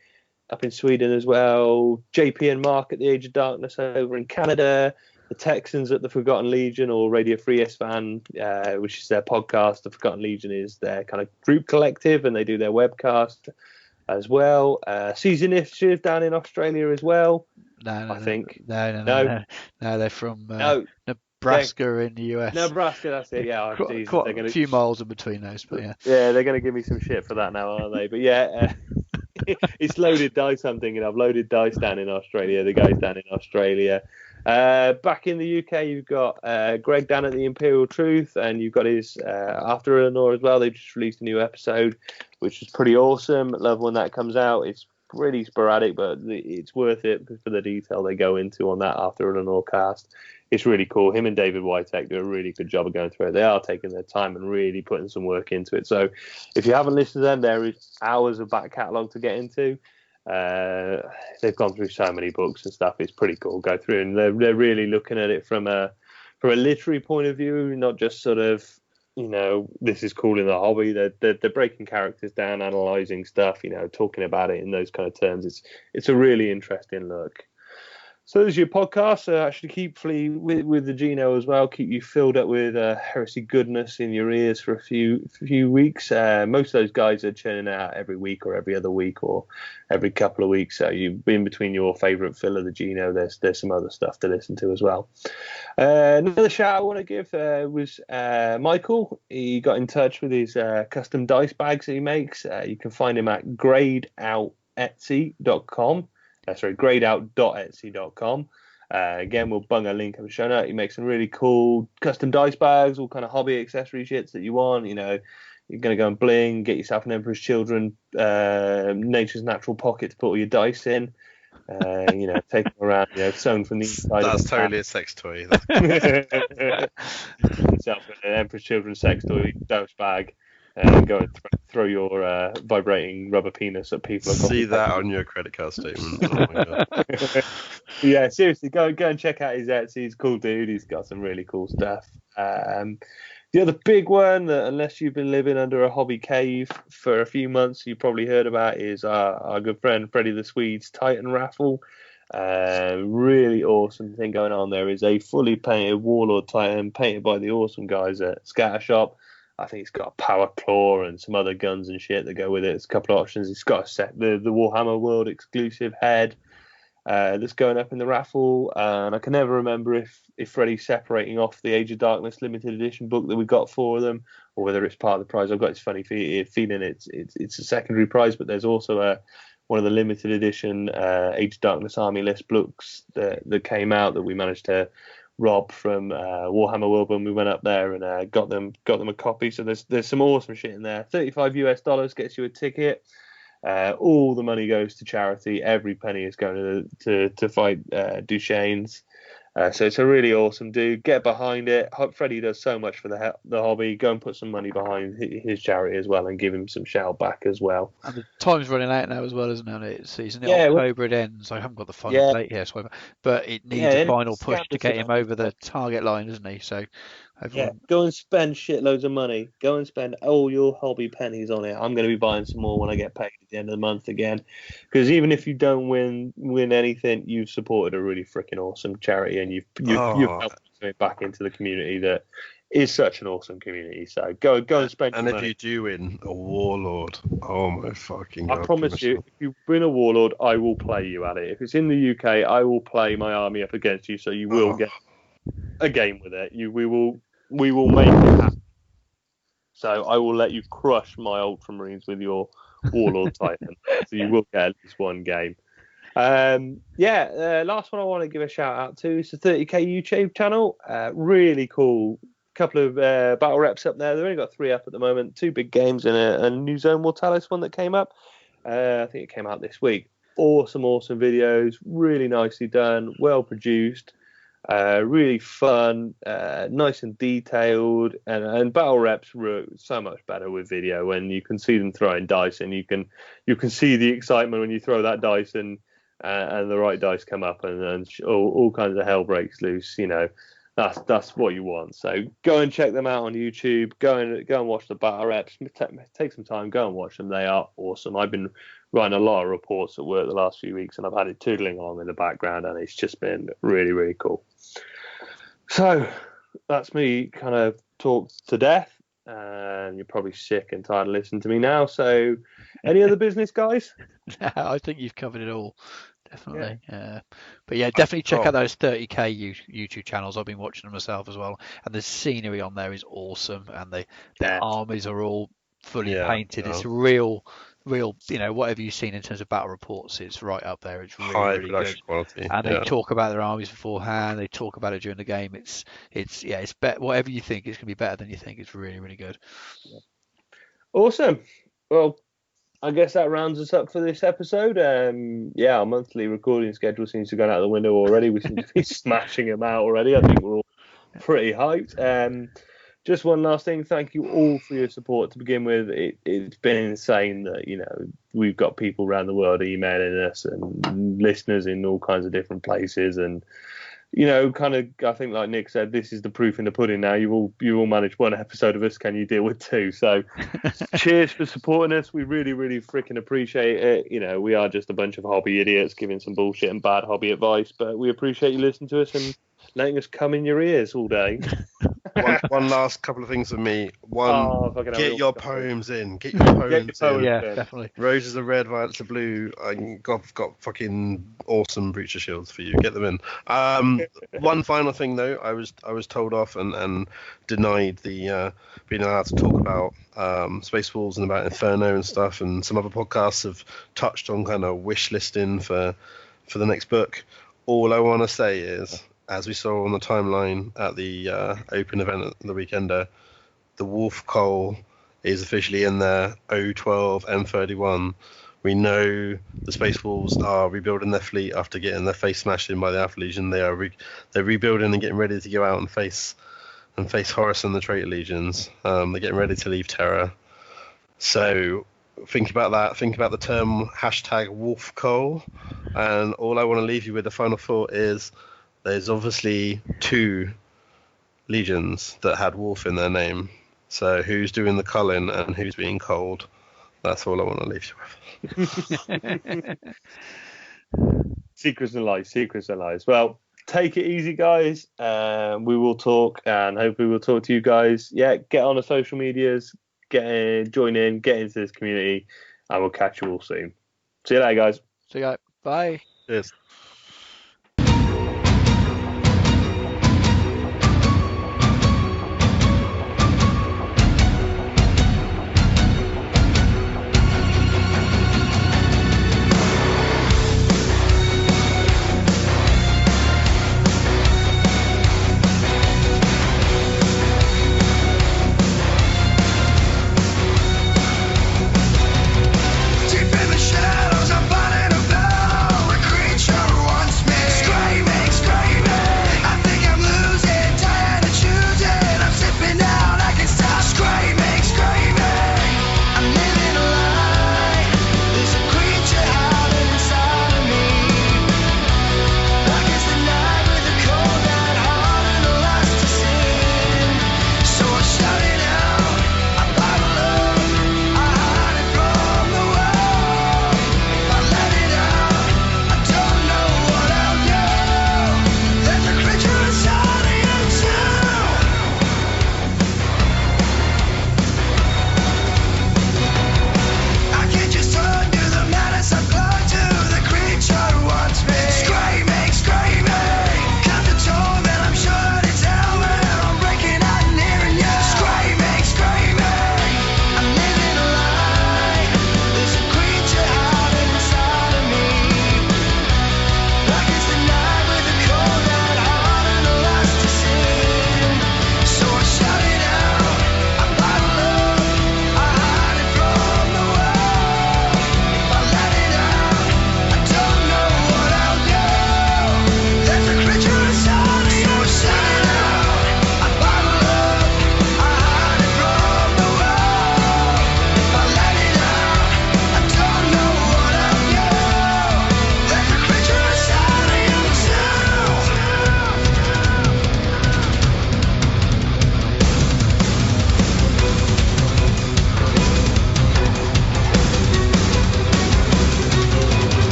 up in Sweden as well. JP and Mark at the Age of Darkness over in Canada. The Texans at the Forgotten Legion or Radio Free Isfahan, which is their podcast. The Forgotten Legion is their kind of group collective, and they do their webcast as well. Season Initiative down in Australia as well. No, they're from Nebraska in the US. Nebraska, that's it. Yeah, quite a few miles in between those, but yeah. Yeah, they're going to give me some shit for that now, aren't they? But yeah. It's loaded dice. I'm thinking I've loaded dice down in Australia. The guy's down in Australia. Back in the UK, you've got Greg down at the Imperial Truth, and you've got his After Eleanor as well. They've just released a new episode, which is pretty awesome. Love when that comes out. It's pretty sporadic, but it's worth it for the detail they go into on that After Eleanor cast. It's really cool. Him and David Whitehead do a really good job of going through it. They are taking their time and really putting some work into it. So if you haven't listened to them, there is hours of back catalogue to get into. They've gone through so many books and stuff. It's pretty cool. Go through, and they're really looking at it from a literary point of view, not just sort of, this is cool in the hobby. They're breaking characters down, analysing stuff, talking about it in those kind of terms. It's a really interesting look. So there's your podcast. Actually, keep with the Gino as well. Keep you filled up with heresy goodness in your ears for a few weeks. Most of those guys are churning out every week or every other week or every couple of weeks. So you've been between your favourite fill of the Gino. There's some other stuff to listen to as well. Another shout I want to give was Michael. He got in touch with his custom dice bags that he makes. You can find him at gradeoutetsy.com. gradeout.etsy.com. Again, we'll bung a link in the show note. He makes some really cool custom dice bags, all kind of hobby accessory shits that you want. You're going to go and bling, get yourself an Emperor's Children Nature's Natural Pocket to put all your dice in. Take them around, sewn from the inside. That's totally a sex toy. Yourself an Emperor's Children sex toy dice bag. And go and throw your vibrating rubber penis at people. See that on your credit card statement. Oh my god. Yeah, seriously, go and check out his Etsy. He's a cool dude. He's got some really cool stuff. The other big one that, unless you've been living under a hobby cave for a few months, you probably heard about is our good friend Freddie the Swede's Titan raffle. Really awesome thing going on. There is a fully painted Warlord Titan painted by the awesome guys at Scattershop. I think it's got a power claw and some other guns and shit that go with it. It's a couple of options. It's got the Warhammer World exclusive head that's going up in the raffle. And I can never remember if Freddie's separating off the Age of Darkness limited edition book that we got for them, or whether it's part of the prize. I've got this funny feeling it's a secondary prize, but there's also one of the limited edition Age of Darkness Army List books that came out that we managed to Rob from Warhammer World when we went up there and got them a copy. So there's some awesome shit in there. $35 gets you a ticket. All the money goes to charity. Every penny is going to fight Duchesne's. So it's a really awesome dude. Get behind it. Freddie does so much for the hobby. Go and put some money behind his charity as well and give him some shout back as well. And the time's running out now as well, isn't it? Season October it ends. I haven't got the final date here, but it needs a final push to get him over the target line, doesn't he? So go and spend shitloads of money. Go and spend all your hobby pennies on it. I'm going to be buying some more when I get paid at the end of the month again, because even if you don't win anything, you've supported a really freaking awesome charity and you've helped it back into the community that is such an awesome community. So go and spend. And your if money. you do win a Warlord, oh my fucking god! I promise you, if you win a Warlord, I will play you at it. If it's in the UK, I will play my army up against you, so you will get a game with it. We will make it happen. So I will let you crush my Ultramarines with your Warlord Titan. So you will get at least one game. Last one I want to give a shout out to is the 30k YouTube channel. Really cool. Couple of battle reps up there. They've only got 3 up at the moment. 2 big games and a New Zone Mortalis one that came up. I think it came out this week. Awesome videos. Really nicely done. Well produced. Really fun, nice and detailed, and battle reps were so much better with video when you can see them throwing dice and you can see the excitement when you throw that dice and the right dice come up and all kinds of hell breaks loose. That's what you want. So go and check them out on YouTube. Go and watch the battle reps. Take some time. Go and watch them. They are awesome. I've been writing a lot of reports at work the last few weeks, and I've had it tootling along in the background, and it's just been really, really cool. So that's me kind of talked to death, and you're probably sick and tired of listening to me now. So any other business, guys? I think you've covered it all. Definitely. But definitely check out those 30k YouTube channels. I've been watching them myself as well, and the scenery on there is awesome, and the armies are all fully painted. It's real real, whatever you've seen in terms of battle reports, it's right up there. It's really, High really production good. quality. And they Yeah. talk about their armies beforehand. They talk about it during the game. It's better. Whatever you think, it's gonna be better than you think. It's really, really good. Awesome. Well, I guess that rounds us up for this episode. Our monthly recording schedule seems to have gone out the window already. We seem to be smashing them out already. I think we're all pretty hyped. Just one last thing. Thank you all for your support to begin with. It's been insane that, we've got people around the world emailing us and listeners in all kinds of different places. And, I think like Nick said, this is the proof in the pudding now. You all managed one episode of us. Can you deal with two? So cheers for supporting us. We really, really freaking appreciate it. We are just a bunch of hobby idiots giving some bullshit and bad hobby advice, but we appreciate you listening to us and letting us come in your ears all day. One last couple of things from me. Get your poems in. Get your poems in. Yeah, definitely. Roses are red, violets are blue. I've got fucking awesome breacher shields for you. Get them in. One final thing though, I was told off and denied the being allowed to talk about Space Wolves and about Inferno and stuff. And some other podcasts have touched on kind of wish listing for the next book. All I want to say is, as we saw on the timeline at the open event at the Weekender, the Wolf Coal is officially in there, O12 M31. We know the Space Wolves are rebuilding their fleet after getting their face smashed in by the Alpha Legion. They're rebuilding and getting ready to go out and face Horus and the Traitor Legions. They're getting ready to leave Terra. So think about that. Think about the term #Wolf Coal. And all I want to leave you with, the final thought is, there's obviously 2 legions that had wolf in their name. So who's doing the culling and who's being cold? That's all I want to leave you with. Secrets and lies. Well, take it easy, guys. We will talk, and hopefully we'll talk to you guys. Yeah, get on the social medias, join in, get into this community, and we'll catch you all soon. See you later, guys. See you. Bye. Cheers.